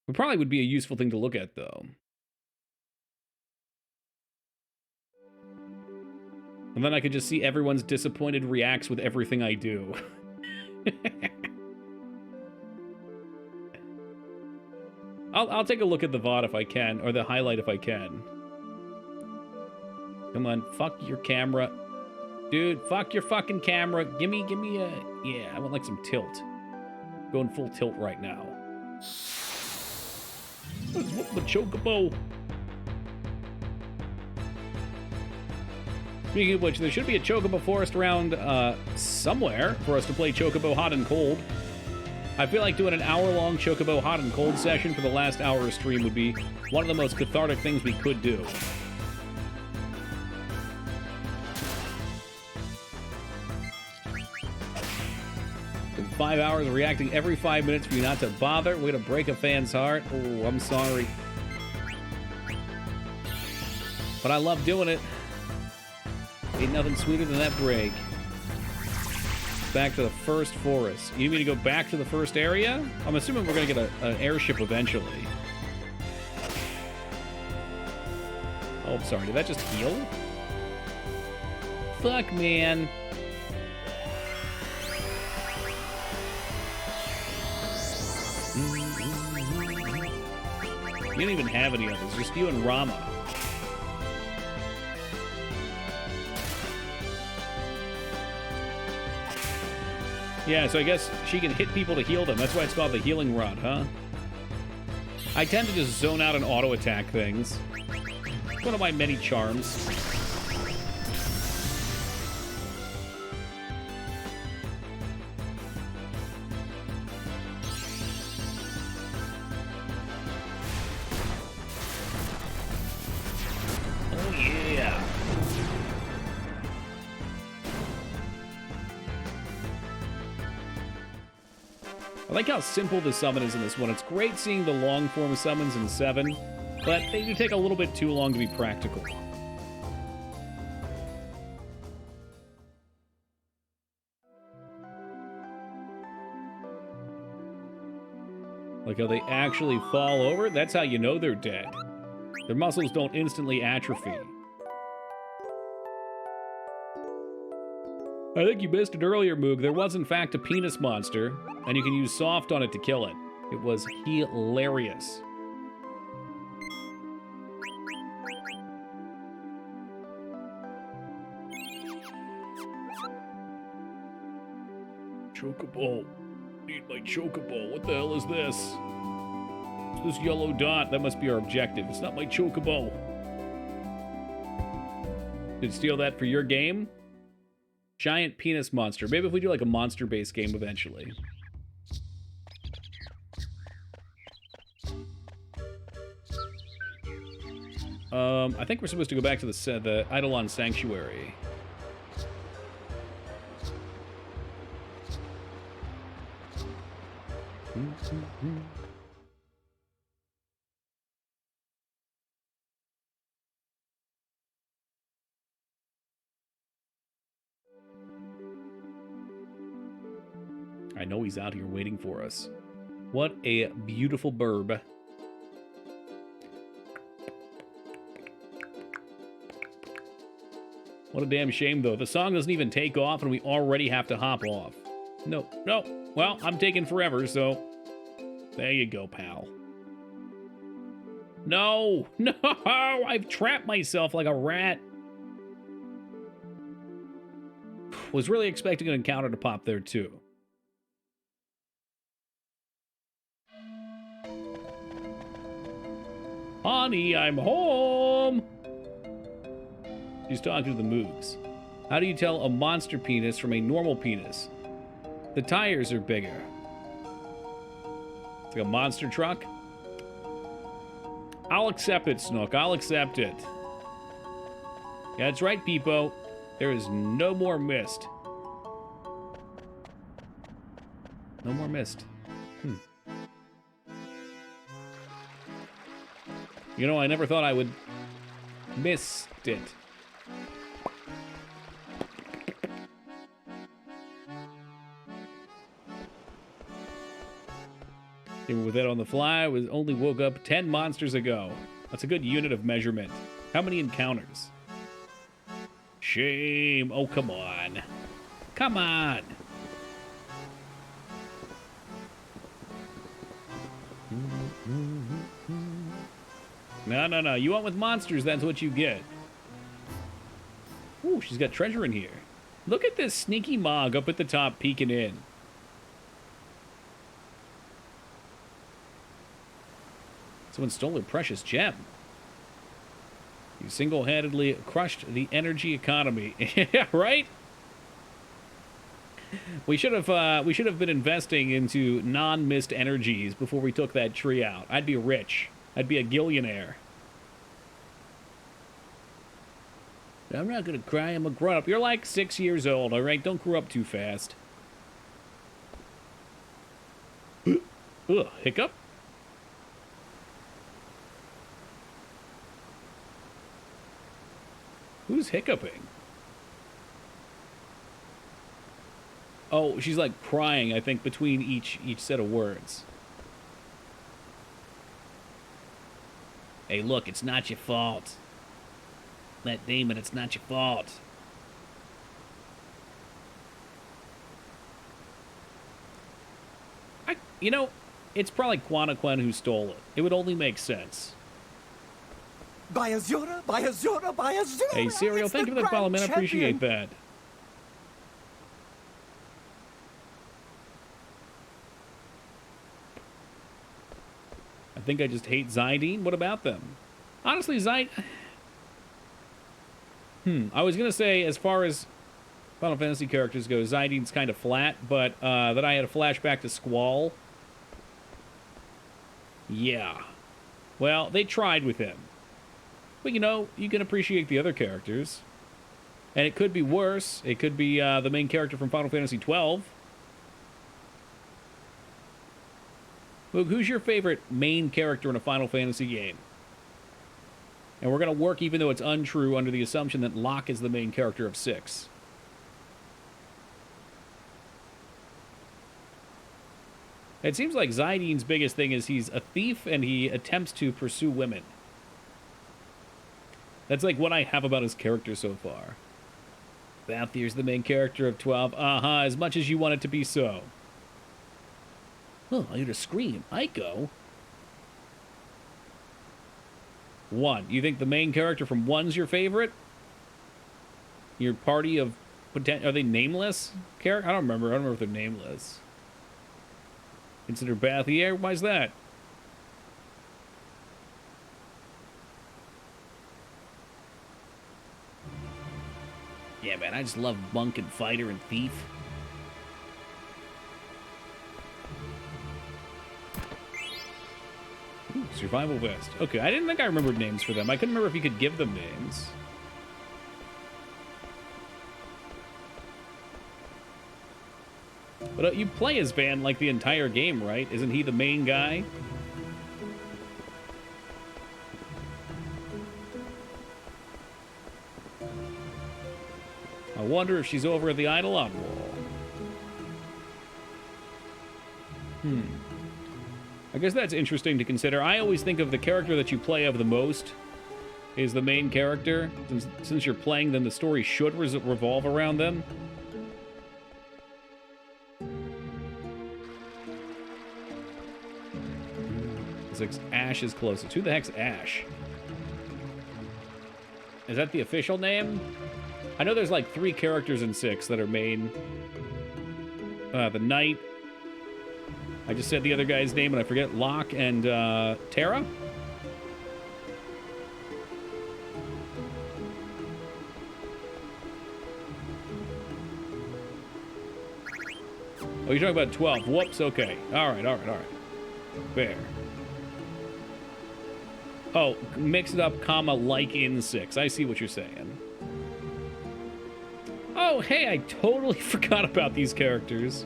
It probably would be a useful thing to look at, though. And then I could just see everyone's disappointed reacts with everything I do. I'll take a look at the VOD if I can, or the highlight if I can. Come on, fuck your camera. Dude, fuck your fucking camera. Give me a... Yeah, I want like some tilt. Going full tilt right now. Let's whoop the chocobo. Speaking of which, there should be a chocobo forest around somewhere for us to play Chocobo Hot and Cold. I feel like doing an hour-long Chocobo Hot and Cold session for the last hour of stream would be one of the most cathartic things we could do. In 5 hours of reacting every 5 minutes for you not to bother, we're gonna break a fan's heart. Oh, I'm sorry. But I love doing it. Ain't nothing sweeter than that break. Back to the first forest. You need me to go back to the first area? I'm assuming we're gonna get an airship eventually. Oh, I'm sorry. Did that just heal? Fuck, man. You didn't even have any others. Just you and Rama. Yeah, so I guess she can hit people to heal them. That's why it's called the healing rod, huh? I tend to just zone out and auto-attack things. It's one of my many charms. Oh, yeah. I like how simple the summon is in this one. It's great seeing the long form summons in 7, but they do take a little bit too long to be practical. Like how they actually fall over? That's how you know they're dead. Their muscles don't instantly atrophy. I think you missed it earlier, Moog. There was, in fact, a penis monster, and you can use soft on it to kill it. It was hilarious. Chocobo. Need my chocobo. What the hell is this? It's this yellow dot. That must be our objective. It's not my chocobo. Did steal that for your game? Giant penis monster. Maybe if we do like a monster-based game eventually. I think we're supposed to go back to the Eidolon Sanctuary. I know he's out here waiting for us. What a beautiful burb. What a damn shame, though. The song doesn't even take off, and we already have to hop off. No. Well, I'm taking forever, so... There you go, pal. No! I've trapped myself like a rat. Was really expecting an encounter to pop there, too. Honey, I'm home! She's talking to the Moogs. How do you tell a monster penis from a normal penis? The tires are bigger. It's like a monster truck. I'll accept it, Snook. I'll accept it. Yeah, that's right, Peepo. There is no more mist. No more mist. You know, I never thought I would missed it. Came with that on the fly. Was only woke up 10 monsters ago. That's a good unit of measurement. How many encounters? Shame. Oh, come on. Come on. No. You went with monsters, that's what you get. Ooh, she's got treasure in here. Look at this sneaky Mog up at the top peeking in. Someone stole her precious gem. You single-handedly crushed the energy economy. Yeah, right? We should have been investing into non-mist energies before we took that tree out. I'd be rich. I'd be a gillionaire. I'm not gonna cry. I'm a grown-up. You're like 6 years old, all right? Don't grow up too fast. Ugh, hiccup? Who's hiccuping? Oh, she's like crying, I think, between each set of words. Hey, look, it's not your fault. That demon, it's not your fault. You know, it's probably Quanaquen who stole it. It would only make sense. By Azura, by Azura, by Azura. Hey, Serial, it's thank you the for the follow, man. I grand appreciate champion. that. I think I just hate Zidane. What about them? Honestly, I was going to say, as far as Final Fantasy characters go, Zidane's kind of flat, but then I had a flashback to Squall. Yeah. Well, they tried with him. But, you know, you can appreciate the other characters. And it could be worse. It could be the main character from Final Fantasy XII. Luke, who's your favorite main character in a Final Fantasy game? And we're going to work, even though it's untrue, under the assumption that Locke is the main character of 6. It seems like Zidane's biggest thing is he's a thief and he attempts to pursue women. That's like what I have about his character so far. Balthier's the main character of 12. As much as you want it to be so. Oh, I heard a scream. Aiko? 1. You think the main character from 1's your favorite? Your party of... Are they nameless? I don't remember. I don't remember if they're nameless. Consider Balthier? Why's that? Yeah, man, I just love monk and fighter and thief. Ooh, survival vest. Okay, I didn't think I remembered names for them. I couldn't remember if you could give them names. But you play as Van like the entire game, right? Isn't he the main guy? I wonder if she's over at the Eidolon wall. I guess that's interesting to consider. I always think of the character that you play of the most is the main character. Since you're playing them, the story should revolve around them. Ash is closest. Who the heck's Ash? Is that the official name? I know there's like 3 characters in 6 that are main. The Knight. I just said the other guy's name and I forget. Locke and Terra? Oh, you're talking about 12. Whoops, okay. Alright. Fair. Oh, mix it up, comma, like in 6. I see what you're saying. Oh, hey, I totally forgot about these characters.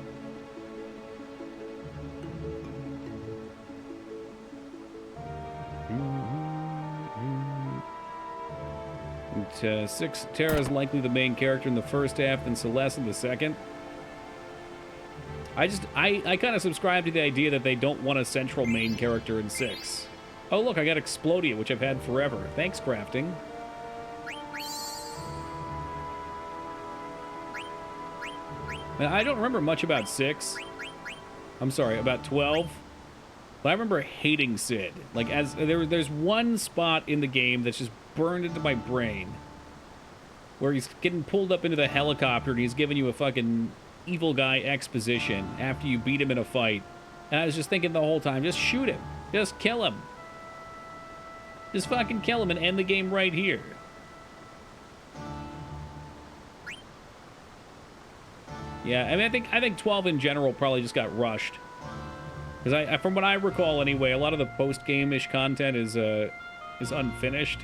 And, 6, Terra's likely the main character in the first half, and Celeste in the second. I kind of subscribe to the idea that they don't want a central main character in 6. Oh, look, I got Explodia, which I've had forever. Thanks, crafting. Now, I don't remember much about 6. I'm sorry, about 12. But I remember hating Sid. Like, there's one spot in the game that's just burned into my brain, where he's getting pulled up into the helicopter and he's giving you a fucking evil guy exposition after you beat him in a fight. And I was just thinking the whole time, just shoot him. Just kill him. Just fucking kill him and end the game right here. Yeah, I mean, I think 12 in general probably just got rushed. Because from what I recall anyway, a lot of the post-game-ish content is unfinished.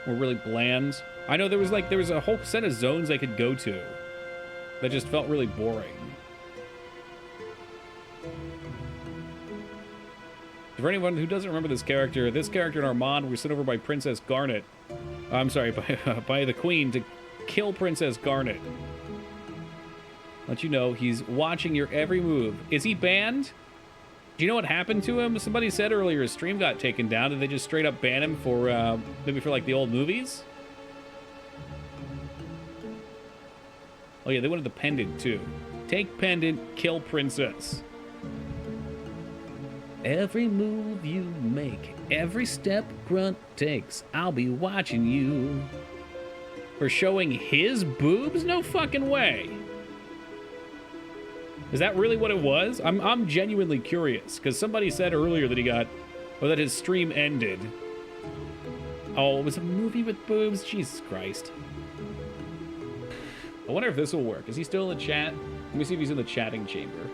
Or really bland. I know there was a whole set of zones I could go to that just felt really boring. For anyone who doesn't remember this character in Armand was sent over by Princess Garnet. I'm sorry, by the Queen to kill Princess Garnet. Let you know he's watching your every move. Is he banned? Do you know what happened to him? Somebody said earlier his stream got taken down. Did they just straight up ban him for, maybe for like the old movies? Oh yeah, they wanted the pendant too. Take pendant, kill princess. Every move you make, every step Grunt takes, I'll be watching you. For showing his boobs? No fucking way. Is that really what it was? I'm genuinely curious, because somebody said earlier that that his stream ended. Oh, it was a movie with boobs? Jesus Christ. I wonder if this will work. Is he still in the chat? Let me see if he's in the chatting chamber.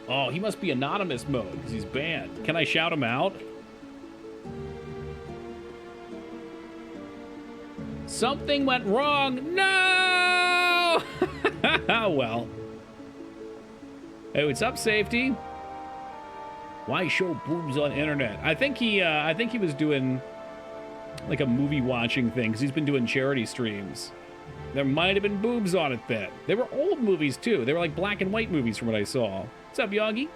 Oh, he must be anonymous mode, because he's banned. Can I shout him out? Something went wrong. No! Well. Hey, what's up, Safety? Why show boobs on internet? I think he was doing like a movie watching thing, because he's been doing charity streams. There might have been boobs on it then. They were old movies too. They were like black and white movies from what I saw. What's up, Yogi?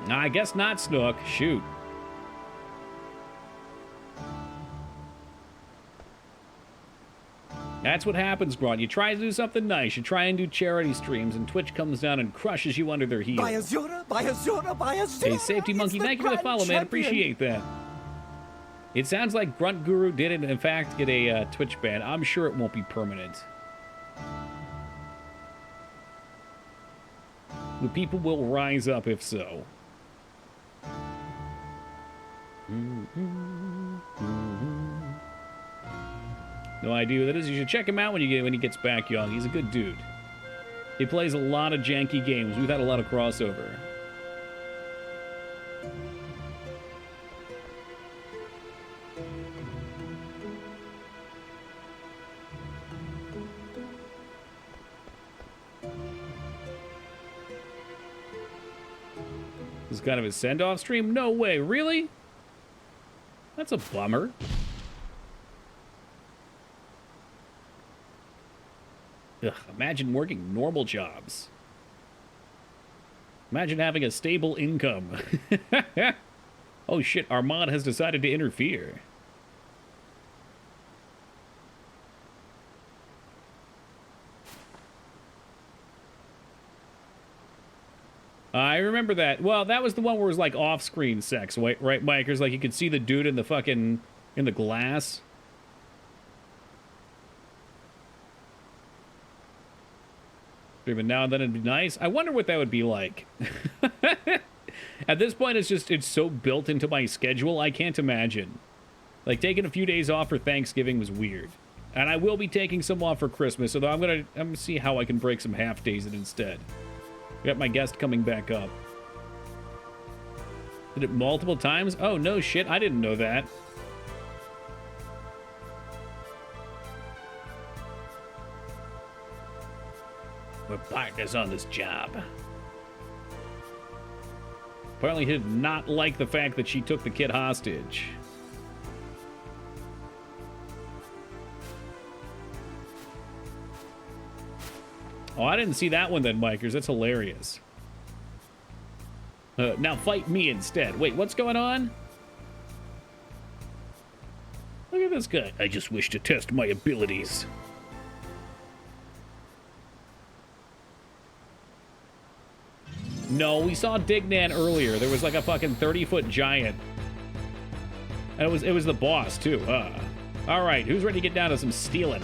I guess not, Snook. Shoot. That's what happens, Grunt. You try to do something nice. You try and do charity streams, and Twitch comes down and crushes you under their heel. By Azura, by Azura, by Azura. Hey, Safety Monkey, thank you for the follow, man. Appreciate that. It sounds like Grunt Guru did, in fact, get a Twitch ban. I'm sure it won't be permanent. The people will rise up if so. No idea who that is. You should check him out when he gets back, young. He's a good dude. He plays a lot of janky games. We've had a lot of crossover. This is kind of a send-off stream? No way. Really? That's a bummer. Ugh, imagine working normal jobs. Imagine having a stable income. Oh shit, Armand has decided to interfere. I remember that. Well, that was the one where it was like off-screen sex, right, Mike? There's like you could see the dude in the glass. Every now and then it'd be nice. I wonder what that would be like. At this point, it's so built into my schedule, I can't imagine. Like, taking a few days off for Thanksgiving was weird. And I will be taking some off for Christmas, although I'm gonna see how I can break some half days in instead. I got my guest coming back up. Did it multiple times? Oh, no shit, I didn't know that. We're partners on this job. Apparently he did not like the fact that she took the kid hostage. Oh, I didn't see that one then, Mikers. That's hilarious. Now fight me instead. Wait, what's going on? Look at this guy. I just wish to test my abilities. No, we saw Dignan earlier. There was like a fucking 30-foot giant. And it was the boss, too. All right, who's ready to get down to some stealing?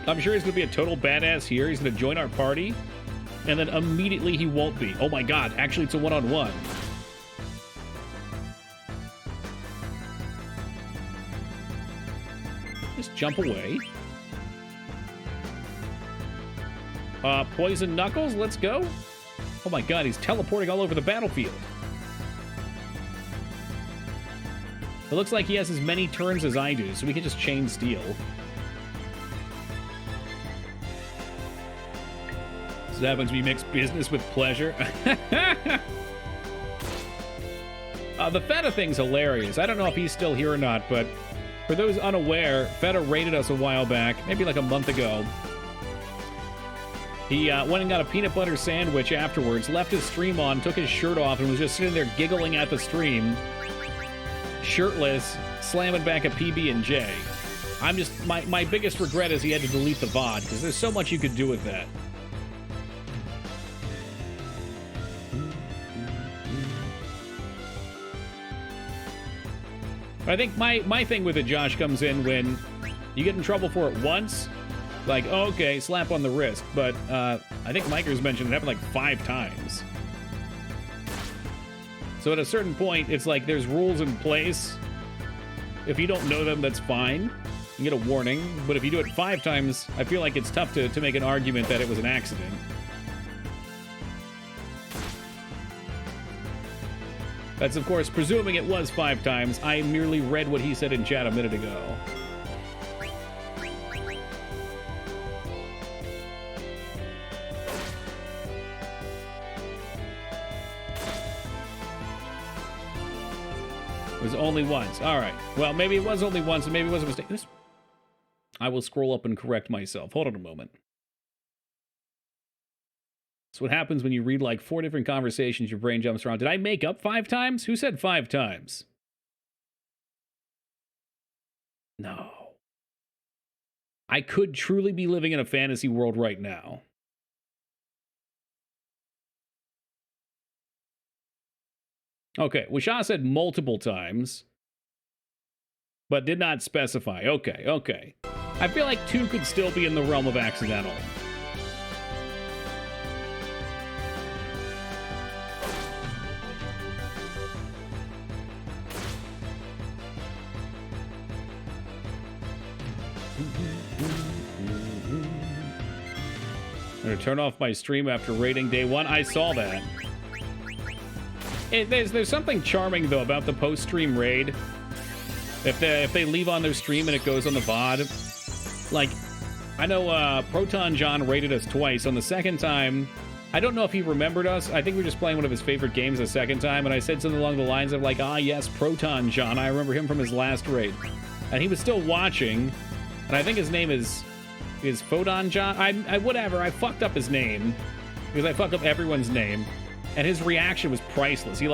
I'm sure he's going to be a total badass here. He's going to join our party. And then immediately he won't be. Oh my god, actually it's a one-on-one. Just jump away. Poison Knuckles, let's go. Oh my god, he's teleporting all over the battlefield. It looks like he has as many turns as I do, so we can just chain steal. This happens when you mix business with pleasure. The Feta thing's hilarious. I don't know if he's still here or not, but for those unaware, Feta raided us a while back, maybe like a month ago. He went and got a peanut butter sandwich afterwards, left his stream on, took his shirt off, and was just sitting there giggling at the stream, shirtless, slamming back a PB&J. I'm just, my biggest regret is he had to delete the VOD, because there's so much you could do with that. I think my thing with it, Josh, comes in when you get in trouble for it once. Like, oh, okay, slap on the wrist. But I think Micers mentioned it happened like 5 times. So at a certain point, it's like there's rules in place. If you don't know them, that's fine. You get a warning. But if you do it 5 times, I feel like it's tough to make an argument that it was an accident. That's, of course, presuming it was 5 times. I merely read what he said in chat a minute ago. It was only once. All right. Well, maybe it was only once, and maybe it was a mistake. I will scroll up and correct myself. Hold on a moment. That's what happens when you read like 4 different conversations, your brain jumps around. Did I make up 5 times? Who said 5 times? No. I could truly be living in a fantasy world right now. Okay, Wisha said multiple times, but did not specify. Okay, okay. I feel like 2 could still be in the realm of accidental. I'm gonna turn off my stream after raiding day 1. I saw that. There's something charming though about the post-stream raid. If they leave on their stream and it goes on the VOD, like I know Proton John raided us twice. On the second time, I don't know if he remembered us. I think we were just playing one of his favorite games the second time, and I said something along the lines of like, ah yes, Proton John. I remember him from his last raid, and he was still watching. And I think his name is Photon John. I whatever. I fucked up his name because I fuck up everyone's name. And his reaction was priceless. He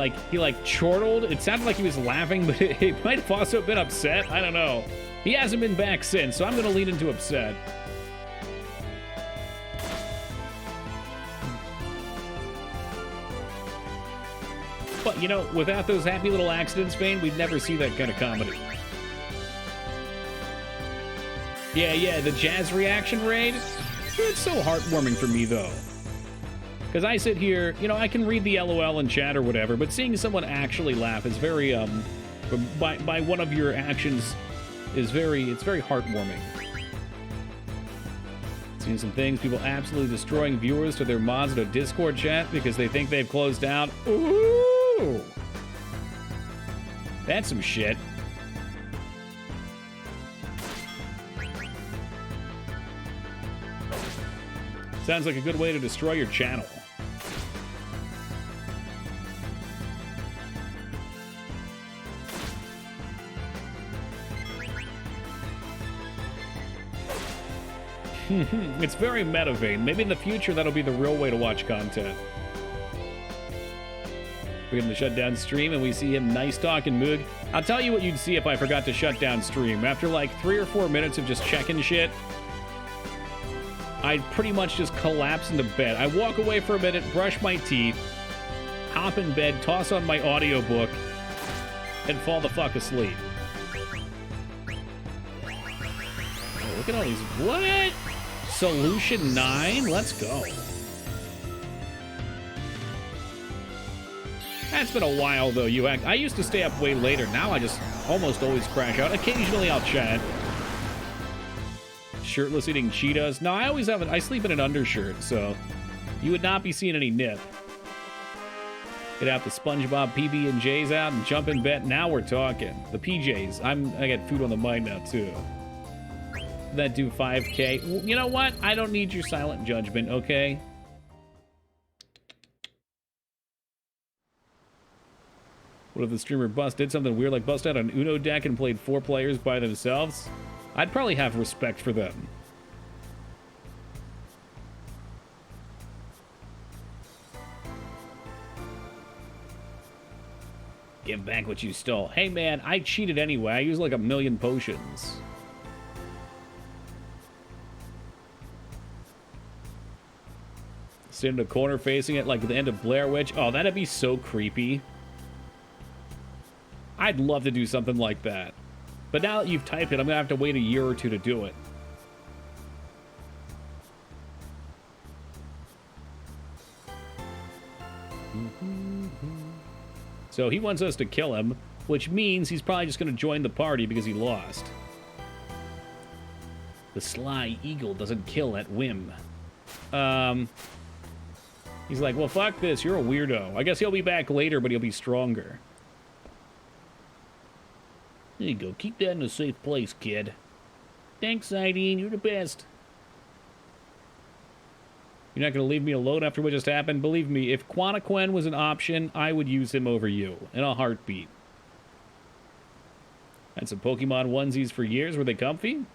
chortled. It sounded like he was laughing, but he might have also been upset. I don't know. He hasn't been back since, so I'm going to lean into upset. But, you know, without those happy little accidents, Vane, we'd never see that kind of comedy. Yeah, the jazz reaction raid. It's so heartwarming for me, though. Because I sit here, you know, I can read the LOL in chat or whatever, but seeing someone actually laugh is very, by one of your actions is it's very heartwarming. Seeing some things, people absolutely destroying viewers to their mods in a Discord chat because they think they've closed out. Ooh! That's some shit. Sounds like a good way to destroy your channel. It's very meta vein. Maybe in the future that'll be the real way to watch content. We're going to shut down stream and we see him nice talking Moog. I'll tell you what you'd see if I forgot to shut down stream. After like 3 or 4 minutes of just checking shit, I'd pretty much just collapse into bed. I walk away for a minute, brush my teeth, hop in bed, toss on my audiobook, and fall the fuck asleep. Oh, look at all these. What? Solution 9? Let's go. That's been a while, though, I used to stay up way later. Now I just almost always crash out. Occasionally I'll chat. Shirtless eating Cheetos. No, I always have I sleep in an undershirt, so you would not be seeing any nip. Get out the SpongeBob PB&Js out and jump in bed. Now we're talking. The PJs. I got food on the mind now, too. That do 5K. Well, you know what? I don't need your silent judgment, okay? What if the streamer Bust did something weird like bust out an Uno deck and played 4 players by themselves? I'd probably have respect for them. Give back what you stole. Hey man, I cheated anyway. I used like 1,000,000 potions. Sit in a corner facing it like at the end of Blair Witch. Oh, that'd be so creepy. I'd love to do something like that. But now that you've typed it, I'm going to have to wait a year or 2 to do it. So he wants us to kill him, which means he's probably just going to join the party because he lost. The sly eagle doesn't kill at whim. He's like, well, fuck this. You're a weirdo. I guess he'll be back later, but he'll be stronger. There you go. Keep that in a safe place, kid. Thanks, Zidine. You're the best. You're not going to leave me alone after what just happened? Believe me, if Quantaquen was an option, I would use him over you. In a heartbeat. Had some Pokemon onesies for years. Were they comfy?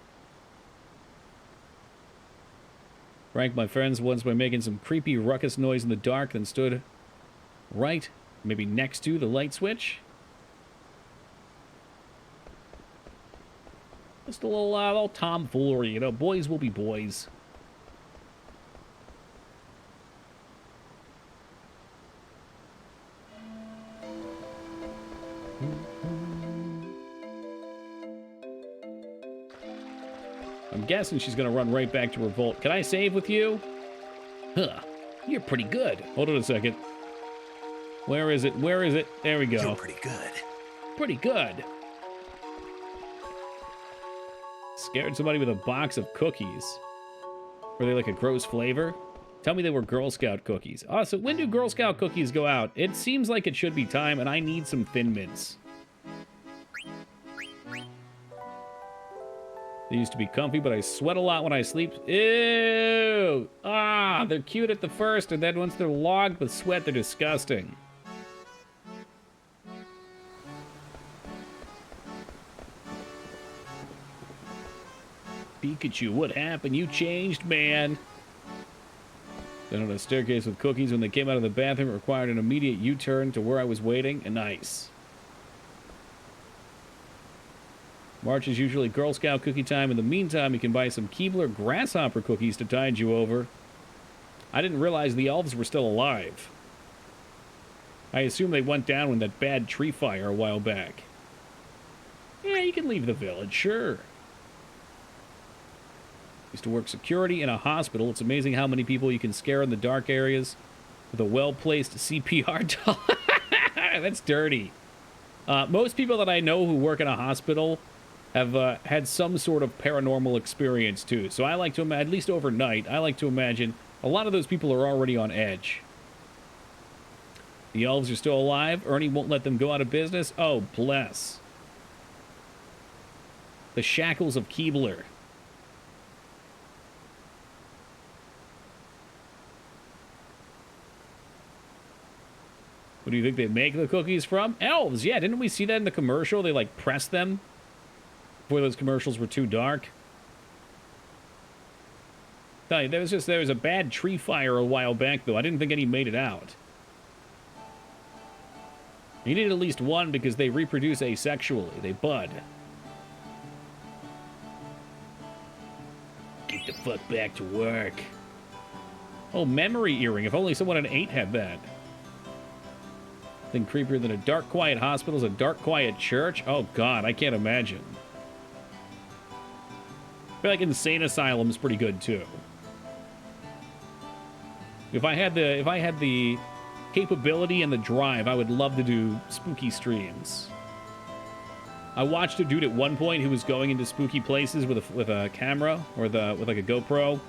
Ranked my friends once by making some creepy ruckus noise in the dark, then stood right, maybe next to the light switch. Just a little tomfoolery, you know. Boys will be boys. I'm guessing she's gonna run right back to Revolt. Can I save with you? Huh. You're pretty good. Hold on a second. Where is it? Where is it? There we go. You're pretty good. Pretty good. Scared somebody with a box of cookies. Were they like a gross flavor? Tell me they were Girl Scout cookies. Oh, so when do Girl Scout cookies go out? It seems like it should be time, and I need some Thin Mints. They used to be comfy, but I sweat a lot when I sleep. Ew! Ah, they're cute at the first, and then once they're logged with sweat, they're disgusting. Pikachu, what happened? You changed, man. Then on a staircase with cookies when they came out of the bathroom, it required an immediate U-turn to where I was waiting, and nice. March is usually Girl Scout cookie time. In the meantime, you can buy some Keebler grasshopper cookies to tide you over. I didn't realize the elves were still alive. I assume they went down in that bad tree fire a while back. Yeah, you can leave the village, sure. Used to work security in a hospital. It's amazing how many people you can scare in the dark areas with a well-placed CPR doll. That's dirty. Most people that I know who work in a hospital have had some sort of paranormal experience too. So I like to, at least overnight, I like to imagine a lot of those people are already on edge. The elves are still alive. Ernie won't let them go out of business. Oh, bless. The shackles of Keebler. What do you think they make the cookies from? Elves, yeah. Didn't we see that in the commercial? They, like, pressed them before those commercials were too dark. Tell you, there was a bad tree fire a while back, though. I didn't think any made it out. You need at least one because they reproduce asexually. They bud. Get the fuck back to work. Oh, memory earring. If only someone at 8 had that. Thing creepier than a dark, quiet hospital is a dark, quiet church. Oh, God, I can't imagine. I feel like Insane Asylum's pretty good, too. If I had the capability and the drive, I would love to do spooky streams. I watched a dude at one point who was going into spooky places with a camera or with like a GoPro,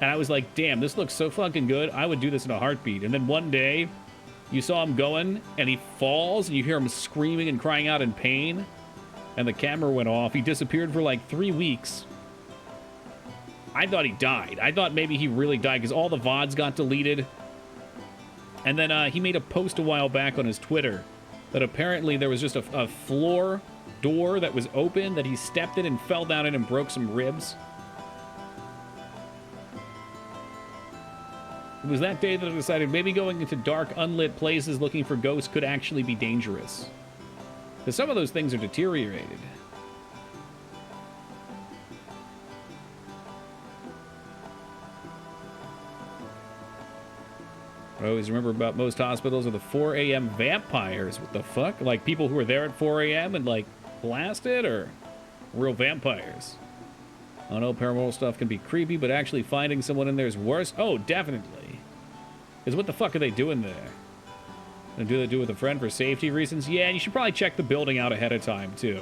and I was like, damn, this looks so fucking good. I would do this in a heartbeat. And then one day, you saw him going, and he falls, and you hear him screaming and crying out in pain, and the camera went off. He disappeared for like 3 weeks. I thought he died. I thought maybe he really died because all the VODs got deleted. And then he made a post a while back on his Twitter that apparently there was just a floor door that was open that he stepped in and fell down in and broke some ribs. It was that day that I decided maybe going into dark, unlit places looking for ghosts could actually be dangerous. Because some of those things are deteriorated. I always remember about most hospitals are the 4 a.m. vampires. What the fuck? Like people who were there at 4 a.m. and like blasted, or real vampires? I know paranormal stuff can be creepy, but actually finding someone in there is worse. Oh, definitely. Because what the fuck are they doing there? And do they do with a friend for safety reasons? Yeah, and you should probably check the building out ahead of time, too.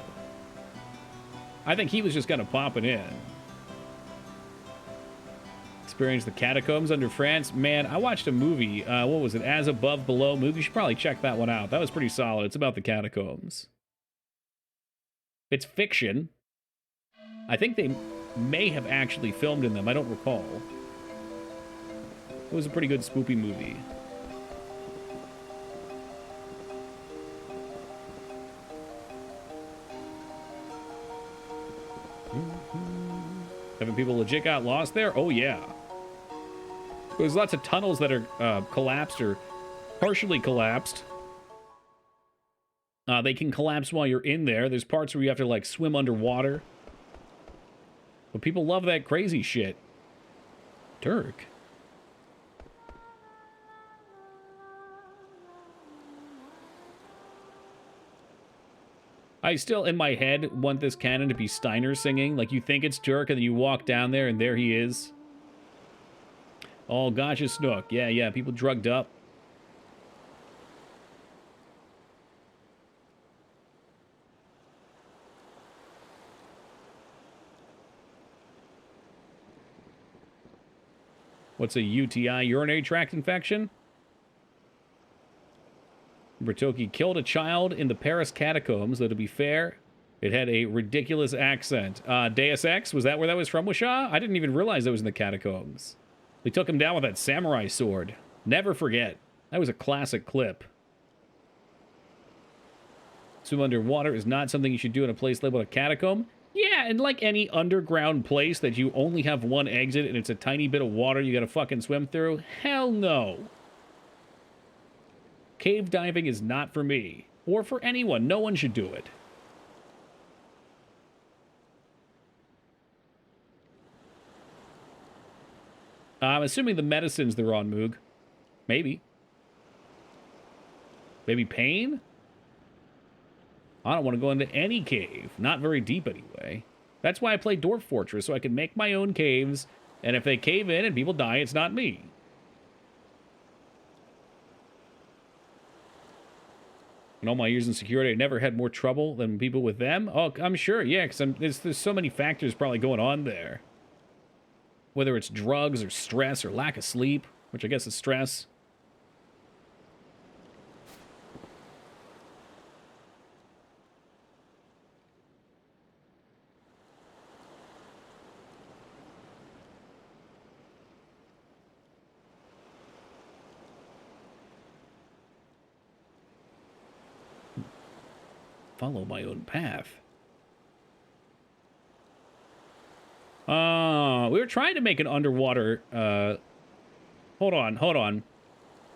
I think he was just kind of popping in. Experience the catacombs under France. Man, I watched a movie. What was it? As Above, Below movie. You should probably check that one out. That was pretty solid. It's about the catacombs. It's fiction. I think they may have actually filmed in them. I don't recall. It was a pretty good spoopy movie. Having people legit got lost there? Oh, yeah. There's lots of tunnels that are collapsed or partially collapsed. They can collapse while you're in there. There's parts where you have to, like, swim underwater. But people love that crazy shit. Dirk. I still, in my head, want this canon to be Steiner singing. Like, you think it's Dirk, and then you walk down there, and there he is. Oh, gotcha, Snook. Yeah, people drugged up. What's a UTI? Urinary tract infection? Bertocchi killed a child in the Paris catacombs, though to be fair, it had a ridiculous accent. Deus Ex, was that where that was from, Wishaw? I didn't even realize that was in the catacombs. They took him down with that samurai sword. Never forget. That was a classic clip. Swim underwater is not something you should do in a place labeled a catacomb. Yeah, and like any underground place that you only have one exit and it's a tiny bit of water you gotta fucking swim through, hell no. Cave diving is not for me. Or for anyone. No one should do it. I'm assuming the medicines they're on, Moog. Maybe. Maybe pain? I don't want to go into any cave. Not very deep, anyway. That's why I play Dwarf Fortress, so I can make my own caves, and if they cave in and people die, it's not me. In all my years in security, I never had more trouble than people with them. Oh, I'm sure, yeah, because there's so many factors probably going on there. Whether it's drugs or stress or lack of sleep, which I guess is stress. Follow my own path. We were trying to make an underwater, hold on.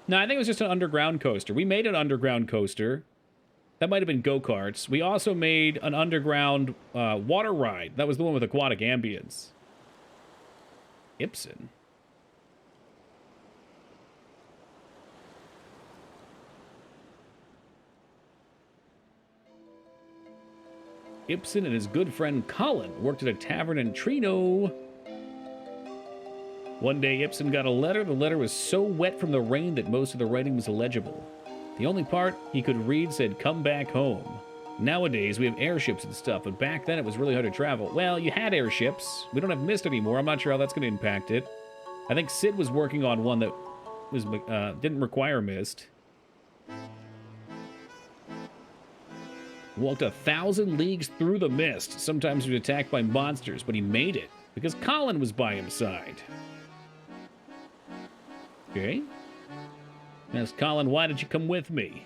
No, I think it was just an underground coaster. We made an underground coaster. That might have been go-karts. We also made an underground water ride. That was the one with aquatic ambience. Ibsen. Ibsen and his good friend Colin worked at a tavern in Trino. One day, Ibsen got a letter. The letter was so wet from the rain that most of the writing was illegible. The only part he could read said, "Come back home." Nowadays, we have airships and stuff, but back then it was really hard to travel. Well, you had airships. We don't have Mist anymore. I'm not sure how that's going to impact it. I think Sid was working on one that was didn't require Mist. Walked 1,000 leagues through the mist. Sometimes he was attacked by monsters, but he made it because Colin was by his side. Okay. Asked Colin, why did you come with me?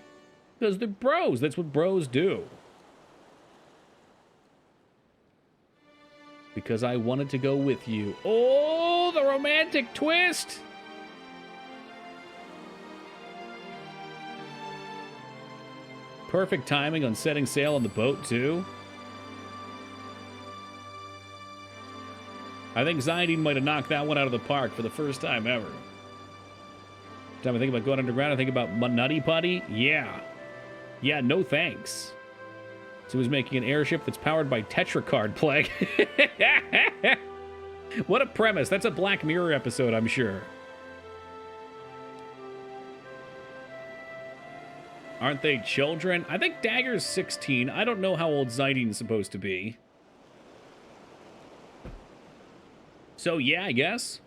Because they're bros. That's what bros do. Because I wanted to go with you. Oh, the romantic twist! Perfect timing on setting sail on the boat, too. I think Zaidine might have knocked that one out of the park for the first time ever. Time I think about going underground, I think about Nutty Putty. Yeah. Yeah, no thanks. So he was making an airship that's powered by Tetracard Plague. What a premise. That's a Black Mirror episode, I'm sure. Aren't they children? I think Dagger's 16. I don't know how old Zaidine's supposed to be. So, yeah, I guess.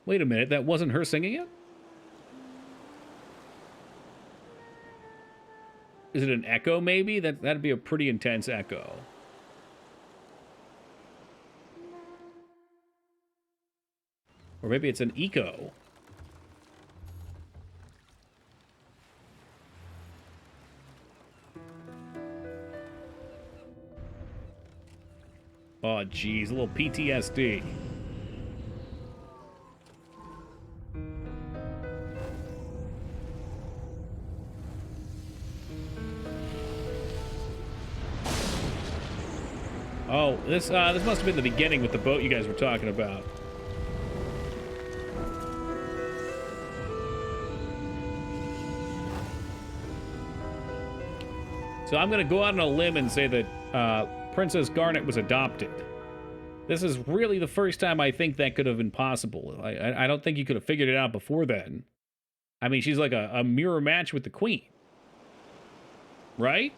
Wait a minute, that wasn't her singing it? Is it an echo, maybe? That'd be a pretty intense echo. Or maybe it's an eco. Oh, geez, a little PTSD. Oh, this must have been the beginning with the boat you guys were talking about. So I'm going to go out on a limb and say that Princess Garnet was adopted. This is really the first time I think that could have been possible. I don't think you could have figured it out before then. I mean, she's like a mirror match with the Queen. Right?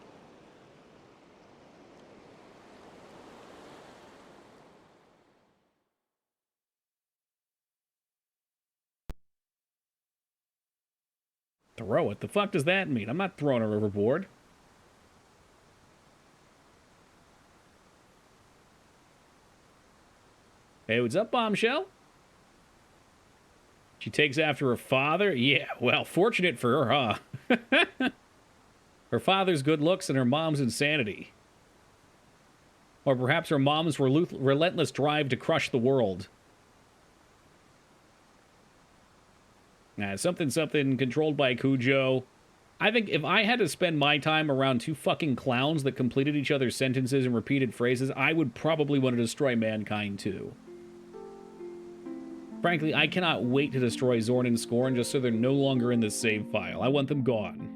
Throw it? The fuck does that mean? I'm not throwing her overboard. Hey, what's up, Bombshell? She takes after her father? Yeah, well, fortunate for her, huh? Her father's good looks and her mom's insanity. Or perhaps her mom's relentless drive to crush the world. Something controlled by Cujo. I think if I had to spend my time around two fucking clowns that completed each other's sentences and repeated phrases, I would probably want to destroy mankind too. Frankly, I cannot wait to destroy Zorn and Scorn just so they're no longer in the save file. I want them gone.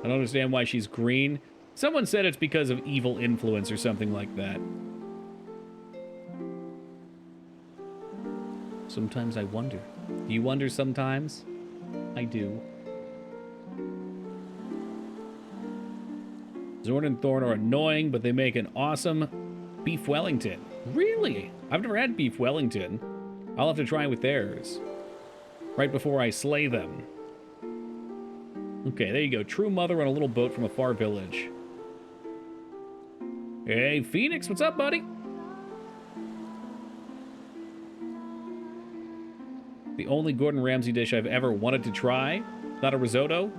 I don't understand why she's green. Someone said it's because of evil influence or something like that. Sometimes I wonder. Do you wonder sometimes? I do. Zorn and Thorn are annoying, but they make an awesome beef Wellington. Really? I've never had beef Wellington. I'll have to try with theirs. Right before I slay them. Okay, there you go. True mother on a little boat from a far village. Hey, Phoenix, what's up, buddy? The only Gordon Ramsay dish I've ever wanted to try. Not a risotto.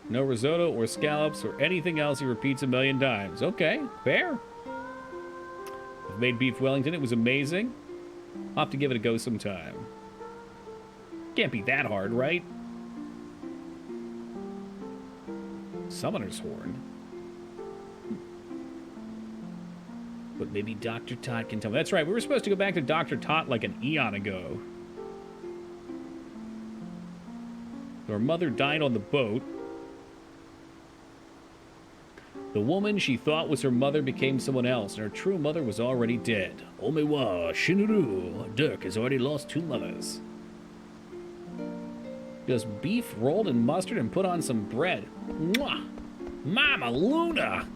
No risotto or scallops or anything else he repeats a million times. Okay, fair. I've made beef Wellington. It was amazing. I'll have to give it a go sometime. Can't be that hard, right? Summoner's Horn. But maybe Dr. Tot can tell me. That's right, we were supposed to go back to Dr. Tot like an eon ago. Her mother died on the boat. The woman she thought was her mother became someone else, and her true mother was already dead. Omewa Shinuru. Dirk has already lost 2 mothers. Just beef rolled in mustard and put on some bread. Mwah! Mama Luna!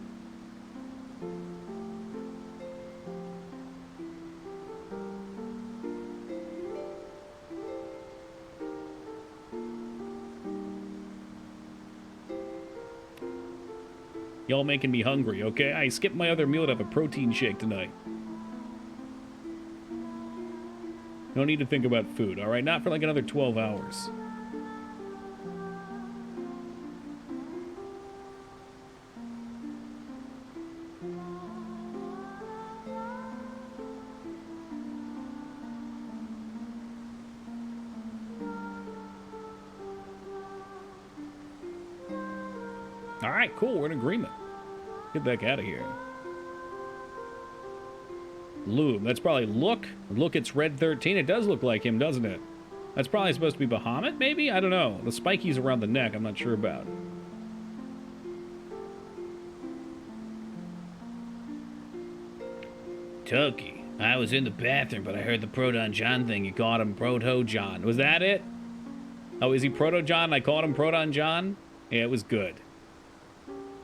Y'all making me hungry, okay? I skipped my other meal to have a protein shake tonight. No need to think about food, alright? Not for like another 12 hours. Alright, cool, we're in agreement. Get the heck out of here. Loom, that's probably Look. Look, it's Red 13. It does look like him, doesn't it? That's probably supposed to be Bahamut, maybe? I don't know. The spikies around the neck, I'm not sure about. Toki, I was in the bathroom, but I heard the Proton John thing. You called him Proto John. Was that it? Oh, is he Proto John? I called him Proton John? Yeah, it was good.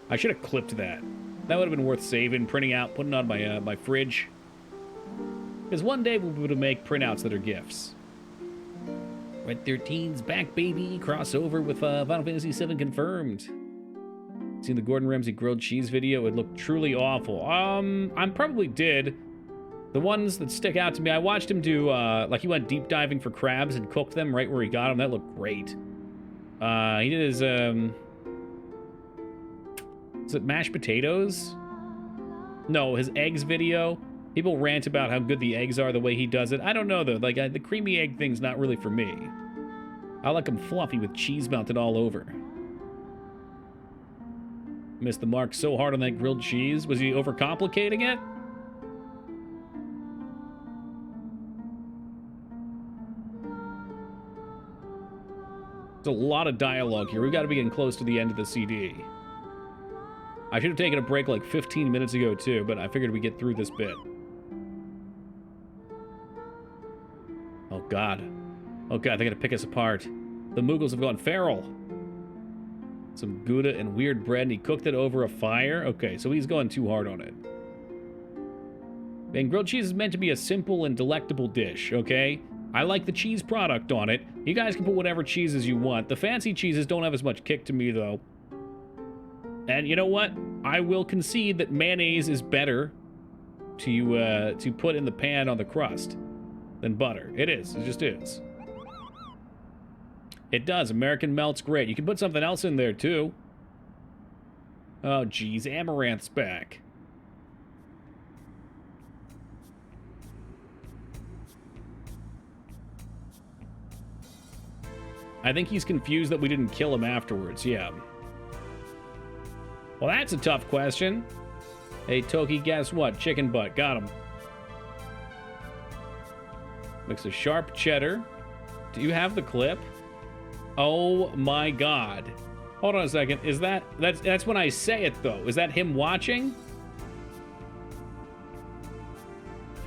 I should have clipped that. That would have been worth saving, printing out, putting on my my fridge. Because one day we'll be able to make printouts that are gifts. Red 13's back, baby. Crossover with Final Fantasy VII confirmed. Seen the Gordon Ramsay grilled cheese video? It looked truly awful. I probably did. The ones that stick out to me, I watched him do, like he went deep diving for crabs and cooked them right where he got them. That looked great. He did his, is it mashed potatoes? No, his eggs video. People rant about how good the eggs are the way he does it. I don't know, though. Like, the creamy egg thing's not really for me. I like them fluffy with cheese melted all over. Missed the mark so hard on that grilled cheese. Was he overcomplicating it? There's a lot of dialogue here. We've got to be getting close to the end of the CD. I should have taken a break like 15 minutes ago, too, but I figured we'd get through this bit. Oh, God. Oh, God, they're gonna pick us apart. The Moogles have gone feral. Some Gouda and weird bread, and he cooked it over a fire? Okay, so he's going too hard on it. And grilled cheese is meant to be a simple and delectable dish, okay? I like the cheese product on it. You guys can put whatever cheeses you want. The fancy cheeses don't have as much kick to me, though. And you know what? I will concede that mayonnaise is better to put in the pan on the crust than butter. It is. It just is. It does. American melt's great. You can put something else in there, too. Oh, geez. Amaranth's back. I think he's confused that we didn't kill him afterwards. Yeah. Well, that's a tough question. Hey, Toki, guess what? Chicken butt. Got him. Mix of sharp cheddar. Do you have the clip? Oh my God. Hold on a second. Is that's when I say it, though. Is that him watching?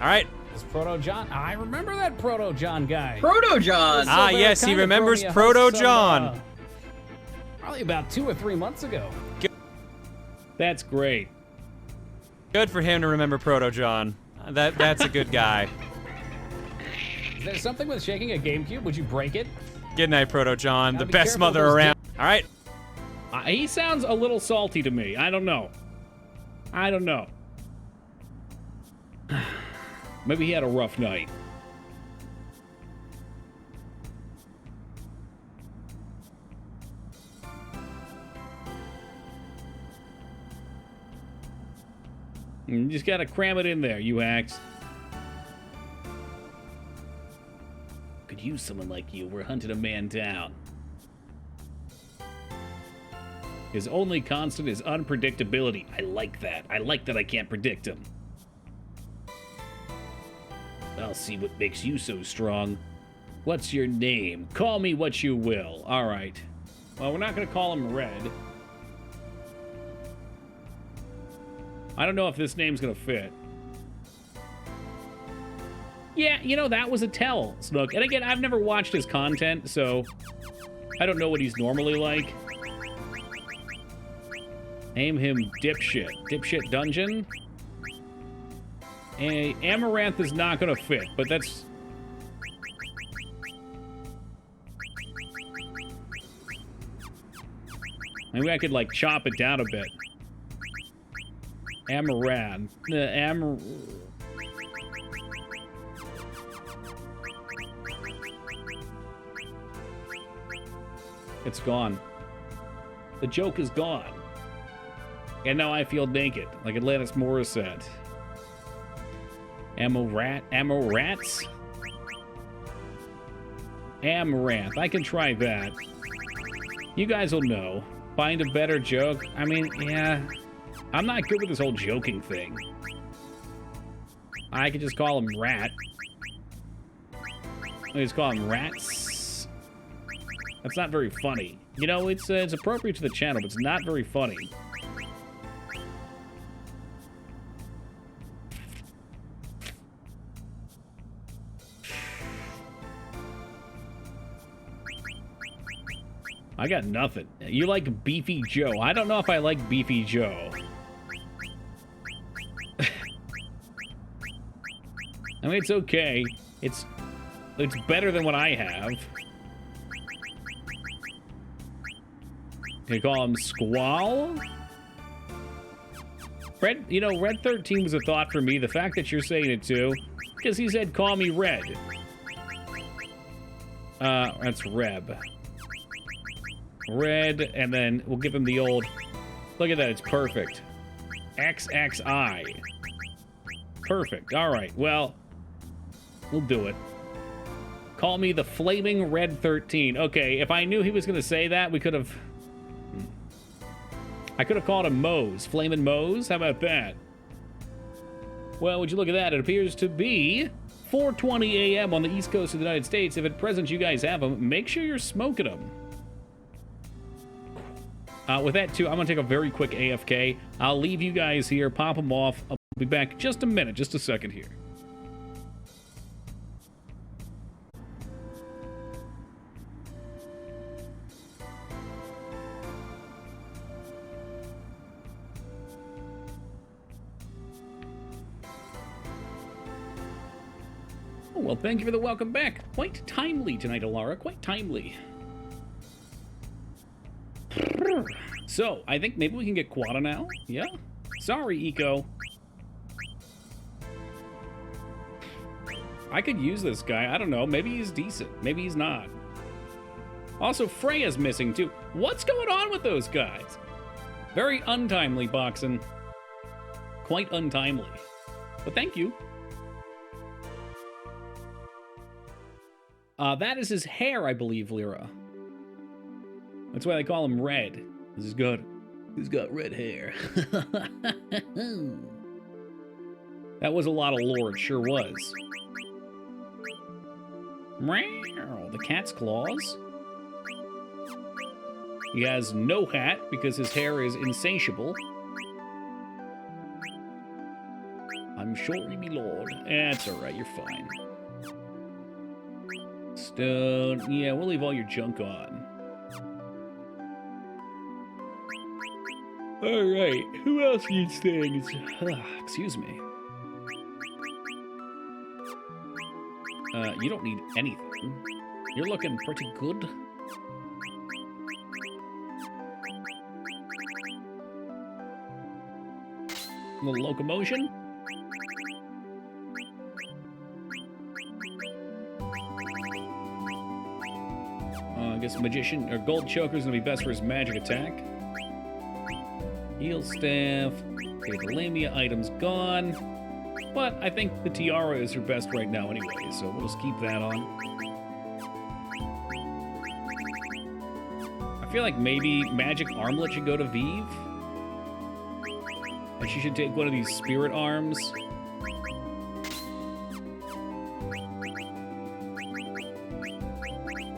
All right. It's Proto John. I remember that Proto John guy. Proto John! Ah, yes, he remembers Proto John. Probably about 2 or 3 months ago. That's great. Good for him to remember Proto John. That's a good guy. Is there something with shaking a GameCube? Would you break it? Good night, Proto John. The be best careful mother those around. All right. He sounds a little salty to me. I don't know. I don't know. Maybe he had a rough night. You just gotta cram it in there, you hacks. Could use someone like you. We're hunting a man down. His only constant is unpredictability. I like that. I like that I can't predict him. I'll see what makes you so strong. What's your name? Call me what you will. All right. Well, we're not going to call him Red. I don't know if this name's going to fit. Yeah, you know, that was a tell, Snook. And again, I've never watched his content, so I don't know what he's normally like. Name him Dipshit. Dipshit Dungeon? Amaranth is not going to fit, but that's... Maybe I could, like, chop it down a bit. Amaranth. It's gone. The joke is gone. And now I feel naked, like Alanis Morissette. Amorats? Amaranth. I can try that. You guys will know. Find a better joke. I mean, yeah. I'm not good with this whole joking thing. I could just call him Rat. I just call him Rats. That's not very funny. You know, it's appropriate to the channel, but it's not very funny. I got nothing. You like Beefy Joe. I don't know if I like Beefy Joe. I mean, it's okay. It's better than what I have. Can you call him Squall? Red, you know, Red 13 was a thought for me. The fact that you're saying it too, because he said, call me Red. That's Reb. Red, and then we'll give him the old... Look at that, it's perfect. XXI. Perfect. All right, well, we'll do it. Call me the Flaming Red 13. Okay, if I knew he was going to say that, we could have... I could have called him Mose. Flamin' Mose? How about that? Well, would you look at that? It appears to be 4:20 a.m. on the East Coast of the United States. If at present you guys have them, make sure you're smoking them. With that, too, I'm going to take a very quick AFK. I'll leave you guys here, pop them off. I'll be back just a minute, just a second here. Oh, well, thank you for the welcome back. Quite timely tonight, Alara. Quite timely. So, I think maybe we can get Quada now? Yeah? Sorry, Eco. I could use this guy. I don't know. Maybe he's decent. Maybe he's not. Also, Freya's missing, too. What's going on with those guys? Very untimely, Boxen. Quite untimely. But thank you. That is his hair, I believe, Lyra. That's why they call him Red. This is good. He's got red hair. That was a lot of lore, it sure was. Meow, the cat's claws. He has no hat because his hair is insatiable. I'm sorry, me lord. That's alright, you're fine. Stone. Yeah, we'll leave all your junk on. Alright, who else needs things? Excuse me. You don't need anything. You're looking pretty good. A little locomotion. I guess Magician or Gold Choker's gonna be best for his magic attack. Heal staff. Okay, the Lamia item's gone. But I think the tiara is her best right now anyway, so we'll just keep that on. I feel like maybe Magic Armlet should go to Vive. And she should take one of these spirit arms.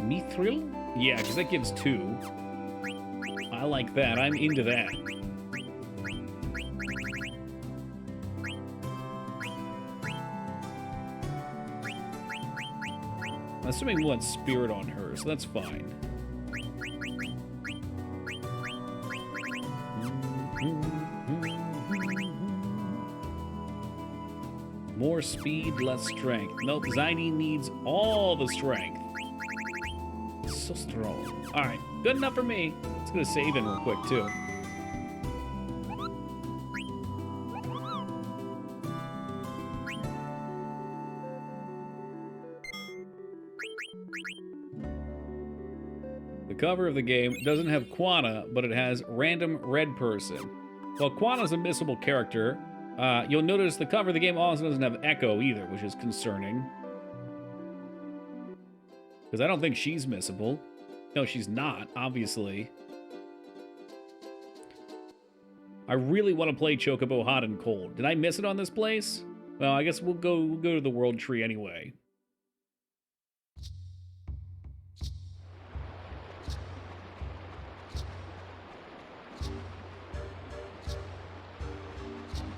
Mithril? Yeah, because that gives 2. I like that. I'm into that. I'm assuming we want spirit on her, so that's fine. More speed, less strength. Nope, Zaini needs all the strength. So strong. Alright, good enough for me. It's gonna save in real quick, too. The cover of the game doesn't have Quana, but it has random red person. Well, Quana's a missable character. You'll notice the cover of the game also doesn't have Echo either, which is concerning. Because I don't think she's missable. No, she's not, obviously. I really want to play Chocobo Hot and Cold. Did I miss it on this place? Well, I guess we'll go to the World Tree anyway.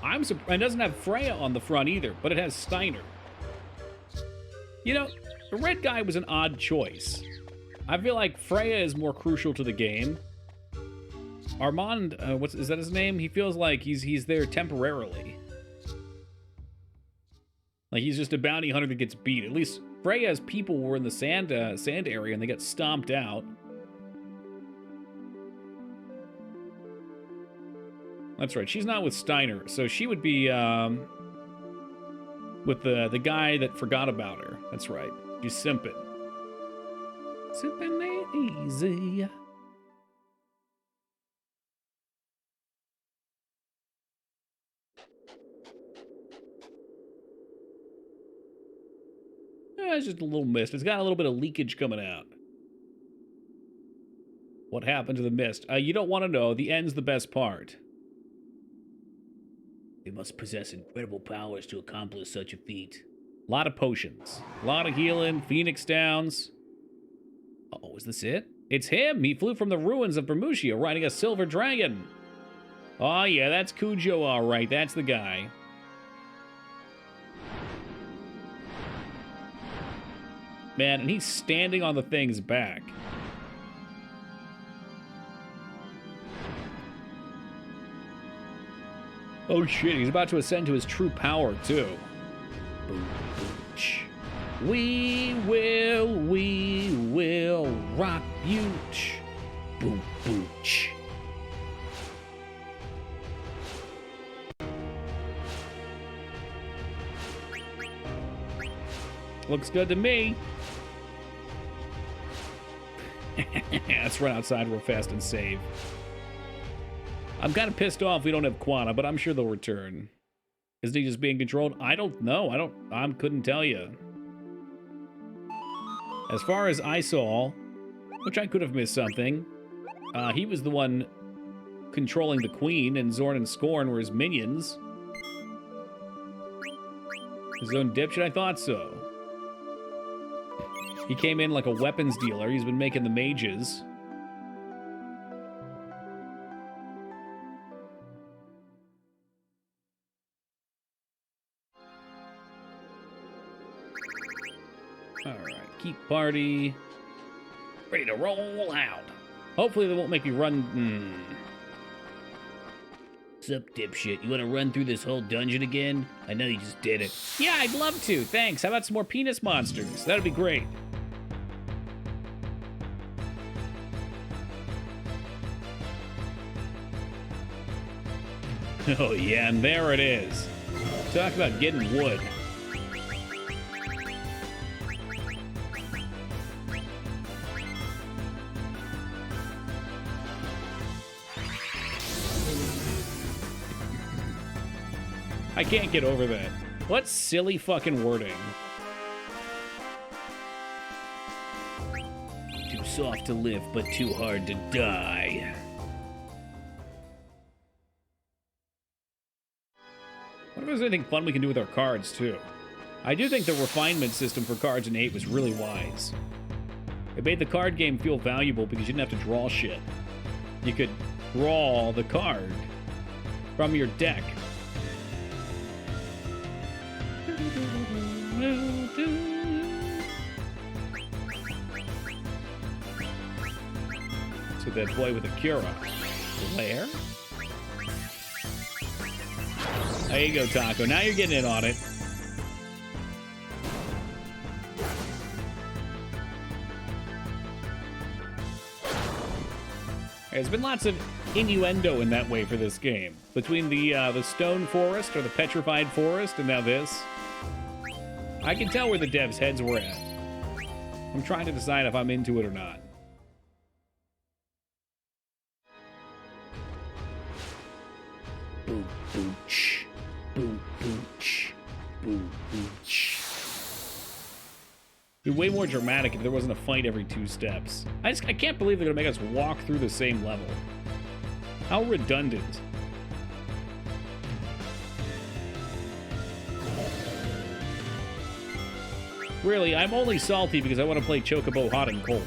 I'm surprised it doesn't have Freya on the front either, but it has Steiner. You know, the red guy was an odd choice. I feel like Freya is more crucial to the game. Armand, is that his name? He feels like he's there temporarily. Like he's just a bounty hunter that gets beat. At least Freya's people were in the sand area and they got stomped out. That's right. She's not with Steiner, so she would be with the guy that forgot about her. That's right. She's simping. Simping ain't easy. It's just a little mist. It's got a little bit of leakage coming out. What happened to the mist? You don't want to know. The end's the best part. They must possess incredible powers to accomplish such a feat. A lot of potions. A lot of healing. Phoenix Downs. Uh-oh, is this it? It's him! He flew from the ruins of Bermutia riding a silver dragon. Oh yeah, that's Cujo, alright. That's the guy. Man, and he's standing on the thing's back. Oh shit, he's about to ascend to his true power, too. Boom, boom, sh. We will rock you. Sh. Boom, boom, sh. Looks good to me. Let's run outside real fast and save. I'm kind of pissed off we don't have Quana, but I'm sure they'll return. Is he just being controlled? I don't know. I couldn't tell you. As far as I saw, which I could have missed something, he was the one controlling the queen, and Zorn and Scorn were his minions. His own dipshit? I thought so. He came in like a weapons dealer. He's been making the mages. Alright, keep party. Ready to roll out. Hopefully they won't make me run. Sup, dipshit? You want to run through this whole dungeon again? I know you just did it. Yeah, I'd love to. Thanks. How about some more penis monsters? That'd be great. Oh, yeah, and there it is. Talk about getting wood. I can't get over that. What silly fucking wording. Too soft to live, but too hard to die. I wonder if there's anything fun we can do with our cards, too. I do think the refinement system for cards in 8 was really wise. It made the card game feel valuable because you didn't have to draw shit. You could draw the card from your deck. So that boy with Akira. Blair? There you go, Taco. Now you're getting in on it. There's been lots of innuendo in that way for this game. Between the stone forest or the petrified forest and now this. I can tell where the devs' heads were at. I'm trying to decide if I'm into it or not. Boom, boom, ch. Boom, boom, ch. Boom, boom, ch. It'd be way more dramatic if there wasn't a fight every 2 steps. I can't believe they're gonna make us walk through the same level. How redundant. Really, I'm only salty because I want to play Chocobo Hot and Cold.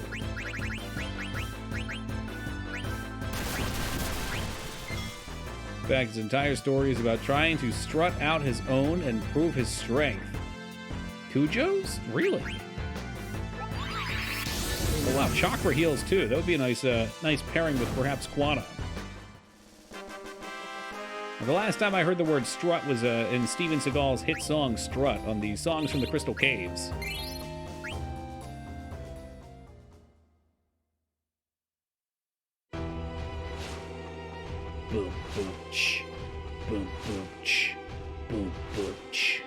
In fact, his entire story is about trying to strut out his own and prove his strength. Cujo's? Really? Oh wow, Chakra heals too. That would be a nice pairing with perhaps Quana. The last time I heard the word strut was in Steven Seagal's hit song Strut on the Songs from the Crystal Caves. Boom, boom, ch. Boom, boom, ch. Boom, boom, ch.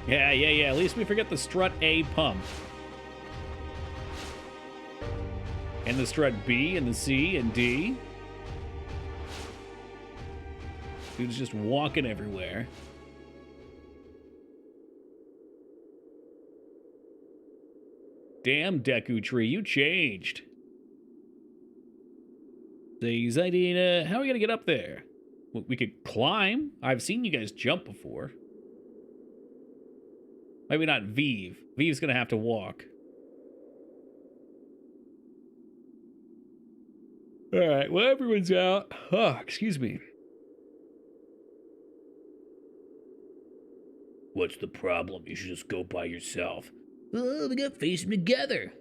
Yeah. At least we forget the strut A pump. And the strut B and the C and D. Dude's just walking everywhere. Damn, Deku Tree, you changed. Say, Zaidina, how are we gonna get up there? Well, we could climb. I've seen you guys jump before. Maybe not Vive. Vive's gonna have to walk. Alright, well, everyone's out. Oh, excuse me. What's the problem? You should just go by yourself. Oh, we got faced together.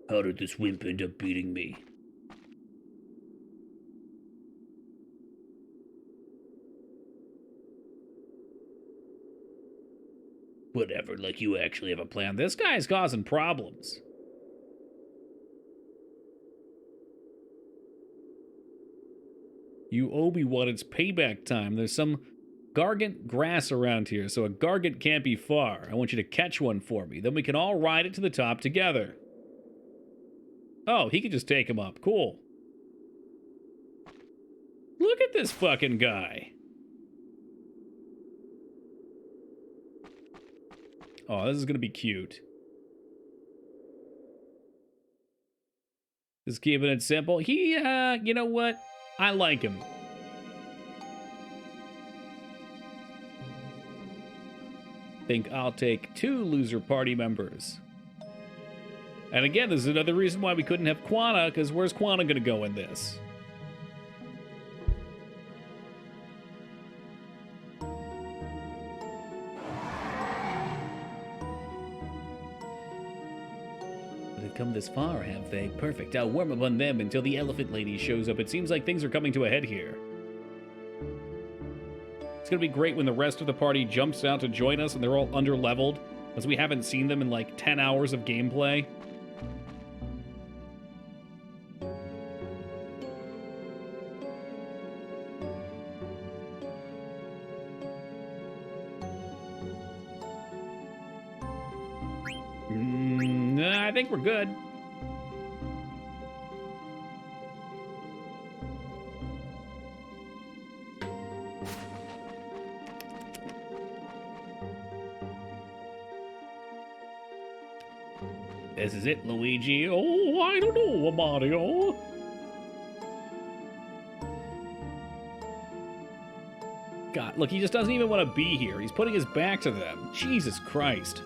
How did this wimp end up beating me? Whatever, like you actually have a plan. This guy's causing problems. You Obi-Wan, it's payback time. There's some Gargant grass around here, so a Gargant can't be far. I want you to catch one for me. Then we can all ride it to the top together. Oh, he could just take him up. Cool. Look at this fucking guy. Oh, this is gonna be cute. Just keeping it simple. He, you know what? I like him. Think I'll take 2 loser party members. And again, this is another reason why we couldn't have Quana, because where's Quana gonna go in this? They've come this far, have they? Perfect. I'll warm up on them until the elephant lady shows up. It seems like things are coming to a head here. It's gonna be great when the rest of the party jumps out to join us and they're all under-leveled, as we haven't seen them in like 10 hours of gameplay. I think we're good. This is it, Luigi. Oh, I don't know, Mario. God, look, he just doesn't even want to be here. He's putting his back to them. Jesus Christ.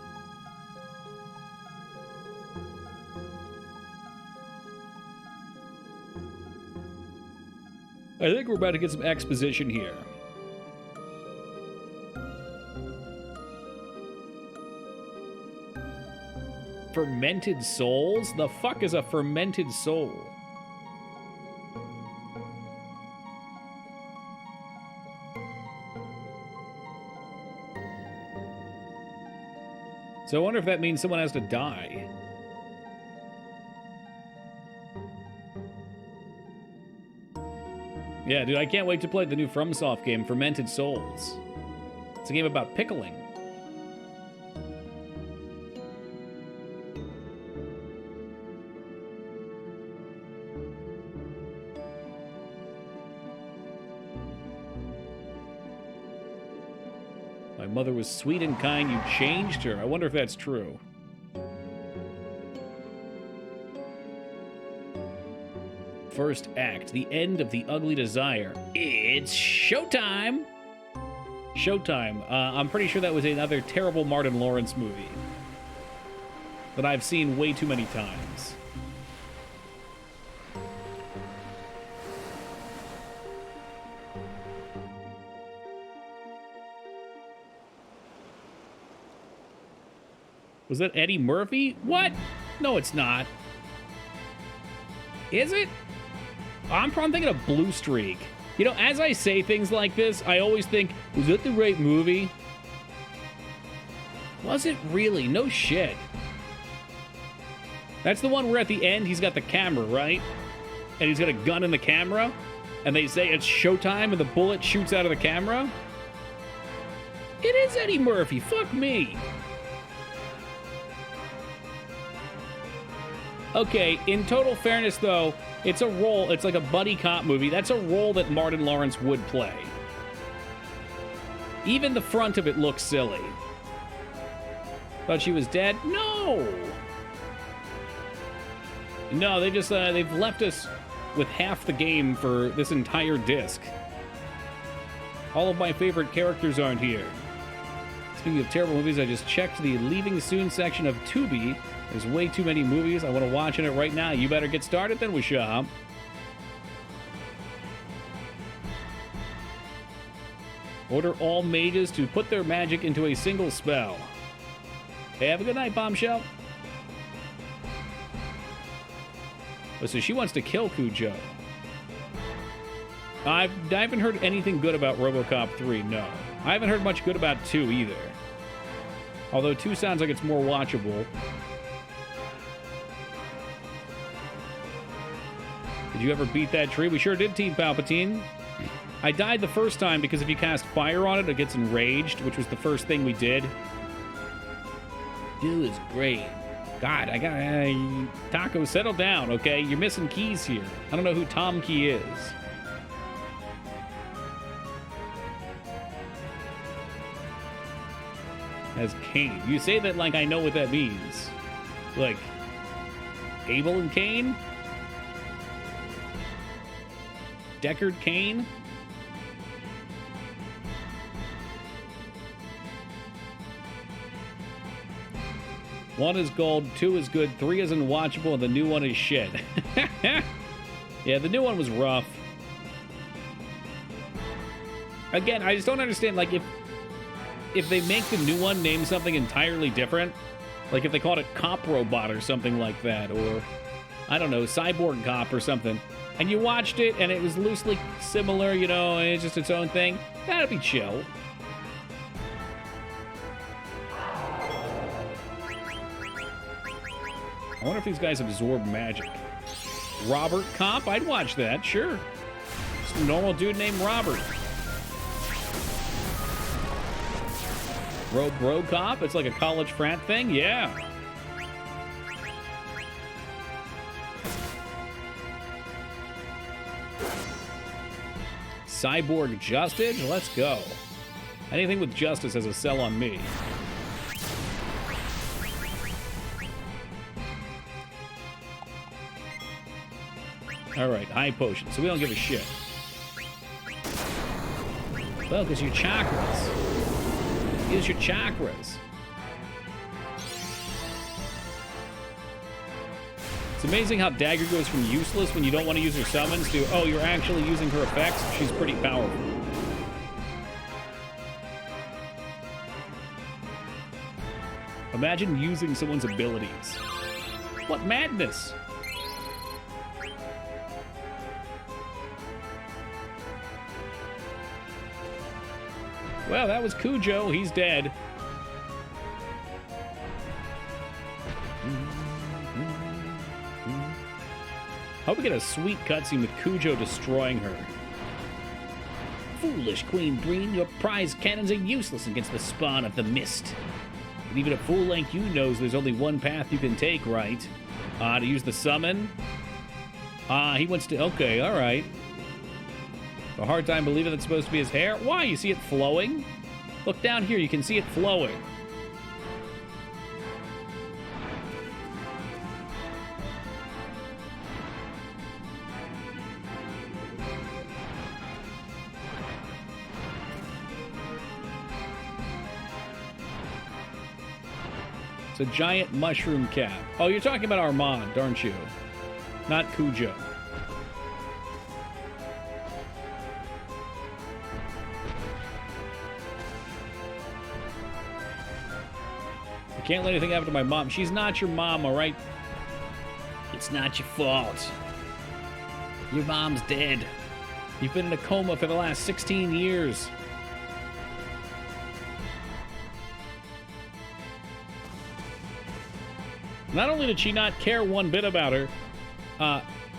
I think we're about to get some exposition here. Fermented souls? The fuck is a fermented soul? So I wonder if that means someone has to die. Yeah, dude, I can't wait to play the new FromSoft game, Fermented Souls. It's a game about pickling. My mother was sweet and kind. You changed her. I wonder if that's true. First act, the end of The Ugly Desire. It's showtime! Showtime. I'm pretty sure that was another terrible Martin Lawrence movie that I've seen way too many times. Was that Eddie Murphy? What? No, it's not. Is it? I'm probably thinking of Blue Streak. You know, as I say things like this, I always think, was that the right movie? Was it really? No shit. That's the one where at the end he's got the camera, right? And he's got a gun in the camera, and they say it's showtime, and the bullet shoots out of the camera? It is Eddie Murphy. Fuck me. Okay, in total fairness, though, it's a role, it's like a buddy cop movie. That's a role that Martin Lawrence would play. Even the front of it looks silly. Thought she was dead? No! No, they just, they've left us with half the game for this entire disc. All of my favorite characters aren't here. Speaking of terrible movies, I just checked the Leaving Soon section of Tubi. There's way too many movies. I want to watch it right now. You better get started, then we shall. Order all mages to put their magic into a single spell. Hey, have a good night, Bombshell. Oh, so she wants to kill Cujo. I haven't heard anything good about RoboCop 3, no. I haven't heard much good about 2 either. Although 2 sounds like it's more watchable. Did you ever beat that tree? We sure did, Team Palpatine. I died the first time because if you cast fire on it, it gets enraged, which was the first thing we did. Dude, it's great. God, I got Taco, settle down, okay? You're missing keys here. I don't know who Tom Key is. As Cain. You say that like I know what that means. Like, Abel and Cain? Deckard Cain? One is gold, 2 is good, 3 is unwatchable, and the new one is shit. Yeah, the new one was rough. Again, I just don't understand, like, if they make the new one name something entirely different, like if they called it Cop Robot or something like that, or, I don't know, Cyborg Cop or something, and you watched it and it was loosely similar, you know, and it's just its own thing, that'd be chill. I wonder if these guys absorb magic. Robert Cop? I'd watch that, sure. Just a normal dude named Robert. Bro Cop? It's like a college frat thing? Yeah. Cyborg Justice? Let's go. Anything with justice has a sell on me. All right, high potion. So we don't give a shit. Focus your chakras. Use your chakras. It's amazing how Dagger goes from useless when you don't want to use her summons to, oh, you're actually using her effects. She's pretty powerful. Imagine using someone's abilities. What madness! Well, that was Cujo. He's dead. Hope we get a sweet cutscene with Cujo destroying her. Foolish Queen Breen, your prize cannons are useless against the spawn of the mist. And even a fool like you knows there's only one path you can take, right? To use the summon? He wants to... Okay, alright. A hard time believing that's supposed to be his hair. Why? You see it flowing? Look down here, you can see it flowing. It's a giant mushroom cap. Oh, you're talking about Armand, aren't you? Not Cujo. I can't let anything happen to my mom. She's not your mom, all right? It's not your fault. Your mom's dead. You've been in a coma for the last 16 years. Not only did she not care one bit about her,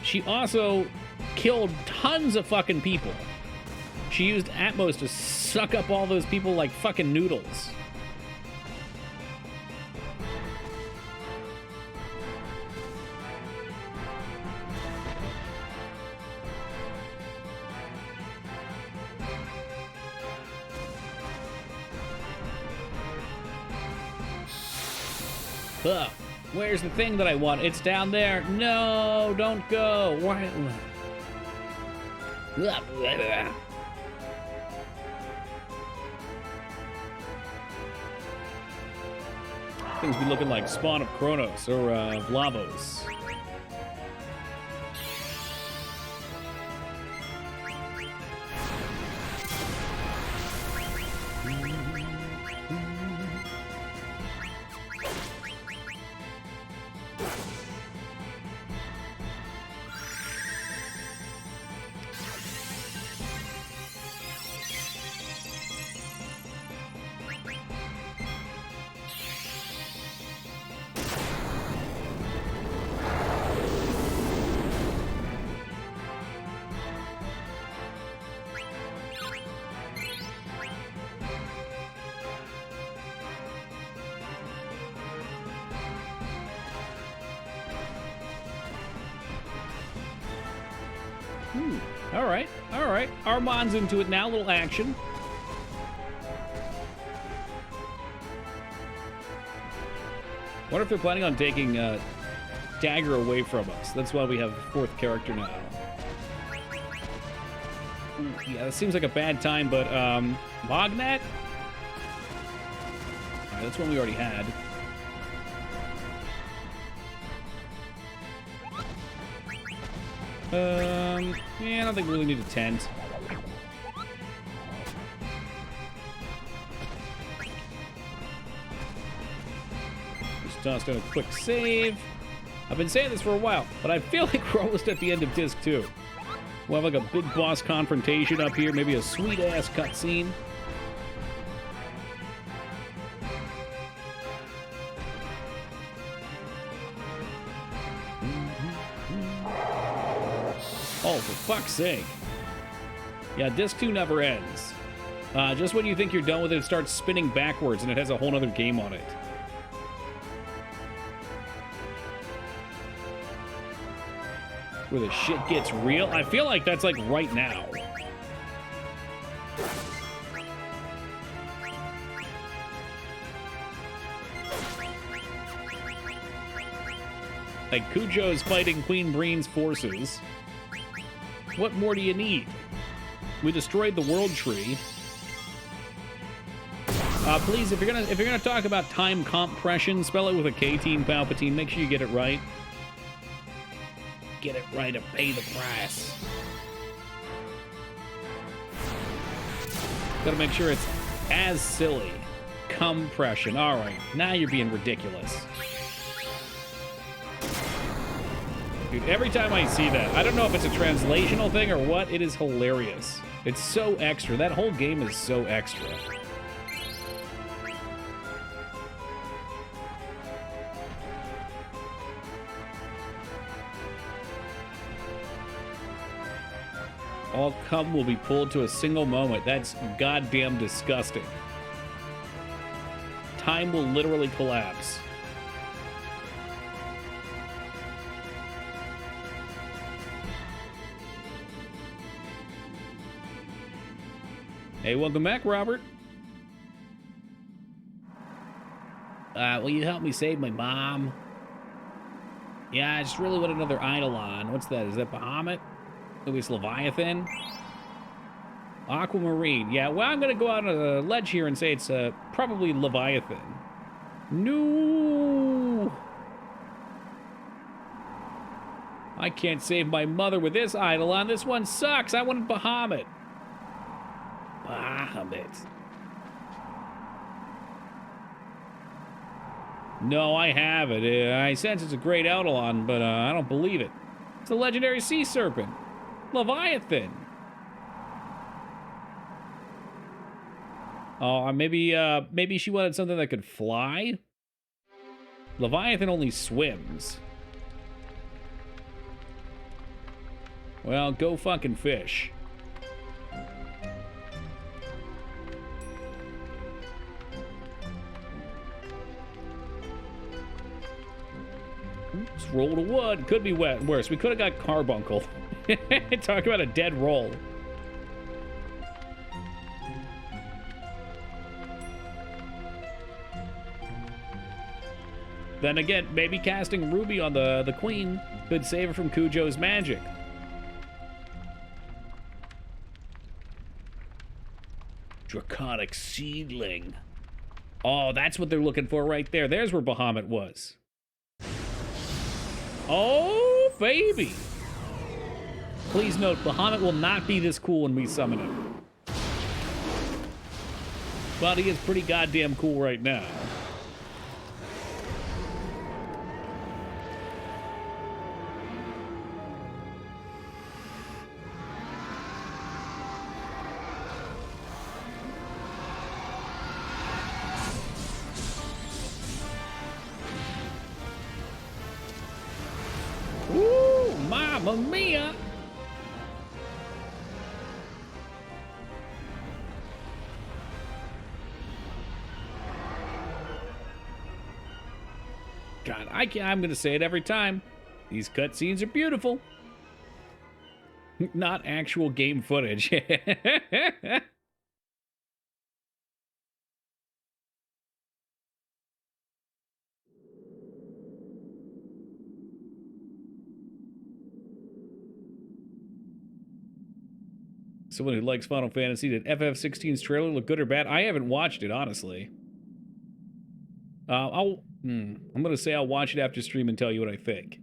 she also killed tons of fucking people. She used Atmos to suck up all those people like fucking noodles. Ugh. Where's the thing that I want? It's down there. No, don't go. Why? Things be looking like Spawn of Kronos or Vlavos. All right. Armand's into it now. A little action. Wonder if they're planning on taking Dagger away from us. That's why we have a fourth character now. Yeah, that seems like a bad time, but Mognet? All right, that's one we already had. Yeah, I don't think we really need a tent. Just tossed out a quick save. I've been saying this for a while, but I feel like we're almost at the end of Disc 2. We'll have like a big boss confrontation up here, maybe a sweet-ass cutscene. Oh, for fuck's sake. Yeah, Disc 2 never ends. Just when you think you're done with it, it starts spinning backwards and it has a whole other game on it. Where the shit gets real. I feel like that's like right now. Like Cujo is fighting Queen Breen's forces. What more do you need? We destroyed the world tree. Please, if you're gonna talk about time compression, spell it with a K, Team Palpatine. Make sure you get it right. Get it right and pay the price. Gotta make sure it's as silly. Compression. All right, now you're being ridiculous. Dude, every time I see that, I don't know if it's a translational thing or what, it is hilarious. It's so extra. That whole game is so extra. All cum will be pulled to a single moment. That's goddamn disgusting. Time will literally collapse. Hey, welcome back, Robert. Will you help me save my mom? Yeah, I just really want another Eidolon. What's that? Is that Bahamut? Maybe it's Leviathan? Aquamarine. Yeah, well, I'm going to go out on a ledge here and say it's probably Leviathan. No! I can't save my mother with this Eidolon. This one sucks. I wanted Bahamut. Bahamut. No, I have it. I sense it's a great Eidolon, but I don't believe it. It's a legendary sea serpent. Leviathan. Oh, maybe she wanted something that could fly? Leviathan only swims. Well, go fucking fish. Oops, roll to wood. Could be worse. We could have got Carbuncle. Talk about a dead roll. Then again, maybe casting Ruby on the queen could save her from Cujo's magic. Draconic Seedling. Oh, that's what they're looking for right there. There's where Bahamut was. Oh, baby. Please note, Bahamut will not be this cool when we summon him. But he is pretty goddamn cool right now. Ooh, Mamma Mia! God, I'm going to say it every time. These cutscenes are beautiful. Not actual game footage. Someone who likes Final Fantasy, did FF16's trailer look good or bad? I haven't watched it, honestly. I'm going to say I'll watch it after stream and tell you what I think.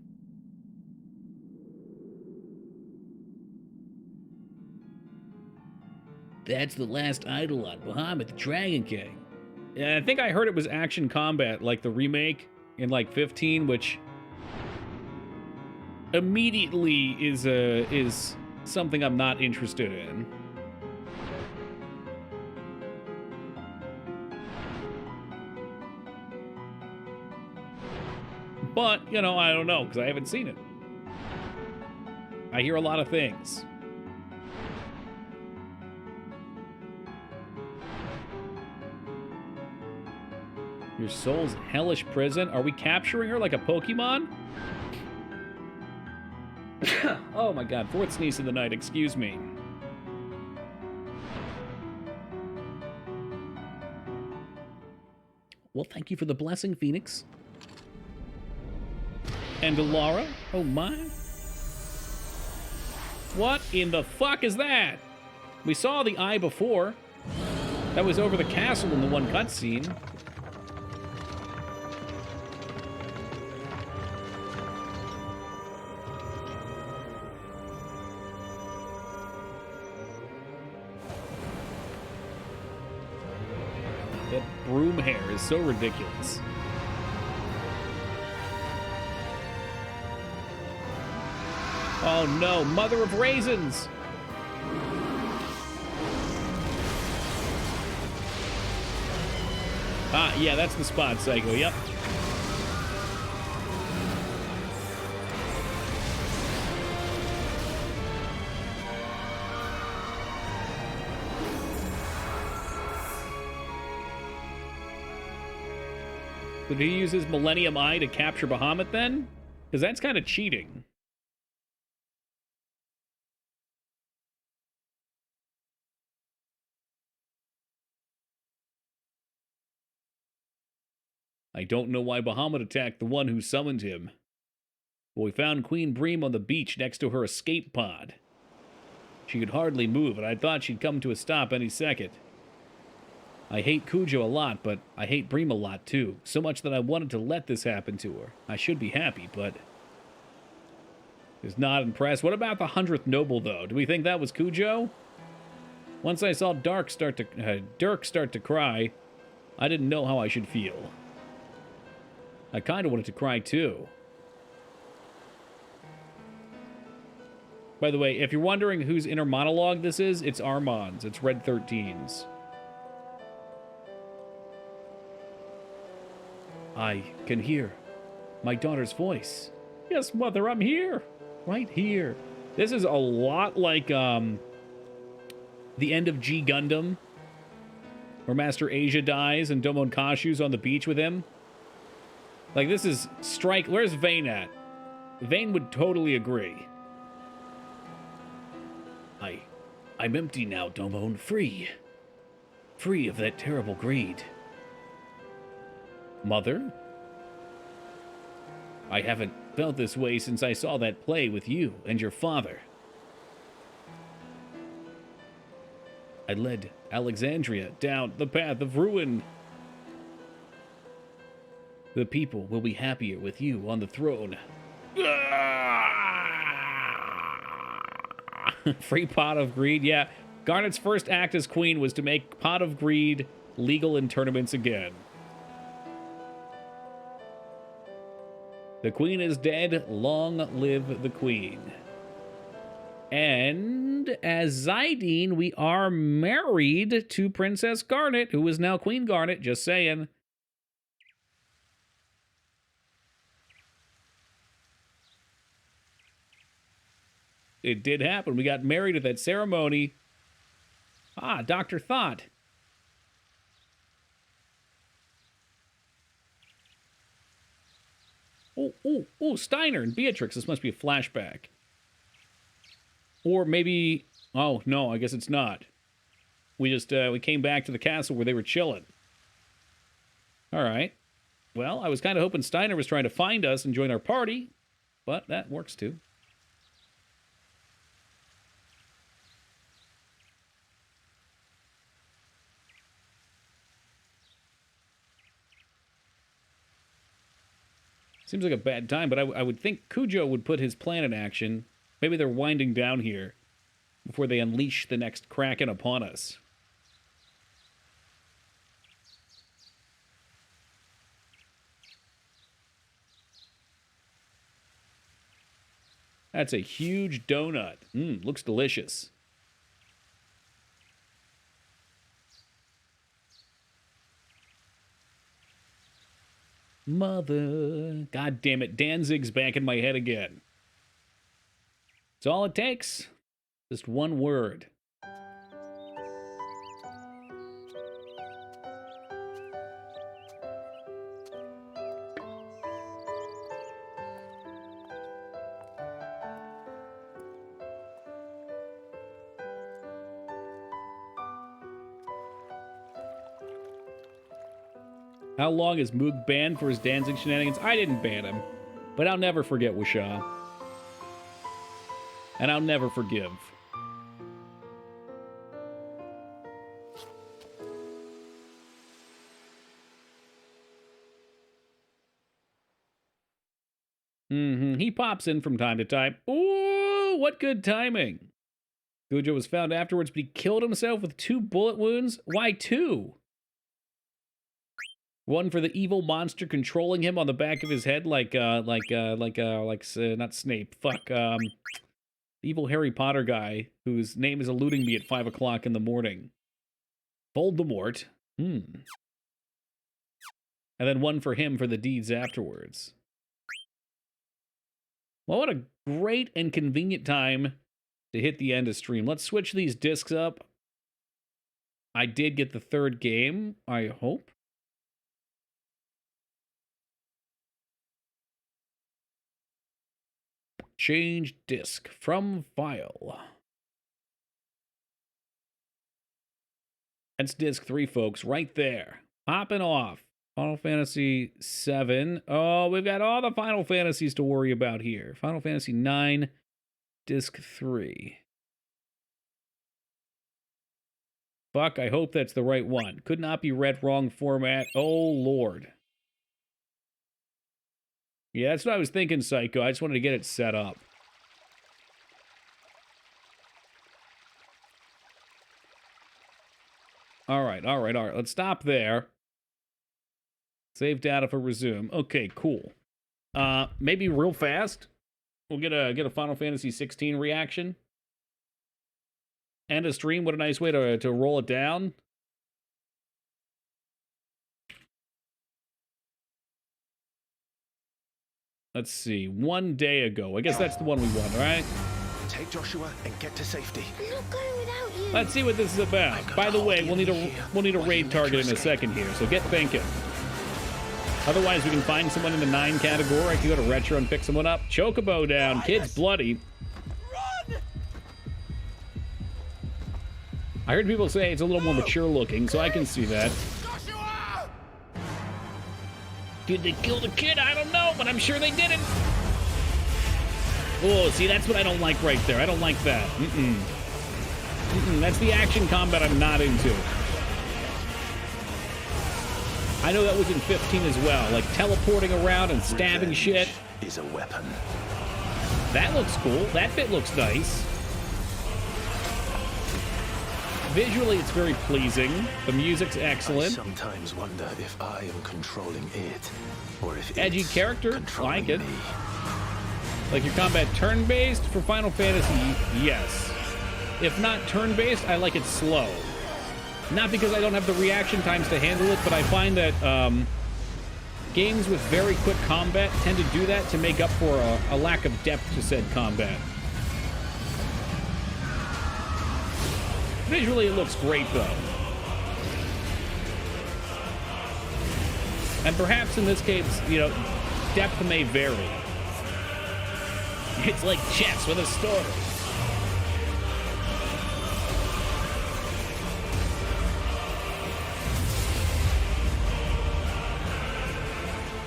That's the last Eidolon, Bahamut the Dragon King. Yeah, I think I heard it was Action Combat, like the remake in like 15, which immediately is something I'm not interested in. But, you know, I don't know, because I haven't seen it. I hear a lot of things. Your soul's hellish prison? Are we capturing her like a Pokemon? Oh my god, fourth sneeze of the night, excuse me. Well, thank you for the blessing, Phoenix. And Laura, oh my. What in the fuck is that? We saw the eye before. That was over the castle in the one cutscene. That broom hair is so ridiculous. Oh no, mother of raisins! Ah, yeah, that's the spot, Psycho, yep. Did he use his Millennium Eye to capture Bahamut then? Because that's kind of cheating. I don't know why Bahamut attacked the one who summoned him. But we found Queen Bream on the beach next to her escape pod. She could hardly move, and I thought she'd come to a stop any second. I hate Cujo a lot, but I hate Bream a lot too. So much that I wanted to let this happen to her. I should be happy, but... is not impressed. What about the 100th Noble, though? Do we think that was Cujo? Once I saw Dirk start to cry, I didn't know how I should feel. I kind of wanted to cry, too. By the way, if you're wondering whose inner monologue this is, it's Armand's. It's Red 13's. I can hear my daughter's voice. Yes, Mother, I'm here. Right here. This is a lot like the end of G Gundam, where Master Asia dies and Domon Kashu's on the beach with him. Like, this is strike. Where's Vane at? Vane would totally agree. I'm empty now, Domon. Free. Free of that terrible greed. Mother? I haven't felt this way since I saw that play with you and your father. I led Alexandria down the path of ruin. The people will be happier with you on the throne. Free Pot of Greed, yeah. Garnet's first act as queen was to make Pot of Greed legal in tournaments again. The queen is dead. Long live the queen. And as Zydine, we are married to Princess Garnet, who is now Queen Garnet, just saying. It did happen. We got married at that ceremony. Ah, Dr. Thought. Oh, Steiner and Beatrix. This must be a flashback. Or maybe... oh, no, I guess it's not. We came back to the castle where they were chilling. All right. Well, I was kind of hoping Steiner was trying to find us and join our party, but that works too. Seems like a bad time, but I would think Cujo would put his plan in action. Maybe they're winding down here before they unleash the next Kraken upon us. That's a huge donut. Looks delicious. Mother. God damn it. Danzig's back in my head again. It's all it takes. Just one word. How long is Moog banned for his Danzig shenanigans? I didn't ban him, but I'll never forget Wishaw. And I'll never forgive. He pops in from time to time. Ooh, what good timing. Gujo was found afterwards, but he killed himself with 2 bullet wounds. Why 2? One for the evil monster controlling him on the back of his head, not Snape. Fuck, the evil Harry Potter guy whose name is eluding me at 5 o'clock in the morning. Voldemort. And then one for him for the deeds afterwards. Well, what a great and convenient time to hit the end of stream. Let's switch these discs up. I did get the 3rd game, I hope. Change disc from file. That's disc 3, folks, right there. Popping off. Final Fantasy 7. Oh, we've got all the Final Fantasies to worry about here. Final Fantasy 9, disc 3. Fuck, I hope that's the right one. Could not be read wrong format. Oh, Lord. Yeah, that's what I was thinking, Psycho. I just wanted to get it set up. All right. Let's stop there. Save data for resume. Okay, cool. Maybe real fast, we'll get a Final Fantasy 16 reaction. End of stream. What a nice way to roll it down. Let's see. 1 day ago. I guess that's the one we want, right? Take Joshua and get to safety. I'm not going without you. Let's see what this is about. By the way, we'll need a raid target in a second here, so get thinking. Otherwise, we can find someone in the 9 category. I can go to Retro and pick someone up. Chocobo down. Kid's bloody. Run! I heard people say it's a little more mature looking, so I can see that. Joshua! Did they kill the kid? I don't know, but I'm sure they didn't. Oh, see, that's what I don't like right there. I don't like that. That's the action combat I'm not into. I know that was in 15 as well, like teleporting around and stabbing shit. Is a weapon. That looks cool. That bit looks nice. Visually, it's very pleasing. The music's excellent. I sometimes wonder if I am controlling it, or if Edgy it's character, controlling like it. me. Like your combat turn-based for Final Fantasy, yes. If not turn-based, I like it slow. Not because I don't have the reaction times to handle it, but I find that games with very quick combat tend to do that to make up for a lack of depth to said combat. Visually, it looks great, though. And perhaps in this case, you know, depth may vary. It's like chess with a story.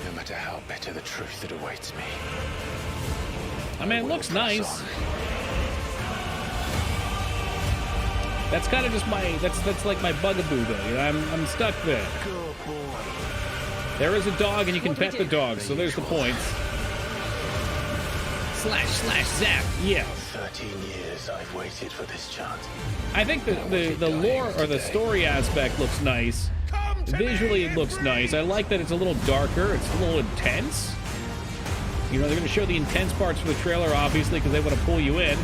No matter how bitter the truth that awaits me. I mean, it looks nice. That's kind of just my, that's like my bugaboo, though. You know, I'm stuck there. Good boy. There is a dog, and you can pet the dog, so there's the points. Slash, zap, yeah. 13 years I've waited for this chance. I think the lore or the story aspect looks nice. Visually, it looks nice. I like that it's a little darker. It's a little intense. You know, they're going to show the intense parts for the trailer, obviously, because they want to pull you in.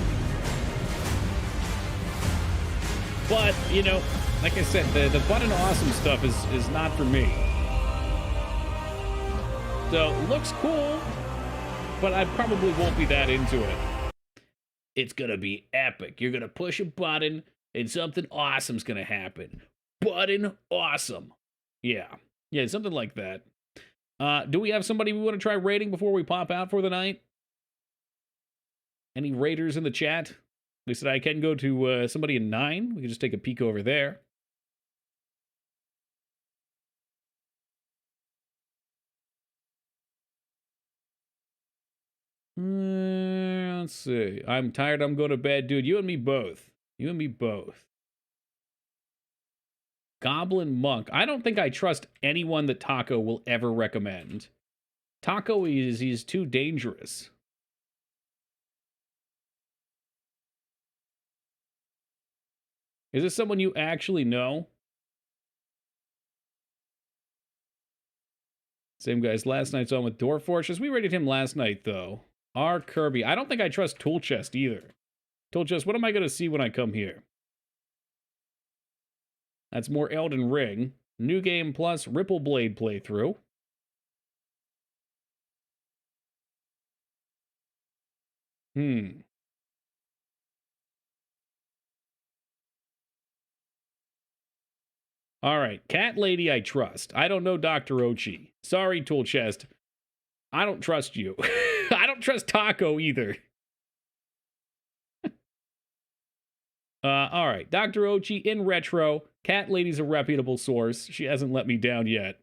But, you know, like I said, the fun and awesome stuff is not for me. So, looks cool, but I probably won't be that into it. It's going to be epic. You're going to push a button, and something awesome's going to happen. Button awesome. Yeah, something like that. Do we have somebody we want to try raiding before we pop out for the night? Any raiders in the chat? We said I can go to somebody in 9. We can just take a peek over there. Let's see. I'm tired. I'm going to bed. Dude, you and me both. You and me both. Goblin Monk. I don't think I trust anyone that Taco will ever recommend. Taco he's too dangerous. Is this someone you actually know? Same guys last night's on with Dwarf Fortress. We rated him last night, though. R. Kirby. I don't think I trust Tool Chest either. Tool Chest, what am I going to see when I come here? That's more Elden Ring. New Game Plus, Ripple Blade playthrough. All right, Cat Lady I trust. I don't know Dr. Ochi. Sorry, Tool Chest. I don't trust you. I don't trust Taco either. All right, Dr. Ochi in retro. Cat Lady's a reputable source. She hasn't let me down yet.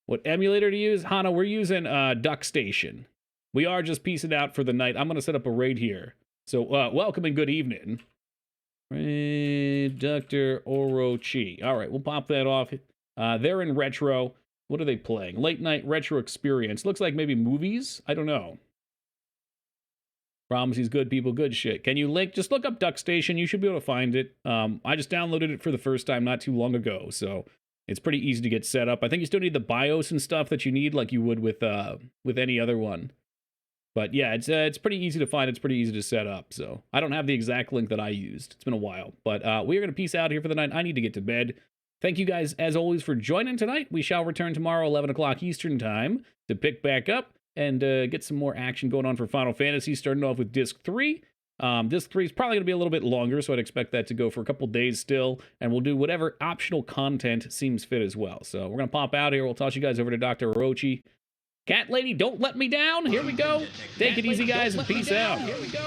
What emulator to use? Hana, we're using Duck Station. We are just piecing out for the night. I'm going to set up a raid here. So, welcome and good evening. Dr. Orochi. All right, we'll pop that off. They're in retro. What are they playing? Late night retro experience. Looks like maybe movies? I don't know. Promise he's good people, good shit. Can you link? Just look up Duck Station. You should be able to find it. I just downloaded it for the first time not too long ago, so it's pretty easy to get set up. I think you still need the BIOS and stuff that you need like you would with any other one. But yeah, it's pretty easy to find. It's pretty easy to set up. So I don't have the exact link that I used. It's been a while. But we're going to peace out here for the night. I need to get to bed. Thank you guys, as always, for joining tonight. We shall return tomorrow, 11 o'clock Eastern Time, to pick back up and get some more action going on for Final Fantasy, starting off with Disc 3. Disc 3 is probably going to be a little bit longer, so I'd expect that to go for a couple days still. And we'll do whatever optional content seems fit as well. So we're going to pop out here. We'll toss you guys over to Dr. Orochi. Cat Lady, don't let me down. Here we go. Take it easy, guys, and peace out. Here we go.